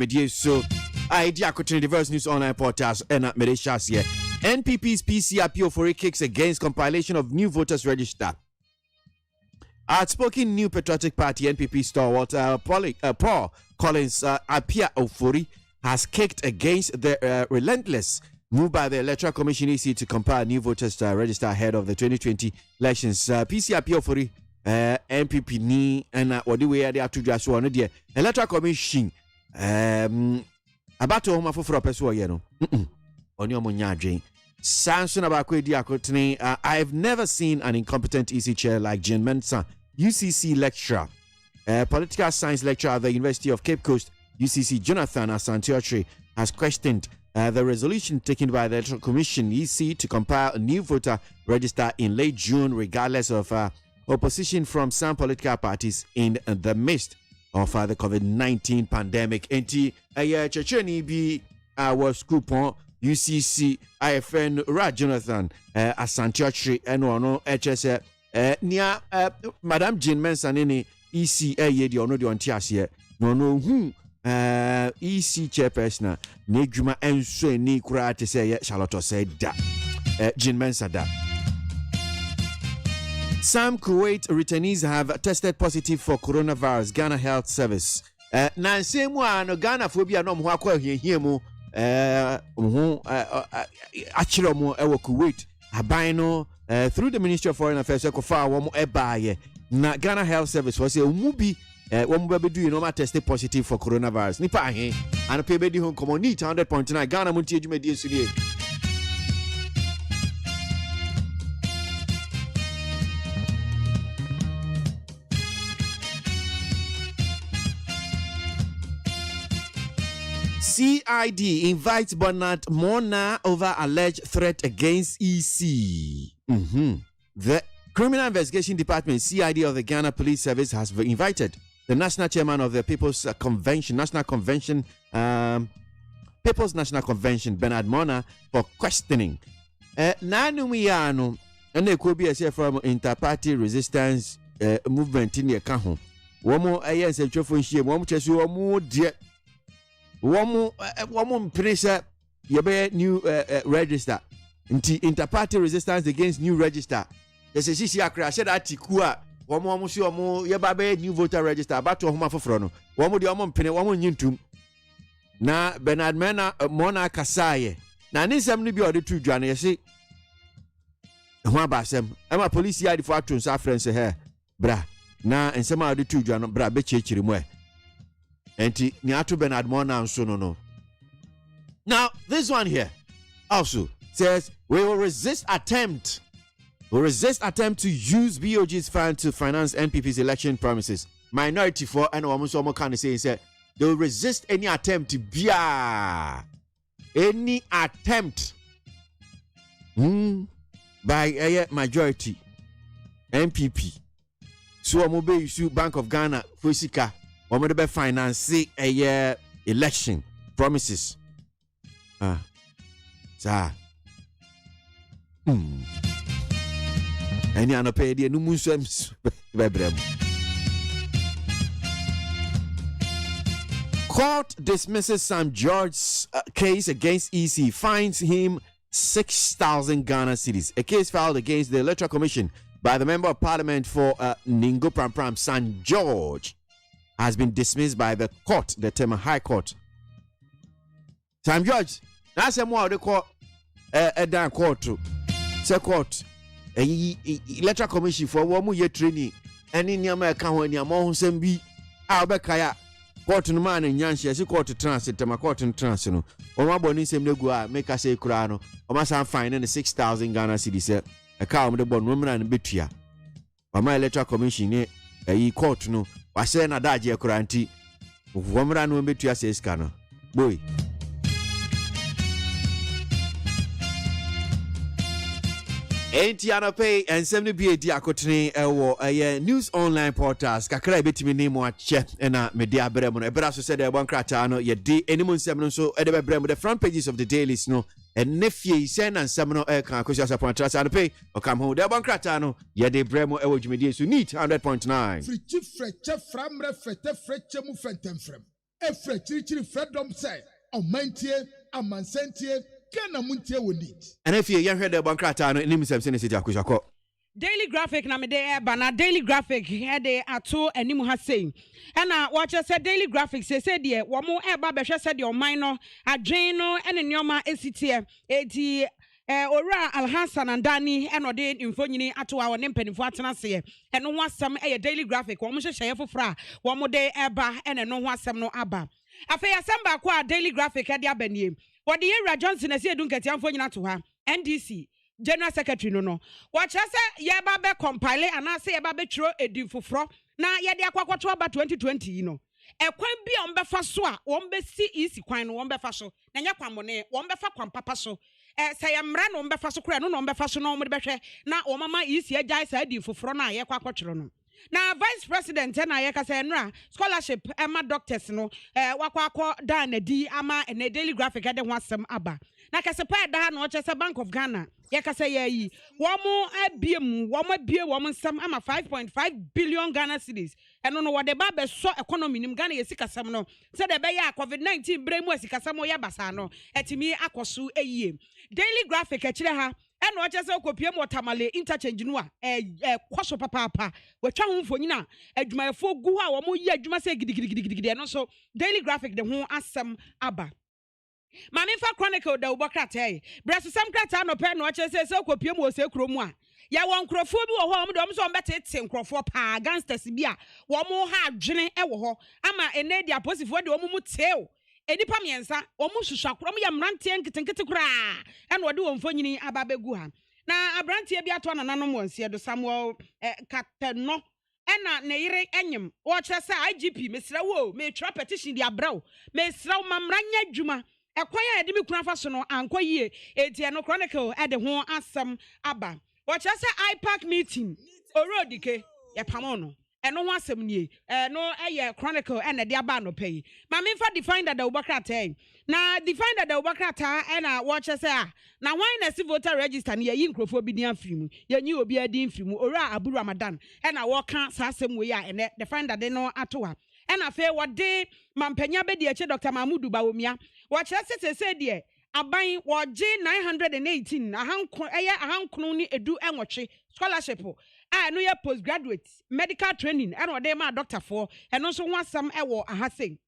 media so idea continue diverse news online portals and Medeshas here. NPP's PC appeal for kicks against compilation of new voters register. Outspoken New Patriotic Party NPP stalwart Paul Collins Apia Ofori has kicked against the relentless move by the Electoral Commission EC to compile new voters register ahead of the 2020 elections. PC Apia Ofori NPP ni and what do we have to do so on the Electoral Commission about to home for a person you know on your munyadjin Samson Abakwedi Akotene. I've never seen an incompetent EC chair like Jean Mensah, UCC lecturer, political science lecturer at the University of Cape Coast, UCC Jonathan Asantiotre, has questioned the resolution taken by the Electoral Commission EC to compile a new voter register in late June, regardless of opposition from some political parties in the midst of the COVID-19 pandemic. Enti Checheni bi was coupon UCC IFN Ra Jonathan Asantiotre eno HS nia Madam Jean Mensah nene EC ye di ono di ontiase no hu EC chairperson na edwuma enso ni kura te say Charlotte said da Jean Mensah da. Some Kuwait returnees have tested positive for coronavirus, Ghana Health Service. Na nsemu ano Ghana phobia no mo akwa hiehie mu achiro mu ewo Kuwait aban no through the Ministry of Foreign Affairs ko fa wo mo ebaye na Ghana Health Service was say mu bi wo mo be do you know ma tested positive for coronavirus nipa ahe an pe be di hon komo need 100.9 Ghana montie adwuma di esudie. CID invites Bernard Mona over alleged threat against EC. The Criminal Investigation Department, CID of the Ghana Police Service, has invited the National Chairman of the People's National Convention, Bernard Mona, for questioning. Nanumiyano, and there could be a from inter-party resistance movement in the Kahon. One more ayens and chauffeur, one chess, one more dear. One pressure your new register. Inter-party resistance against new register. There's a CC Accra said Atikua. One more monsieur mo yababe new voter register. About to home for frono. One more the one penny, one more yintum. Na Bernard Mona Kasaye. Na nisem ni bi odi tu dwane yesi. Ho abasem. Ema police yard for atun sa friends here. Bra. Na ensema odi tu dwane bra be chechiri mu e. Enti niatu Bernard Mona so no. Now this one here also says we will resist attempt to use BOG's fund to finance NPP's election promises. Minority for and almost can say they will resist any attempt to be any attempt by a majority NPP. So Amobe issue Bank of Ghana Fusika. One of the finance a election promises. Any other pay the new Muslims. Court dismisses Sam George's case against EC, fines him 6,000 Ghana cedis. A case filed against the Electoral Commission by the Member of Parliament for Ningo Pram Sam George has been dismissed by the court, the Tema High Court. Sam George, that's a more they call a down court to say court Electoral Commission for one more year training and in America when you're more sembi Albekaya court no man in Yanshi, court to transit, Tema court and transit. Or my bonnie same go make us say Kurano, or must have fine 6,000 Ghana cedis. A cow with the bond woman and bitia. But my Electoral Commission, a court no. I say na daji akuranti womra no metua se ska no boy Entiano pay and 70 BAD akotene ewo news online portals kakra betimi name ache na media bremo no ebra so said e bon krata no ye de animu nsem no so e de bremo the front pages of the dailies no and nefie sen and nsem no e kan akosia support trust and pay o come home de bon krata no ye de bremo ewo dwumedie so neat 100.9 frichi freche framre fete freche mu fentem frem Efre chiri freedom say omantie amansentie kana muntie wonit. And if you heard the bankrata no nim sem city akwako. Daily graphic na me de bana daily graphic here de ato anim ha saying. And watch say daily graphic say de wo mo e ba behwe say de oman no adwen no ene nyoma esitie eti ora Alhassan andani enode infonyini ato a woni mpanifo atena se eno ho asem daily graphic wo mo hyehyeye fofora wo mo de eba ene no ho asem no aba afei asem ba kwa daily graphic de abanie wode Yera Johnson ase edu nkati amfonyina to ha NDC General Secretary no watch say ye ba be compile anase ye ba be tro edin foforo na ye de akwakoto aba 2020 no ekwan bi a ombefa so a ombesi isi kwan no ombefa so na nya kwamone ombefa kwan papa so say amra no ombefa so kura no ombefa so no omde behwe na omama isi agya sa edin foforo na ye kwakotwero no na vice president na ye ka say nra scholarship ema doctors no wakwakọ da na di ama na daily graphic de ho asem aba na kase pa da na o chese Bank of Ghana ye ka say yi wo mo abie wo mo nsam ama 5.5 billion Ghana cedis eno no wode ba be so economy nim Ghana ye sikasam no se de be ya COVID-19 bremu asikasam o ya basa no etimi akoso eyie daily graphic a kire ha eno oche se okopiem watermale interchange no a kwaso papa watwa ho mfonyina adwumayefo gu ha wo mo yi adwuma se gidigidi eno so daily graphic de ho asem aba Mami fa chronicle da ubokrata breso sam krata no pe no oche se okopiem wo se kromu a ya won krofo bi wo ho mo de so mbetete nkrofo pa gangsters bi a wo mo ha adwene wo ho ama ene dia posifo de wo mo teo edipa miensa omu hwehwa krom ya mrantie nketenkete kura ena wode wo mfonyini ababegu ha na abrantie bi ato nananom wonse do Samuel Kateno ena ne yire enyem wo kire se IGP mesra wo me twa petition di abraw mesra wo mamranya adwuma ekwan ya de me kuna fa so no ankoyie etie no chronicle de ho asem aba wo kire se IPAC meeting orodike ye pamono eno ho asem nie no chronicle ene de aba no pay ma me fa define that the ubokrata na define that the ubokrata ena watch say na why na si voter register ne yi nkrofo bi dia mfiri mu yanyi obi adi mfiri mu ora Abu Ramadan ena wo ka sa asem we ya ene define that no atoa ena fe wode mampanya be de Dr. Mahmudu Bawumia watch say de aban woje 918 ahankunu ni edu enwotwe scholarship no ye postgraduate medical training and ode ma doctor for eno so ho asam ewo ahase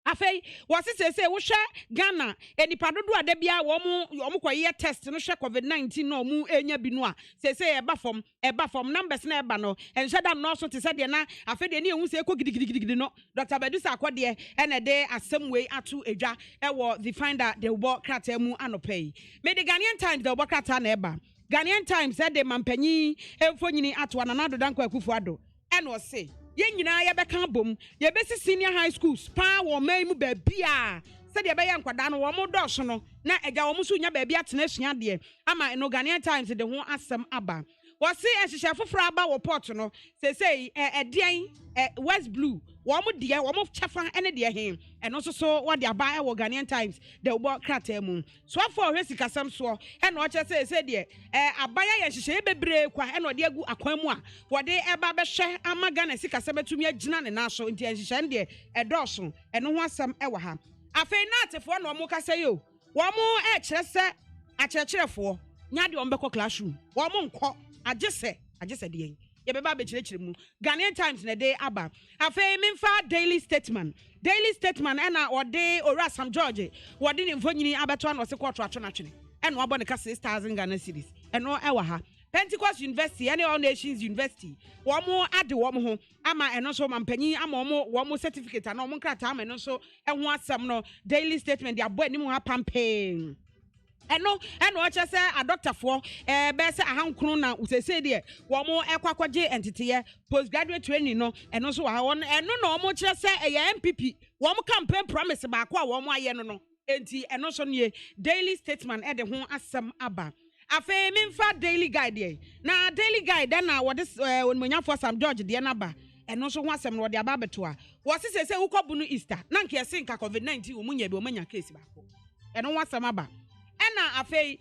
afei wose say wo hwe Ghana enipa dodo ade bia wo koye test no hwe COVID-19 no mu enya bi no a say eba form numbers na eba no enhweda no so te say de na afei de ne ehu say ko gidigidi no Dr. Bedusa akode ene de asem we atu edwa ewo the finder the wo krata mu anopei me the Ghanaian Times the wo krata na eba Ghanaian Times said the mampanyi emfonyini atwa na nado danko akufu ado eno say ye nyina ye beka bom ye besi senior high schools pa wo man mu ba bia said ye be ye nkwada no wo mo doso no na ega wo muso nya ba bia tena sua de ama eno Ghanaian Times de ho asem aba wo se ehihye foforo aba wo port no say edian West Blue wo mo de wo mo chafa ene de he eno so wo de aba e wo Ghanaian Times de wo krata mu so for hwesi kasam so eno o che say de abaya ye hihye bebre kwa eno de agu akwan mu a wo de eba be hwe ama Ghana sikasam betumi agina ne na so nti hihye de edoso eno ho asam e wo ha afei na atefo no mo kasa yo wo mo kire se akyerɛkyerɛfo nya de ombekɔ classroom wo mo nkɔ agese de ye beba be chire mu Ghanaian Times na day aba afei memfa daily statement ena ode ora Sam George wode ne mfonyini abeto na ose kwoto atwe na twene ena wabɔ ne ka 6,000 Ghana cedis eno ewa ha Pentecost University and All Nations University wo mo ade wo mo ho ama eno so mampanyi ama wo mo certificate na wo mo krata ama eno so eho asem no daily statement de abo anim ha pampeng eno o che se a doctor for be se ahankunu na usese de wo mo ekwakwaje entity postgraduate training no eno so wa won eno na wo mo che se MPP wo mo campaign promise ba kwa wo mo aye no enti eno so ne daily statement e de ho asem aba afa memfa daily guide ye na daily guide na wo de wonmonya for Sam George de na ba eno so ho asem no de aba beto a wo se ukobu no Easter na nke se nka COVID-19 wo munya bi wo manya case ba ko eno ho asem aba ena afei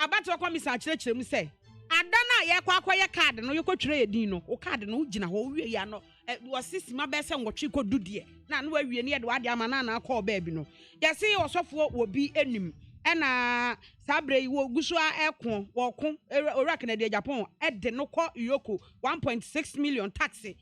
abato komisa kyerɛkyerɛ mu sɛ ada na ye kwakoye card no yekotwere edin no o card no gina ho wie ya no was sima bese nwotwe ko dudie na no awie ne ye de wade ama na akọ baabi no yesi osofo wo bi enim ena sabre wo guso eko wo ko ora Canada Japan de no kọ Yoko 1.6 million taxi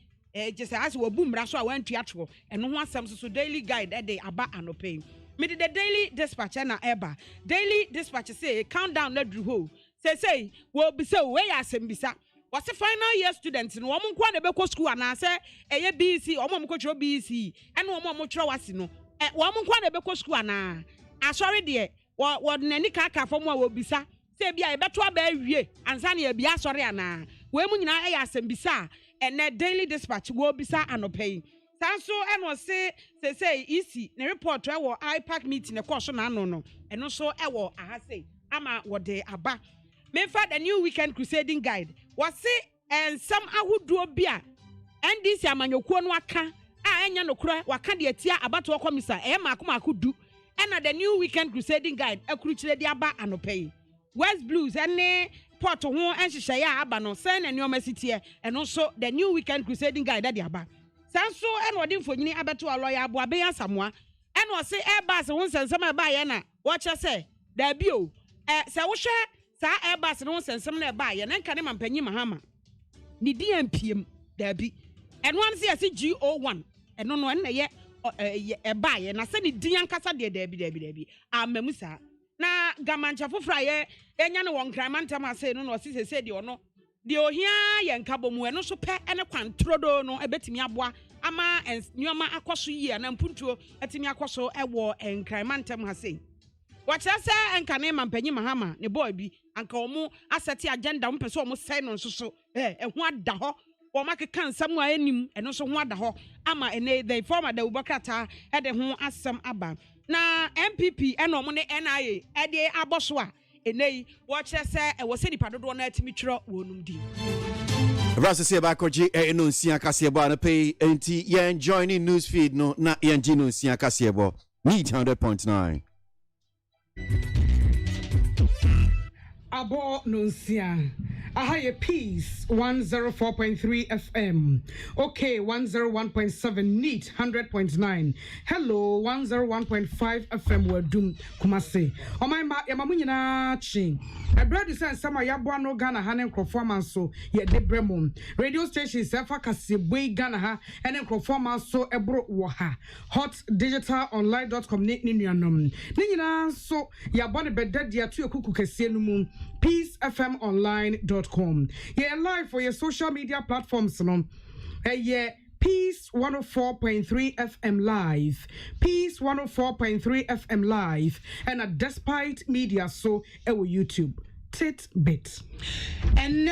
just as wo bu mra so a wan tuato eno ho asem so daily guide de aba anope me the daily dispatch na eba daily dispatch say countdown na dru ho say wo bi say we asem bisa was the final year students no wo nkwa na be ko school ana say eye BC wo mo ko tro BC ene wo mo tro wase no wo nkwa na be ko school ana asori de wo nani kaka fo mo wo bisa say bia e beto aba awie ansa na e bia asori ana we mu nyina eye asem bisa ene daily dispatch wo bisa anopai sanso eno say easy na report e wo IPAC meeting e course na no no eno so e wo aha say ama wo de aba me fa the new weekend crusading guide was say some ahuduo bia NDC amanyokuo no aka a enya no kura waka de atia abato komisa e maako du ena the new weekend crusading guide akruchire de aba anopai West Blues ene port ho enhyehyɛ ya aba no sen na nneoma sitie eno so the new weekend crusading guide de aba sanso eno de mfonyini abeto aloya aboabe ya samoa eno se airbus ho nsensem eba ye na wo kye se da bi o se wo hwɛ sa airbus no nsensem na eba ye na nka ne mampanyi mahama ni DMPM da bi eno am se yesi GO1 eno no na ye eba ye na se ni dian kasa de da bi amamu sa na gamancha fofra ye enya ne won kramantam ase no osise de ono de ohia ye nkabomu eno so pe ene kwantrodo no ebetimi aboa ama nneoma akoso yie na mpuntuo etimi akoso ewo enkramantam ase wacha se enkane mampanyi mahama ne boy bi anka omu aseti agenda mpese omu sei no nsoso ehu ada ho oma keka nsam a enim eno so ho ada ho ama ene the former da ubakata e de ho asem aba na MPP eno omu ne NIA e de aboso a enei watch se e wo se nipa dodo na atimi twiro wonum di Rasa se ba koji no nsia kasebo na pay enti ye joining news feed no na ye no nsia kasebo need 100.9 Abo nunsia. Ahaye Peace 104.3 FM. Okay, 101.7 NEAT 100.9. Hello 101.5 FM Wadum Kumase. O my ma yamamunyina chi. A brother says some yabwa no Ghana hanen performance so ye de bremum. Radio station sefa kasebwe Ghana ha enen performance so ebro waha. hotdigitalonline.com ni nuanom. Ni nyina so yabwa ne bedad ya tu kuku kese no mu. peacefmonline.com. Yeah, live for your social media platforms no. Yeah, Peace 104.3 FM live. Peace 104.3 FM live. And at Despite Media so ewo YouTube. Tidbit. And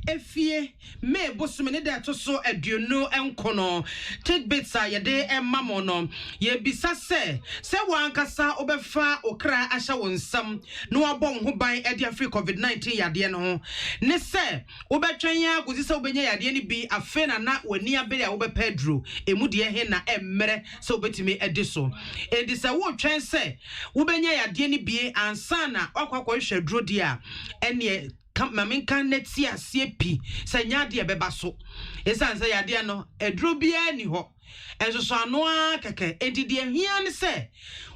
efie me bosumene de to so aduonu enkono tidbits a ye de emamo no ye bisa se wankasa obefa okra ahya wonsam no abon ho ban e de afri COVID-19 yade no ho ne se obetwen ya gozi se obenya yade ni bi afe na wani abere a obepedro emu de he na emmere se obetimi ede so edi se wo twen se obenya yade ni bi ansa na akwakwa hwedro de a ene mamin kan neti asie pi se nyade beba so esan se yade no edro bia ni ho enso so ano a keke edidi ehia ne se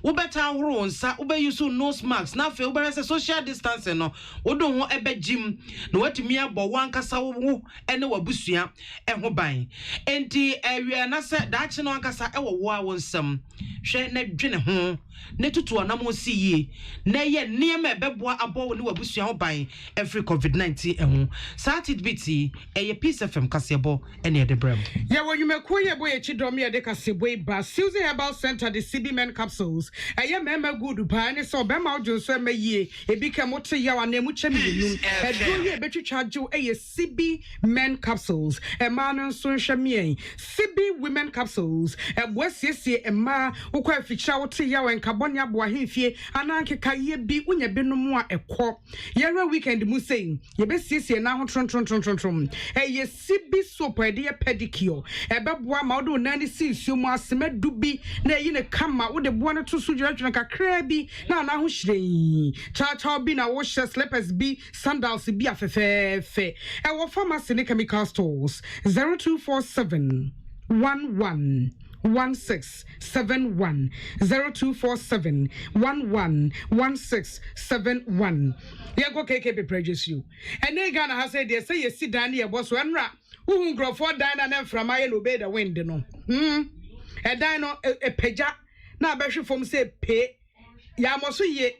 wo beta horo nsa wo be use nose mask na fe wo be se social distance no wo do ho ebegim na watimi abo wankasa wo ene wabusua eho ban enti ewie na se daachi no wankasa ewo wo a wonsam hwe na dwene ho ne tutu anamo si ye na ye niema ebeboa abo ne wabusua ho ban every COVID-19 eho started biti eye Peace FM kasebo ene de brem ya wonyumeko ye boye chidom ye de kasebo ba Susie Herbal Center the CB men capsules eye mema good pa ne so be ma odwonso emaye ebi kemote ya wa na mu chemiyenu edo ye betwitwa jo eye CB men capsules ema no so hwemie CB women capsules eboasiesie ema ukwa aficha wote ya wa nkaboni abo ahemfie anankeka ye bi unya binom a ekọ yera weekend mu sei ye besiesie na ho tron eye CB soap ede ye pedicure ebeboa ma odo nani si mu asema dubi na yi ne kama wo de boa no to so dwatwena kakra bi na ho hyire cha bi na wo hye slippers bi sandals bi afefefe e wo pharmacy ne chemical stores 0247 111671 0247 111671. Yeah, go KKP prejudice you. And they gonna have said they say you sit down here, boss. When who grow for dine and then from I obey the wind, no. A dino a peja. Now, Bessie from say pay. Yamosu ye.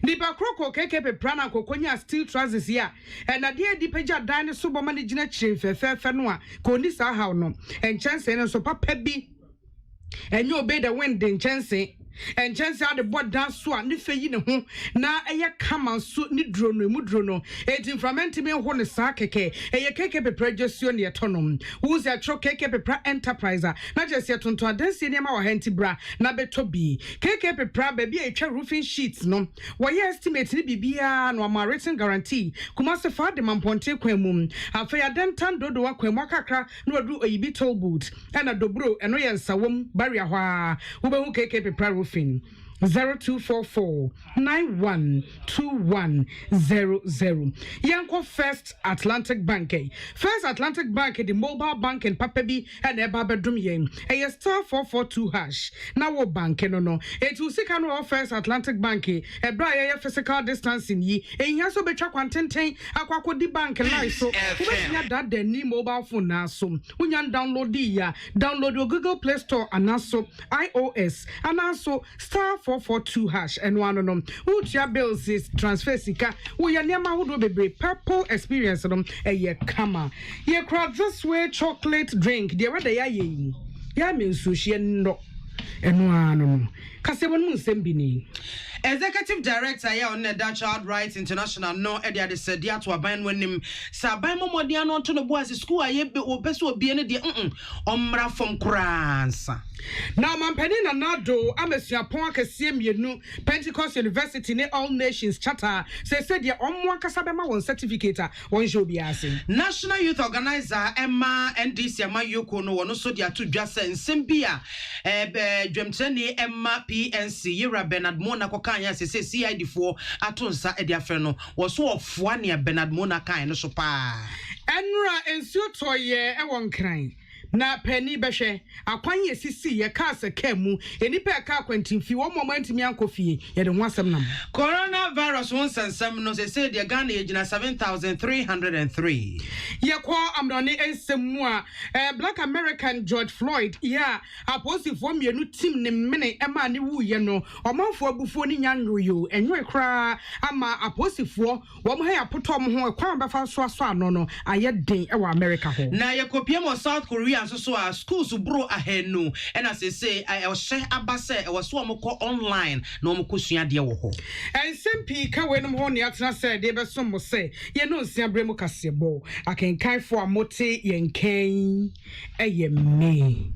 Nipa kroko KKP prana kokonya steel trousers ya. And a dear dipeja dine super managing chief fair fenua. Konisa how no. And chance and so papa be. And you obey the wind in chance. And chance out the board dance so and if you know na aya come and so ni drone mudrono. It inflammate me on the sakeke. A KKP prejudice on the autonom. Who's a tro KKP enterpriser. Not just yet on to a dance cinema or henty bra. Na beto be. KKP pra baby a roofing sheets no. Why you estimate ni bibia no ma written guarantee. Kumase fa de mamponte kwemum. Afia dentan dodo wa kwemwakakra no do a yibi toll boot. And a dobro and no yan sawum barrier wa. Ube KKP pra 0244 912100. Yanko First Atlantic Bank. First Atlantic Bank, the mobile bank in Papabi and Eba bedroom yen. A star 442 hash. Now what bank no. It will see can First Atlantic Bank. A bright physical distancing ye. And yaso be chak 110 aqua di bank live so. When that the new mobile phone now so. When you download your Google Play Store and also iOS and also star 442 hash and one on which your bills is transfer sika we ya nema would be purple experience a ye kama ye crowd this way chocolate drink the other ye means sushi no and one kasebon musembini. Executive Director here on the Child Rights International no edia de said ya to aban wenim sa ban momodia no to no boys school aye be obeso obi ne de omra from kransa. Now man penina nado amesuapon akese mienu Pentecost University ne All Nations Charter said ya omwa kasa be ma won certificate won show bi ase. National Youth Organizer Emma NDC ama yoko no wono so dia to dwasa nsem bia dwemtene Emma PNC Yira Bernard Mona Kanya se CID4 atonsa e dia frɛ no wo so ofua ne Bernard Mona kan no so pa enra ensuo toye e won kran na penny behwe akwan yesisi ye ka se kamu enipa ka kwantimfi wo moment mi ankofie ye de ho asem nam coronavirus won sansam no se de Ghana ye gina 7303 ye ko amrone ensemu a Black American George Floyd ya aposifo mienu tim ne mene ema ne wuye no omanfo abufo ni nyanro yo enwe kra ama aposifo wo mo ha apoto mo ho kwan befa so aso ano no aye den e wa America ho na ye kopie mo South Korea so schools bro ahenu and as say I was share abase e was so amko online na amko sua de wo ho ensempi ka wenum ho ne atena say de be so mo say ye no nsia bremu kasebo akenkan fo amote yenkan eye me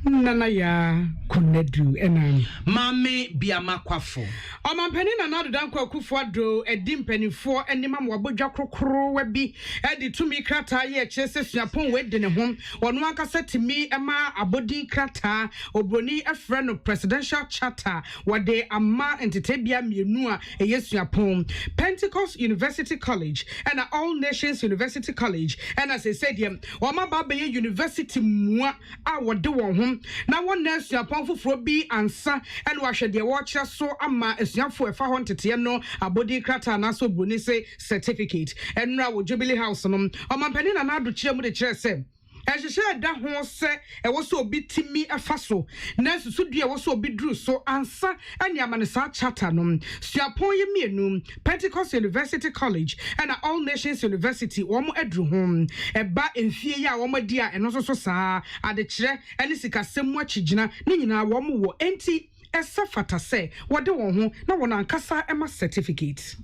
nana ya kunedu enam mame biamakwafo omampani na nado danko akufo ado edimpanifo enima mo abodwa krokro wa bi edi tumi krata ye chese suapon we de ne ho wono akasa timi ema abodi krata obroni efre no presidential charter wade ama entitebia mienu a eyesuapon Pentecost University College and All Nations University College and as I said yem wama baba ye university mua a wode won ho na won na suapon foforo bi ansa and wahwe de watcher so ama esuafo efa ho ntete no abodi krata na so broni say certificate enra wo Jubilee House no omampani na ado kire mu de kire se ehye da ho se e wo so obi timi efa so na susu dua wo so obi duru so ansa anya manesa charter no suapon ye mienu Pentecost University College and All Nations University wo mo aduru ho eba enfie ya wo mo dia eno so saa ade kire ene sikasem akigina ne nyina wo mo wo enti esa fata se wode won ho na won ankasa ema certificate.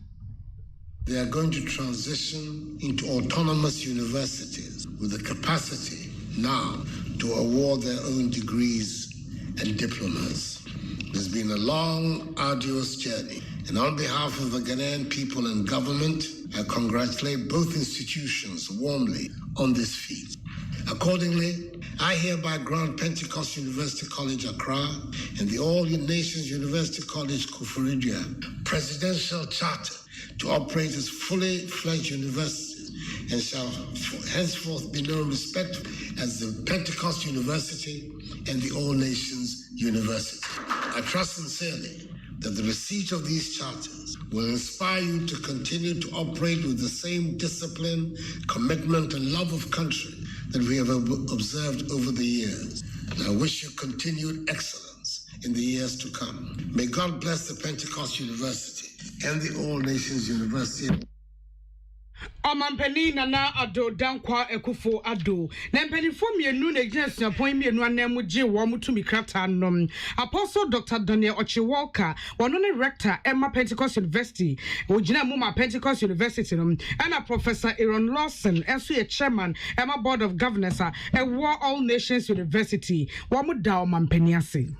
They are going to transition into autonomous universities with the capacity now to award their own degrees and diplomas. It's been a long, arduous journey, and on behalf of the Ghanaian people and government, I congratulate both institutions warmly on this feat. Accordingly, I hereby grant Pentecost University College Accra and the All Nations University College Koforidua Presidential Charter to operate as fully fledged universities and shall henceforth be known respectively as the Pentecost University and the All Nations University. I trust sincerely that the receipt of these charters will inspire you to continue to operate with the same discipline, commitment, and love of country that we have observed over the years. And I wish you continued excellence in the years to come. May God bless the Pentecost University and the All Nations University. Amampeni na ado dankwa ekufo ado na mpenifo mienu na gyensia pon mienu anam gye wo mutumi krata nom Apostle Dr. Daniel Ochiwalka wono ne rector Emma Pentecost University ogina mu ma Pentecost University nom and Professor Aaron Lawson enso ye chairman Emma Board of Governors ewo All Nations University wo mu da amampeni ase.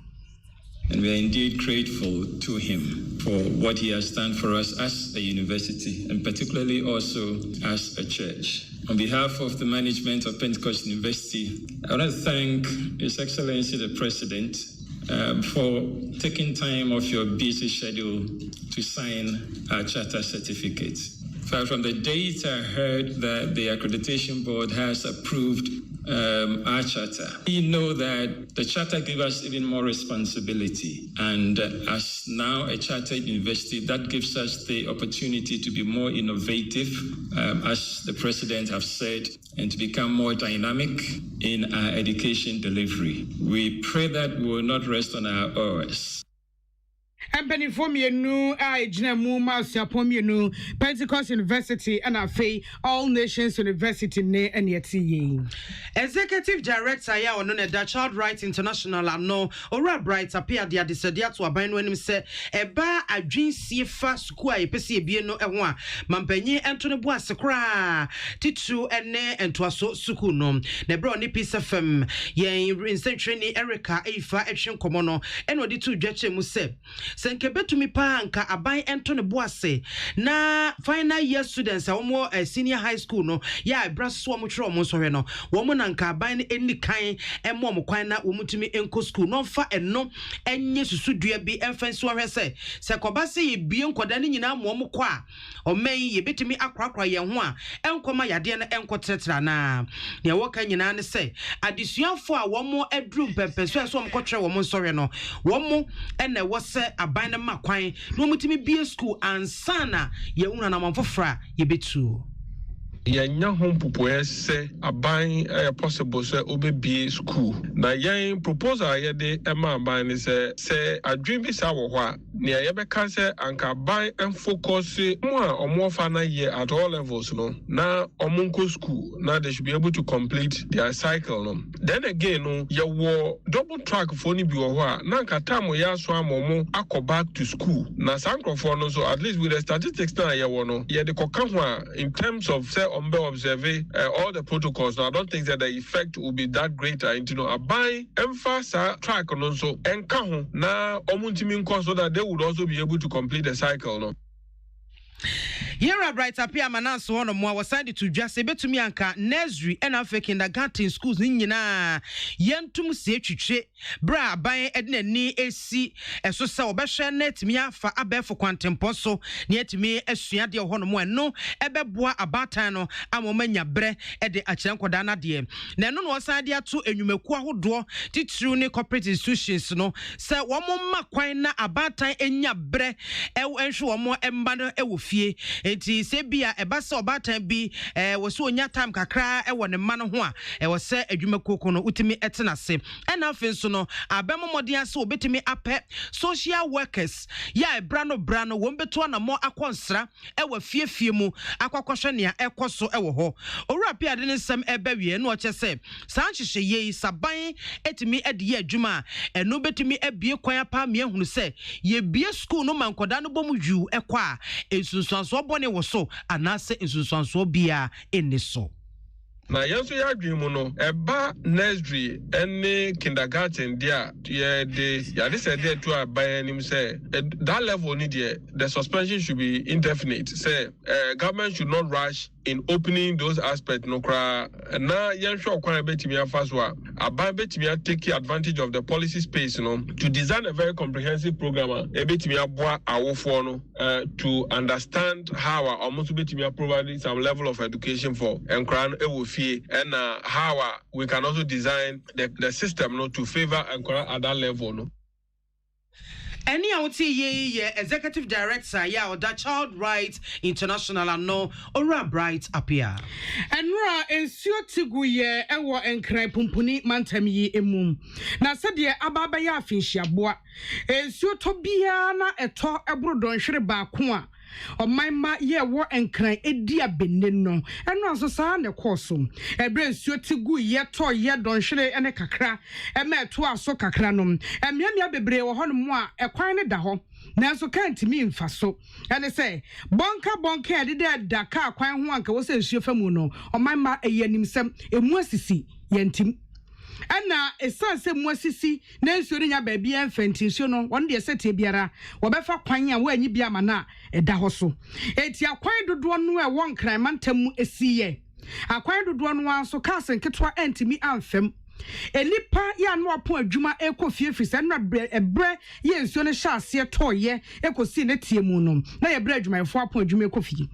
And we are indeed grateful to him for what he has done for us as a university and particularly also as a church. On behalf of the management of Pentecost University, I want to thank His Excellency the President for taking time off your busy schedule to sign our charter certificate. From the date I heard that the accreditation board has approved our charter, we know that the charter gives us even more responsibility, and as now a chartered university, that gives us the opportunity to be more innovative, as the president has said, and to become more dynamic in our education delivery. We pray that we will not rest on our oars. Empany for me nu Jinamu Masiapom you Pentecost University and Afe All Nations University ne and yet Executive Director ya on the Child Rights International ano Ora Bright appear the desadia to abine when him say eba adwin siefa school a pese bie no eho a mampanyi ento ne boa sekra titu ene ento aso suku no ne bro ni Peace FM yen incentrani Erica Eifa etwen komo no eno di tu dwache mu se senke betumi pa anka aban ento ne boase na final year students a omo senior high school no ya braso omo twere omo so hwe no womo na nka aban eni kan emo omo kwan na omutumi enko school no fa eno enye susudua bi emfanso hwe se kobase ye bie nkoda ne nyina mo omo kwa omen ye betumi akrakra ye ho a enkoma yade na enkotetra na ne woka nyina ne se adesuafo a womo adru pempeso so omo kotwere womo so hwe no womo ene wose aban na makwan no mutimi bie school ansana ye una na manfofra ye betu yanya home popoe se aban possible se obebie school na yan proposal ye de ema aban ni se adwin bi sa wo ho a ne ye be ka se anka aban en focus mo a omo fa na ye at all levels no na omunko school na they should be able to complete their cycle no then again no ye wo double track for ni bi wo ho a na nka time ya so amomo akọ back to school na sankrofo no so at least with the statistics na ye wo no ye de koka ho a in terms of say observe all the protocols. Now, I don't think that the effect will be that greater. You know, a buy emphasize track on also encounter na omuntimi nko so that they would also be able to complete the cycle. No. Yera bright appear mananso one more was signed to just betumi anka nursery and afa kindergarten schools nyina yentum se twitwe bra ban edna ni esi eso se obehwe net mi afa abefo kwantempo so ne etimi asua de ho no mo eno ebeboa abatan no amomanya bre ede akyenkoda na de na eno no osade ato enwumaku ahodo titru ne corporate institutions no se wo mo makwan na abatan enya bre enhwe wo mo emba no ewofie enti se bia ebasa obatan bi wo so onya time kakra ewo ne ma no ho a wo se adwumaku no utimi etena se ena afi so no abemomodin ase obetimi ape social workers ya brano wo mbeto na mo akonsra ewa fiefie mu akwakwahwe ne ekoso ewo ho owura pia de nsem ebawie no oche se sanhwehwe ye saban etimi ede adwuma eno betimi abie kwan apa me ehunu se ye bie school no mankoda no bom yu ekwa ensunsuanso bone wo so anase ensunsuanso bia eni so na yenso ya adwemu no eba nursery any kindergarten dia ya this idea to aban nim say that level need the suspension should be indefinite say government should not rush in opening those aspects no kra na yensho kwan betimi afaswa aban betimi take advantage of the policy space no to design a very comprehensive program betimi aboa awofo no to understand how almost betimi provide some level of education for enkran ewo fie and how we can also design the system to favor and at that level no. Any out ye executive director or the Child Rights International and no Ora Bright appear. And Ra is your tiguye ewa and cry pumpuni mantami emum. Na sadia ababaya finchia boa. Is your tobiana a talk abrodon shreba kwa. O my ma ye wo enkran edia beneno eno aso sa ne kosum ebre nsuo tigu ye to ye don hwere ene kakra e ma to aso kakra nom emiamia bebre wo honom a ekwan ne da ho nanso kan timi mfa so ene se bonka ede da ka kwan ho anka wo se nsuo famu no o my ma eyanim emu asisi yentim Ana esanse muasisi na nsuo nya ba bia mfantinsuo no won de sete biara wo befa kwan a wo anyi bia mana eda ho so eti akwan dodo no e won kran mantam esiye akwan dodo no anso kasen ketwa antimi amfam Elipa ya no apon adwuma ekofie fisa na ebre ye nsuo no hya ase toye ekosi ne tie mu no na ye bre adwumayefo apon adwuma ekofie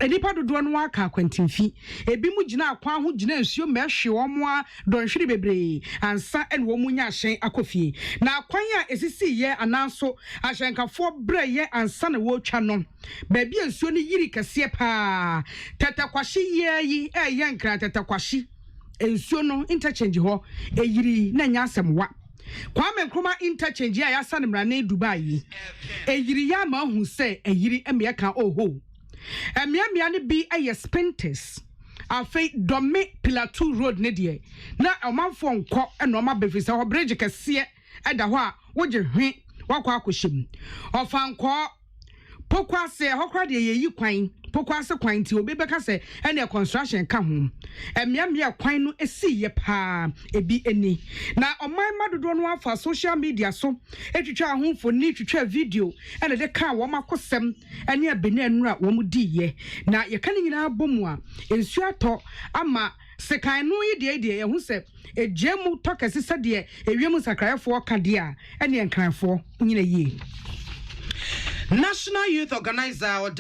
Edipa dodo no aka kwantimfi ebi mu gina akwa ho gina nsuo ma hwe omo a donhwere bebre ansa ene wo mu nya hyen akofie na akwan a esisi ye ananso ahyenkafo bre ye ansa na wo twa no ba bia nsuo no yiri kase pa tatakwashi ye yi eye nkra tatakwashi nsuo no interchange ho eyiri na nya asemwa Kwame Nkrumah interchange ya yasa mra na Dubai eyiri ya ma hu se eyiri emeka oho Emiamia ni bi eye spintes afei dome Plateau road ne de na omanfo nkọ ena oma befisa ho bridge kase eda ho a woje hwe wakwa akohyem ofankọ pokwase hokra de yeyi kwan pokwase kwan ti obi beka se ena construction ka ho emiamia kwan no esi ye pa ebi eni na oman madodo no afa social media so etwitwa ahomfo ni twitwa video ena de ka wo makosem ene abeni anura wo mudi ye na ye kan nyina bomu a ensu ato ama sekan no yi de ye hu se ejemu tokese se de ewiem sakrayefo ka de a ene enkranfo nyina yi National Youth Organizer or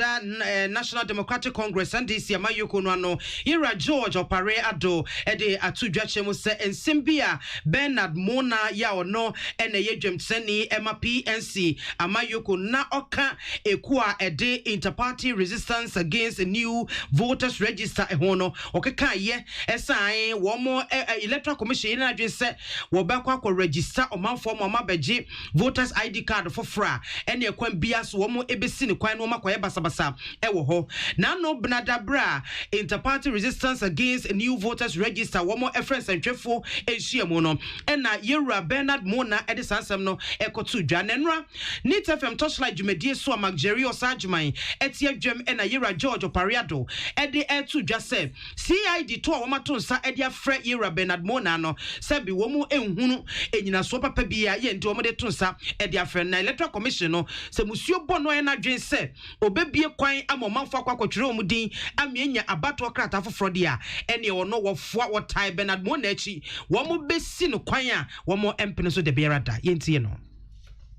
National Democratic Congress and DC Amayoko no Ira George Opare Ado ede atudwachemu se ensimbia Bernard Mona ya ono ene yedwem seni Emma PNC Amayoko na oka ekua ede interparty resistance against a new voters register ehono okeka ye esan womo electoral commission na adwen se wo bakwa ko register omanfo mo mabeji voters ID card for fra ene ekwan bias womo ebesi ne kwan no makoye basabasa ewo ho na no bnadabra interparty resistance against a new voters register womo efrens entwefo ehyiamu no ena yewura Bernard Mona edisansem no ekotu dwanenra nit fm torchlight jumedie so amagjerio sajman etie dwem ena yewura George Opariado ede etu dwase CID to womato nsa ede afre yewura Bernard Mona no sebi womu enhunu enyina so papa bia ye ndi womde to nsa ede afre na electoral commission no se musuo bono na dwen se obebie kwan amomanfo akwakotwere omudin amienya abato krata foforo dia ene ono wofua wotai Bernard Mona achi womo besi no kwan a womo empene so de bierada yentie no.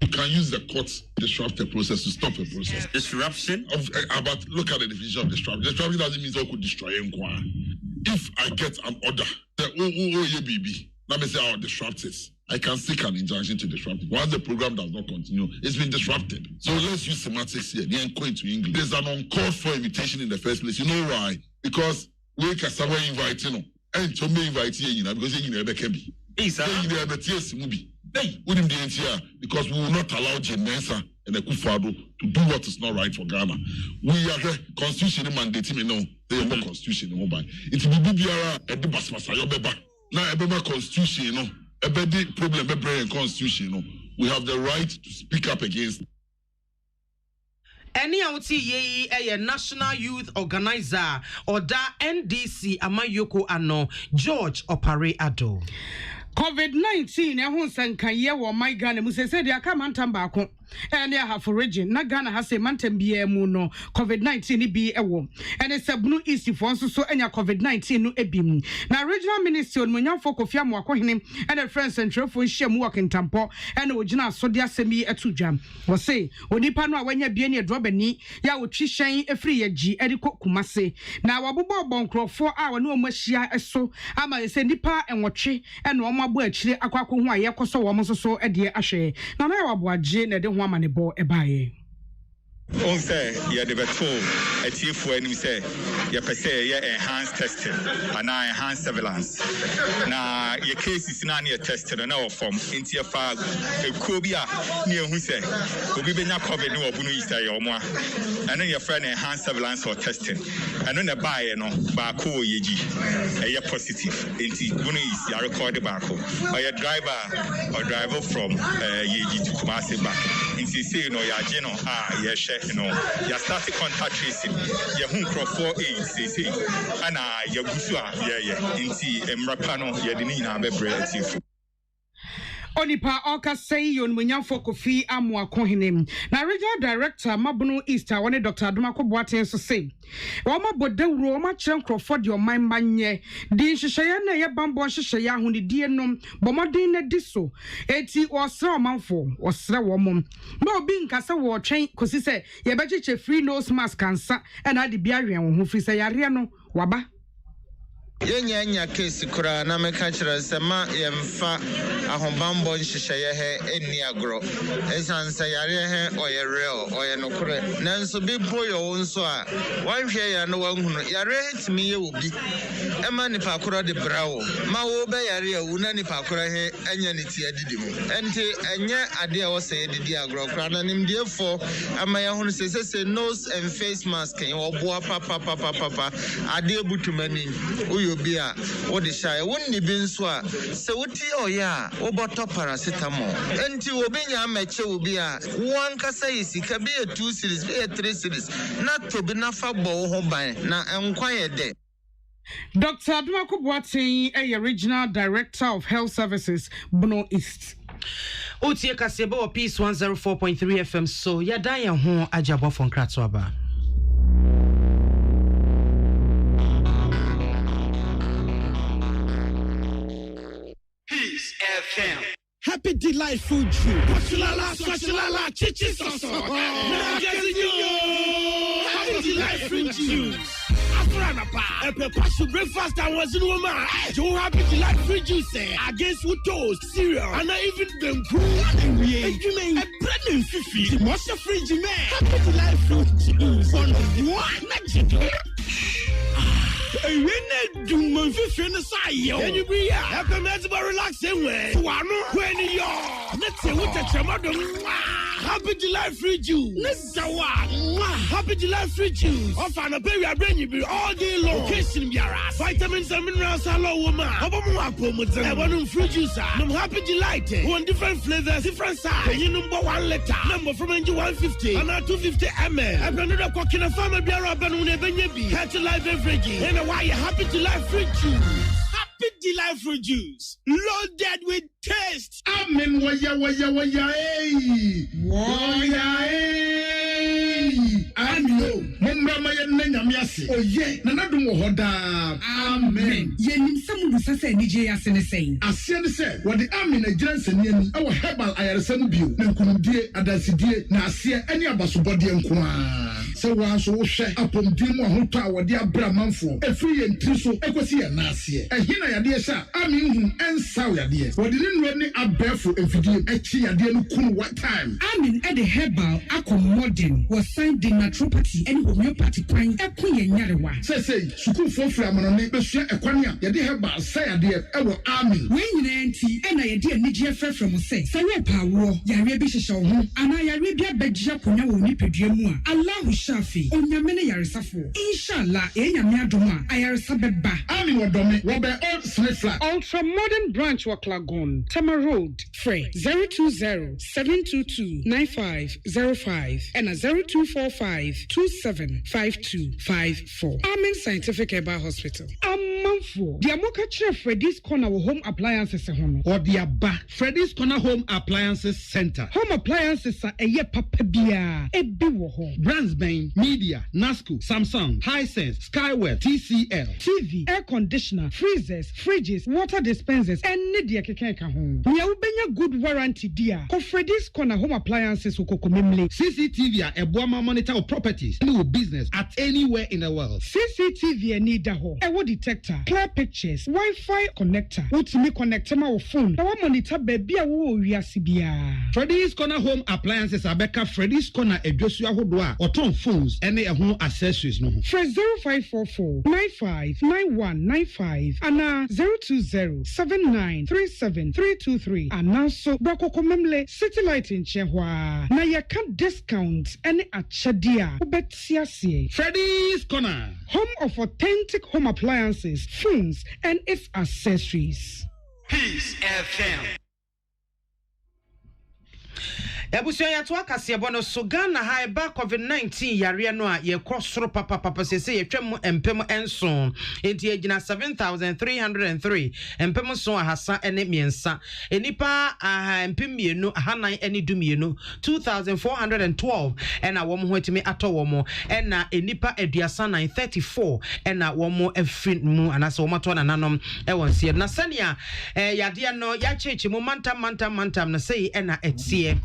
You can use the courts to disrupt the process to stop the process. Disruption? But look at the definition of disruption. Disruption doesn't mean I could destroy anyone. If I get an order, the baby, let me say I'll disrupt it. I can seek an injunction to disrupt it. Once the program does not continue, it's been disrupted. So let's use semantics here. Then go into English. There's an uncalled for invitation in the first place. You know why? Because we can someone invite and to me invite you because you never can be. Hey, we didn't here because we will not allow Jenensa and Ekufado to do what is not right for Ghana. We are the constitution mandating they have a constitution it will be a basmasa now a constitution a big problem a constitution we have the right to speak up against. Any outi ye a national youth organizer or da NDC Amayoko ano George Opare Ado. COVID-19 ehun sankan ye wo my Ghana mu se de aka mantam ba ko and ya have origin na Ghana has a mantem bia mu no COVID-19 ni bi ewo and it's a blue east for so enya COVID-19 no ebim na regional minister on munyamfo Kofi Amoakohene and a friends and trefo nhia work in Tampo and ogina so dia semi etudwam wo say onipa no a wanya bia ne drobani ya wo twihyen efri yagi ediko Kumase na wabobo bonkrofo a wone omahia eso ama se nipa enwotwe ene omabo akire akwakwo ho aye koso wo so ede ahwe na na ABOAGYE na de ho amanebo ebaye on say ya de beto atiefo anim say ya pese ya enhanced testing and enhanced surveillance na your cases na na tested na o form into fa ekuo bi a na ehu say obi benya covid no obu no isa ya omo a and your friend enhanced surveillance or testing and na bae no ba ko yeji e positive into bunu is ya record ba ko or your driver from yeji to Kumase back into say you know ya je no you know, you start contact tracing, you home crop 4 8, they say, and you gusua, inti emrapano, yadinina, bebre. Onipa Oka say yon munyamfo Kofi Amoakohene na regional director Mabuno East one Dr. Adumako Boateng so say woma bodawro woma chenkrofo de omanmanye di hyehyeye na ye bambo hyehyeye ahuni die nom bomodin na diso eti osre omanfo osre womom na obi nkasa wo twen kosi say ye bechiche free nose mask ansa na ade bia hwen wo ho fi say yare no waba Yenya case kura na meka kire sema yemfa ahombambo nhyehyeye he eni agro esansa yare he oye real oye nokure nanso bi boyo wonso a wanhwe ya no wanhunu yare hitimi ye obi ema ni pakura de brawo ma wo be yare ya wuna ni pakura he anya ni ti adidi mu enti enye ade a wo se didi agro kura na nimdiefo ama ya hunu se nose and face mask en oboa papa ade butumani Bia, what is shy, wouldn't be so. So, what ya, Oboto paracetamol. And to Obinia Macho will be a 1 Casais, it can be a 2 series, be a 3 series, not to be nafa bo home by now and quiet day. Dr. Adumako Boateng, a regional director of health services, Bono East. Otie Kasebo, Peace 104.3 FM, so Yadaya Hon Ajabo from Kratswaba. FM. Happy delightful June. Swashilala, chichi soso. Happy delightful June. Afranapa, a pass breakfast and was in woman. You happy delightful juice against with toast, cereal, and I even them cool and we a bread and fifi. The most fridge man. Happy delightful juice. On one magic. When do my fish in the side, and you be happy to relax anyway. When you're let's say what a chamadon. Happy July free juice. Happy July free juice. Off on a baby, I bring you all day long. Occasion, vitamins and minerals are low, woman. I want free juice. I'm happy July. One different flavors, different size. You number 1 letter. Number from NG 150 and 250 ml. I've been a cock in a farmer beer up and whenever you be. Catch a live beverage. And why you happy July free juice. Happy delightful juice, loaded with taste. Amen. Waya, Amio, Mumbrama Yanyamiasi. Oh, yeah, Nanadu Hoda. Amen. Yenim some say DJ Asene saying. Asian said, what the army in a Johnson, our herbal IRSM view, Nankumdi, Adasidi, Nasia, any Abasubodi and Kwa. So once we share upon Dimo Hota, what dear Bramanfo, a free and Triso, Equasia Nasia, and Hina Yadia, I mean, and Sawa dear. What didn't run up barefoot and Fidi, Echi, Adian Kun, what time? I mean, at the herbal, Accommoding was signed in naturopathy and homeopathy pine, a queen and Yarewa. Say, Suku for Flaman on neighbor share a quania, Yadi herbal, say a dear, our army. When you auntie, and I dear Nigia Fair from say, Power, Yarebi show home, and I Arabia Beja Puna Nipediamua, Allah Shafi, on Yamene Yarisafo, Inshallah, Yamia Ayarasabeba, Ami Wadome, Robert Old Smith Flat, Ultra Modern Branch Waklagon, Tama Road, Frey 020-722-9505 and a 0245-275250. 054. Amen Scientific Herbal Hospital. Amanfo. The Amoka Freddy's Corner Home Appliances or the Abba Freddy's Corner Home Appliances Center. Home appliances are a year papabia, a biwo. Brandsbane, Media, Nasco, Samsung, Hisense, Skywell, TCL, TV, air conditioner, freezers, fridges, water dispensers, and Nidia Kekeka home. We are a good warranty, dear. Freddy's Corner Home Appliances CCTV a Boama monitor of properties, new business at anywhere in the world. CCTV need the home. A detector, clear pictures, Wi-Fi connector. Ultimate connector my phone. Our monitor baby a wo wiasibia. Freddy's Corner Home Appliances Abeka Freddy's Corner a Joshua Hodwa or ton phones any home accessories no. Fresh 0544 959195 and 02079373323 and now so Brako Komemle City Light in Chehwa. Na ya can discount any achadia ubetiasie. Freddy's Corner, home of authentic home appliances, phones, and its accessories. Peace FM. Ebusia ya to akase bono so Ghana high back COVID-19 yare no a ye krosoro papa sese ye twem empem enso enti agina 7303 empem so ahasa ene miensa enipa empem mienu hanan ene dumienu 2412 ena wo mo hotimi ato wo mo ena enipa aduasa 934 ena wo mo afin mu anase wo mato nanom e wonse na sania yade no ya chechi mu mantam na sei ena etie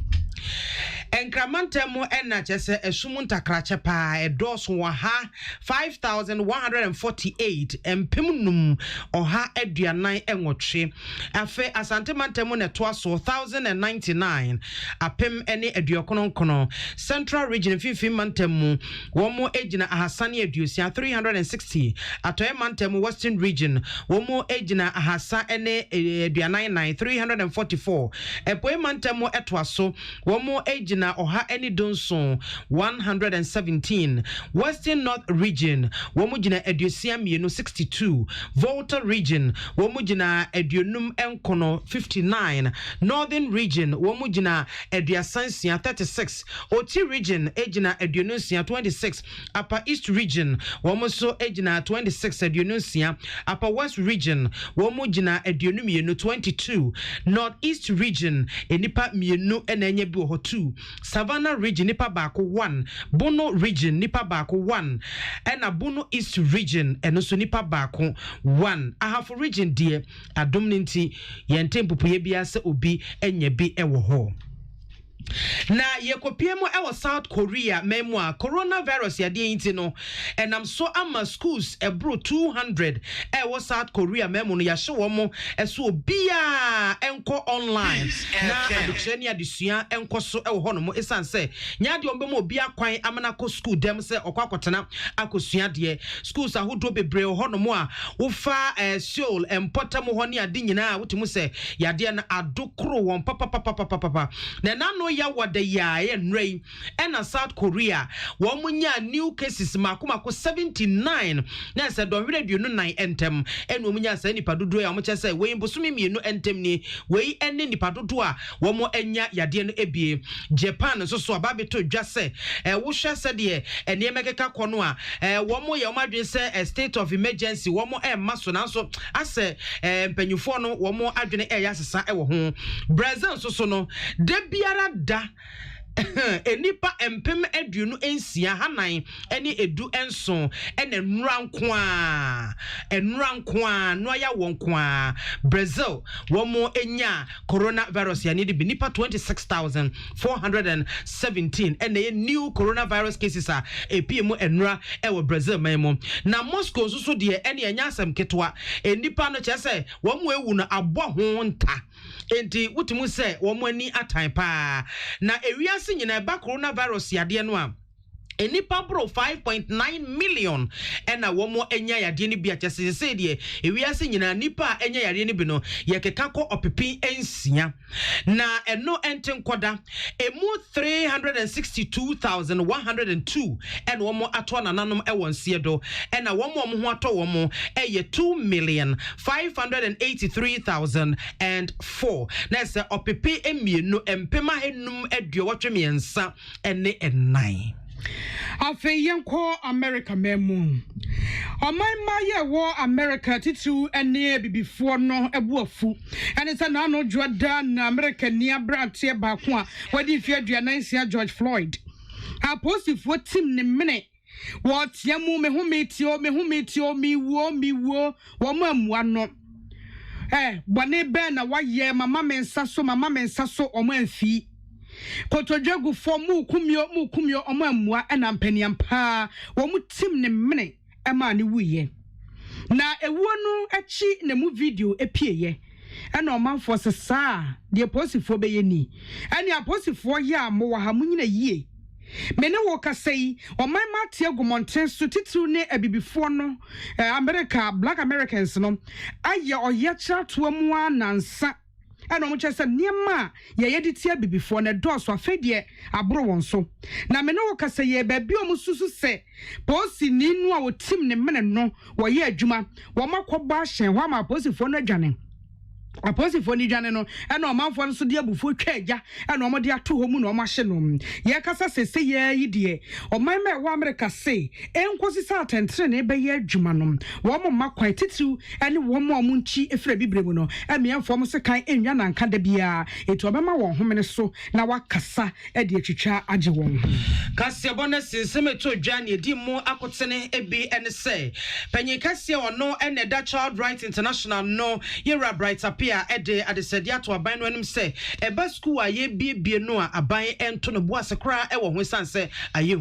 Enkramantamu ena chese esumunta krachepa edosu waha 5148 empimnum oha eduanan enwotwe afe asante mantamu ne toaso 1099 apem ene eduokono central region fifi mantamu womo ejina ahasani edusia 360 atoye mantamu western region womo ejina ahasa ene eduanan 344 epoe mantamu etoaso womo ejina oha eni donson 117 western north region womujina edusia mienu 62 volta region womujina edunum enkono 59 northern region womujina eduasansia 36 oti region ejina edunusia 26 upper east region womuso ejina 26 edunusia upper west region womujina edunum mienu 22 northeast region enipa mienu enenye bi ho 2 Savannah region nipa bako 1 Bono region nipa bako 1 ena Bono East region eno so nipa bako 1 ahafo region die adom ninti yentempopo ye bia se obi enye bi ewo ho na yekopiemo ewo South Korea memwa coronavirus ya die inti no enam so ama schools ebro 200 ewo South Korea memo no ya hye wo eso obia enko online na aduksheni adusua enko so ewo ho no mo esanse nya de ombemo obia kwan amana ko school dem se okwakotena akosua de schools ahodo bebre ho no mo a wo fa Seoul empotam ho ne ade nyina wotimu se ya de na adokro won papa na nano ya wada ya enrei ena South Korea wo munya new cases makomako 79 na se don radio no 9 entem eno munya sa nipa dodo ya mo chese we mbosumi mienu entem ni we ene nipa dodo a wo mo enya yade no ebie Japan so so ababeto dwase wo hwe se de ene emekeka kono a wo mo ye o madwen se state of emergency wo mo maso na so ase mpanyufo no wo mo adwene ya sesa wo ho Brazil so no de biara da enipa empem aduonu ensia hanan ene edu enso ene enura nkoa no ya wonkoa Brazil womo enya coronavirus ya ne de nipa 26417 ene new coronavirus cases a epiem enura ewo Brazil memo na Moscow so de ene enya asem ketwa enipa no chese womo ewu no abo ho nta enti wutimu se womo ani atan pa na ewiase nyina ba coronavirus yade no a enipa bro 5.9 million ena womo enya yade ni bia chese de ewiase nyina nipa enya yade ni bi no yekeka ko opepi ensia na eno enten koda emu 362102 ena womo ato nananom ewonse do ena womo ho ato womo eye 2,583,004 na se opepi emienu empema henum aduowotwe miensa ene ennan Afe yenko America memu. Oman ye war America titu ene before no ebuafu. And it's an ano Jordan American near Bratia Bakwa. What if you had George Floyd? I posted for Tim ne minute. What yamu me who meet you, me wo, woman one no. Bwane ben na wa ye mama mensaso oman fi. Kotojagu for mu kumyo omamwa enampeniam pa wo mu tim ne mene ema ne wuye na ewo no achi ne mu video epieye ena omanfo sesa de posifo beye ni ene aposifo ya mo wa ha munyina yie mene wo kasei oman mate agumonten so titru ne abibifo no America black Americans no aye oye cha to mu anansa and on which I said, Niama, ye editia before the doors were fed ye, a bro so. Na menoka say ye baby mususu say, Possi ninu our team ne men no, wa ye juma, wama kwabash and wama posi for the janning. A posi for the janino, and no man for so dear before treja, and no dia 2 homun or machinum. Yakasa say ye dear, or my man Wamerika say, and quasi satan train by ye jumanum, wama makquite titu, and one more munchi if rebi bremuno, and me and former kind in yan and candabia, it will be my one woman so, now what cassa, Eddie Chicha Ajawon. Cassia bonus in Semeto Johnny, Dimo Akotene, Ebi, and say, Penny Cassia or no, and that child right international no, Yera bright appear at the said yato a bind when him say, a bus school ye be noa a buy and to the boss a cry, ever when son say, are you?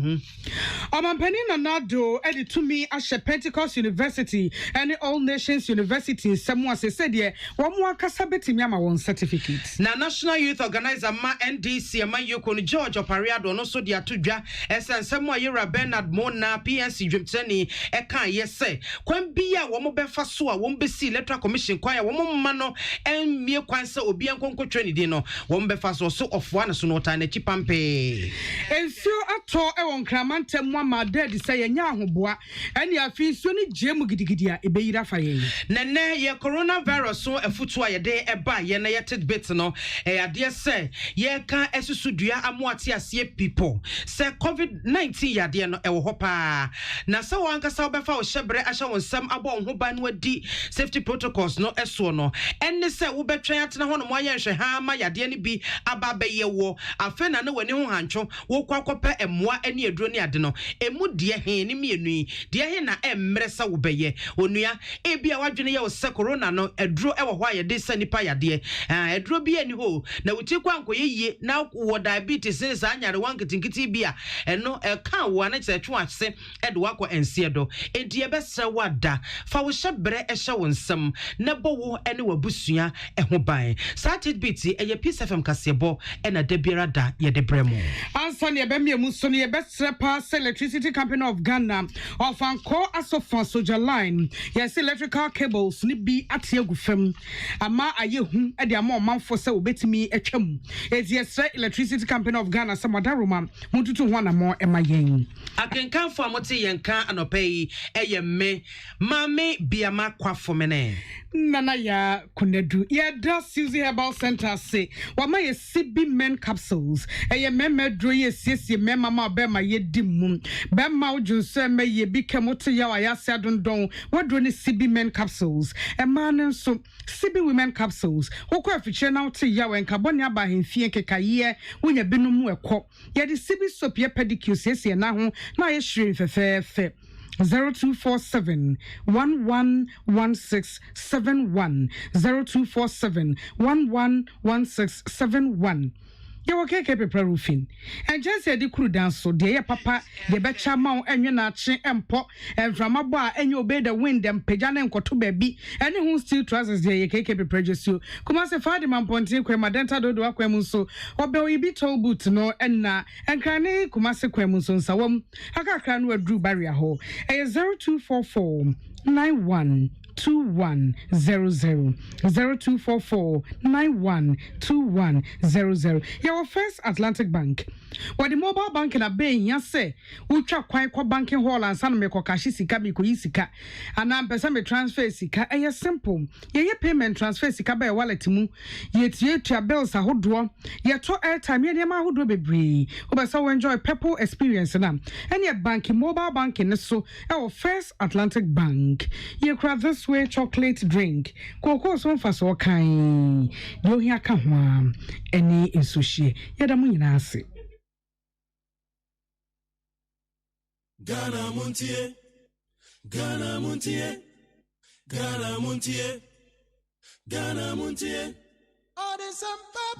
Penina Nado, edit to me as Pentecost University and All Nations University, someone said, yeah, one more Casabeti Yama one certificate. Now, National Youth Organizer Ma NDC, Ma Yukon George of Pariado, no so dia tuja, as and someone Yera Bernard Mona, PNC Jimteni, Eka, yes, say, Quan be a woman befasua, won't be see electoral commission, choir, woman mano, and mere quansa or be a conco training dinner, won't be fast or so of one as no time, chipampe. And so I told Ewan Cramante, Mamma, dead, say a yahuboa, and ya feel sunny Jemu Gidia, a beira fire. Nene, ye coronavirus so a footway a day a buy, ye nayated bits no, a dear say, ye can't esusudia amoatia see people. Say COVID-19 ya dear no hopa. Na so anka sauber for shebre asha on some abon who ban with D safety protocols no esono. And they say, we be trying to know why you should have my identity be about be your war. I feel I know when you hancho, walk up and moi any a drone adeno. A mood dear hen in me, dear hen a mresa ubeye. Onia, a be a wajonia or corona no, a draw ever why this sunny pia dear. A draw be any ho. Now we take one ye now what diabetes is anya the one getting kitty beer and no a cow one it's a twice say Edwako and Seado. A dear best wada for we shall bre a show on some nebo anywhere busuya e ho ban. Started biti e ye piece FM kasebo e na debira da ye de bremo. Ansa ne be muso ne best pass electricity company of Ghana of anko asofan soldier line. Yes electrical cables ni bi atiegu fam. Ama aye hu e de ama manfo se obetimi atwam. E yes electricity company of Ghana samadaroma mututu ho na mo e mayen. Akenkan fo amote yenka anopai e ye me mame biama kwafo mene. Nana ya kunedu ya da Susie Herbal Center say wama ye CB men capsules ye meme dro ye siesie mema ma be ma ye dimu be ma ojunso me ye bi kemote ya wa ya se adondon wadro ne CB men capsules e ma ne so CB women capsules wokọ afiche na wote ya wen carbon aba hemfie kekaye wonya binum ekọ ye de CB soap ye pedicure siesie na ho na ye hwere fefefe 0247 111671 0247 111671 Yo keke paper roofing and just said the crew dance so dear papa the betcha mount and you not chin empo and from a bar and you obey the wind and pejana and koto baby and who still trousers there keke paper just you come as a father man pointing kwema denta do akwemunso obe we be told boot no and krane kumase kwemunso sawam aka kran we drew barrier ho 0244 91 912100 0244 912100. Your First Atlantic Bank. What the mobile banking are being, yes, say, we try quite banking hall and some make okashi sika biko yisika. And I'm person me transfer sika. A simple. Ye payment transfer sika by wallet mu. Yet ye to your bills a hoodwa. Ye to airtime ye ma hoodwa bebree. Oba so enjoy people experience na. And ye banking mobile banking so our First Atlantic Bank. Ye craft this way chocolate drink. Koko so fa so kan. Yo here ka ho. Any insushi. Ye da mu nyina ase. Ghana Montie, Ghana Montie, Ghana Montie, Ghana Montie. All the sampa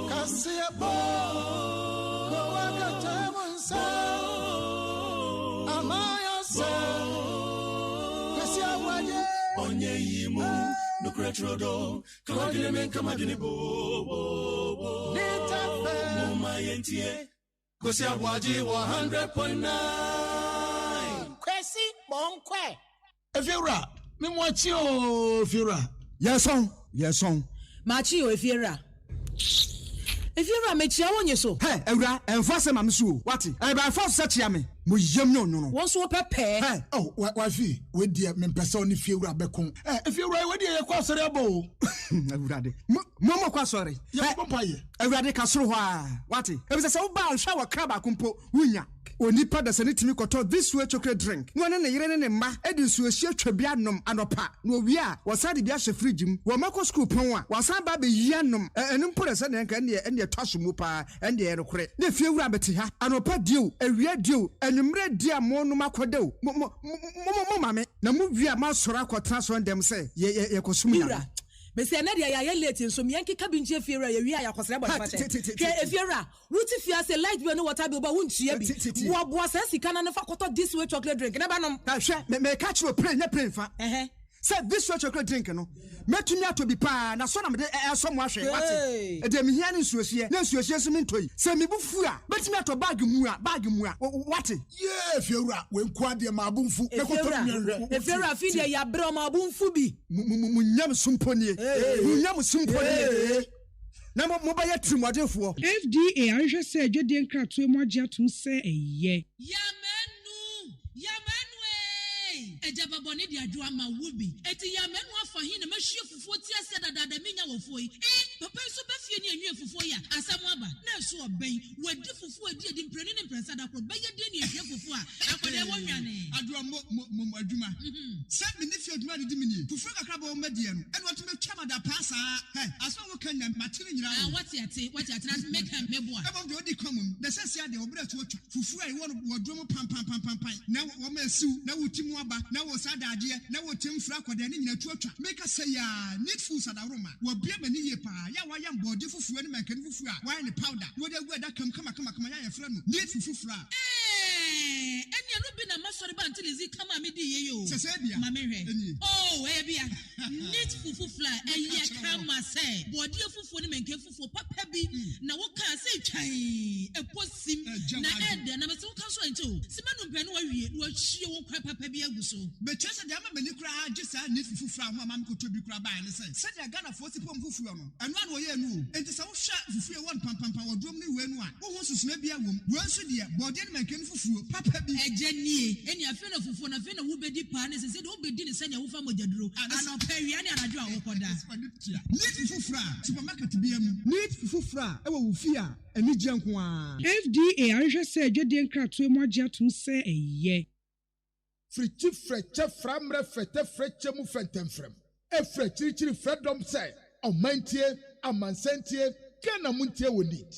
Kasia bo, Kowaka Tamonsa, Amaya sa, Kasia waje, Onye yimu, no cretrodo, Kamadine men Kamadine bo, Nita Muma yentie. Kwasi ABOAGYE 100.9. Kwasi bonkwe. Efiura, me mwachi o Efiura. Yes on. Machi o Efiura. Efiura me chia wonye so. Hey, Eura, enfase mamsu. Wati? E ba force search me. Mo yem no. Won so pepe. Hey, oh, wafi, we dia me pese oni Efiura bekon. Eh, Efiura we dia ye kwa sori abo. Eurade. Mo kwa sori. Ye pompaye. Eurade ka soro ho a. Wati? E be se wo ba hwa wa kra ba kompo wunya. Onipa da sane timi koto this way chocolate drink. No ne yire ne mma edi nsuo hia twabia nom anopa. No wi a wasade bia hye fridge mu. Wo mako school pon a wasan ba be yia nom. Enu mpore se ne nka ne twaso mu pa ende ye rekore. Ne fie wura beti ha. Anopa dio, awia dio, enumre dia mo no makodeo. Mo mame. Na mu wi a ma sora akotra so ndem se ye kosum ya. Bese na dia ya late nso me yanki kabinje Efiura ye wi aya kwasere body fata ke Efiura wuti fia se light bi no water bi oba wuntua bi wo boa se sika na ne fa koto this way chocolate drink na ba nom ka hwe me catch we pray fa say this way chocolate drink no metumi ato bi pa na so na me de so mo ahwe wate e de me hia ne nsuohie na nsuohie so me ntoi se me bufu a metumi ato bag mu a wate ye Efiura we nko ade ma abunfu e koto nwenwe Efiura fi de ya bre ma abunfu bi munyam sumponie munyam sumponie na mo ba ya trimodefo FDA ahwe se adwede nkratoe mo agye atum se eye Ejaba boni di adwo ama wubi eti ya menu afa hin na mahwie fufuo ti ase dada menya wofo yi papa so ba fie ni anwie fufuo ya asam aba na so oben wadi fufuo edi mpreni ne mpresa da kro beye de ni ehwe fufuo a akwade wonwane adwo mo adwuma se me ne fie adwuma di mini fufuo kakra ba o madie no eno to metwa mada pasa aso wo kan na matire nyira what ate na make am meboa ebo de odi komum na sese ade obra to otwa fufuo ai wodwo mo pam na wo ma asiu na wotimu aba na wo sadade na wo temfra kwada ne nyina tuatwa make say ya need food sadaroma wo bia mani ye pa ya wa ya mbode fufuo ne mankani fufuo a wa ne powder wo de gu ada kam kama ya yefra no need fufuo a enya no bi na masori ba ntilizi kama me di ye yo sese bia ma me hwe bia need fufuo eya kama say bode fufuo ne mankan fufuo papa bi na wo ka say twan eposim na ede na me se wo ka so ento simanu mpe no wa wie wo hie wo kwa papa bi aguso be chese de ama mani kura gisa need fufuo a ho ama ko tobi kura ba ne say se de Ghana fo sipom fufuo no eno an wo ye nu enti se wo hwa fufuo won pam wodrom ne we nu a wo ho susuna bia wom wo nso de bode ne mankan fufuo papa bi ejanie eni afi na fufuo na afi na wo bedi pa ne se de wo bedi ne senya wo fa mojaduro ana pawia ne anadwo a wo koda need fufuo a supermarket bia mu need fufuo a e wo fi a eni gye nko a FDA ahwe se adwede nkratoe mo agye atum se eye Frichi freche framre fete freche mu fentemfrem. Chiri fredom say, omantie, amansentie, Ghana muntie we need.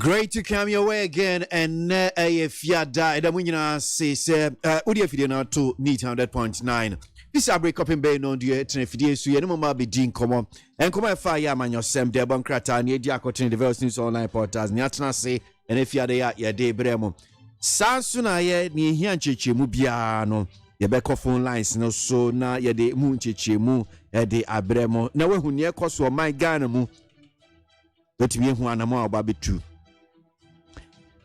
Great to come your way again, and if you died, I'm going to say, Udi, if you did to need 100.9. This is break up in Bay, no, dear, if you so you know, be Dean Common, and come and fire man yourself, dear Buncrata, near Diacotin, developers news online portals, Niatna say, and if you are there, your day, Bremo. Sansuna, ye, near here, Chichi, Mubiano, your back of phone lines, no, so now, ye de moon Chichi, mu, de Abremo. Now, who near cost for my Ghanamu, but me one more about two.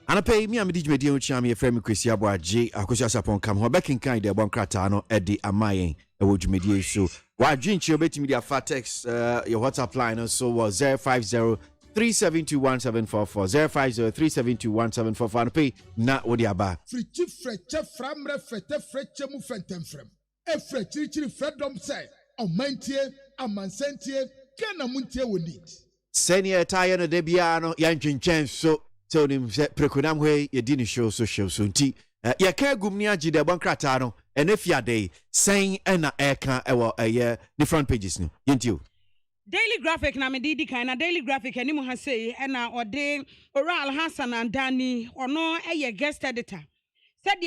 And I pay me, I'm a DJ Chami, a friend, KWASI ABOAGYE, Akosia upon come home back in kind of Boncratano, Eddie Amaye, a wood media. So, why drink your betting media fat text, your WhatsApp line, so was 050 3721744 050 3721744 and pay not what you buy. Frichi freche framre fete freche mu fentem frem. E frechi chiri freedom say, Omantie, Amansentie, Kana Muntie we need. Senior Taya no Debiano, Yanchin Chen so. So him prekunam way ye didn't show social so nti ye ka gumnia ji de Boncratano and if ya day saying na eka ewo the front pages no yentio Daily Graphic na me didi kind Daily Graphic animu ha say na ode Oral Hassan and Danny ono guest editor said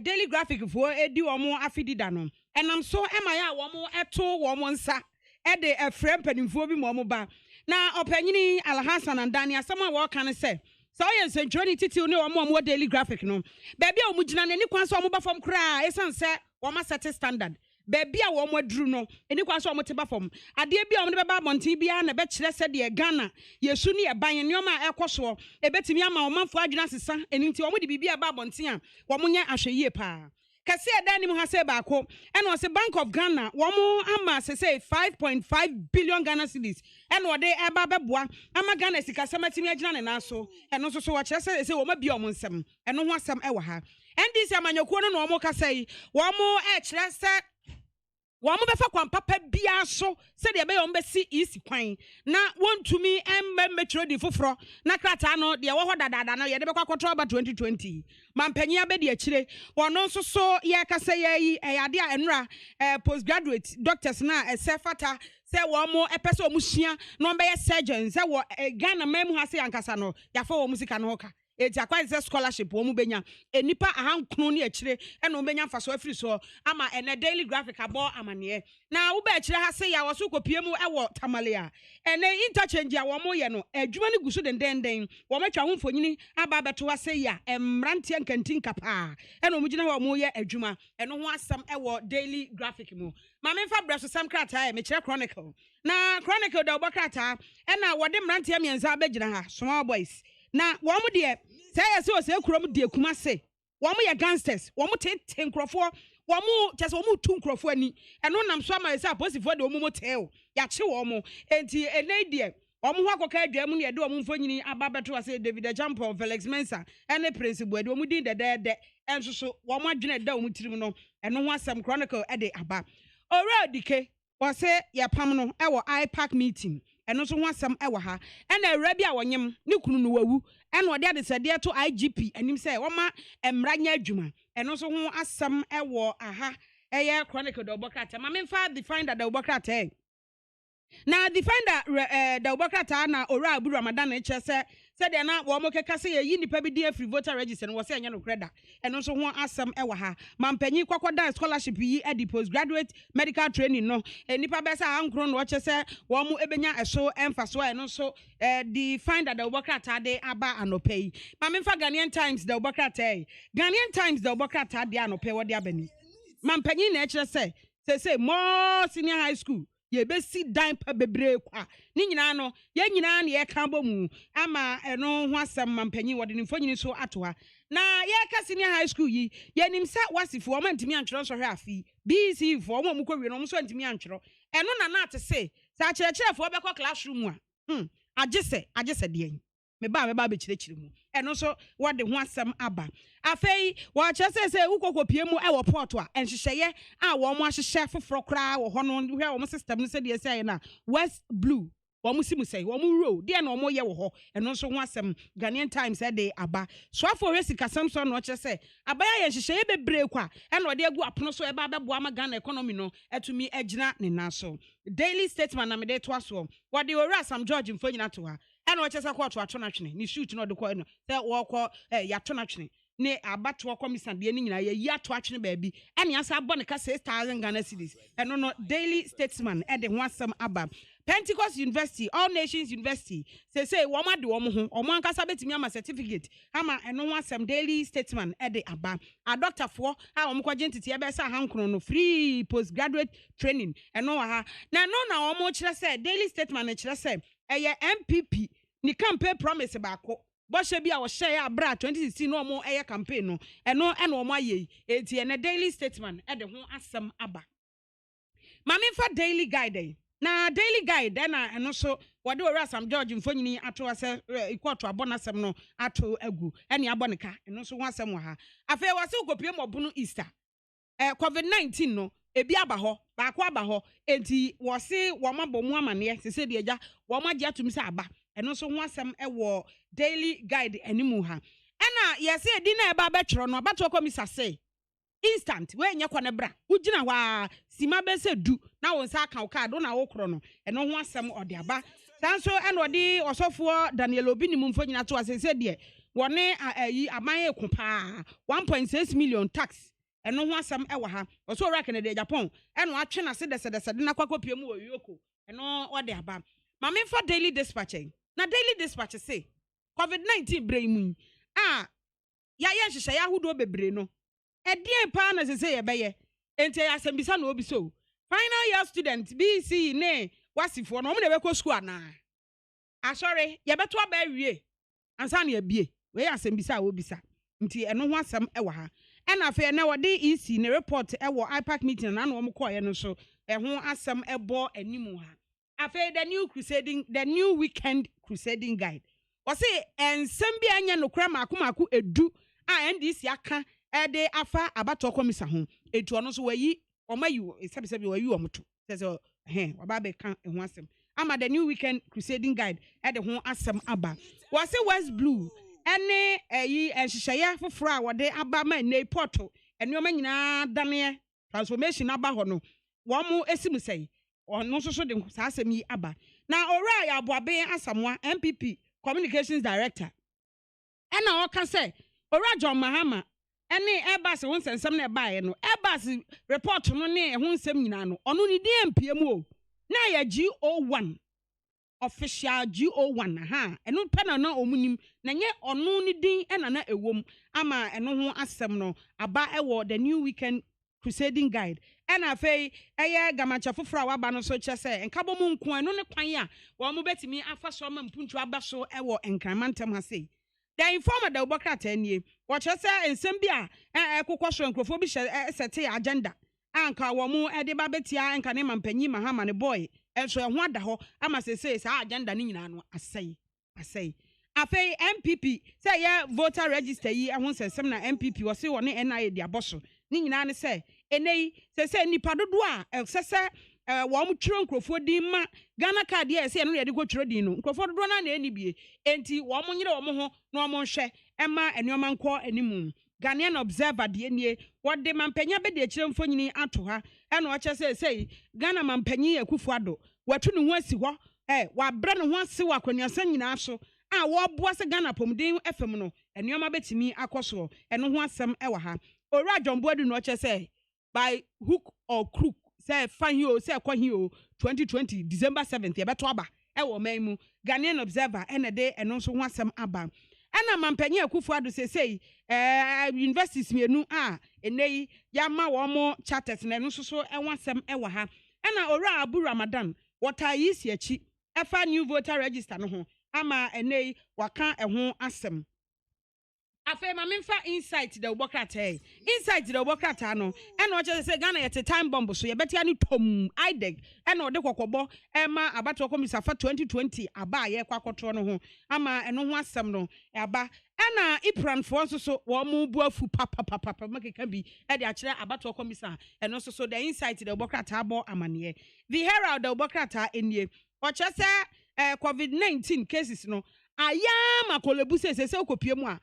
Daily Graphic for edi omo afidida no enam so emaya omo eto omo nsa e de efrem panimfo bi mo ba na opanyini Al Hassan and Danny asama wo kan say so yes century titi ne omo Daily Graphic no baby a omugina ne kwan so omo ba fam kra esan se omo set standard baby a omo aduru no eni kwan so omo te ba fam ade bia omo ne ba MONTIE bia na be kire se de Ghana yesu ne ban ne oma ekoso ebetimi ama omanfo adwuna sesa eni nti omo de bibia ba MONTIE a omo nya ahweye pa kasi edani mu ha se ba ko eno se Bank of Ghana womo ama se say 5.5 billion Ghana cedis eno de eba beboa ama Ghana sika samatimi agina ne naso eno so wo kire se wo ma bia omo nsem eno ho asem e wa ha ndc amanyokuo no omo ka say womo kire se womo befa kwan papa bia so se de be yo mbesi isi kwan na wontumi metro di foforo na krata no de wo ho dadada na ye de be kwakotro ba 2020 mampanyia be de akire wono nso so ye ka se ye ade a enra postgraduate doctors na sefata se womo epese omusua no be surgeon se wo Ghana memu ha se ankasa no ya fa wo musika no hoka eti akwaise scholarship wo mu benya enipa ahankunu ne akire eno benya mfaso afiri so ama ene Daily Graphic abo amane na wo ba akire ha se ya wo so kopie mu ewo Tamalia ene interchange a wo mo ye no adwuma ne guso dendenden wo matwa ho mfonyini aba beto wa se ya emrantie nkantin kapa eno mu gina wo mo ye adwuma eno ho asam ewo Daily Graphic mu ma memfa breso sam krata e me kire Chronicle na Chronicle da obokrata ena wo de mrantie mienza abegina ha small boys na womu de say o say kurom de kuma se womu ye gangsters womu tenten krofo womu just womu tu krofo ani eno nam so ama say aposifo de womu motel ya che womu enti ene de womu ho akoka adwa mu ne de womu mfonyini ababeto ase David Jampon Felix Mensa ene Prince Buade womu din de enso so womu adwene da womu tirim no eno ho asem Chronicle e de aba ora dike wo say ye pam no e wo IPAC meeting eno so ho asem e wa ha ena awura bi a wonyem ne kunu no wawu ena ode adesade to IGP anim say woma emranya adwuma eno so ho asem e wo aha eye Chronicle do bokrata ma memfa define that do bokrata na defender da bokrata na ora abu Ramadan e chese said na wo mo keka se yi nipa bi di free voter register wo se anya no kreda eno so ho asem e wa ha mampanyi kwakwada scholarship yi e di postgraduate medical training no nipa be sa ankro no chese wo mo ebenya eso emfaso eno so the finder da obokrata de aba anopai mamemfa Ghanaian Times da obokrata Ghanaian Times da obokrata de anopai wo de abani mampanyi na e chese say more senior high school ye be si dan pa bebre kwa ni nyina no ye nyina na ye kan bomu ama eno ho asem mampanyi wode ni mfonyini so atoa na ye ka senior high school yi ye nim sa wasifo o mantimi antwero so hwe afi BC fo o mu kwowie no so antimi antwero eno na ate se sa kyerɛkyerɛfo obekɔ classroom a agese de me ba be kyerɛkyerɛ mu eno so wode ho asem aba afei wa kyerɛ se ukokopie mu e wo port a enhyehyɛ a wo mo ahyehyɛ foforo kra wo ho no hwɛ wo system no se de se na West Blue wo mo simu sei wo mo row de na wo mo ye wo ho eno so ho asem Ghanaian Times e de aba so afo hwɛ sika Samson no kyerɛ se abaya ye hyehyɛ bebre kwa e na ode agu apono so e ba beboa ma Ghana economy no etumi agina ne naso Daily Statement na me de to aso wode ora Sam George mfonyina to ha ɛna ɔkyɛ sɛ kɔɔto ato na twene ne shoot no de kɔ no sɛ wɔkɔ yɛato na twene ne abato commission de ne nyina yɛ ato atwene baabi ɛne asa abɔ ne ka 6,000 Ghana cedis ɛno no Daily Statesman ɛde ho asɛm aba Pentecost University, All Nations University, say wama de womo ho, omo ankasa betimi ama certificate, ama eno ho asem Daily Statesman ede aba. A doctor for ha omo kwaje ntiti e be sa hankro no free postgraduate training eno ha. Na no na omo kire say Daily Statesman kire say eye MPP ni campaign promise baako. Bo hye bia wo hye ya bra 2016 no omo eye campaign no eno omo aye enti ene Daily Statesman ede ho asem aba. Mami fa Daily Guide na Daily Guide na eno so wode ora Sam George mfonyini ato ase ikoto abonasem no ato agu ene aboneka eno so ho asem wa ha afa wase ukopie mobunu Easter COVID-19 no ebi aba ho ba ko aba ho enti wose wo mabomu amane sese de agya wo magye atum se aba eno so ho asem wo Daily Guide animu ha ena yese edi na eba betwero no abato komisa se instant we nya kwa ne bra ugina wa sima be se du na won sa aka card na wo kro no eno ho asem ode aba sanso eno ode osofo Daniel Obi ni mumfo nyina to asese de wone ayi aman eku pa 1.6 million tax eno ho asem ewa ha oso ora Kennedy Japan eno atwe na se de na kwakopie mu oyoko eno ode aba ma me fa Daily Dispatch na Daily Dispatch say COVID-19 brain mu ya hyehyɛ ya hudo bebre no edie pa na sese ye beye ente asembisa na obi so final year student BC ne wasifo no mo na be ko school ana sorry ye beto aba wie ansa na ebie we asembisa obi sa nti eno ho asem ewa ha ena afa na wode EC ne report ewo IPAC meeting na no mo koye no so ho asem ebo animu ha afa the new weekend crusading guide o say ensem bia anya no kra maako edu NDC aka ede afa abato komisa ho etu ono so wayi omayu sebi wayi omoto say waba be kan ho asem ama the new weekend crusading guide ede ho asem aba was West Blue ene enhyehyeye foforo a wode aba ma ne porto ene oma nyina dane transformation aba ho no wo mo esimu sei ono so de sa asem yi aba na ora ya aboabe asamwa MPP communications director ena o ka say ora John Mahama ene Airbus won sensem na baaye no Airbus report no ne ho nsem nyina no ono ni DMPM o na ya GO1 official GO1 ha eno pena na omunim na nye ono ni din ena na ewom ama eno ho asem no aba ewo the new weekend crusading guide ena afei eye gamacha foforo waba no so kyese enkabo mu nko eno ne kwan a wo mo betimi afa so ma mpuntu aba so ewo enkramantem ha sei the informer da obokrata nie wo kyese ensem bia ekokosho enkrofo bi sete agenda anka wo mu ede ba betia enka ne mampanyi mahama ne boy enso ho ada ho ama sese sa agenda ni nyina no asai afei MPP say ya voter register yi ehun sesem na MPP wo se wo ne NIA dia boso ni nyina ne say enei sese nipa dodo a sese wo mu twiro nkrofo din ma Ghana card ye se no ye de go twiro din no nkrofo dodo na eni bie enti wo mu nyire wo mu ho na wo mu hwe ema enuoma nko animu Ghanaian Observer de nie wode mampanya be de kire mfonyini ato ha ena o che sei Ghana mampanyi Akufo-Addo watu ne ho asi ho wa bra ne ho ase wa kwaniasa nyina so wo boa se Ghana pomden FM no enuoma betimi akoso eno ho asem ewa ha ora John Boadu no che sei by hook or crook say fan here say kwa here 2020 December 7th ye beto aba ewo man mu Ghanaian Observer ene de eno so ho asem aba ena mampanyi Akufo-Addo sei universities mienu enei ya ma wo mo charters na eno so enwa asem ewa ha ena ora Abu Ramadan wota yi si achi efa new voter register no ho ama enei waka eho asem afa ma memfa insight da obokrata no ena o che Ghana yet time bomb so ye betia ni tom ideg ena o de kokobo ema abato komisa fa 2020 aba ye kwakotro no ho ama eno ho asem no aba ena ipran fo so wo mu bu afu papa makeka bi e de a kire abato komisa eno so the insight da obokrata abo amane the herald da obokrata enie o che COVID-19 cases no ayama kolebu se okopie mu a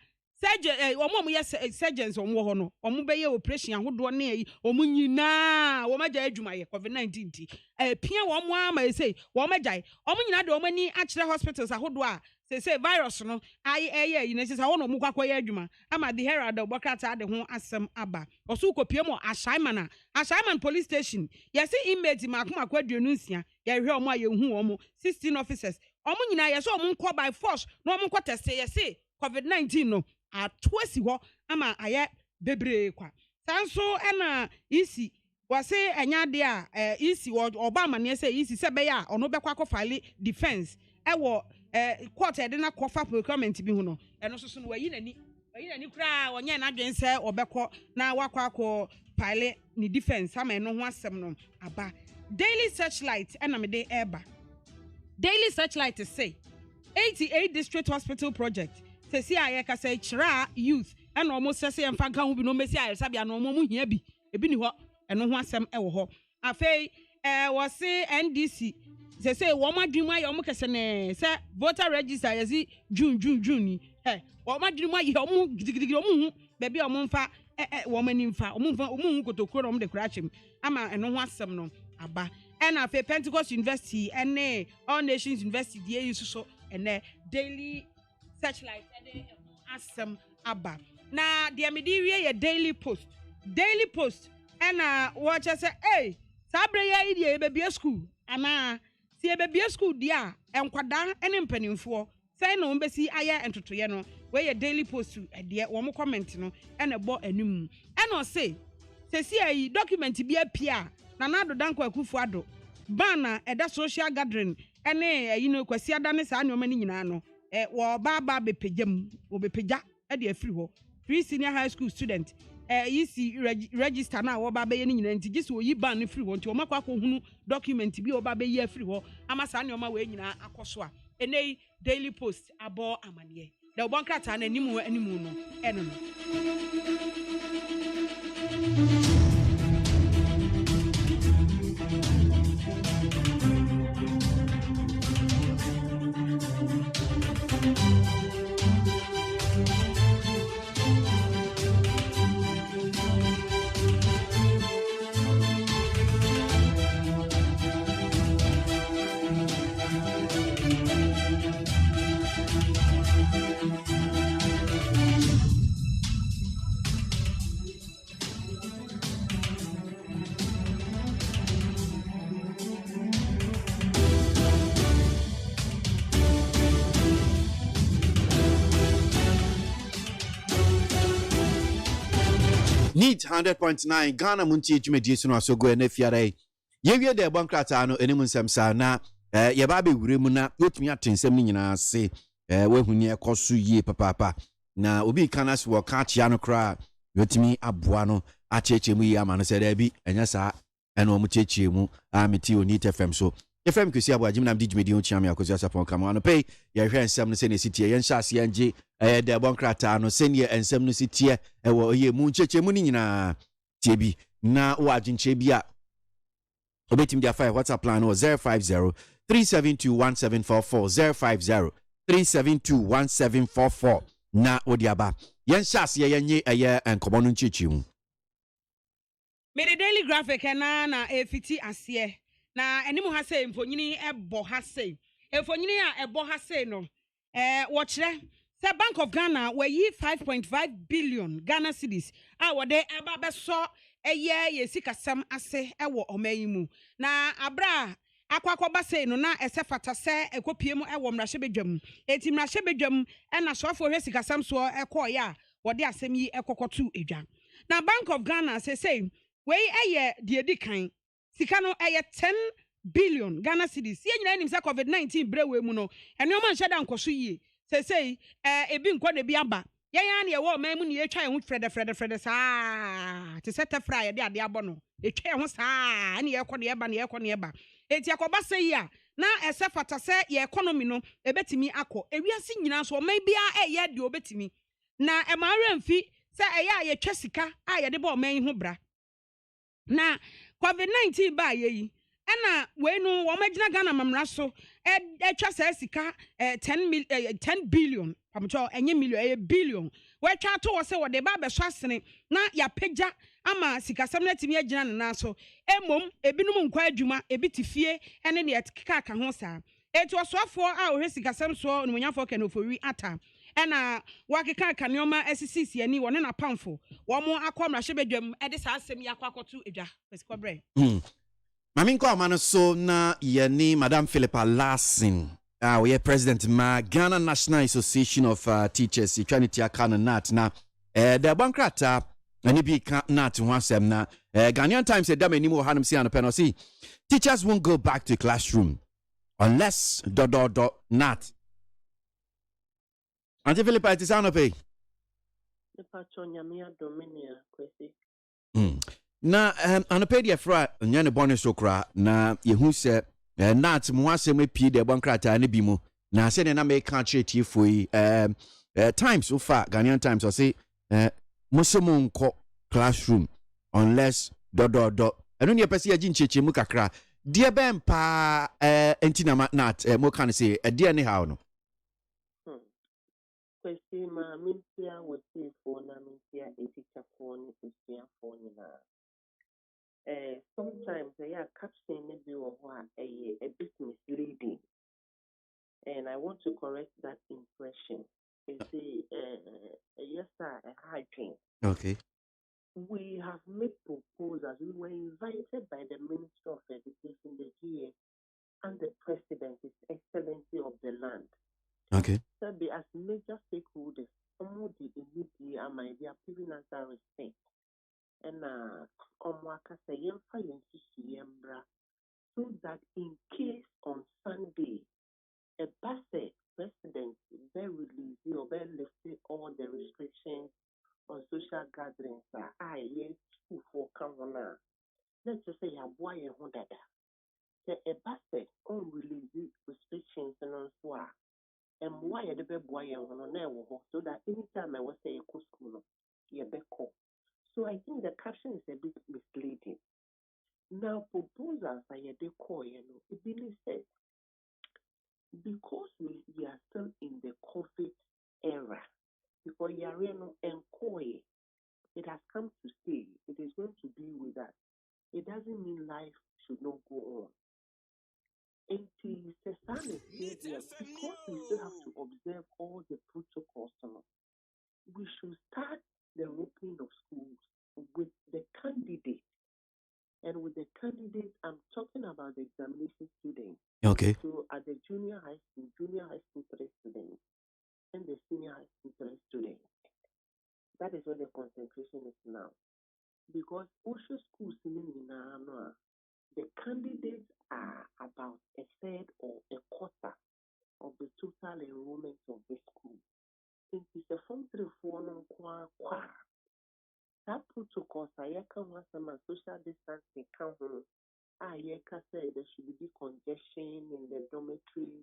omo yes surgeons omo ho no omo be ye operation ahodo na yi omo nyina wo magya adwuma ye COVID-19 ti pia wo mo ama say wo magya omo nyina de omo ni a kire hospitals ahodo a say virus no aye you know say won mo kwakoye adwuma ama the herald obokrata de ho asem aba oso kopie mo ashaiman police station yes inmate makoma kwaduonu nsia ye hwe omo aye hu omo 16 officers omo nyina yes omo nkọ by force no omo nkọ test yes COVID-19 no atwasi ho ama aye bebre kwa sanso na isi wase enya de a isi oba amane say isi se be ya ono bekwa ko file defense ewo court de na kofa procurement bi hu no eno so no wayi nani kura onye na adwen se obekọ na wakọ file ni defense ama eno ho asem no aba daily searchlight na me de eba daily searchlight say 88 district hospital project say si ayeka say chira youth and almost say emfa kan hu bi no mesi ayesa bia no mo hia bi ebi ni ho eno ho asem ewo ho afei wase NDC say wo madwum aye omo kese ne say voter register yesi June ni wo madwum aye omo gidigidi omo hu bebi omo mfa wo mani mfa omo hu kotokoro omo de kurachem ama eno ho asem no aba and afei Pentecost University and All Nations University die so and daily searchlight and asem aba na the mediwe ye daily post and watch say hey sabre ya idie bebi school ana si baby school dia enkwada ene mpanimfo say no mbesi aya entotoye no we ye daily post de wo mo comment no ene bo anim ene say si ayi document bi apia na nado danko akufu ado bana eda social gathering ene ayi no kwasi ada ne sa anyoma ni nyina no wo baba bepejam wo bepeja de afiri ho free senior high school student yisi register na wo ba be ye ni nyina nti gisi oyi ban ne free ho nti o makwa ko hunu document bi o ba be ye free ho ama sa ne o ma we nyina akoso a enei daily post abo amane da obon krata na animu no eno no Need 100.9 Ghana MONTIE jumedi so no asogo na fiare yewie de bankrata no enimu nsem sa na ye ba be wure mu na wotumi atensem ni nyina se wehuni ekoso yie papa na obi kanas wo ka chia no kra wotumi aboa no acheche mu yi ama no se da bi enya sa ena o mu cheche mu ameti oni FM so FM kwesi ABOAGYE na mdi jumedi o chiame akosi asapon kama no pay ye hwe nsem no se ne sitie ye nhyase ye nje de bankrata no se ne ensem no sitie wo ye mu cheche mu ni nyina tie bi na wo agyenche bi a obetim dia fire WhatsApp plan no 050 3721744 050 3721744 na odiaba yen hyase ye nye eye enkomo no nchechi mu me the daily graphic na efiti ase na enimu ha say mfonyini ebo ha say mfonyini a ebo ha say no wo kire say Bank of Ghana we yi 5.5 billion Ghana cedis a wo de eba beso ye sikasam ase ewo omayimu na abra akwakoba say no na esefata se ekopie mu ewo mrahye eti mrahye bedwam na sofo hwe sikasam so ekoye a wo de asem yi ekokotu edwa na Bank of Ghana say we eye de edikan sika no 10 billion Ghana cedis ye nyina nim say COVID-19 brewe mu no ene o man hyeda nkoso yie say ebi nkode bi aba yan ye wo man mu ne etwa ho frede saa te seta fra ye de ade abo no etwa ho saa ne ye kode ye ba eti akoba say ya na ese fata say ye economy no ebetimi akọ ewiase nyina so man bia ye de obetimi na e ma remfi say ye twa sika a ye de ba man ho bra na COVID-19 ba ye ena we no wo magina Ghana mamra so etwa sa sika 10 billion pamcho enye million billion we twa to wo se wo de ba be so asene na ya pagya ama sika sam na timi agina na so emom ebinum nkwa adwuma ebitifie ene ne etikaka ho sa It was so for our Hesicasem so and when you for can for ata. And Wakika Kanyoma SCC and you one a pound for one more aquam shebedum at this house semi aquaco to Eja, Pescobre. Maminko Mano so na yeni Madame Philippa Larson. We are president ma Ghana National Association of Teachers, Trinity Akana Nat na the bankrata and be nat once na Ghanaian Times said dame anymore hanum see on the teachers won't go back to classroom unless not. Auntie Philippa, it is on pay. Na anopedia fra nyane bonus okra na yehu se nat mo asem pie de bonkrata ne bi mu na se ne na me ka cheti foi times so far Ghanaian Times or say mosomo nko classroom unless eno ne pese agi ncheche mu kakra de ben pa entina nat mo kan say de ne how no kwesi ma mintia wosi fo na mintia etita fo ni esia fo ni na sometimes they are capturing maybe a bit misleading, and I want to correct that impression. They say, yes, sir, a high thing. Okay. We have made proposals. We were invited by the Minister of Education, the GS, and the President, His Excellency of the land. Okay. So, as major stakeholders, some of the immediate and my dear giving us our respect. And Omwaka say so that in case on Sunday a bus president will release or will lift all the restrictions on social gatherings yes for corona. Let's just say Aboagye Hondada. A bus on release restrictions and on soa. And why the Aboagye Hondada so that anytime I was say a school you be call. So I think the caption is a bit misleading. Now, proposals are a decor, it really says, because we are still in the COVID era, before Yareno and Koi, it has come to stay. It is going to be with us. It doesn't mean life should not go on. And because we still have to observe all the protocols, we should start the opening of schools with the candidate. And with the candidates, I'm talking about the examination students. Okay. So at the junior high school 3 students, and the senior high school 3 students. That is where the concentration is now. Because OSHA schools in the candidates are about a third or a quarter of the total enrollment of the school. Since it's a form 3-4 that protocol some social distancing count say there should be congestion in the dormitory,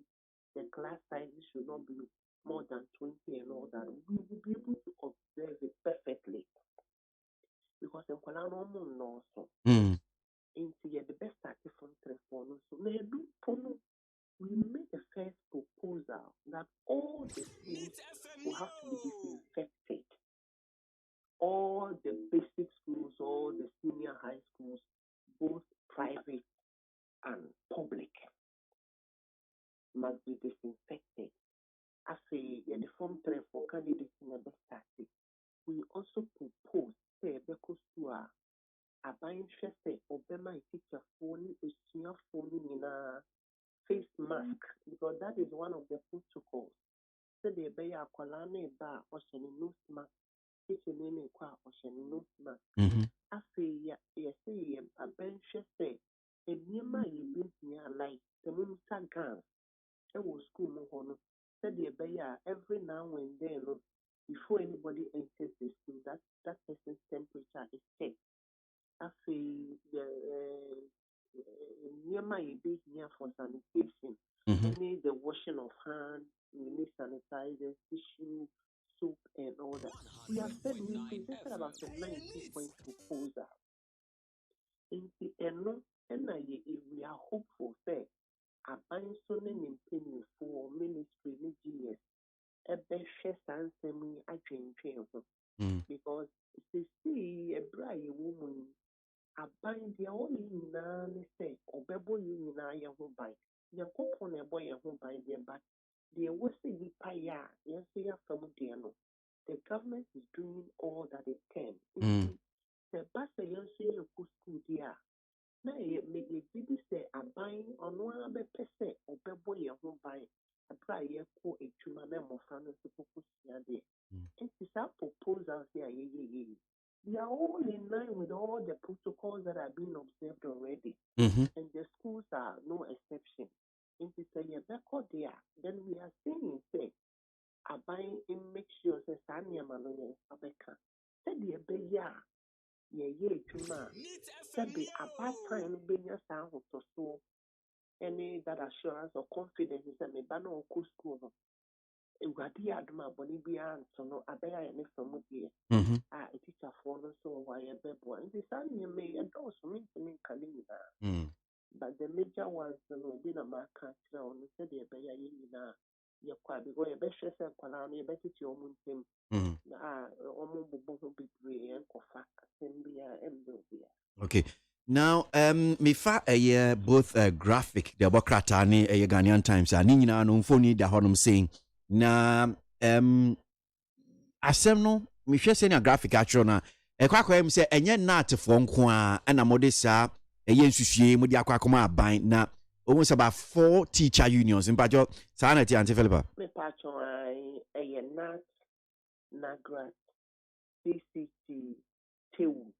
the class sizes should not be more than 20 and all that. We will be able to observe it perfectly. Because in Kuala no so the best starting from 3-4 so we made the first proposal that all the schools will have to be disinfected. All the basic schools, all the senior high schools, both private and public, must be disinfected. As the form 3 for candidates in the best. We also propose because to a buying share Obama teacher phone is your phone in a face mask because that is one of the protocols. So they buy a colane bar or nose mask. It's a name or nose mask. I say, yes, a bench say, a near my near like the minister guns. It was school no said they buy every now and then before anybody enters the school that person's temperature is checked. I say near my near for sanitation. Any the washing of hands, we need sanitizers, tissue, soap, and all that. We have said we presented about a 19-point proposal. And we are hopeful that a buying sonin in penny for ministry GS a best and semi I train because they see a bright woman a bind the only say or bebo you in I buy Nyankopɔn na ɛbɔ yɛn ho ban deɛ but deɛ wɔsɛ nipa yɛ a yɛn nso yɛafa mu deɛ no the government is doing all that it can. Sɛ ba sɛ yɛn nso yɛkɔ school deɛ a na yɛgye di sɛ aban ɔno ara bɛpɛ sɛ ɔbɛbɔ yɛn ho ban ɛberɛ a yɛkɔ adwuma na mmɔfra no nso kɔkɔ sua deɛ nti saa proposals a yɛyɛ we are all in line with all the protocols that are being observed already. And the schools are no exception. In the there, then we are saying, say, abide in make sure that Sanya Maloya Abeka. Said the Beya, ye, Juma, said the about time being a sound to so any that assurance or confidence that may ban or school. Ewurade adoma bɔne biara nso no abɛyɛ a ne fam deɛ a teacherfoɔ no nso wɔ hɔ a yɛbɛboa nti saa nneɛma yi ɛdɔɔso mentumi nka ne nyinaa but the major ones no bi na maka kyerɛ wo no sɛdeɛ ɛbɛyɛ a yɛn nyinaa yɛkɔ a because yɛbɛhwɛ sɛ nkwadaa no yɛbɛtete ɔmo ntam na ɔmo bobɔ ho bebree ɛnkɔfa asɛm biara ɛmmɛ obiara. Okay. Now, mefa both graphic, the Bokrata ne Ghanaian Times, and Nina no phone da honum saying. Na asem no me hwɛ sɛ na graphic atro na ɛkwakwa em sɛ ɛnyɛ natefo nko a ɛna mode saa ɛyɛ nsusue mode akwakoma aban na ohun sɛ ba 4 teacher unions mpajo saa na ti Auntie Philippa me pacho ɛyɛ nat nagrat CCT tewu.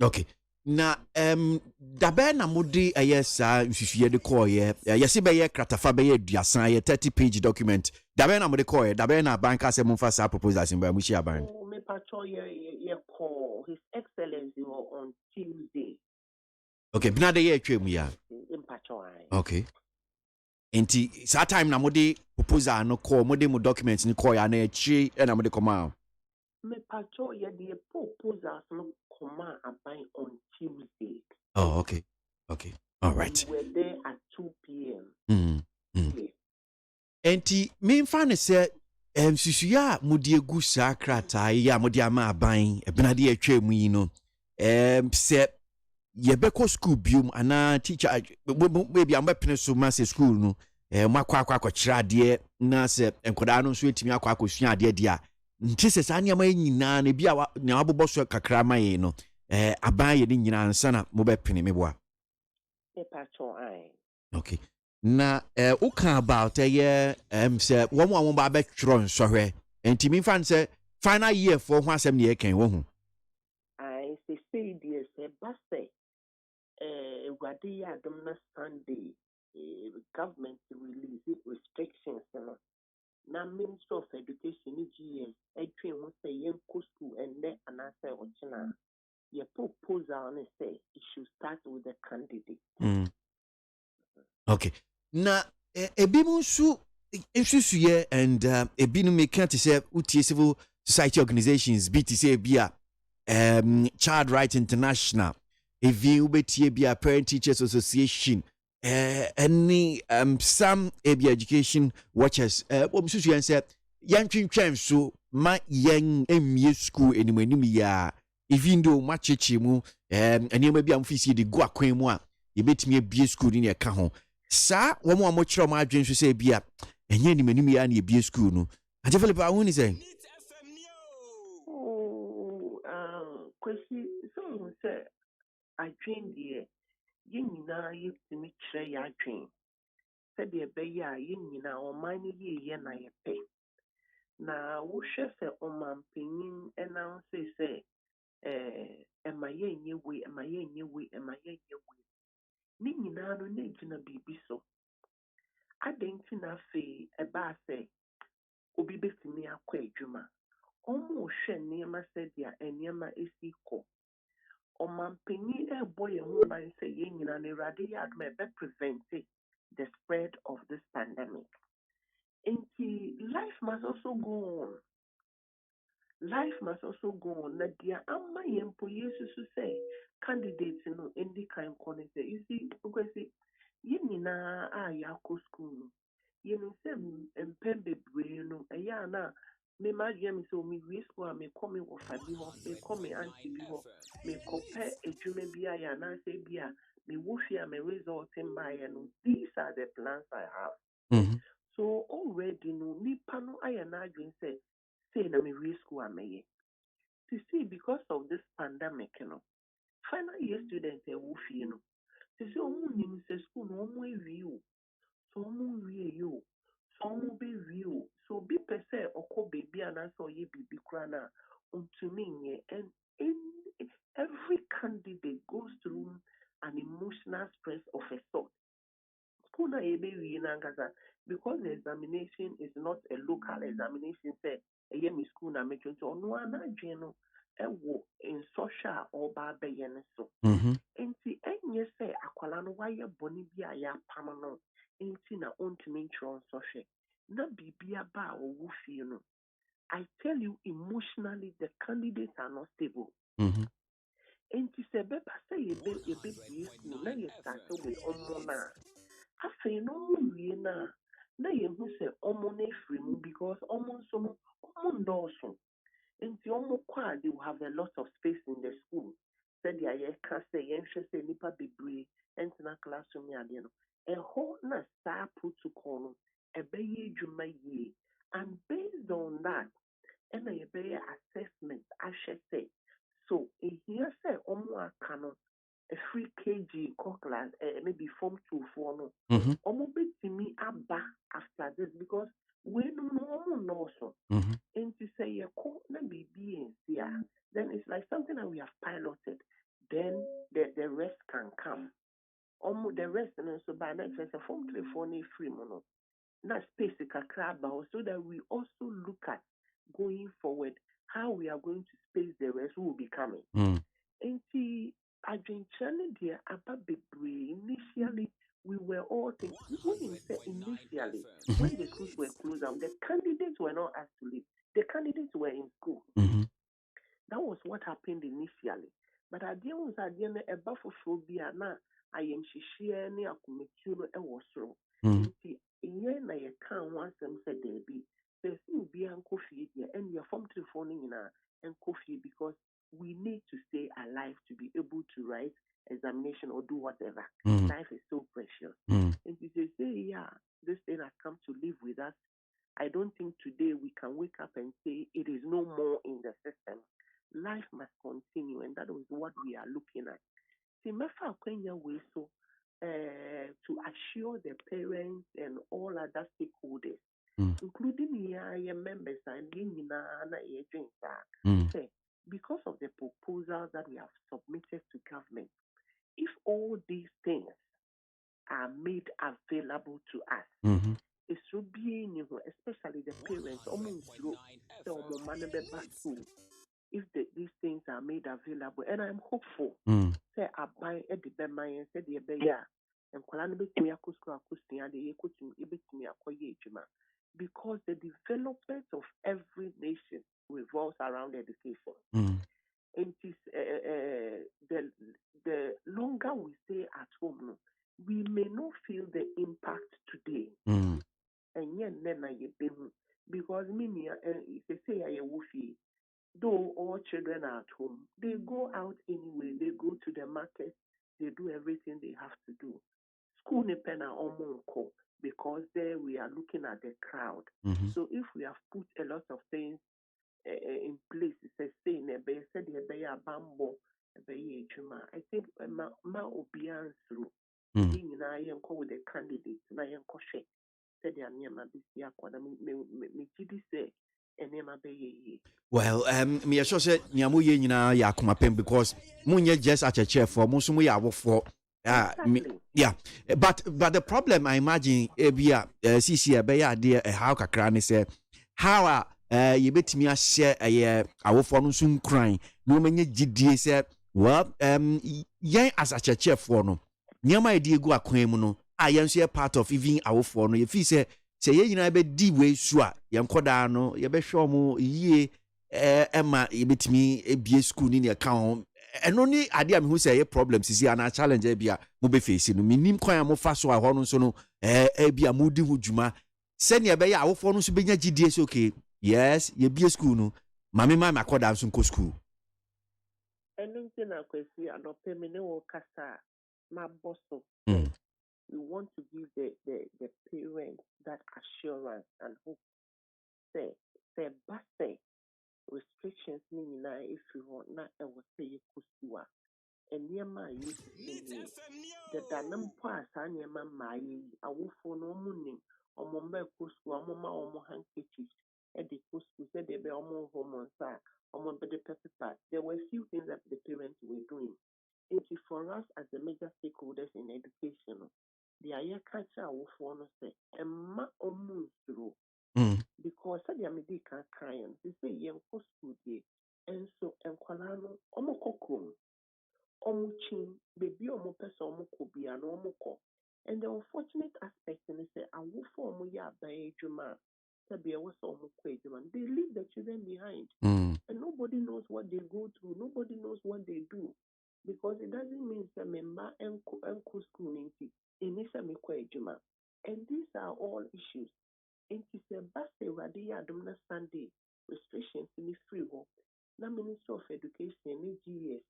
Okay. Na dabe na mode saa nsusue de call yɛse bɛyɛ kratafa bɛyɛ aduasa yɛ 30-page document dabe na mode call dabe na banka sɛ momfa saa proposals mba mu hia ban me pacho ye call his excellency on Tuesday. Okay, bina de yɛ atwa mu ya okay enti saa time na mode proposal no call mode mu document ni call ya na achi na mode come me pacho ye the proposals no come on Tuesday. Oh, okay. Okay. All right. We were there at 2 p.m. Yeah. Enti memfa ne sɛ susuya mudi egu saa krataa ya mudi ama aban ebina de atwa mu yi no sɛ yɛbɛkɔ school biom ana teacher maybe am bɛpene so ma sɛ school no makɔ akɔkyerɛ adeɛ na sɛ nkɔdaa no nso etimi akɔsua adeɛ dia nti sɛ saa nneɛma nyinaa na bi a na abobɔ so kakra ma yɛ no aban yɛ ne nyinaa nsa na mobɛpene meboa okay na uka about say one more ba betro nsɔhwɛ enti mi fan say final year for ho asɛm ne yɛkan wo ho I say dear say ba say ewade ya dom na Sunday government release restrictions no na Minister of Education GS etwe ho say yen ko school ende anase ochina your proposal ne say it should start with the candidate. Okay. Na ebimu nso nsusuye and ebinu make to say utie civil society organizations BTC bia Child Right International evi ubetie bia Parent Teachers Association any some AB education watchers nsusuye say yantwintwɛn so ma yen emie school enimanimu ya even though machechi mu enema bia mfisi de go akwan mu a yebetimi abie school ni e ka ho sa wo mo amokyerɛ mo adwen so sɛ bia enye ni manim ya na ebie school no Auntie Philippa hu ni sɛ kwesi so sɛ adwen deɛ yen nyinaa yɛtumi kyerɛ yɛ adwen sɛ deɛ bɛyɛ a yen nyinaa ɔman ne yɛ na yɛpɛ na wohwɛ sɛ ɔmanpanyin announce sɛ ɛma yɛnyɛ we ne nyinaa no na gyina biribi so adanti na afei ɛbaa sɛ obi betumi akɔ adwuma ɔmo hwɛ nneɛma sɛdeɛ nneɛma esi kɔ ɔmanpanyin ɛbɔ yɛn ho ban sɛ yɛn nyinaa no Awurade yɛ adom ɛbɛ prevent the spread of this pandemic. Nti life must also go on. Na dia amma yempo yesu so say candidates no indi kan kone say you see because yin nyina a yakɔ school no yin nsem empem bebree no ɛyɛ na me magye me so me wi school a me come wo fa bi ho me come anti bi ho me kopɛ adwuma bi a ya na say bi a me wofia me result in my these are the plans I have. So already no nipa no ayana dream say na me re school ameye. To see because of this pandemic, final year students e wofi to see omu nim say school no omu ewie so omu wie you so omu be wie so be per se oko baby and so ye bibi krana untumi and in every candidate goes through an emotional stress of a sort. School na ebe wie na ngaza because the examination is not a local examination say e me school na me to no ana dwen no in social or barbayan so. Enti enye say akwala no waye boni bi aya pam no enti na ontumi ntron social na bibia ba o wufi no. I tell you emotionally the candidates are not stable. Enti se be pa say ye be school na ye start with omona afi no wie na ye hu say omo na free mu because omo so no omo ndoso. Enti omo kwa they will have a lot of space in the school. Said ya ye can say yen say nipa bebre entina classroom ya de no. E ho na sa protocol no e be ye dwuma ye. And based on that, and a be assessment I should say. So here say omo akano a free KG class maybe form 2 4 no. Omo betimi aba after this because we no know so. And to say a call na BB then it's like something that we have piloted. Then the rest can come. Almost the rest and so by that a form 3 4 free mono. Na space crab so that we also look at going forward how we are going to space the rest who will be coming. And see dear initially we were all thinking initially when the schools were closed down, the candidates were not asked to leave. The candidates were in school. That was what happened initially. But at the end a buffophobia na I am share ni akumeturo e wasro. Nti enye na ye kan wansem said there be. There's no be an coffee and your form 3 4 and coffee because we need to stay alive to be able to write examination or do whatever. Life is so precious. And if they say, yeah, this thing has come to live with us, I don't think today we can wake up and say it is no more in the system. Life must continue, and that is what we are looking at. To assure the parents and all other stakeholders, including your members and because of the proposals that we have submitted to government, if all these things are made available to us, it should be, especially the parents, if these things are made available, and I'm hopeful. Say I buy a debate and said the bear and because the development of every nation revolves around education. And it is the longer we stay at home, we may not feel the impact today. And yet, because they say I woofy. Though all children are at home, they go out anyway. They go to the market. They do everything they have to do. School nepena omonko because there we are looking at the crowd. So if we have put a lot of things in place, it's saying said a bambo, I think ma obian through. Being I am with the candidates. I am koshe. Said the anima this year. Me say. Well, me sure said nyamu ye nyina ya kuma pem because munye just at a chair for musumu ya wo for yeah, but the problem I imagine ebia CC be ya there how kakra ne say how ye betimi a share awofo no so nkran no menye gidie say well yen as a chair for no nyama e die gu akwan mu no a yen so part of even awofo no ye fi say ye nyina be di we su a ye nkoda no ye be hwe omo yie ema ye betimi ebie school ni ne kan eno ni ade am hu say ye problem sisi ana challenge e bia mo be face no minim kwan am fa so a ho no so no bia mo di ho dwuma se ne be ya awofo no so benya gidie so okay yes ye bie school no mama makoda so nko school eno nti na kwesi anope me ne wo kasa my boss. Mm. We want to give the parents that assurance and hope. Say but say restrictions meaning if you want not I will say you could and near my use the danum pass and your mamma I will for no morning or mumma school or handkerchiefs at the school said they were more home on the paper. There were few things that the parents were doing. It is for us as the major stakeholders in education. The air culture will for no say and ma almost through. Because I am a dick kind. They say young post school day, and so and Qualano, Omoko, Omuchin, baby omo person omoko be an omoko. And the unfortunate aspect is that I will form ya by Juma, Tabia was omoko. They leave the children behind, and nobody knows what they go through. Nobody knows what they do, because it doesn't mean that member and school in Juma. And these are all issues. It is a base radia domina Sunday restrictions in the free work. Now, Minister of Education, NHIS,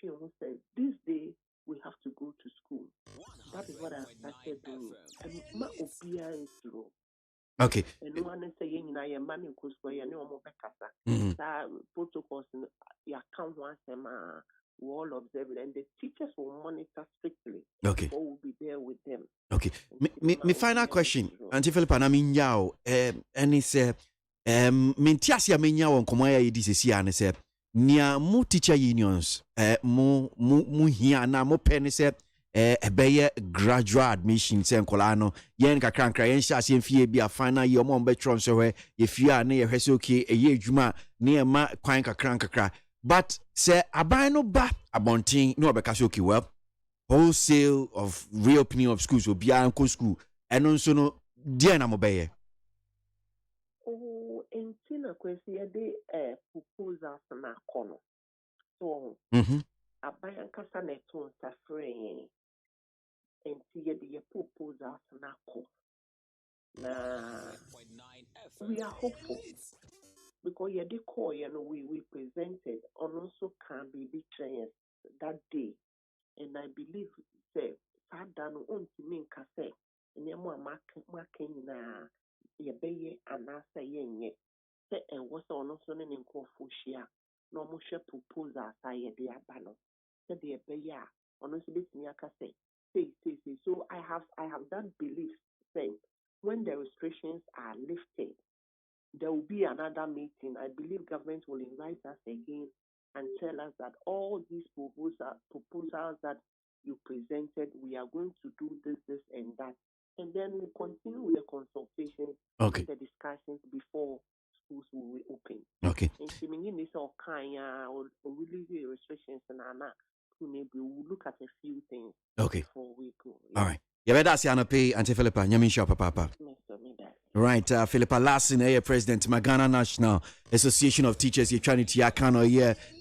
who said this day we have to go to school. That is what I started doing. And my opinion is true. Okay. And no one saying I am man in Kuswa, you know, Mobecasa. Protocols in your account once a we all observe it, and the teachers will monitor strictly. Okay. Or will be there with them. Okay. Me final question. Auntie Philippa na minyao and it's mentiasi ya minyao nkomo ya yidi si ane se nia mu teacher unions mu hia na mu pen se ebeye graduate admission se nkola no yen kakra yen sha se mfie bia final year mo mbetron so we ye fia na ye hwese okay eye adwuma na ye ma kwan kakra but se aban no ba abontin no obeka so okay well wholesale of reopening of schools will be uncle school and also no dear na mobile. Oh, in China, kwesi proposals na kono. So, abayan kasa neton sa free. And the proposals na ko. Na we are hopeful because the call we presented on also can be betrayed that day. And I believe that Sadano on to mean cassette and then more marking na ye and answer ye. Say and was on also in Confucia. No more share proposal I the abano. Said the beya on also bit near cassette. Say. So I have that belief saying when the restrictions are lifted, there will be another meeting. I believe government will invite us again and tell us that all these proposals that you presented, we are going to do this, and that. And then we continue with the consultations and the discussions before schools will reopen. Okay. And in this all kind or release restrictions and maybe we'll look at a few things before we go. Yeah. All right. Yeah, but that's Auntie Philippa. Nyami shop papa. Right, Philippa Larson, President Magana National Association of Teachers, you're trying to yakano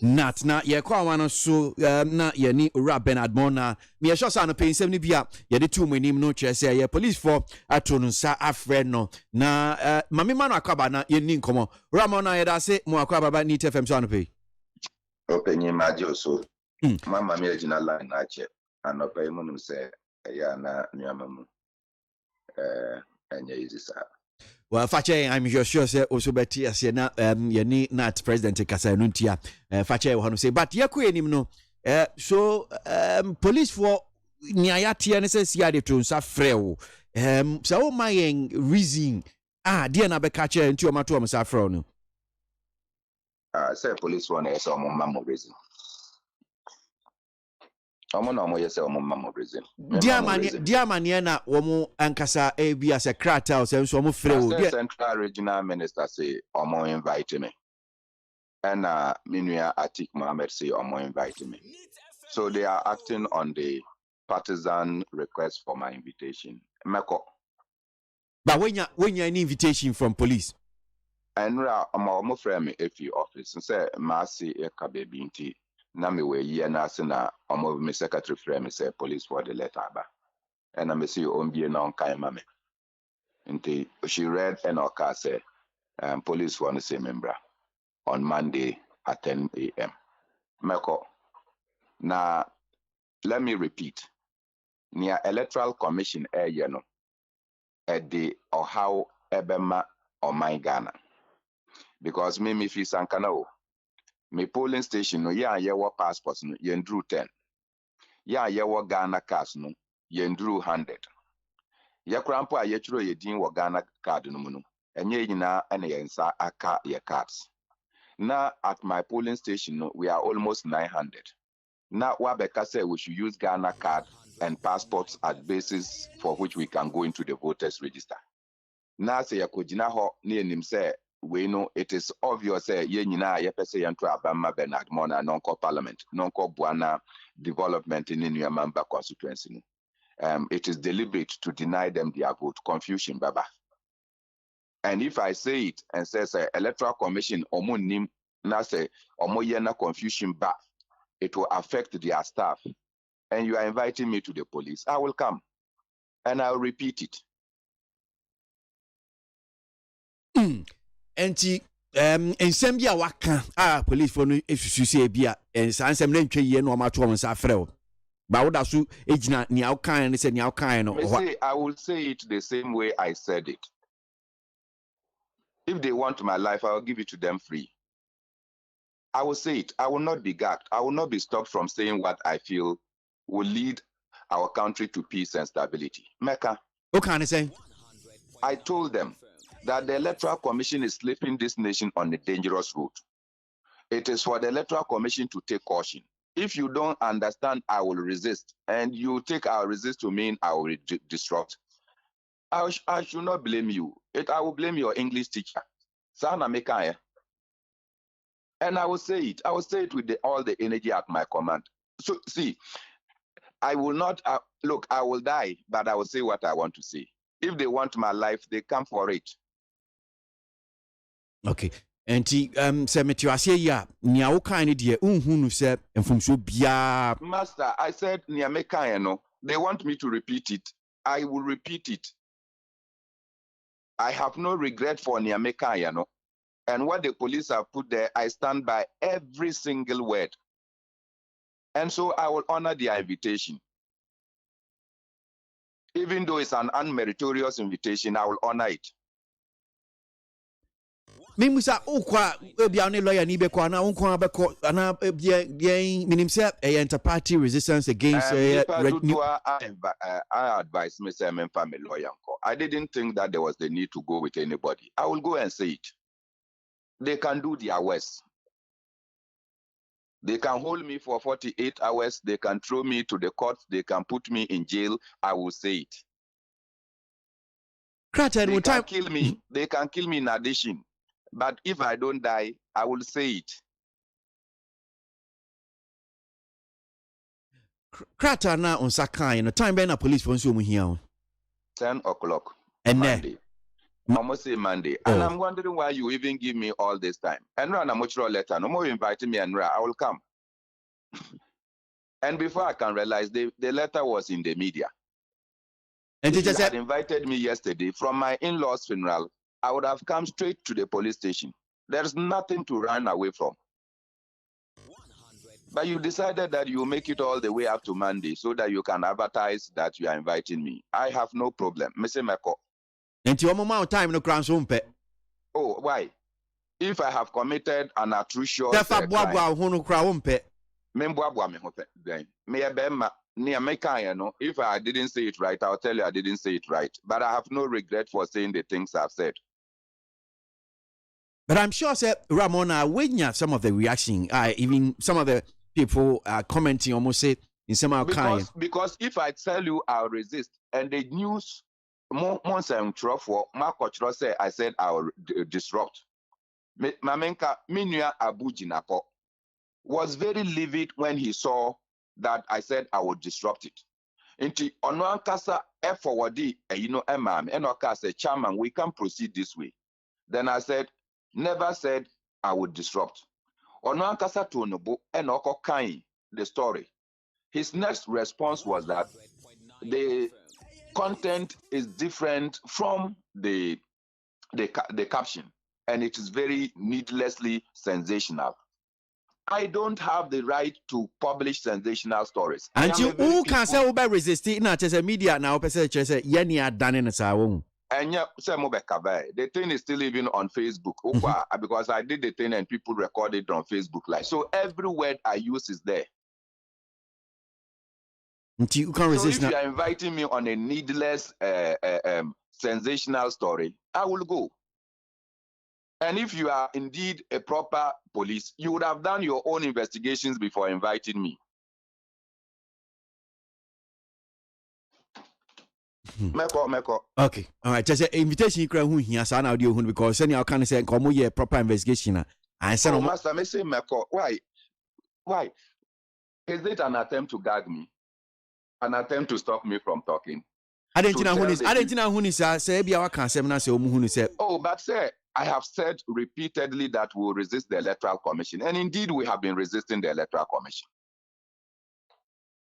not ye kwa wana so not ye ni ura Bernard Mona. Me a shot on paying 70 bia, ye the two name no chess ye police for atron sa afred no. Na mami mano akwaba na ye nin komo. Ramona ye da se mo akwaba ni TFM so pay. Open ye majo so. Mama me ejina line na che. Anope mu say ya na nyamamu. Well, Fache, I'm sure say also better as na ye not President Kasa Nuntia. Fache who say, but ye kwe nim no. So police for niayati and says ya de to sa freo. So my reason dear na be catch into your matter sa freo no. Say police one is on mamma reason. Dear Maniana, Womo Ankasa AB as a crater, or so free. Central Regional Minister say, Omo invite me. And Minia Atik Mohammed say, Omo invite me. So they are acting on the partisan request for my invitation. Meko. But when you an invitation from police? And Omo frame me if you office and say, Masi Eka baby inti. Na me we ye na se na omo me secretary frame me say police for the letter ba and I me see ombie na on kai mame nti she read and oka say police for the same member on Monday at 10 a.m. Meko na let me repeat. Near Electoral Commission no the or how ebema or my Ghana. Because me fi sankana o. Me polling station no ya passports no yendru 10. Ya Ghana cards no yendru 100. Ya krampo a yechuro yedin wo Ghana card no mu no. Enye nyina ene yensa aka ye cards. Now at my polling station no, we are almost 900. Now Wabeka said we should use Ghana card and passports as basis for which we can go into the voters register. Now say yakojina ho ni enim say we know it is obvious say ye nyina ye pese yanto Abama Bernard Mona non-co parliament, non-co Buana development in New Member constituency. It is deliberate to deny them their vote. Confusion, Baba. And if I say it and says Electoral Commission omo nim na say omo yena confusion ba, it will affect their staff. And you are inviting me to the police, I will come. And I'll repeat it. Enti ensem bia waka police for no esusu bia ensem na ntwe ye no ma to mo sa frɛ o ba woda so ejina nia wokan ne se nia wokan no I will say it the same way I said it. If they want my life, I will give it to them free. I will say it. I will not be gagged. I will not be stopped from saying what I feel will lead our country to peace and stability. Mecca. What can I say? I told them that the Electoral Commission is slipping this nation on a dangerous route. It is for the Electoral Commission to take caution. If you don't understand, I will resist. And you take I will resist to mean I will disrupt. I should not blame you. I will blame your English teacher. Sana Mekaya. And I will say it. I will say it with all the energy at my command. So, see, I will not, look, I will die, but I will say what I want to say. If they want my life, they come for it. Okay. Enti se metiwase ya nia wo kan ne de unhunu se mfumso bia. Master, I said nia mekan no. They want me to repeat it. I will repeat it. I have no regret for nia mekan no. And what the police have put there, I stand by every single word. And so I will honor their invitation. Even though it's an unmeritorious invitation, I will honor it. Mimusa ukwa bia ne lawyer ni beko na unkwa beko na bia minim say inter-party resistance against I advise Mr. family lawyer. I didn't think that there was the need to go with anybody. I will go and say it. They can do their worst. They can hold me for 48 hours. They can throw me to the court. They can put me in jail. I will say it. They can kill me. They can kill me in addition. But if I don't die, I will say it. Krata na on sakai no time be na police for nso mu hia 10 o'clock. And Monday. Almost say Monday. And I'm wondering why you even give me all this time. And run a mutual letter. No more inviting me and I will come. And before I can realize, the letter was in the media. And if you had invited me yesterday from my in-laws' funeral, I would have come straight to the police station. There's nothing to run away from. But you decided that you make it all the way up to Monday so that you can advertise that you are inviting me. I have no problem. Mr. Meko. And your mama time no crown umpe. Oh, why? If I have committed an atrocious crime, if I didn't say it right, I'll tell you I didn't say it right. But I have no regret for saying the things I've said. But I'm sure, sir, Ramona, when you have some of the reaction, even some of the people are commenting almost say in some of kind. Because if I tell you I'll resist, and the news, I said I'll disrupt. Mamenka Minya ABOAGYE was very livid when he saw that I said I would disrupt it. Inti onoankasa forwardi emam enoka said, Chairman, we can proceed this way. Then I said, never said I would disrupt. Onoankasa tonobo enoko kain the story. His next response was that the content is different from the caption, and it is very needlessly sensational. I don't have the right to publish sensational stories. And you who can say over resisting not just a media now person say yeni done in a and yeah, the thing is still even on Facebook because I did the thing and people recorded on Facebook Live. So every word I use is there. You can't resist. So if you are inviting me on a needless sensational story, I will go. And if you are indeed a proper police, you would have done your own investigations before inviting me. Meko. Okay, all right. Just an invitation you can hear an audio because any I can say come here proper investigation. I said, Master, me say Meko. Why? Is it an attempt to gag me? An attempt to stop me from talking? I didn't know who is say be our cancer say oh, but say I have said repeatedly that we will resist the Electoral Commission, and indeed we have been resisting the Electoral Commission.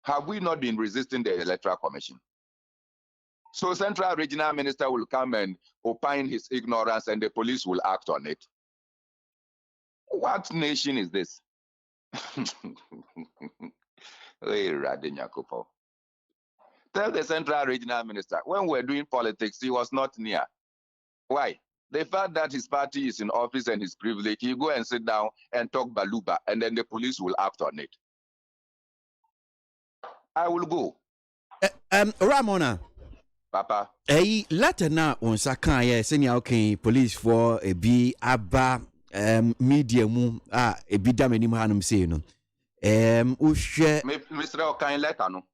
Have we not been resisting the Electoral Commission? So Central Regional Minister will come and opine his ignorance and the police will act on it. What nation is this? Tell the Central Regional Minister, when we're doing politics, he was not near. Why? The fact that his party is in office and his privilege, he go and sit down and talk baluba, and then the police will act on it. I will go. Ramona. Papa. Later now on Sakaya, senior okay, police for a B Abba medium a bidam any manum say no. Mr. Okan letter no.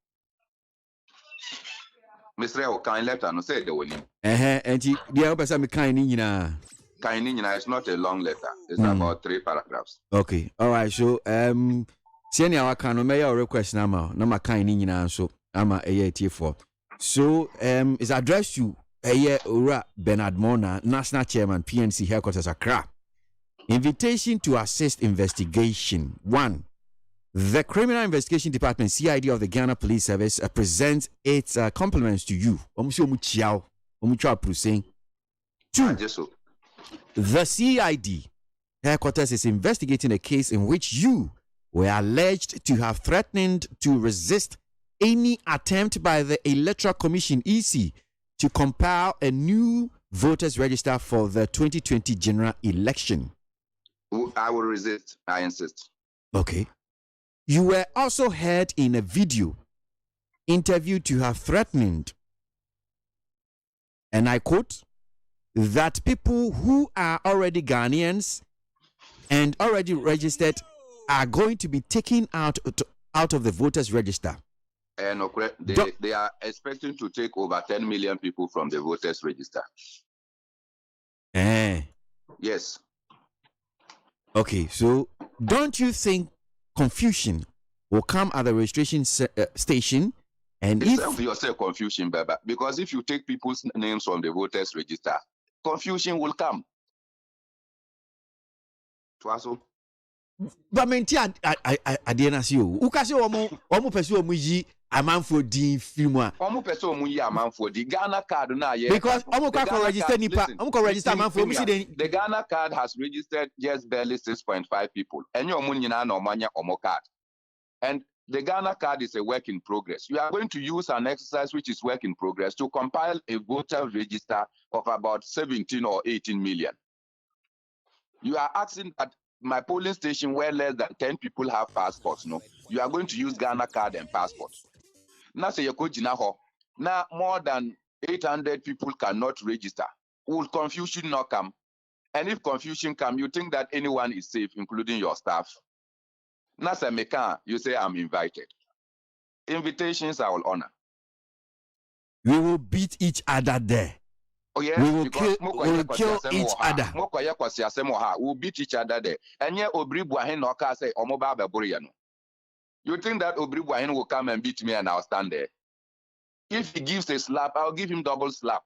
Mr. Okan letter no say the winning. And the other person kind is not a long letter. It's about 3 paragraphs. Okay. All right. So senior Okan may your request now my kind so I'm a AT4. So it's addressed to Bernard Mona, National Chairman, PNC Headquarters Accra. Invitation to assist investigation. 1. The Criminal Investigation Department, CID of the Ghana Police Service, presents its compliments to you. 2. The CID Headquarters is investigating a case in which you were alleged to have threatened to resist any attempt by the Electoral Commission EC to compile a new voters register for the 2020 general election. I will resist. I insist. Okay. You were also heard in a video interview to have threatened, and I quote, that people who are already Ghanaians and already registered are going to be taken out of the voters register. And they are expecting to take over 10 million people from the voters register. Yes. Okay, so don't you think confusion will come at the registration station? And if yourself confusion, Baba, because if you take people's names from the voters register, confusion will come. Twaso. But menti I didn't ask you. Ukase omo pese omo yi amanfo din filmwa. Omo pese omo yi amanfo di Ghana card na ye. Because omo kwa register nipa, omo kwa register amanfo omo si the Ghana card has registered just barely 6.5 people. Enye omo nyina na omo anya omo card. And the Ghana card is a work in progress. You are going to use an exercise which is work in progress to compile a voter register of about 17 or 18 million. You are asking that my polling station where less than 10 people have passports, no, you are going to use Ghana card and passports. Now say now more than 800 people cannot register. Will confusion not come? And if confusion come, you think that anyone is safe, including your staff? Now say Mekan, you say I'm invited. Invitations I will honor. We will beat each other there. Oh yeah, we will kill each other. We'll beat each other there. And yet Obri Buahin no ka say Omoba Baburiano. You think that Obri Buahin will come and beat me and I'll stand there? If he gives a slap, I'll give him double slap.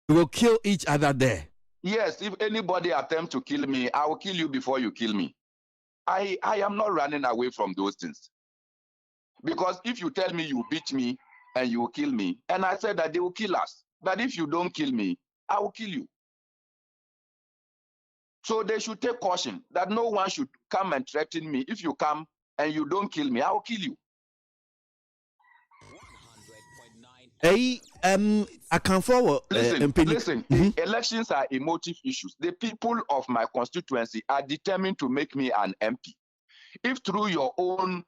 We will kill each other there. Yes, if anybody attempts to kill me, I will kill you before you kill me. I am not running away from those things. Because if you tell me you beat me and you will kill me, and I said that they will kill us. But if you don't kill me, I will kill you. So they should take caution that no one should come and threaten me. If you come and you don't kill me, I will kill you. Hey, I can forward. Listen. Elections are emotive issues. The people of my constituency are determined to make me an MP. If through your own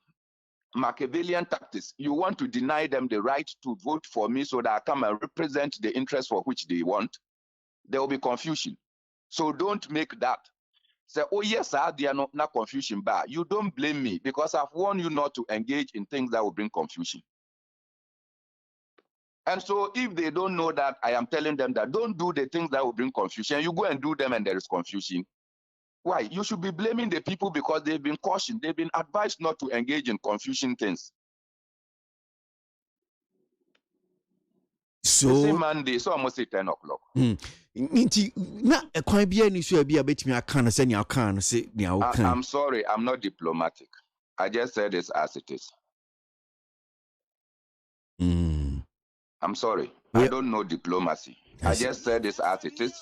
Machiavellian tactics, you want to deny them the right to vote for me so that I come and represent the interests for which they want, there will be confusion. So don't make that. Say, oh yes, sir, they are not confusion, but you don't blame me because I've warned you not to engage in things that will bring confusion. And so if they don't know that, I am telling them that don't do the things that will bring confusion. You go and do them and there is confusion. Why? You should be blaming the people because they've been cautioned. They've been advised not to engage in confusion things. So Monday, so almost 10 o'clock. I'm sorry, I'm not diplomatic. I just said this as it is. I'm sorry. I don't know diplomacy. I just said this as it is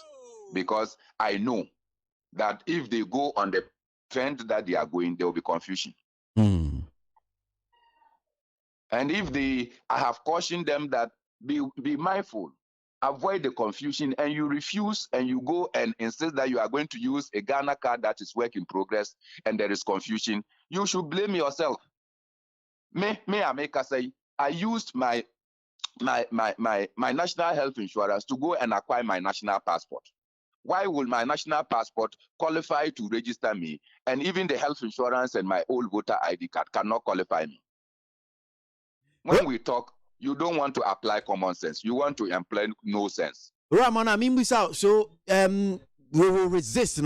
because I know that if they go on the trend that they are going, there will be confusion. And if I have cautioned them that be mindful, avoid the confusion, and you refuse and you go and insist that you are going to use a Ghana card that is work in progress and there is confusion, you should blame yourself. I say, I used my national health insurance to go and acquire my national passport. Why will my national passport qualify to register me, and even the health insurance and my old voter ID card cannot qualify me? When we talk, you don't want to apply common sense. You want to employ no sense. Ramona, so we will resist,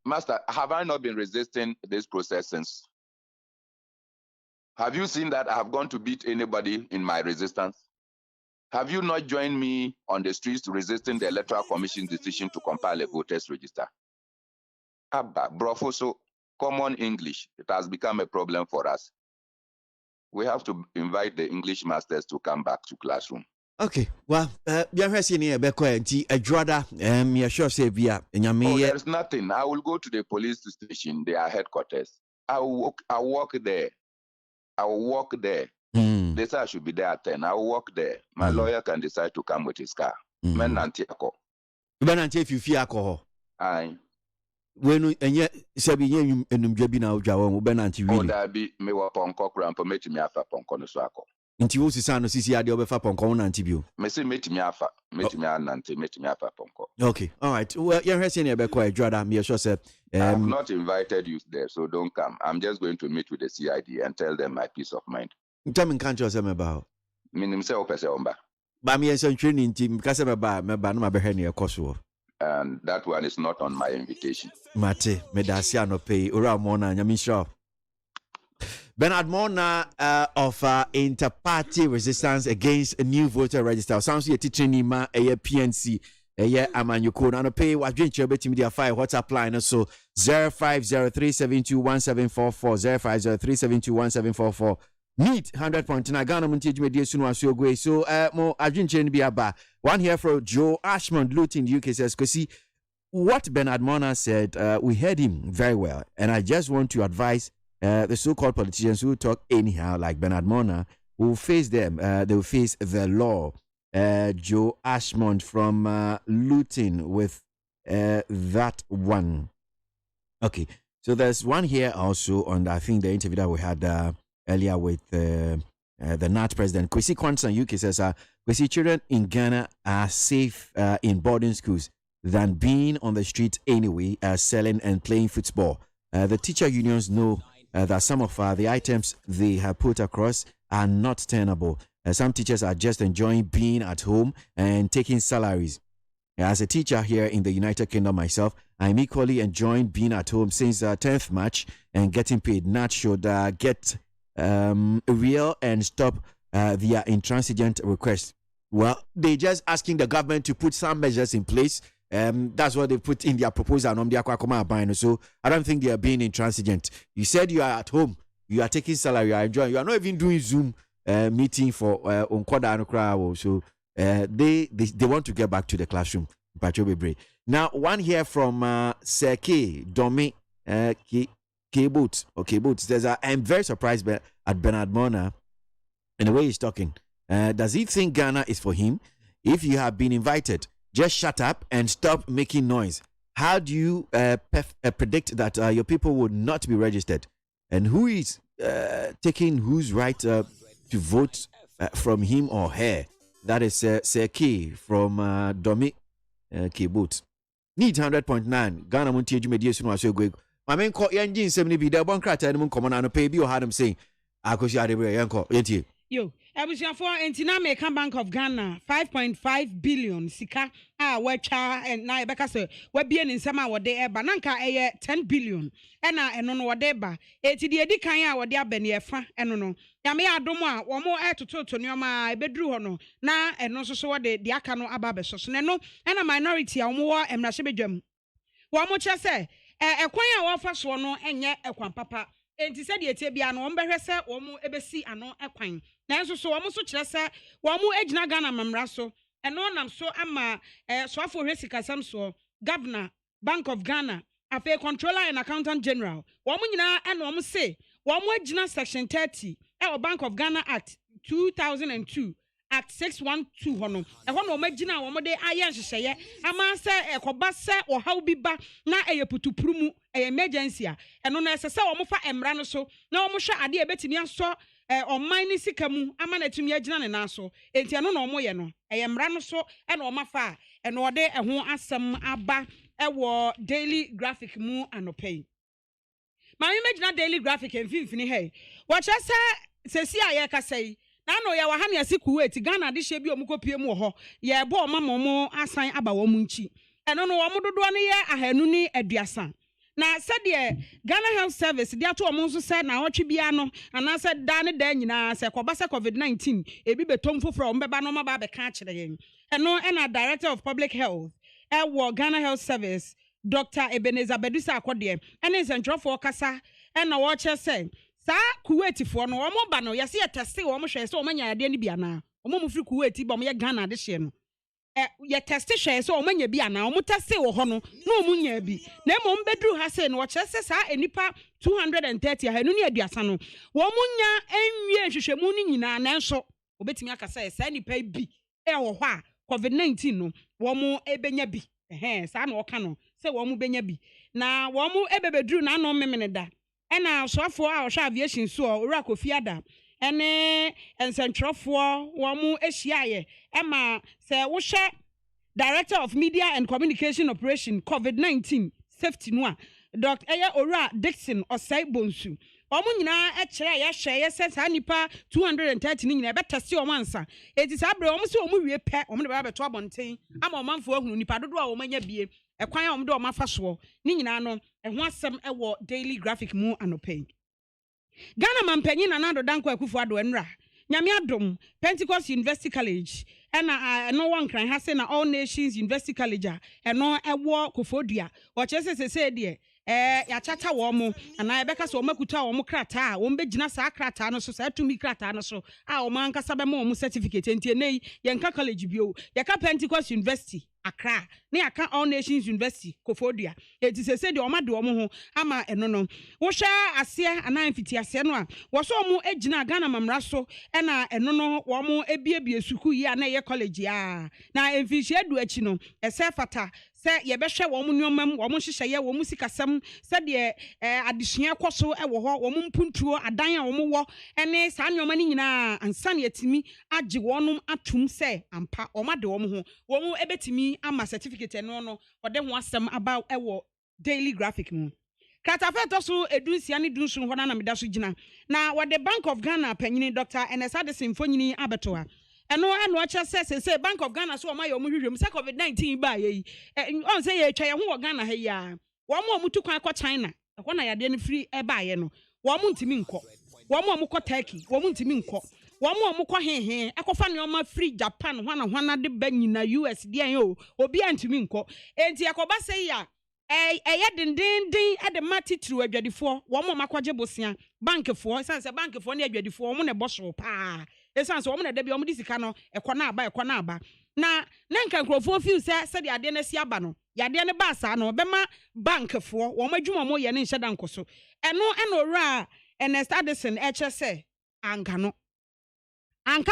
Master, have I not been resisting this process since? Have you seen that I have gone to beat anybody in my resistance? Have you not joined me on the streets resisting the Electoral Commission's decision to compile a voters register? So common English, it has become a problem for us. We have to invite the English masters to come back to classroom. Okay, well, there's nothing. I will go to the police station, their headquarters. I will walk there. I will walk there. They say I should be there at 10. I will walk there. My lawyer can decide to come with his car. If you fear alcohol. Aye. When and yet Sabi Numjabi now Jawan Benanti really. That be me wa ponko cramp met me afa ponko no swako. Nti wo sisa no sisi ade obefa ponko na antibio. Me say met me afa anante met me afa ponko. Okay, all right. Well, you hear saying about quite Jordan. Me sure say I've not invited you there, so don't come. I'm just going to meet with the CID and tell them my peace of mind. Tell me can't you say about. Minim say opese omba. Ba me say training team because me ba no ma be he ne ekoso. And that one is not on my invitation. Mate, Medasia no pay. Ura Mona, Nyamisha. Bernard Mona of Inter-Party Resistance Against a New Voter Register. Sounds like teaching him a PNC. Amanyuko na no pay. What drink your betting media file? WhatsApp line so 0503721744 0503721744. Meet 100.9 Ghana Montier Media Sunu Asuogwe. So more Argentine Biaba. One here for Joe Ashmond Luton in the UK says, "Kosi, what Bernard Mona said, we heard him very well, and I just want to advise the so-called politicians who talk anyhow like Bernard Mona will face them. They will face the law." Joe Ashmond from Luton with that one. Okay, so there's one here also on I think the interview that we had. Earlier with the NAT president, Kwesi Kwanzaa UK says, Kwesi, children in Ghana are safe in boarding schools than being on the street anyway, selling and playing football. The teacher unions know that some of the items they have put across are not tenable. Some teachers are just enjoying being at home and taking salaries. As a teacher here in the United Kingdom myself, I'm equally enjoying being at home since 10th March and getting paid. NAT should get real and stop their intransigent request. Well, they just asking the government to put some measures in place. That's what they put in their proposal. So I don't think they are being intransigent. You said you are at home, you are taking salary, you are enjoying. You are not even doing Zoom meeting for Unkoda and Crowd. So they want to get back to the classroom. Now, one here from Seke Domi K-Boot or K-Boot says, I'm very surprised at Bernard Mona and the way he's talking. Does he think Ghana is for him? If you have been invited, just shut up and stop making noise. How do you predict that your people would not be registered? And who is taking whose right to vote from him or her? That is Seki from Domi K-Boot. Need 100.9. Ghana Montie Jumedi Sunu Aso Gwe. My main call Yanjin 70 be the one crata and common and pay be or had him saying, I could see Yanko. Yo, Abusiafo entina American Bank of Ghana 5.5 billion sika wecha and na ebeka se we bie ni nsema wo de eba nanka 10 billion ena eno no wo de eba eti de edi kan a wo de aba ne efa eno no ya me adom a wo mo etototo neoma ebedru ho no na eno so wo de aka no aba beso so no ena minority a wo wo emrahye bedwam wo mo che se ekwan a wo fa so no enye ekwan papa enti se de etie bia no wo mbehwe se wo mo ebesi ano ekwan na enso so wo mo so kire se wo mo agina Ghana mamra so eno nam so ama so afo hwesika sam so governor Bank of Ghana afa controller and accountant general wo mo nyina eno mo se wo mo agina section 30 Bank of Ghana Act 2002 Act 612 hono no magina wo mo de aye nhyehyeye ama se ekoba se wo haw bi ba na putuprumu emergency a eno no ese se wo mo fa emra no so na wo mo hwe ade ebetimi aso online ni sika mu ama na tumi agina ne na so enti eno no mo ye no emra no so eno o mafa eno ode ho asem aba wo daily graphic mu anopai ma me magina daily graphic emfimfini hey wo che se si aye ka sei na no ya wa ha ne asiku eti Ghana de hye bi omukopie mu ho ye bo o mama mo asan aba wo mu nchi eno no wo mo dodo ne ye ahanu ni aduasa na said the Ghana Health Service they ato omo nso say na otwe bia no ana say da ne da nyina say koba say COVID-19 ebi betom foforo mbeba no maba be ka kire yen eno na Director of Public Health Ghana Health Service Dr. Ebenezer Bedusa akode ene nsentrofo kasa ena wo che say sa Kuwait fo no omo ba no yase ye test wo mo hwe say omo nya ade ne bia na omo mu firi Kuwait ba mo ye Ghana de hye no ye test hwe say omo nya bia na omo test wo ho no na omo nya bi na mo mbedru ha say no wo che say sa enipa 230 ha no ne aduasa no wo mo nya enwie hwehwemu ni nyina na enso obetimi aka say sa enipa bi wo ho a COVID-19 no wo mo ebenya bi sa na oka no say wo mo benya bi na wo mo ebebedru na no memene da ena soafo a ohwa aviation so owura Kofiada ene ensentrofo wo mu ehyiaye ema se wo hwe Director of Media and Communication Operation COVID-19 safety no a Dr. Owura Dixon Osai Bonsu omu nyina ekire ya hwe ye se sa nipa 230 ni nyina be teste o mansa eti sa bre omu se omu wie pe omu de ba beto abonten ama omanfo ahunu nipa dodo a omanya bie ekwan a omu de omafa so ni nyina no ho asem wo daily graphic mu anopai Ghana mampanyi na nado danko akufo ado enra nyame adom Pentecost University College ena no one kran ha se na All Nations University College eno ewo Kofodua o chese se de ya chata wo mo ana ebeka so makuta wo mo krata wo mbegina sa krata no so sa tumi krata no so a wo man kasa be mo certificate entie nei yenka college bio yaka Pentecost University Accra ne aka All Nations University Kofodua eti se de o ma de wo ho ama eno no wo hwa ase ana mfiti ase no a wo so mo egina Ghana mamra so ena eno no wo mo ebiebie suku yi ana ye college ya na emfihie du achi no ese fata se ye behwe wo mo nyomam wo mo hyehye ye wo mo sikasam se de adesua kwaso wo ho wo mo mpuntuo adan a wo mo wo ene sa nyoma ni nyina ansa ne yatimi age wonum atum se ampa o ma de wo mo ho wo mo ebetimi ama certificate no no ode ho asem aba wo daily graphic mu Kratafeto so edunsia ne dunsu ho na meda so gina na wode Bank of Ghana panyini Dr. Enesa de Simfonyini abetoa eno acha say Bank of Ghana so ma yo mo hwehwem say COVID-19 ba yi on say ye twa ye ho wo Ghana ha ya wo mo mutu kwan kwa China ekwo na yade ne free e ba ye no wo mo ntimi nko wo mo kọ Turkey wo mo ntimi nko wo mo kọ hehe ekofa ne ma free Japan hwana de ba nyina US de an o obi antimi nko enti ekoba say ya eye dindindin de matitru adwadifo wo mo makwaje bosia bankfo sanse bankfo ne adwadifo wo mo ne boso pa esanse wo mo ne da bi wo mo disika no ekọ na aba na nka nkrofo feel say the ade na si aba no yade ne ba sa no bema bank fo wo madwuma mo ye ne nhye dan koso eno ora Ernest Addison eche say anka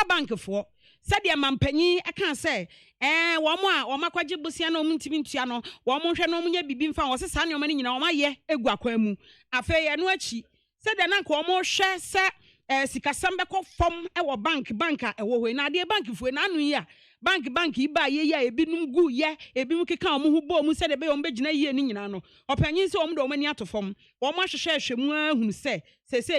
bank fo said ya mampanyi aka say wo mo a wo makwaje busia no mntimi ntua no wo mo hwe no mo nya bibi mfa wo se sa ne o ma nyina wo ma ye egu akwan mu afa ye no achi said ya nanka wo mo hwe se sikasam beko fom wo bank a wo ho na de bank fo na anu yi a bank iba ye ya ebi num gu ye ebi mu keka omo hu bo mu se de be yo mbegina ye ni nyina no opanyin se omo do omo ni atofom wo mo ahwehwe ahwemu ahunu se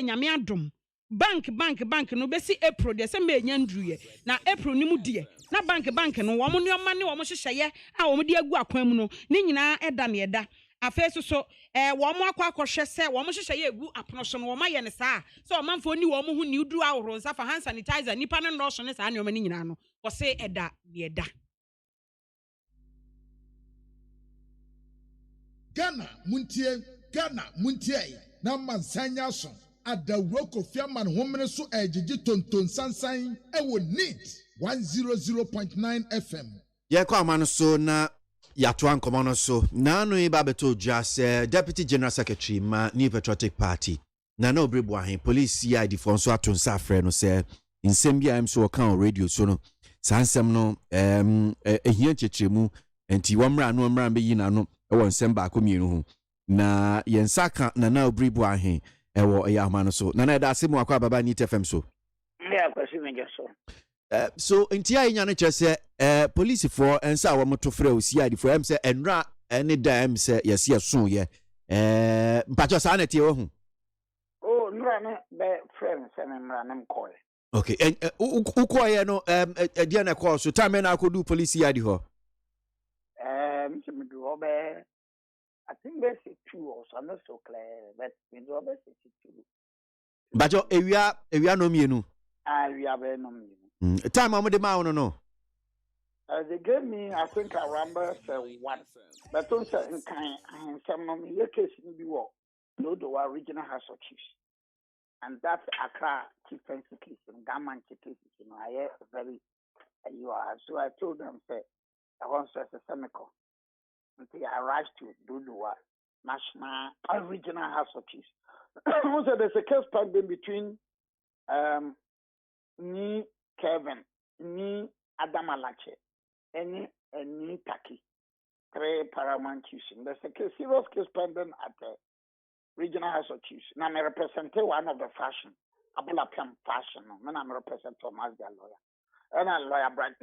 nyame adom bank no besi April de se me nya ndruye na April ni mu de na bank no wo mo ni oma ne wo mo hyehyeye a wo mo de agu akwan mu no ni nyina eda ne eda afeso so wo mo akwa se wo mo hyehyeye egu apono so no wo ma ye ne saa so omanfo ni wo mo hu ni uduru aworo nsa fa hand sanitizer nipa ne ndo so ne saa ne oma ni nyina no wo se eda ne eda Ghana muntie na mansanya so adawro kofiaman homene so ejiji tonton sansan ewo neat 100.9 FM. Ye kwa manu so na yato ankomo no so na no iba beto jase Deputy General Secretary ma New Patriotic Party na obribu ahen police CID for so atonsa afre no se nsem bia am so kan radio so no sansem no ehia chechemu enti womra no mra be yi na no ewo nsem ba akomienu hu na yensaka na obribu ahen ewo ya ma no so na da asemu akwa baba ni TFM so ya kwasi meje so so ntia nya no kyerese police for ensa wo moto frɛ o CID for em se enra ene da em se yes so ye mpacho sa na tie wo hu oh nra ne be friend se me mra ne mkoe okay ukoye no dia na call so time na akodu police CID ho me do obe I think there's 2 or so I'm not so clear but me do obe 2 bajo ewia no mienu we are be no mienu time am de ma wono no they gave me I think around 1 but don't say in kind some no me case ni bi wo no do our regional house of chiefs and that's Accra chief defense case in Gaman case you know I very you are so I told them say I want to say semico until I arrived to Dudua National Regional House of Chiefs. So there's a case pending between ni Kevin, ni Adamalache, and ni Taki, 3 paramount chiefs. There's a serious case pending at the Regional House of Chiefs. Now I represent one of the fashion, Abula Piam fashion. Now I'm represent Thomas the lawyer. And a lawyer Bright.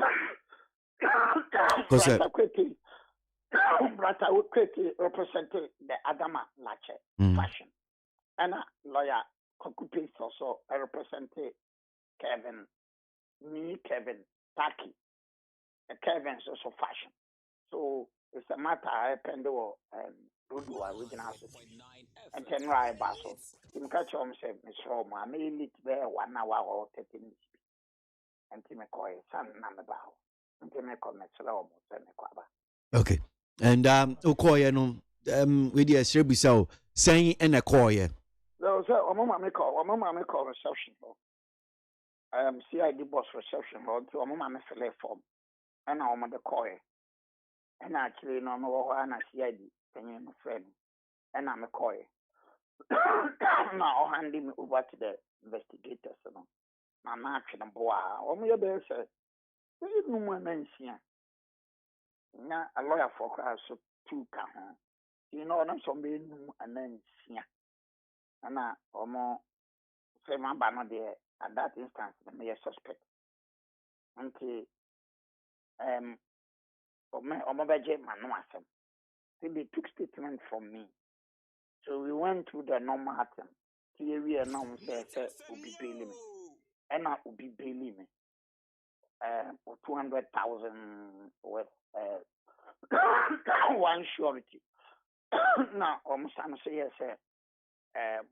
Brata would represent the Adama Lache fashion. And a lawyer Kokupis also represent Kevin, me Kevin, Taki. Kevin's also fashion. So it's a matter I Pendo and Rudua Regional House and Tenrai Basso. In catch home say Miss Roma, I may meet there 1 hour or 30 minutes. And Timekoi, son Namabao. And Timeko Metzlo, Senequaba. Okay. And ukoye no we dey serve so saying in a koye no so mama me call reception CID boss reception to mama me fill form and I the koye and actually no and CID penny no friend and I'm a koye now handing me over to the investigators no I'm actually boa o me be say you no man nsia na a lawyer for class so 2 ka ho you know na some be num anansia na omo say man ba no there at that instance me suspect until omo beje man no asem so they took statement from me so we went through the normal thing here we are now say obi bail me and na obi bail me for 200,000 worth one surety. Now, some say yes,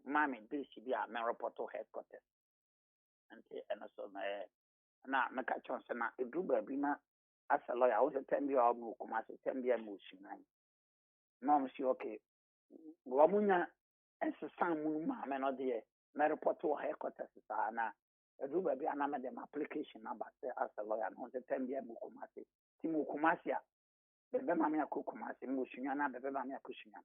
mommy, this should be a Maripoto headquarters. And so, now, my catch on Sana, a do baby, as a lawyer, I was a 10-year-old book, as a 10-year motion. No, monsieur, okay. Wamunya, and so some mamma, no dear, Maripoto headquarters, do baby and I'm them application number as a lawyer on the 10 year Mukumasi. Timu Kumasia. The Bemamia Kukumasi, Mushiana, the Bemamia Kushina.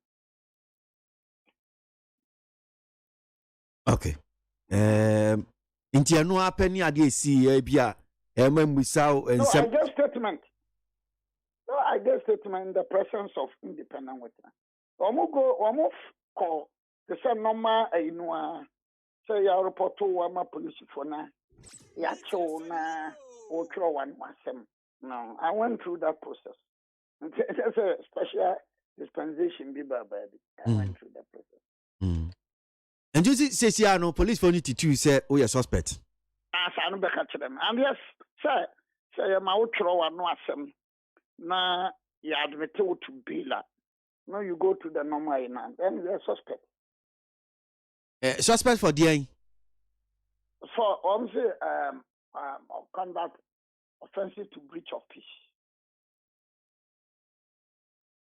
Okay. Inti anu apeni ade si bia emambusaw ensem. I gave statement. No, I gave statement in the presence of independent witness. Omo call the same normal say ya report to wa police for na ya cho na o tro one wasem. No, I went through that process. It's a special dispensation be baby. I went through that process. And you say no police for you to say oh you suspect. I no be catch them. And yes, say ma o tro one wasem na you admit to bail. No, you go to the normal and then you're suspect. Suspect for DA? For conduct offensive to breach of peace.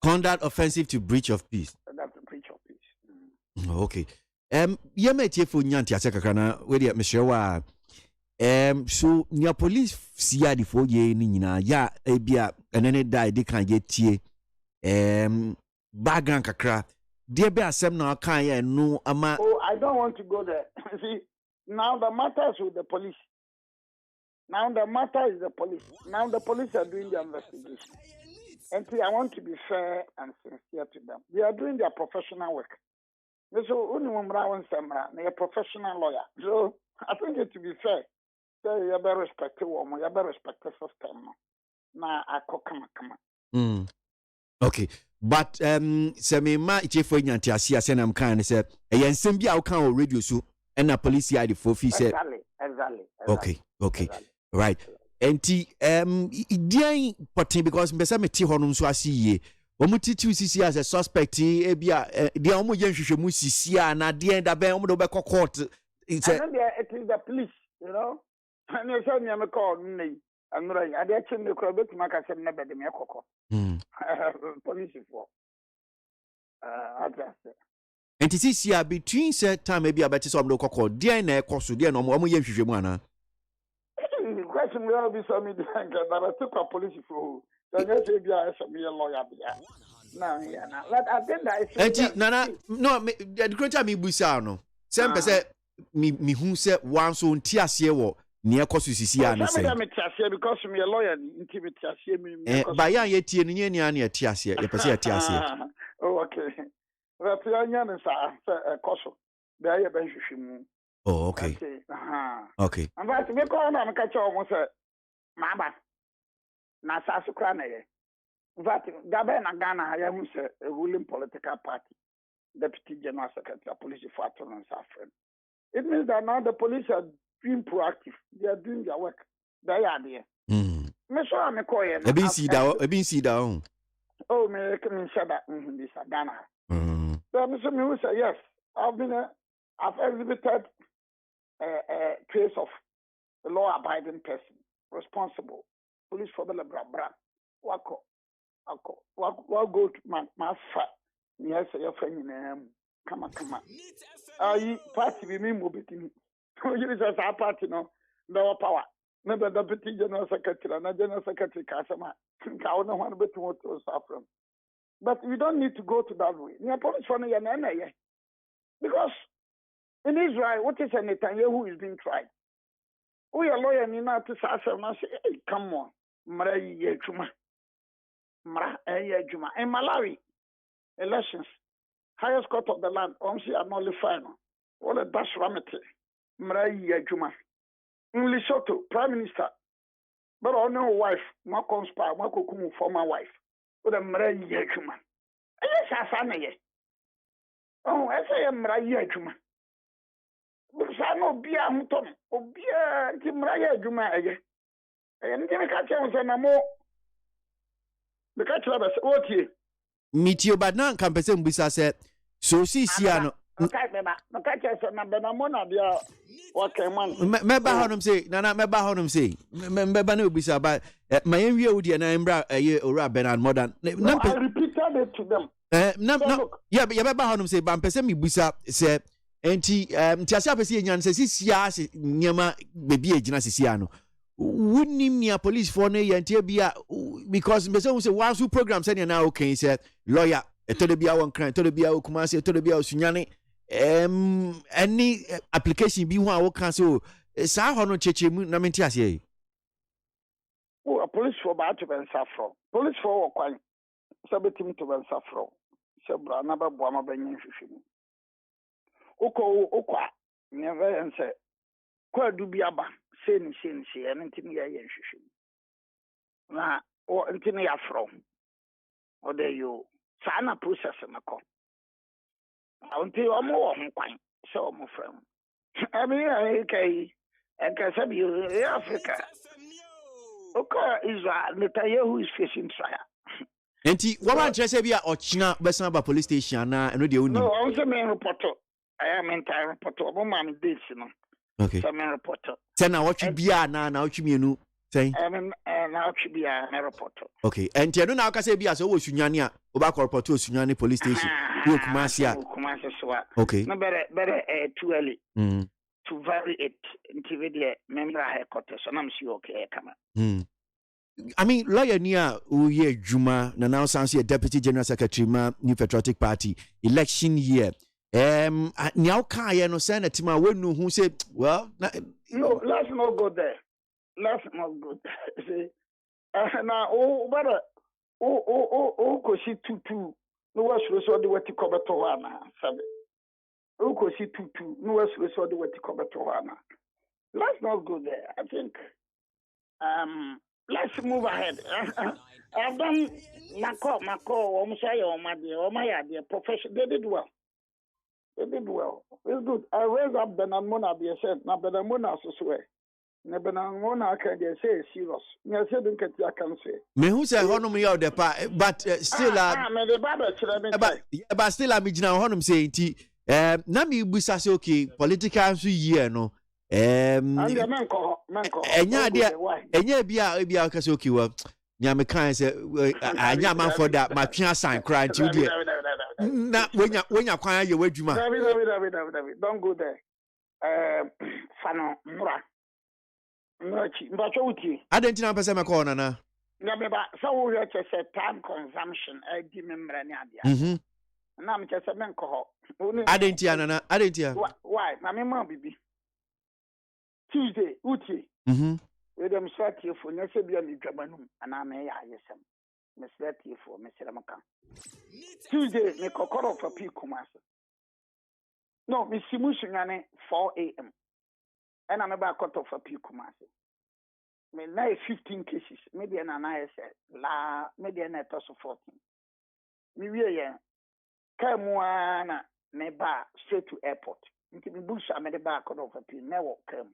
Conduct offensive to breach of peace. That's a breach of peace. Okay. Yemetie for nyanti aseka na we dey meshewa so nya police sia di for ye ni nyina ya ebia enene dai de kan ye tie background kakra there be asem na kan ye no ama. Oh, I don't want to go there. See, now the matter is with the police. Now the matter is the police. Now the police are doing the investigation. And see, I want to be fair and sincere to them. They are doing their professional work. So, they're a professional lawyer. So, I think it to be fair. So, you better respect the woman. You better respect the system. Now, I come. Okay. But me ma ichefo nyanti asia se na mkan ne se ensem bia wo kan o radio so and na police ya the for fi say exactly. Okay. Exactly. Right. Enti dian potin because me say me ti honum so asiye omu titi usisi as a suspect e bia dia omu ye hwehwemu sisi a na dian da ben omu do be court it is the police, you know. And you say me call me and right I dey chin the crowd to make say na be me kokko. Police for address. And this is here between set time maybe about some no call dear na ekoso dear no mo ye hwehwemu ana. Question will be some me that I took a police for. So just say be a lawyer be. No, yeah, now. But I think that is Nana no the greater me busa no. Sem say me hu say wan so ntiase wo ne ekoso sisi ana say. Me tiase because me a lawyer intimate tiase me. Ba ya ye tie ni nya na tiase ye pese ye tiase. Oh, okay. But you nya say ekoso. Be aye ben hwehwemu. Oh, okay. Okay. And that's me call na me catch almost maba. Na sasukra na ye. But Gabe na Ghana ya hu say a ruling political party, Deputy General Secretary, police for and suffering. It means that now the police are being proactive. They are doing their work. They are there. Me so me call ye. E bin see down. Oh, me can say that this Ghana. So me say yes. I've exhibited a trace of a law-abiding person, responsible, police for the bra. Wako go to my fat. Yes, your friend in come on. Party we mean mobility. You just our party no power. Never Deputy General Secretary and General Secretary Kasama. I don't want to suffer. But we don't need to go to that way. Police for because in Israel, what is a Netanyahu is being tried? We are lawyer in United States and I say, hey, come on. In Malawi, elections, highest court of the land, are nullified. What a dash ramete. In Lesotho, Prime Minister, but I know wife, my conspire, my former wife, with a Mray Juma. Yes, I say, oh, I say, Mray Juma. Because I know Bia Muton, or Bia Timraya Juma again. And then I catch on a more. The catch of us, what ye? Meet you, but now can person bisa said, so see, Siano. No catch us on a Mona, dear. What can one? Member Honum say, Nana, member Honum say, member no bisa, but my area would be an Embra a year or Bernard modern. I repeated it to them. No, yeah, but Honum say, but person me bisa say. enti ntiase apese enyan se sisia nyama bebi ejina sisia no wunnim nia police for no yentie bia because me say one su program say na okay say lawyer etode bia won kran etode bia okumase etode bia osunyane any application bi ho a wo kan so sa ho no chechemu na menti ase a police for ba to ben safro police for kwan sabetim to ben safro sebra na ba bo ma benyin hwehwemu okwa never answer kwa du bi aba sen en ntimi ya yen hwehwemu na o ntimi ya fro o de yo sa na process na ko awonti omo wo ho kwan so omo frem abi kai sabi Africa okay Israel Netanyahu is facing trial enti woman try say bia ochina besan ba police station na eno de oni no on say me report I am entire report obo ma me dates no okay so me report say na watch bia na watch mienu say na watch bia me report okay enti eno na aka say bia so wo sunyane a wo ba report wo sunyane police station wo kumasi a so okay no better too early to vary it into the member high court so I'm sure okay come I mean, lawyer near Uye Juma, now sounds a deputy general secretary, New Patriotic Party, election year. Now Kaya no senator, when who said, well, no, let's not go there. Let's not go there. See, now, better, go see two, no one should saw the way to cover to Wana, Sabe. Go see two, no one should saw the way to cover to Wana. Let's not go there. I think, let's move ahead. I've done my call, my profession. They did well. It's good. I raised up Benamona, be said, now Benamona, so swear. Benamona can say serious. I said, don't get your can say. Me who say, honor me out the part, but still, but still, I'm in honor saying, Nami Busas, okay, political year, no. Enya bia ka so kiwa nya me kan say anya man for that ma twa sign cry to there na wenya kwan ye wadwuma don't go there fano murachi mbacho uti adentina pese me call na na me ba so wo ye say time consumption di memra ni adia na me say men ko ho adentia na adentia why na me ma bibi Tuesday, Uti. With them sweat here for Nesabia and Jabanum, and I may yesem. Miss Letty for Mr. Amaka. Tuesday, make a call for Picumas. No, Miss Simusiane, 4 a.m. And I'm about cut off for Picumas. May 15 cases, maybe an NHIS, maybe a net of 14. Maybe a Kamuana, may bar straight to airport. Into the bush, I made a bar cut off a pin, never come.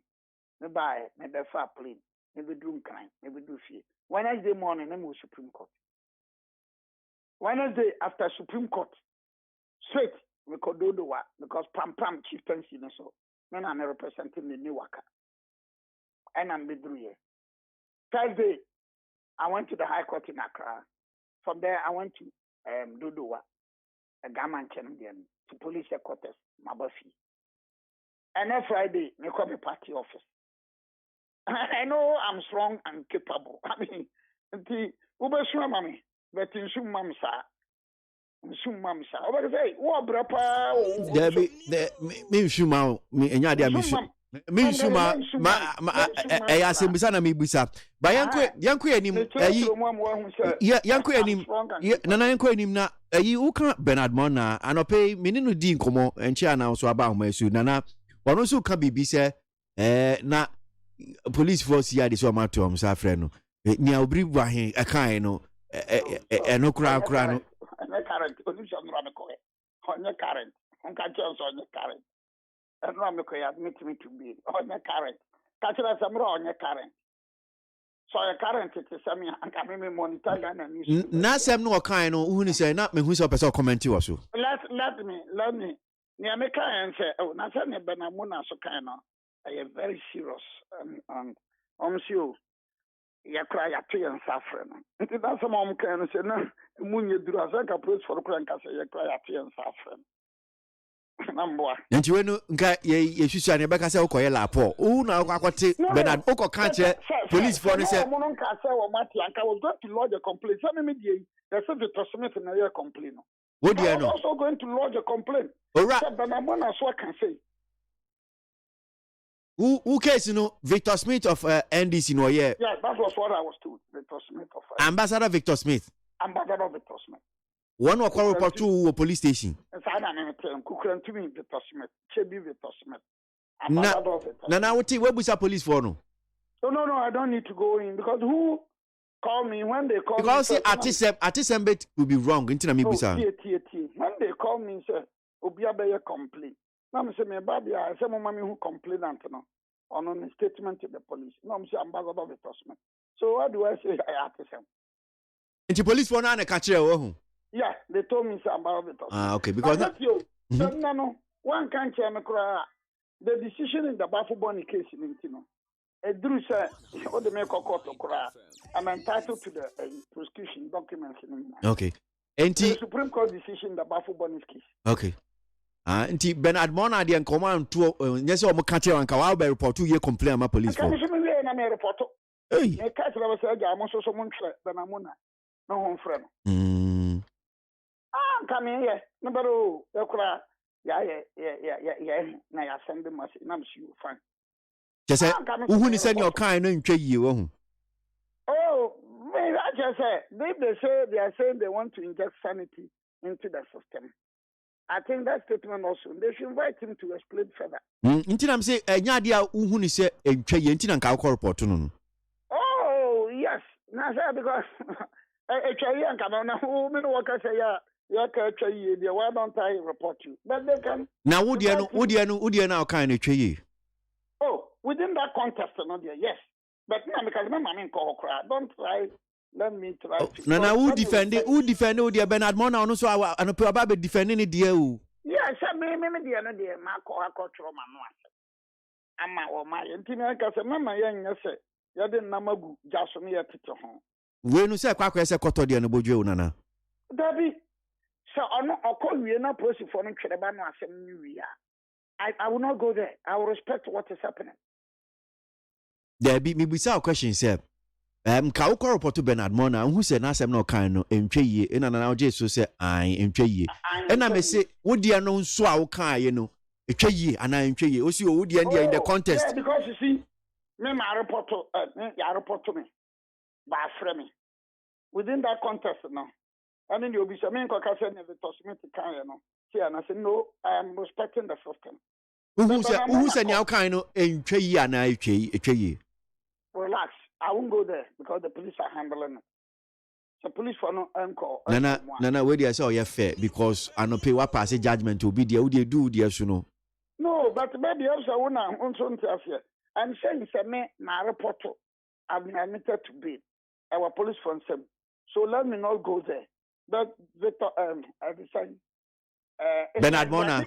Maybe far plane, maybe do crime, maybe do fear. Wednesday morning, I'm Supreme Court. Wednesday after Supreme Court, straight we could do the work because Pam chieftaincy so. Then I'm representing the new worker, and I'm Bedouin. Thursday, I went to the High Court in Accra. From there, I went to Dodowa, a Gaman Canadian, to police headquarters, Mabafi. And then Friday, I come to party office. I know I'm strong and capable. I mean, the Ubashua Mammy, but in some mamsa. Over say, what brapa? There be me shuma, me and Yadia me shuma, I ask him, Bissana me bisa. By Yanko and him, Yanko and him, Nana Yanko and him na, you can't Bernard Mona, and I pay Minino Dean Como and China so about my suit, Nana. One also can be say, na police force here this one matter of Safreno. Ni obri wahin a kind no, no crowd. And the current, on your current, on your current. And Ramako admit me to be on your current. Catch us some on your current. So your current is some and can me monitor and Nasam no kind of who say not me who's up as a comment you also. Let me. Near me and say, oh, Nathan Benamuna so kind of. I am very serious and you cry at tree and saffron. That's a mom can say, no, Munya do as I approach for the crank, I say, you cry at tree and saffron. Namboa. And you know, you should say, Rebecca say, okay, la poor. Oh, now I got it. Bernard Oko can't police for us. I was going to lodge a complaint. Some immediately, there's a Victor Smith in a complaint. What do you know? I was also going to lodge a complaint. All right. But I'm going to can say. Who cares, you know, Victor Smith of NDC, no, yeah? Yeah, that was what I was told. Victor Smith of Ambassador Victor Smith. Ambassador Victor Smith. One will call report to a police station. I don't know, to me, Victor Smith. Chebi Victor Smith. Now, what was a police for? No, I don't need to go in because who call me when they call because me? Because Artisan will be wrong. When they call me, say, Obiabe complaint. Now, I say, my baby, I say, my mommy who complainant on a statement to the police. No, I'm saying Ambassador Victor Smith. So, what do I say? I have to say. And the police for now, catch you. Yeah, they told me something about Victor Smith. Okay, because you. No, one can't tell me the decision in the Bafuboni case in Intino. A Drew said, "Oh, the make a court of cry. I'm entitled to the prosecution documents in England." Okay, and the Supreme Court decision in the Bafuboni case. Okay. Nti Bernard Mona de command to yes o mo ka che anka wa be report to ye complain ma police for. Kan me we na me report. Hey. Me ka tira ba say ja mo so mo ntwe Bernard Mona no ho mfre no. Come here. No baro e kura ya na ya send the message na msi you fine. Just say who ni send your kind no ntwe yie wo hu. Oh, me I just say they are saying they want to inject sanity into the system. I think that statement also, they should invite him to explain further. Inti am say enya dia uhu ni se entwe ye inti na nka ko report no. Oh, yes. Na say because etwe ye nka na who me no work say ya ka etwe ye dia why don't I report you? But they can. Now wo dia na kan etwe ye. Oh, within that context no dia, yes. But na because my mama ko okra, don't try. Let me try to. Now who defend the Bernard Mona no so an probably defending it dear. Yes, me dear no dear ma ko akotro ma no ase. Ama o ma yentini ka se mama yen yese ya de namagu jaso me yetete ho. We no se kwakwa se koto dear no bodwe nana. Dabi so ono okowie na police for no twere no asem ni wi I will not go there. I will respect what is happening. There be me bisa question say ka ukọ report to Bernard Mona who say na asem no kan no entwe yie ena na oje so say an entwe yie ena me say wodia no nso a wo kan ye no etwe yie ana entwe yie o si o wodia ndia in the contest. Yeah, because you see me my report to me by frame me within that contest now and then you be say me ko ka say the Tosmith kan ye no see and I say no, I am respecting the system. Who say nya kan no entwe yie ana etwe yie. Relax. I won't go there because the police are handling it. The police for no encore. Nana, where they say oh yeah fair because I no pay what pass judgment to be there. Who they do there so no. No, but maybe also una here. I'm saying say me my report I've been admitted to bail. Our police for them. So let me not go there. But Victor I decided Bernard Mona.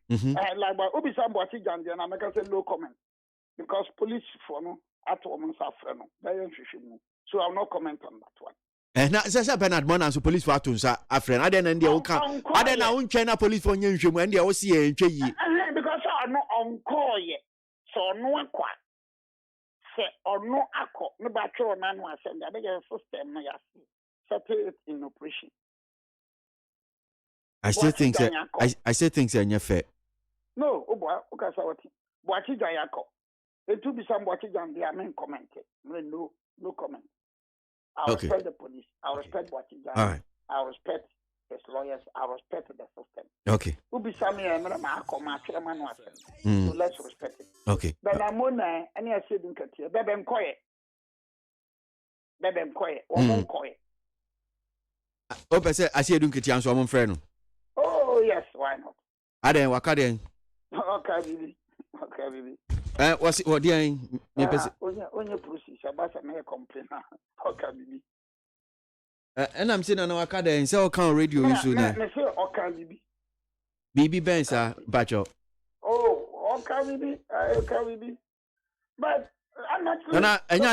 Like but Obisa Boati Jandian I make say no comment because police for no. So I'll not comment on that one. Now, say Bernard Mona so police for atunsa afren. I then they will come. I then I won't China police for nyenhwem and they will see entwe yi. Because I no on call yet. So no akwa. Say or no akọ. No ba tro na no asem. That the system no yasi. Set it in operation. I still think say fair. No, obo ukasa wati. Boachi jayako. It will be somebody down there. I mean, commented. No comment. I respect the police. I respect what he does. Right. I respect his lawyers. I respect the system. Okay. Will be some so let's respect it. Okay. But I'm on any I said in Katia. Bebem quiet. Or quiet. Oh, but I see you doing Katia, so I'm on friend. Oh, yes. Why not? I didn't work out then. Okay, baby. What's it? What do you mean? When you proceed, about a mere complaint. Okay, baby. And I'm saying, I know I can't say, I can't radio you soon. Okay, baby. BB Ben, sir, Bacho. Oh, okay, baby. But I'm not sure. No, any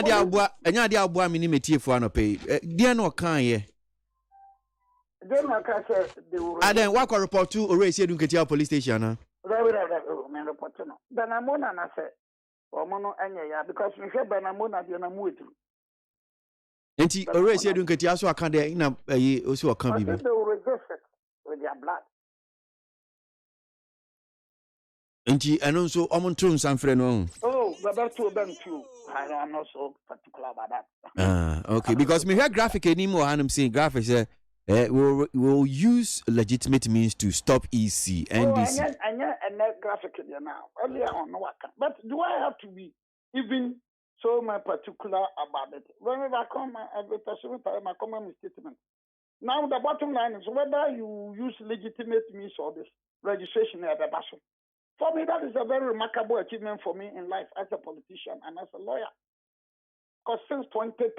idea what minimity for no pay. Dear no can ye. Then I can say they will. I then walk a report to already said you get your police station. Me report no. Benamona na say omono enye ya because me hwe Benamona de na mu edu. Enti already said you get aso aka there na osi aka But bibi. they will resist it with their blood. Enti eno nso omontro nsanfre no. Oh, Roberto Bentu. I'm not so particular about that. Okay, because me hear graphic anymore and I'm saying graphic say we'll use legitimate means to stop EC NDC. And that graphic now. Earlier on, no, but do I have to be even so my particular about it? Whenever I come, I come with statement. Now the bottom line is whether you use legitimate means or this registration at the bastion. For me, that is a very remarkable achievement for me in life as a politician and as a lawyer. Because since 2010,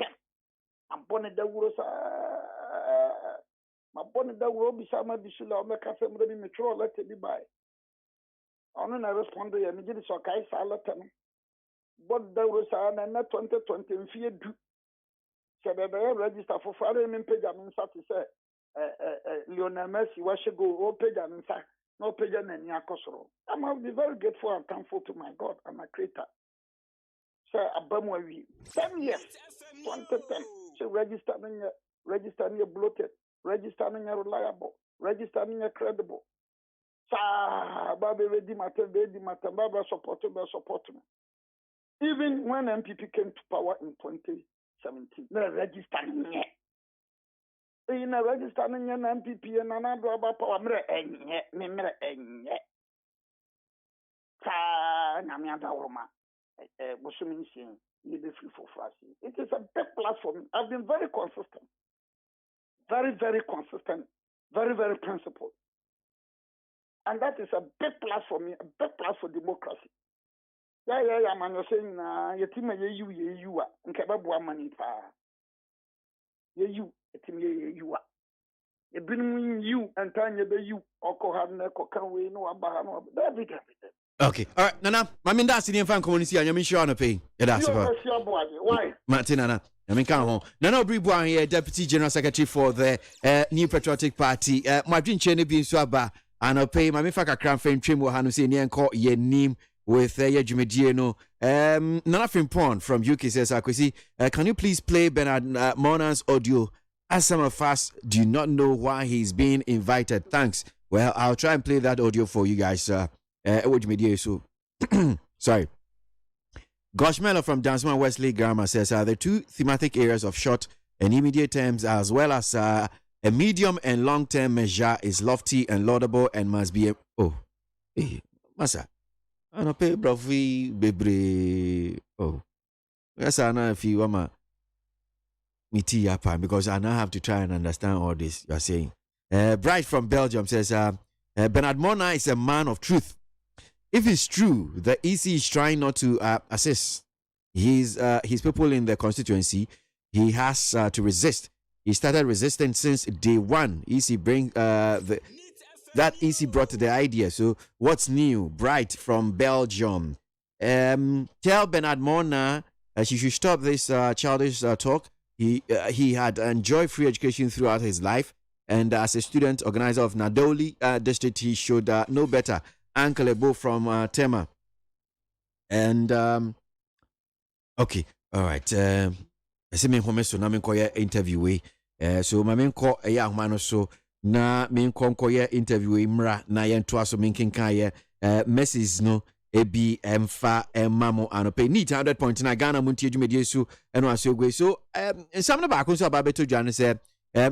I'm born in the world. My born in the world beside my bisula, I'm a cafe, maybe metro, let it be by. I don't respond to you. I'm getting so kai salad. But there was an 2020 in fear do. So they register for Friday in page. I'm in to say Lionel Messi, where should go? All page and inside. No page and any akosoro. I must be very grateful and thankful to my God and my Creator. So, 10 years, 2010. So, registering your bloated, registering your reliable, registering your credible. So, Baby, ready, Baba support me. Even when MPP came to power in 2017, they registering it. In a registering an MPP and another about power, it is a big plus for me. I've been very consistent, very, very consistent, very, very principled. And that is a big plus for me, a big plus for democracy. Yeah, man, you're saying, your team, you are, and Kebab money, you, a team, you are. You and Tanya, you, or Kohana, Kokanwe, no, Abahano, everything. Okay, all right, Nana, Mammy, that's the fan community, and you're sure on a pay. That's why, Martin, Nana. I mean, come home. Nana Bribuan here, Deputy General Secretary for the New Patriotic Party. Martin Cheney being Swaba, and I'll pay my Mifaka Cram Fame Trimbo Hanusi and call ye name with Jumediano. Nana Frimpon from UK says, can you please play Bernard Mona's audio? As some of us do not know why he's being invited. Thanks. Well, I'll try and play that audio for you guys. Sorry. Gosh Mello from Dansman Wesley Grammar says the two thematic areas of short and immediate terms as well as a medium and long term measure is lofty and laudable and must be Masa. I don't pay brofi bebre. Oh. Yes, I know if you want because I now have to try and understand all this you're saying. Bright from Belgium says Bernard Mona is a man of truth. If it's true, the EC is trying not to assist his people in the constituency. He has to resist. He started resisting since day one. EC that EC brought the idea. So what's new? Bright from Belgium. Tell Bernard Mona she should stop this childish talk. He had enjoyed free education throughout his life, and as a student organizer of Nadoli district, he should know better. Uncle Ebo from Tema. And okay, all right. I say me home so na me koye interview so ma me ko ya homa so na me koye interview mra na ye nto aso me nkenkan ye messages no ebi emfa emamo anope need 100.9 Ghana Montie dwumedie so eno asogwe so nsam na ba ko so aba beto dwane se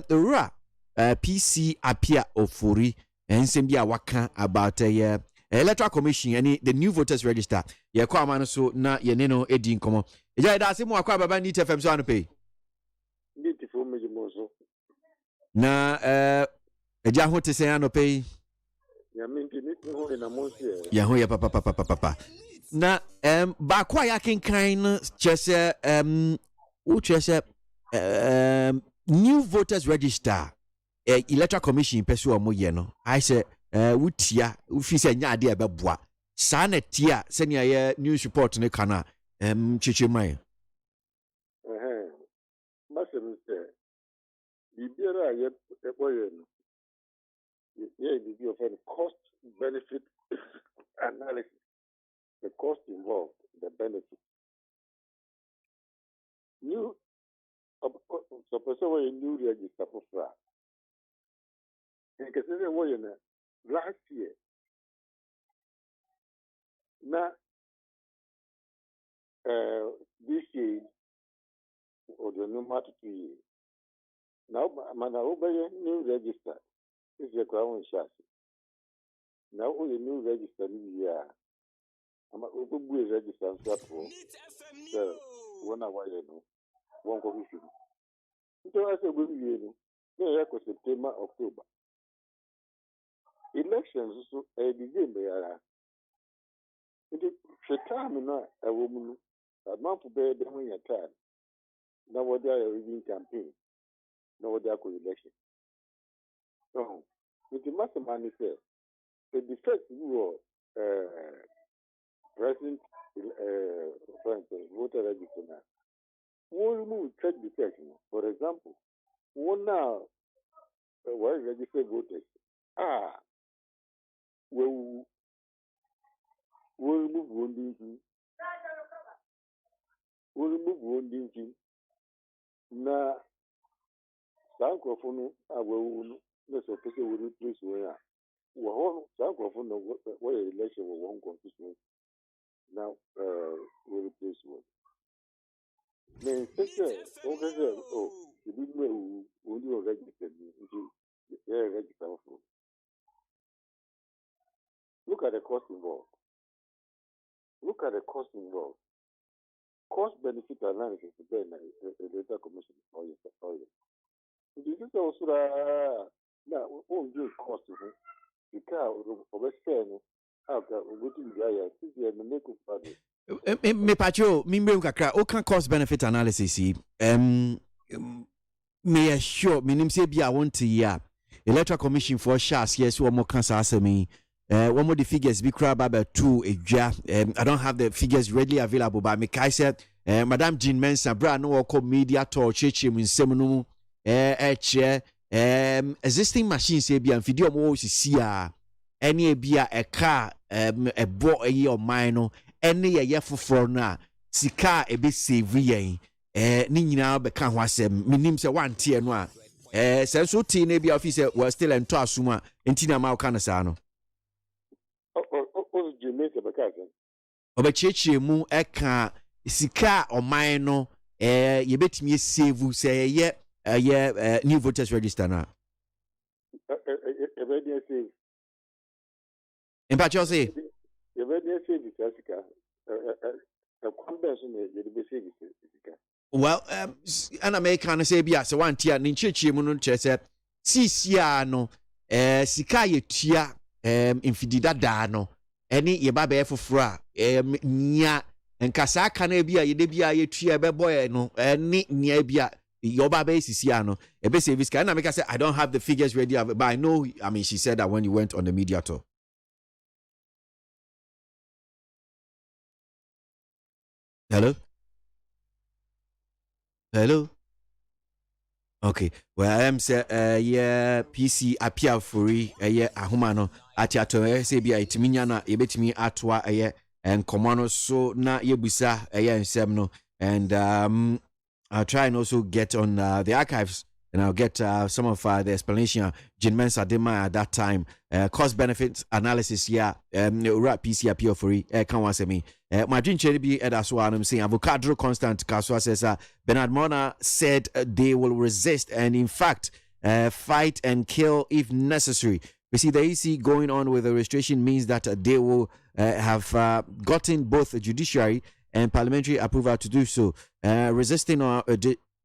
owura PC apia ofori ensem bi a waka about electoral commission and the new voters register ye kwa amano so na ye ne no edi nkomo eja da se mu akwa baba need FM so anope need for me mo so na eja ho te se anope ya minti ni ho na mo se ya ho ya papa na ba kwa ya kenkan chese wo chese new voters register electoral commission peso omo ye no I say wutia ufise nya ade ebeboa sa na tia se ne ye news report ne kana chichiman masem se bibiara ye boye no ye bibi of cost benefit analysis, the cost involved, the benefits. New, suppose we new register for fraud. And consider what you know, last year. Now, this year, or the no matter 2 years. Now, man, I obey new register. This is a crown chassis. Now, we new register new year. I'm a good register and swap for. So, 1 hour, you know, one commission. So, I said, good year, no, September, October. Elections, so a begin there. It is a time, a woman, a month to bear them in a time. Now, what they are reading campaign. No, they are election. No, with the master man is the defect rule present voter register now. One remove check defection. For example, one now well registered voters. We'll remove one thing. We'll remove one thing. Now. Sankrofonu awewu no so pese we replace we a wo ho sankrofonu we election we won constitution now we replace one then say oh you didn't know who you registered into register for. Look at the cost involved. Cost benefit analysis is then a data commission or yes. This is also now do cost the car over how can we go to the make up me pacho me kakra o can cost benefit analysis me assure me nim say bia want to year electoral commission for shares yes one more cancer asemi one more the figures be crab about 2 I don't have the figures readily available but me kai said Madam Jean Mensa bra no ko media talk cheche mu nsem no existing machines e bia mfidi omo sisi a ene e bia e car ebo eyi o man no ene ye foforo no a sika e be save yen ni nyina be ka ho asem minim se wante no a senso ti na bia office was still ento asuma enti na ma o kana sa no o Jamaica be ka sen obecheche mu e ka sika o man no ye betimi save se ye new voters register now. In fact, you say, well, an American say, yes, one tier, Ninchi Munun Chesset, Siciano, Sika ye tia, infidida dano, any yebabe for fra, nya, and Casaka nebia, ye debia ye tia boy, no, any nebia. Your baby is Siano. I don't have the figures ready, but I know. I mean, she said that when you went on the media tour. Hello. Okay. Well, I am say yeah PC appear free yeah ahumano atiato say bia itiminya na yebetimi atwa and commano so na yebusa nsem no and I'll try and also get on the archives and I'll get some of the explanation. Jean Mensa Dema at that time. Cost benefit analysis, yeah. PC appeal for it. Can't want me. My dream be that's what I'm saying. Avocado Constant Kaswa says Bernard Mona said they will resist and in fact fight and kill if necessary. We see the EC going on with the registration means that they will have gotten both the judiciary and parliamentary approval to do so. Resisting or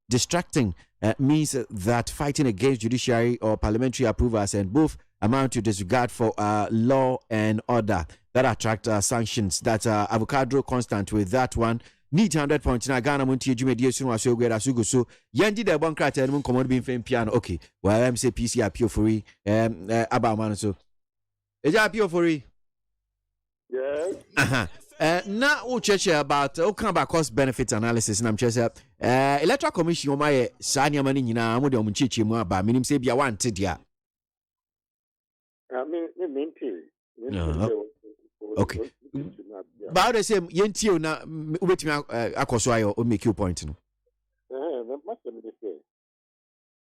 distracting means that fighting against judiciary or parliamentary approvals and both amount to disregard for law and order that attract sanctions. That's Avocado Constant with that one. Need 100 points na Ghana Montie Jumedi Sunu Aso Gwera Sugo so yendi de bon krata no commode bin fem piano. Okay, well I'm say PC appeal for about man so eja appeal for yes. Now we check about come about cost benefit analysis and I'm just electoral commission o my sanya mani nyina mo de om chichi mu aba minim say bia wante dia Okay. But the same yentio na wait me akoso ayo o make you point no.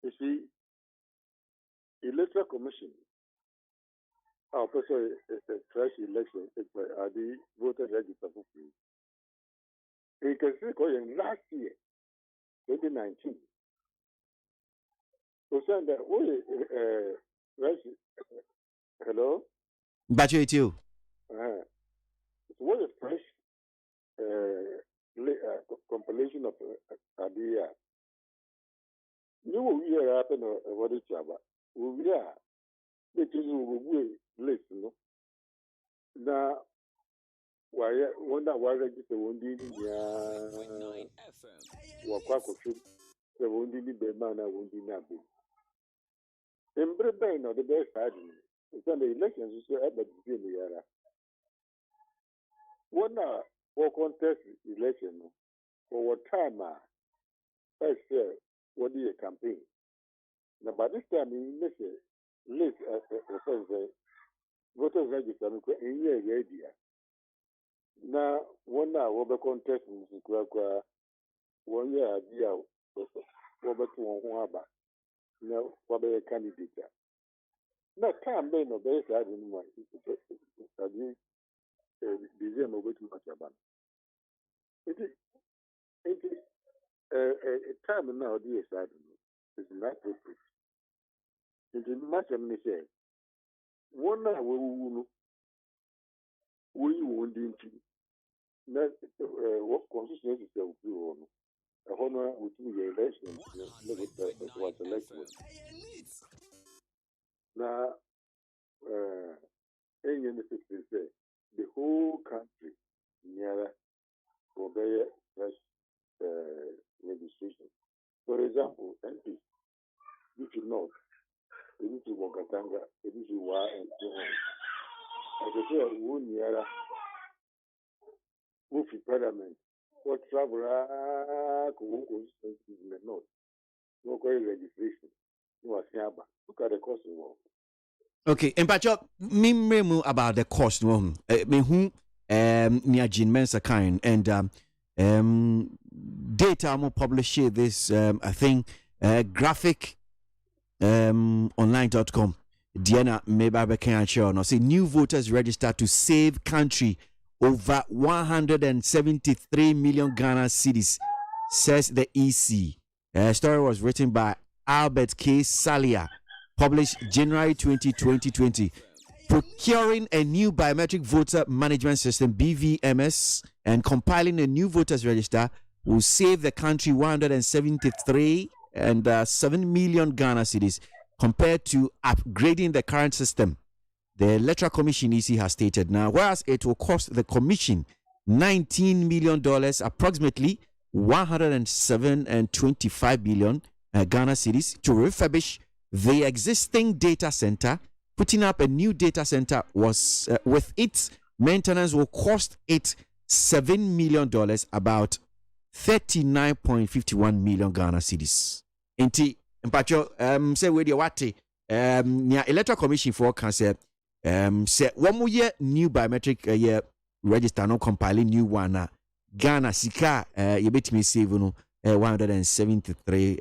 You see, electoral commission, our person a fresh election, are the voter register for free. You can see going last year, 2019. So send that hello? But you What a fresh compilation of idea. You will hear happen what it's about. We are which is list, no? Now, why wonder why register won't be the wounded be man, I won't be napping. In Britain, or the best side, it's on the elections, so ever begin the era. One for contest election, for what time, first year, what do you campaign? Now, by this time, you miss it. List voters register in your idea. Now, one hour contest in the 1 year idea, what about 1 hour? Now, what about a candidate? Now, time being no base, I didn't want December go to much about it. It is a time now, dear side, it's not appropriate. It is much of me say, 1 hour we won't into what consistency will be on a honor with your election was elected. Now, any say the whole country near obey fresh registration. For example, MP, if you know, if you Wakatanga, if you were and so on. As I say, 1 year, move to parliament, what travel, in the north, no registration, no Asiaba. Look at the cost of war. Okay, and but me about the cost no me who near Jean Mensa kind and data mo publish this I think graphic online.com Diana maybe can share no say new voters registered to save country over 173 million Ghana cedis, says the EC. Story was written by Albert K. Salia, published January 2020. Procuring a new biometric voter management system, BVMS, and compiling a new voters register will save the country 173 and 7 million Ghana cedis compared to upgrading the current system. The Electoral Commission EC has stated now, whereas it will cost the Commission $19 million, approximately 107.25 billion Ghana cedis, to refurbish the existing data center. Putting up a new data center was with its maintenance will cost it $7 million, about 39.51 million Ghana cedis. Inti mpacho say we dey wate nya Electoral Commission for can say one more year new biometric year register no compiling new one Ghana sika you betimi save no 173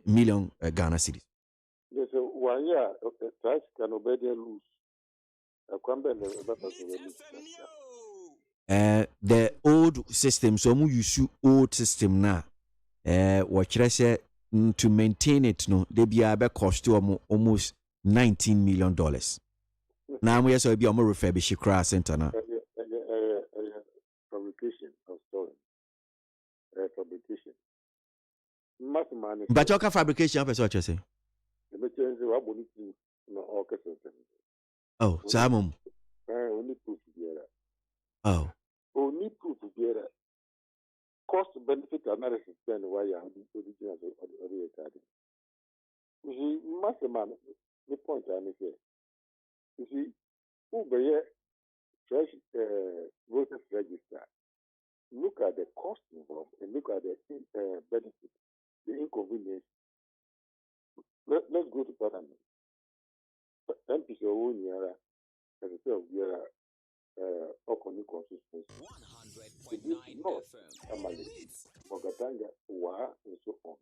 million Ghana cedis. Yes, 1 year tax can obey the rules. The old system, so mu use old system now. What you say to maintain it, no, they be about cost to almost $19 million. Now we also be more refurbish crash center now. Fabrication of story. Fabrication. But your fabrication, that's what you say. Oh, Simon. Only proof together. Oh. Only proof together. Cost benefit analysis then why you are original or the other. You see, masterman, the point I make here. You see, who by fresh voters register, look at the cost involved and look at the benefit, the inconvenience. Let's go to Parliament. MPs are 1 year, as I said, Okoni consistency. No, Amali, Mogatanga, Wa, and so on.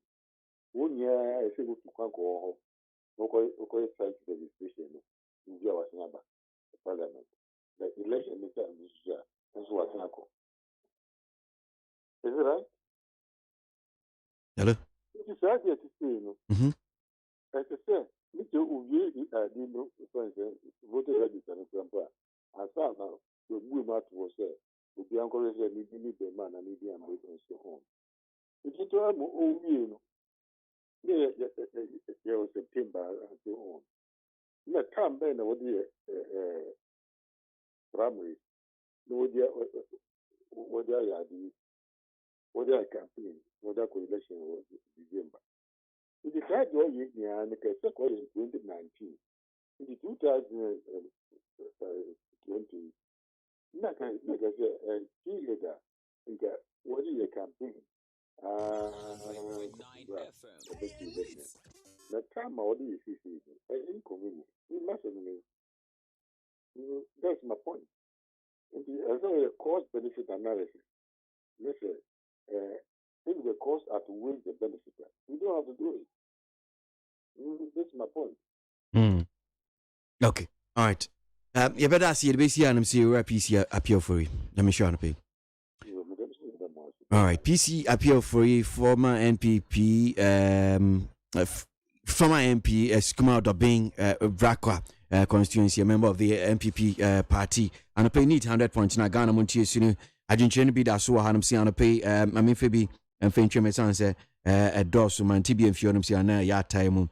1 year, I say, to Kanko, Oko site registration, India was number, Parliament. The election is this year, and so was Nako. Is it right? Hello? It is right here to say, you know. As I said, Mr. Uye, didn't know, for instance, voter register in Prampa. And so now, the movement was there. The uncle said, "You need the man and need and so on." It is to have you know. There was September and so on. The time then, what the primary, no, what their campaign, what their coalition was December. It is right all year, and the second in 2019. In the 2020, like I said, leader, what is the campaign? The time I already is inconvenient. That's my point. And as a cost benefit analysis, listen, if the cost outweighs the benefit, we don't have to do it. That's my point. Okay. All right. You better see the basic and see where PC appeal for you. Let me show you. Pay. All right. PC appeal for you, former NPP, former MP, Skuma Dobing, Brakwa constituency, a member of the NPP party, and I pay need 100 points. Na Ghana Montie Sunu. I didn't be that so I'm seeing on pay. I mean, Phoebe and Fincher Messan say a dose to man TB and Fionum Siana ya time.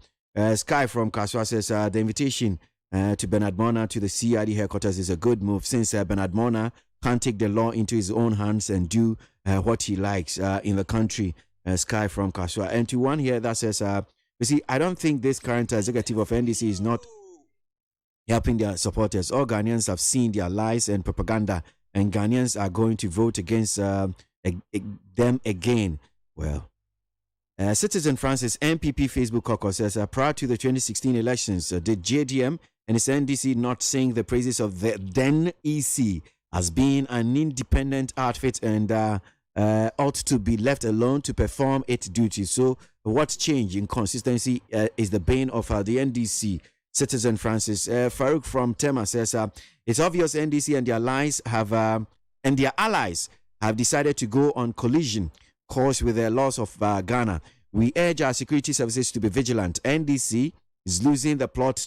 Sky from Kaswa says the invitation to Bernard Mona to the CID headquarters is a good move since Bernard Mona can't take the law into his own hands and do what he likes in the country. Sky from Kaswa. And to one here that says, you see, I don't think this current executive of NDC is not helping their supporters. All Ghanaians have seen their lies and propaganda, and Ghanaians are going to vote against them again. Well, Citizen Francis MPP Facebook caucus says prior to the 2016 elections, did JDM and its NDC not sing the praises of the then EC as being an independent outfit and ought to be left alone to perform its duties? So what change in consistency is the bane of the NDC? Citizen Francis Farouk from Tema says it's obvious NDC and their allies have decided to go on collision course with the loss of Ghana. We urge our security services to be vigilant. NDC is losing the plot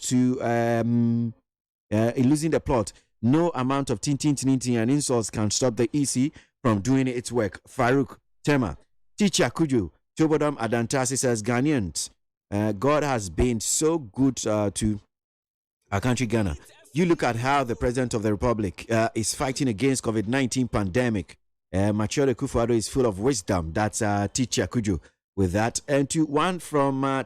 No amount of tin and insults can stop the EC from doing its work. Farouk Tema. Teacher Kuju Chobodom Adantasi says Ghanaians, God has been so good to our country, Ghana. You look at how the President of the Republic is fighting against COVID-19 pandemic. Machiore Kufuado is full of wisdom. That's Teacher Kuju with that. And to one from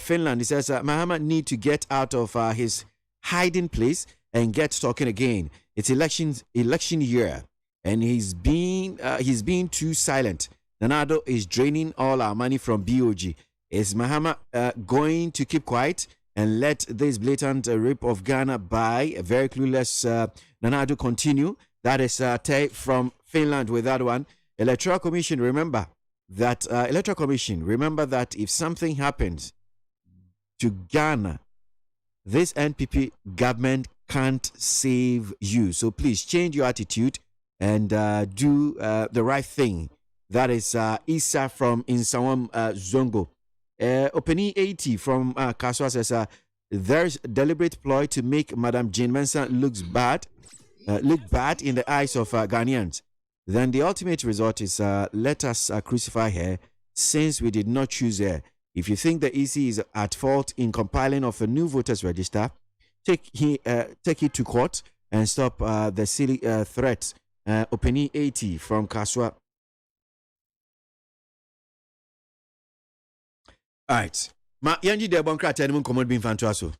Finland, he says, Mahama need to get out of his hiding place and get talking again. It's election year, and he's being too silent. Nanado is draining all our money from BOG. Is Mahama going to keep quiet and let this blatant rape of Ghana by a very clueless Nanado continue? That is Tay from Finland with that one. Electoral Commission, remember that if something happens to Ghana, this NPP government can't save you. So please change your attitude and do the right thing. That is Isa from Insawam Zongo. Openi 80 from Kaswa says there's deliberate ploy to make Madam Jane Mensah look bad in the eyes of Ghanaians. Then the ultimate result is let us crucify her since we did not choose her. If you think the EC is at fault in compiling of a new voters register, take it to court and stop the silly threats. Openi 80 from Kaswa. All right. Ma yanji de bon krata ni commode bin fan so.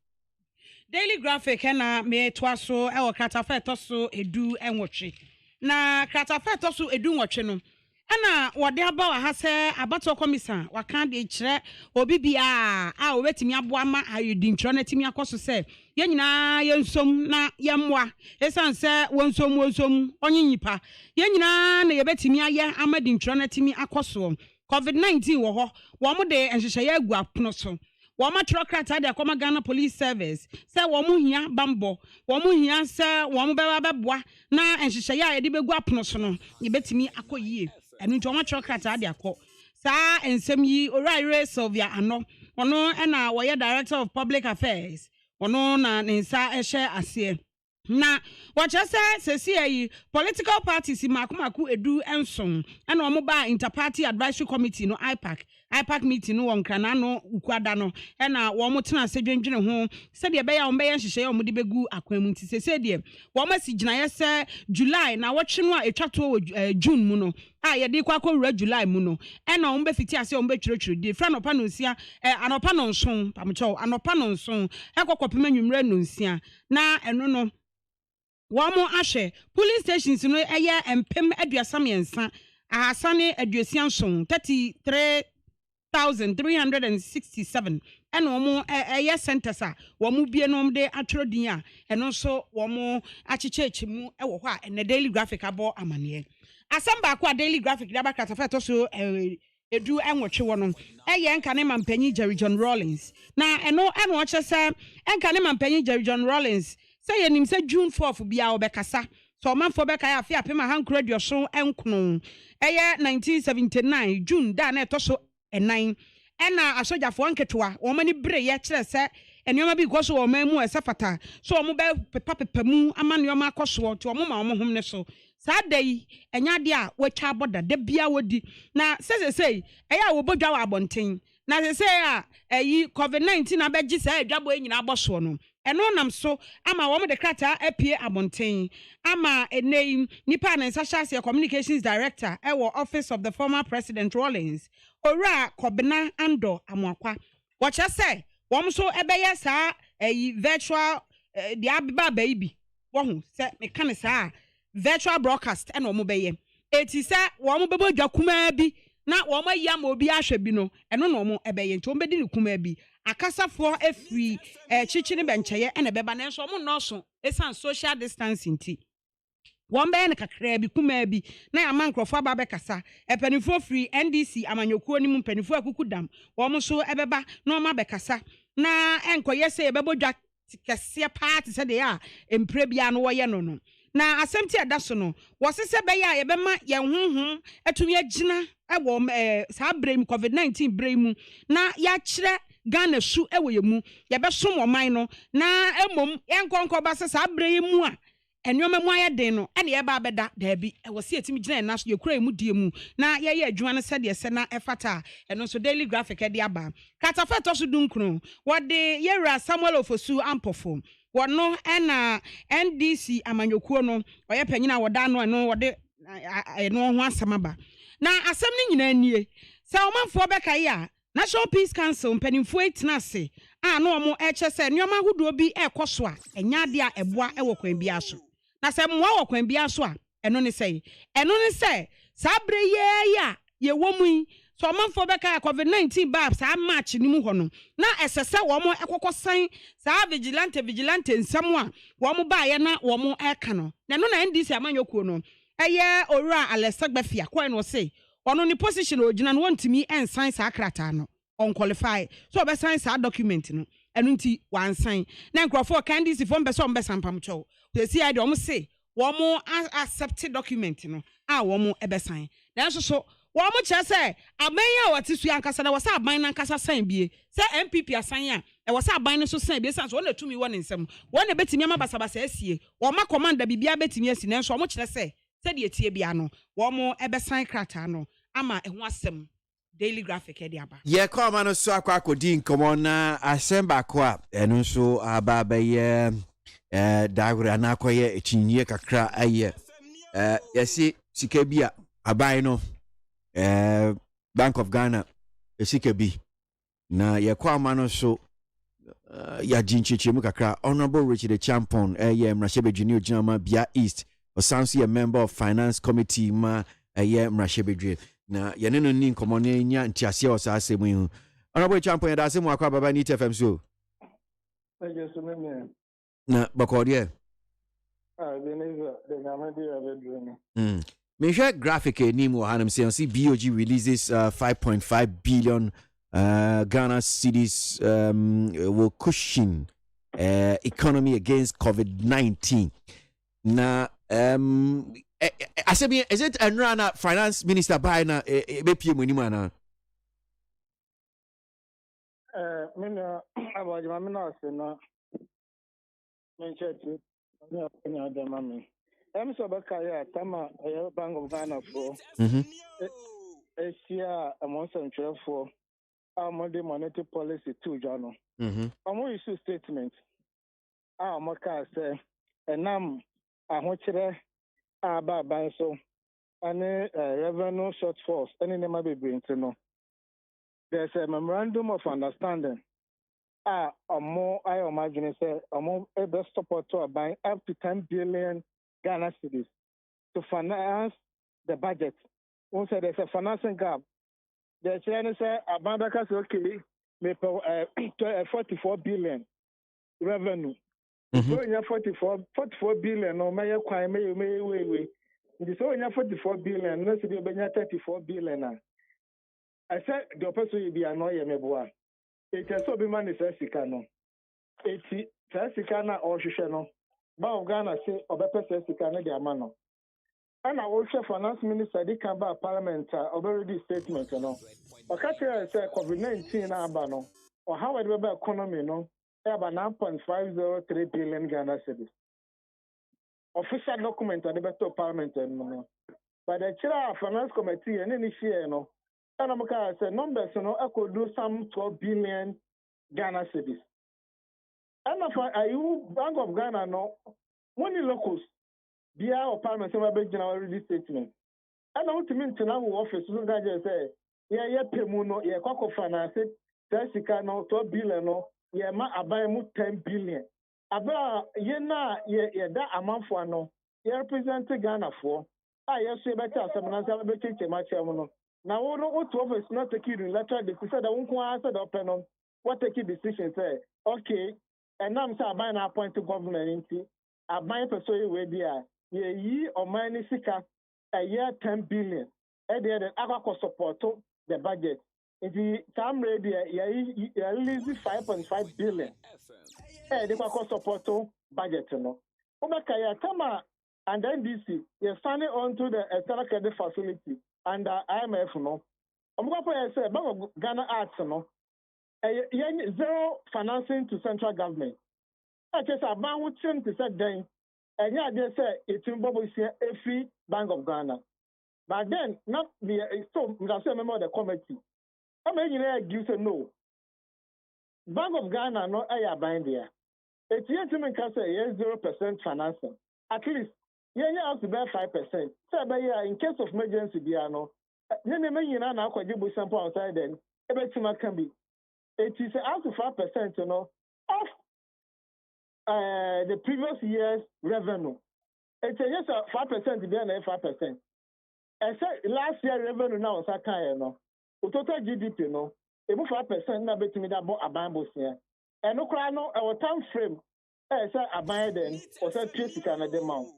Daily Graphic na me toaso e wo krata fa toso edu enwoche. Na krata fa toso edu nwoche no. ana wode aba wa ha se abato komisa waka de kire obi bia a obetimi aboa ma ayudi ntro na timi akoso se ye nyina ye nsom na ye mmoa esan se wonsom onye nyipa ye nyina na ye betimi aye amadi ntro na timi akoso covid-19 wo ho wo mo de enhyehyɛ ye agu apono so wo ma trokrata de akoma Ghana Police Service se wo mo hia bambo wo mo hia se wo mo beboa na enhyehyɛ ya ye de begu apono so no ye betimi akoyie enu nti wo ma trokrata de akọ sa ensem yi Oraire Sylvia Ano ono na wo ye Director of Public Affairs ono na nsa ehye ase na wacha se yi political parties makumaku edu enson na omo ba interparty advisory committee no IPAC meeting no wonkra na no ukwada no na wo mo tena se dwendwene ho se de be ya wo be ya nhyehyɛ wo de begu akwanmu nti se de wo ma si ginaye se July na wotwe no a etwato June mu no a ye de kwakọ July mu no na wo be fiti ase wo be twirotwiro de fra no pa no nsia anopa no nson pamcho anopa no nson ekokopema nwumre no nsia na eno no Wamo ashe police stations no eye empem aduasamiensa ahasane aduasianson 33,367 ene womo eye centers a womo bie no de atrodin a eno so womo achichechi mu ewo ho a ene daily graphic abo amane asamba akwa daily graphic da bakata fa to so edu enwotwe wono eye nka ne mampanyi Jerry John Rawlings na eno chese enka ne mampanyi Jerry John Rawlings say ye nim say June 4th bia obekasa so manfo beka ya afia pema hankro aduoso enkono eye 1979 June da na etoso enan ena asojafo nketwa wo mani bre ye kire se enioma bi goso wo mamu esafata so wo be pepamu amanioma akoso to wo ma wo hom ne so sadai enya de a watwa boda da bia wodi na say eya wo bodwa wa abonten na say a eyi covid-19 abegi say adwabo enyina aboso no eno nam so ama wo de krata apie abonten ama enei nipa na nsahase communications director ewo office of the former president Rawlings ora kobena ando amwakwa wacha say wo so ebeye sa virtual the abba baby wo hu say me kan sa virtual broadcast eno mo beye eti sa wo mo bebo dwakuma bi na wo ma yam obi ahwe bi no eno no mo ebeye nti wo bedi ni kuma bi akasafo efri chichini bencheye ene beba na nso mo noso esan social distancing ti won be ne kakra bi kuma bi na ya mankrofo aba be kasa epanifo free NDC amanyokuo ni mu panifo akukudam wo mo so ebeba na o ma be kasa na enkoye se ebebodwa kese party se de ya empre bia no wo ye no na asɛmti adaso no wɔsese bɛyɛ a yɛbɛma yɛn honhom atumi agina ɛwɔ saa brem covid-19 brem na yɛakyerɛ Ghana su ɛwɔ yɛmu yɛbɛsom ɔman no na emom yɛnkɔnkɔ ba se saa brem mu a enwoma mu ayɛ den no ɛne yɛba abɛda daabi ɛwɔ se etimi gyina na so yɛkura emu die mu na yɛyɛ adwuma no sɛdeɛ sɛ na ɛfata ɛno so daily graphic ɛde aba katafa to so dunkro wɔde yɛwura Samuel Ofosu ampofo wono ena NDC amanyokuo no oye panyina woda no eno wode eno ho asamaba na asem ni nyina nie se omanfo beka ya National Peace Council mpanimfo etina se a no omo eche se nneoma hudo bi ekoso a enya de a eboa ewo kwan bia so na se mwa wo kwan bia so a eno ne se sabre ye ya ye womu so manfo beka covid-19 bab sa match ni mu hono na esese wo mo ekokosan sa vigilante nsam a wo mo ba ye na wo mo eka no na no na NDC amanyokuo no eye owura Alexagbafia ko no say ono ni position ogina no wontimi ensan sa krata no on qualify so be sign sa document no eno nti wan sign na nkrofo NDC fo mbeso mbesa mpamcho we see ide o mo say wo mo accept document no a wo mo ebe sign na so wo mo kire se amanya watisu ankasa na wo sa aban na ankasa sign bie se MPP asan a e wo sa aban no so sign bie san so na tumi wo ne nsem wo na betimi amabasabasa asie wo ma commander bibia betimi asi na so wo mo kire se de tie bia no wo mo ebe sign krata no ama ehu asem daily graphic e de aba ye koma no so akwa akodi nkomo na asemba kwa enu so aba ba ye dagura na akoye etinye kakra aye yesi sika bia aban no Bank of Ghana esika bi na ye koma no so ya jinchichi mu kakra Honorable Richard Champon ye mrashebe junior jama bia East or sounds a member of finance committee ma ɛyɛ mmarahyɛbadwie na yɛne no ni nkɔmmɔ no nya nteaseɛ wɔ saa asɛm yi ho ɔnabɔ champo yɛda ase mu akɔ ababa ne TFM so na bɔkɔɔdeɛ mehwɛ graphic anim wɔ hanom sɛ ɔse BOG releases 5.5 billion Ghana cedis will cushion economy against COVID-19 na I said, is it a run finance minister by na BPM Munimana? ABOAGYE, I'm not saying, Manchester, I'm so back here, Tama, Bank of Ghana for a year, a month and 12 for our monetary policy, too, Jono. I'm going to statement. Our Maka say, and I want you by so any revenue shortfalls, any name be bring to know. There's a memorandum of understanding. More I imagine say more able support to buy up to 10 billion Ghana cedis to finance the budget. Once there's a financing gap, the Chinese say Abandaka say okay, maybe 44 billion revenue. So you have 44 billion or may way. It is only 44 billion, let's say 34 billion. I said the person will be annoyed me boy. It can so be manifesticano. 80 Sasicana or Shishano. Bao Ghana say or better Sasicana de Amano. And I also finance minister they can buy parliament already statement, you know. Or catch say COVID-19 abano or how it will be economy, no. About 9.503 billion Ghana cedis. Official document at the better parliament, but the chair of finance committee and any share, no. And I'm going to say numbers, you know, I could do some 12 billion Ghana cedis. And if I Bank of Ghana, no, money locals, the our parliament, some big general statement. And I want to mean to now office, so that say, yeah, Pemuno, yeah, Coco finance, Jessica, no, 12 billion, no. Yeah, I buy 10 billion. About that amount for no, you represent Ghana for. Yes, you better some better match. Now, what office not taking letter, they said I won't answer the open what take decision say, okay, and now I'm saying I appoint to government I buy persuade where they are, ye or minus a year 10 billion. And then I support the budget. If the time ready, you release 5.5 billion. They can support budget, no. Tama and NDC, you're standing on to the external credit facility and IMF, no. I'm going to say, Bank of Ghana Arts, no. Zero financing to central government. I just about 10% then, and yeah, they say it's in Bobo every Bank of Ghana. But then, not the so, I'm a member of the committee. How many you say no? Bank of Ghana, no, I are buying there. It's yet to make us say 0% financing. At least, you have to bear 5%. So, in case of emergency, no, you know, now, could you sample outside then? Everything can be. It is up to 5%, you know, of the previous year's revenue. It's just 5% to be an 5%. And so last year revenue now is a kind, you know. Total GDP, you know, about 5% now between me that bought a bamboo here. And no cry no our time frame. I say a buy then or say Tracy Canada amount.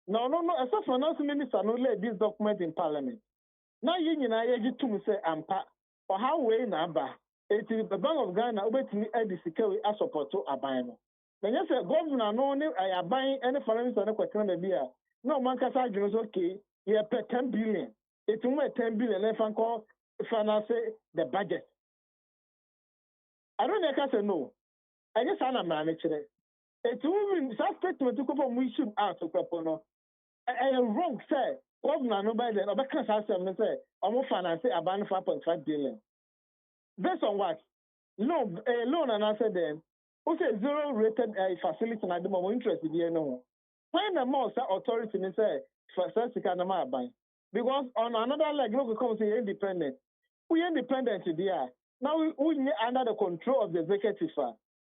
No, as a finance minister no let this document in parliament. Now you know to me say ampa or how way number. It is the Bank of Ghana over to me the security as support to a buy no. Then you say governor no I buying any finance and question the beer. No man can say okay, you pay 10 billion. It will make 10 billion if I call finance the budget. I don't know if I say no. I just want to manage it. It's moving that statement to come from we should ask to people. I am wrong, sir. Governor nobody then or can say I'm finance about 5.5 billion. Based on what? Loan and I said then who say zero rated facility and the moment interested in no. When the most authority say for such a buy. Because on another leg, look come say independent. We independent there. Now we under the control of the executive.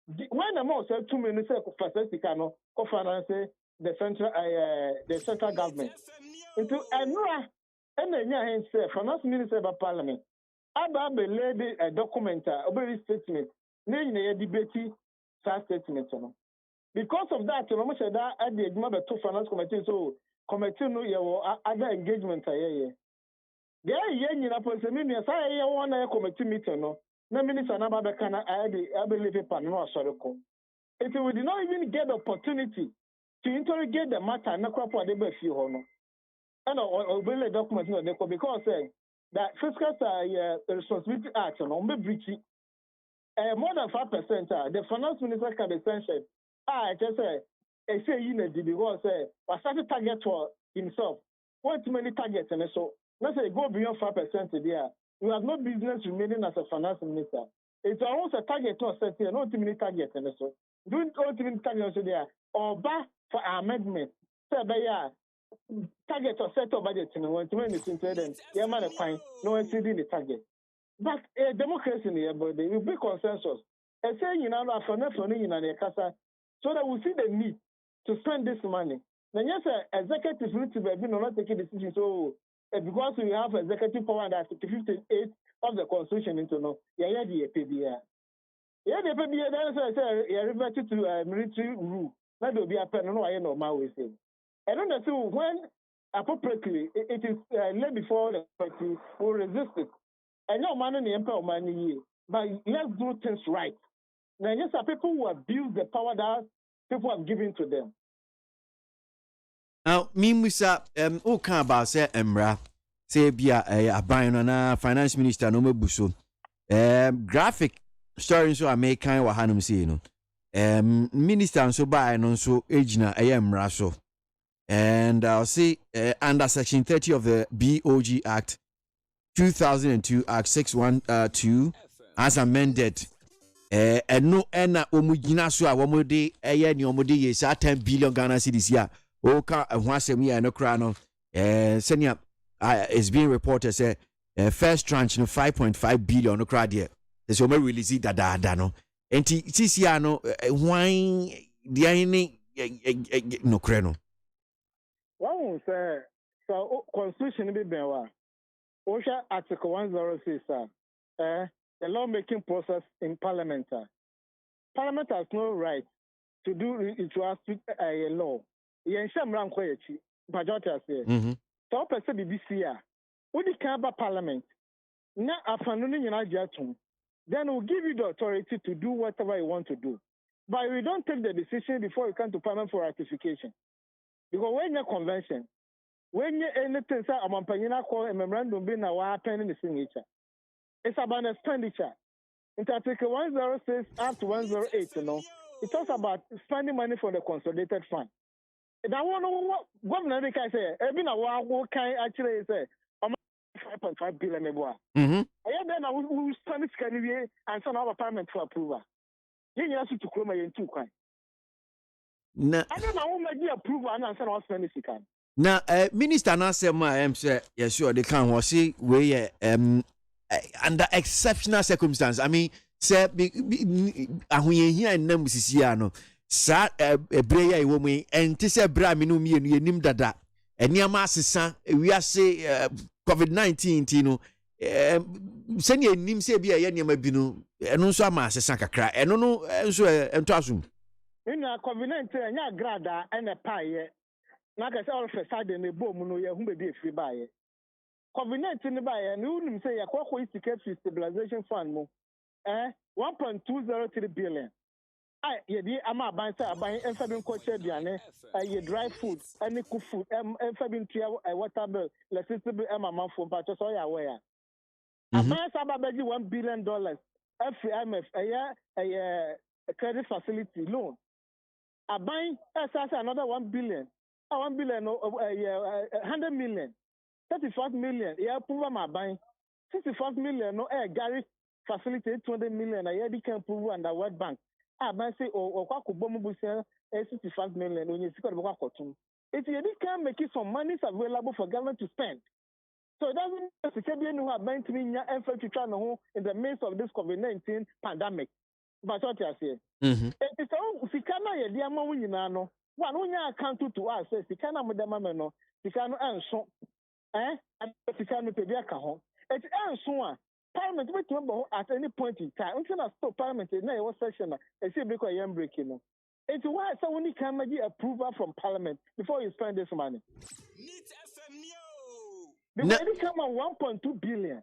When the most 2 minutes for Sesticano finance the central government. Into And then yeah, say finance minister by parliament. Aba be lady a document a statement. Then you debate statement no. Because of that, you know, much that at the agreement to finance committee so committee no other engagement yeah. There you know person me say one committee meeting no. Na minister na ba kana I believe paper no asoreko. If we did not even get the opportunity to interrogate the matter na crop what they be feel no. And obey document no dey because that fiscal responsibility act no be breach more than 5% the finance minister can be sanctioned. I just say you know because was such a target for himself. What too many targets and so let's say go beyond 5% there. You have no business remaining as a finance minister. It's almost a target to set here, not too many targets and so. Doing all too many targets there or back for amendment. So target or set up budget in one to many things then yeah man fine no exceeding the target. But democracy in here, but there will be consensus. And saying you know for nothing in the casa so that we see the need to spend this money. Then yes, executive need to be not taking decisions. So because we have executive power under Article 58 of the Constitution into no, the PBA. Yeah, the PBA then say reverted to military rule. That will be a pen no I know my way say. And then so when appropriately it is laid before the party will resist it. And no man in the empire money, but let's do things right. Now, yes, people who abuse the power that people have given to them. Now, me Musa, who can about say Emra, say be a buying na finance minister no mebuso. Graphic story so I make kind of hanum say no. Minister so buy no so agina Emra so. And I'll say under section 30 of the BOG Act 2002 Act 612 as amended. And no ena omugina so a womode ni omode ye sa 10 billion Ghana cedis ya o ka ehwasem ya no kra no senior is being reported say first tranche no 5.5 billion no kra there so me release dada no enti tisia no hwan dia ni no kra no one say so constitution be ben wa osha article 106 the lawmaking process in Parliament. Parliament has no right to do a law. Yensham Rankoyechi, majority say. So, person BBC, when you come about Parliament, now after then we'll give you the authority to do whatever you want to do. But we don't take the decision before you come to Parliament for ratification. Because when you're convention, when you anything say I'm call a memorandum being a happen in the signature. It's about expenditure. In Article 106 up to 108, you know, it talks about spending money for the consolidated fund. And I want to know what government can say. Even a what can actually say, 5.5 billion. And then I will spend it and send our parliament for approval. You have to come in two kinds. I don't know who may approval and send our spending it. Now, Minister Nasema, say, yes, sure, they can see where under exceptional circumstances. I mean, say ahuye hia nam sisia no sa ebreya e womu enti se bra me no mi nim dada eniama asesa wiase COVID-19 ti no se ne nim se bia ye niam bi no eno nso ama asesa kakra eno no nso ento asum ina COVID-19 enya grada ene paye na ka se all for side ne bom no ye hu be bi efiri baye COVID-19 by no nim say yakwa ticket stabilization fund mo 1.203 billion. Ye di ama ban say aban enfa bin ko che biane ye dry food any cook food enfa bin tia water bill electricity bill mama phone pa so ya aware. Aban say abaji $1 billion FMF a credit facility loan. Aban say another 1 billion. 1 billion 100 million. 35 million, yeah, prove my buying. 65 million, no Gary facility 20 million, I can prove under World Bank. I say, or Kwakubomu 65 million when you see what cotton. If you can make it some money available for government to spend. So it doesn't necessarily who have been to me to try in the midst of this COVID-19 pandemic. But what I say, it's all Sikana, yeah, dear Mawinano. One when you account to us, says Sikana Madamano, Sikano and so. and the kind of Pediaca home. It's so Parliament at any point in time. Until I stop Parliament in a session, I see because I am breaking. It's why someone can get approval from Parliament before you spend this money. Because it come on 1.2 billion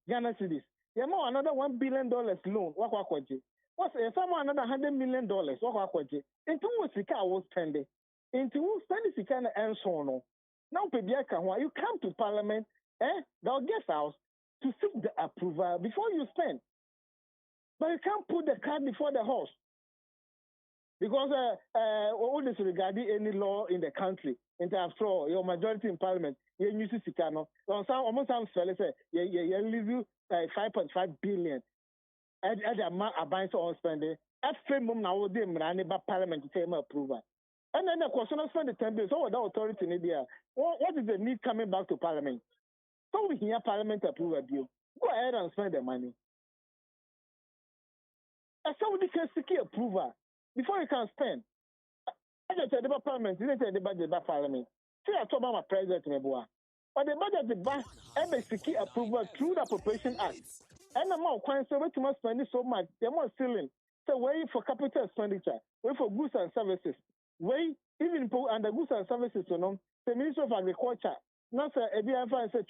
Ghana cedis. You have another $1 billion loan. What's someone another $100 million? Into what Sika was spending. Into who spend the Sika and so on. Now, you come to Parliament, they'll guest house to seek the approval before you spend. But you can't put the cart before the horse. Because all this regarding any law in the country, after all, your majority in Parliament, you use Sikano. Almost some fellas say, you leave you 5.5 billion. At the amount of buying on spending, at the moment now, they run about Parliament to take approval. And then the question of spend the 10 billion, so what the authority in India, what is the need coming back to Parliament? So we hear Parliament approve a bill. Go ahead and spend the money. And somebody can seek approval before you can spend. I just said about Parliament, you didn't say the budget about Parliament. See, I told my president, but the budget, the bank, every seek approval through the Appropriation Act. And the more coins, so we must spend so much, they're more ceiling. So, wait for capital expenditure, wait for goods and services, wait, even under goods and services, the Ministry of Agriculture. Not a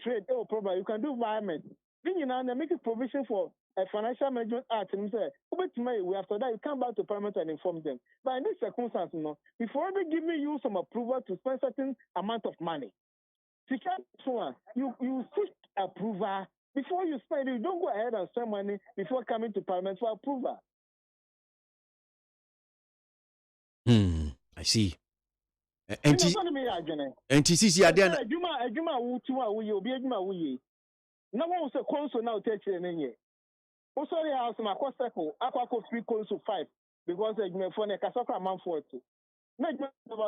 trade, problem. You can do environment. Then you make a provision for a financial management act and say, after that, you come back to Parliament and inform them. But in this circumstance, before they give you some approval to spend certain amount of money, you seek approval before you spend. You don't go ahead and spend money before coming to Parliament for approval. I see. And TCC again. No one was a console now taking any. Also, I have some aqua free console 5 because I may phone a Casaka man 40. Make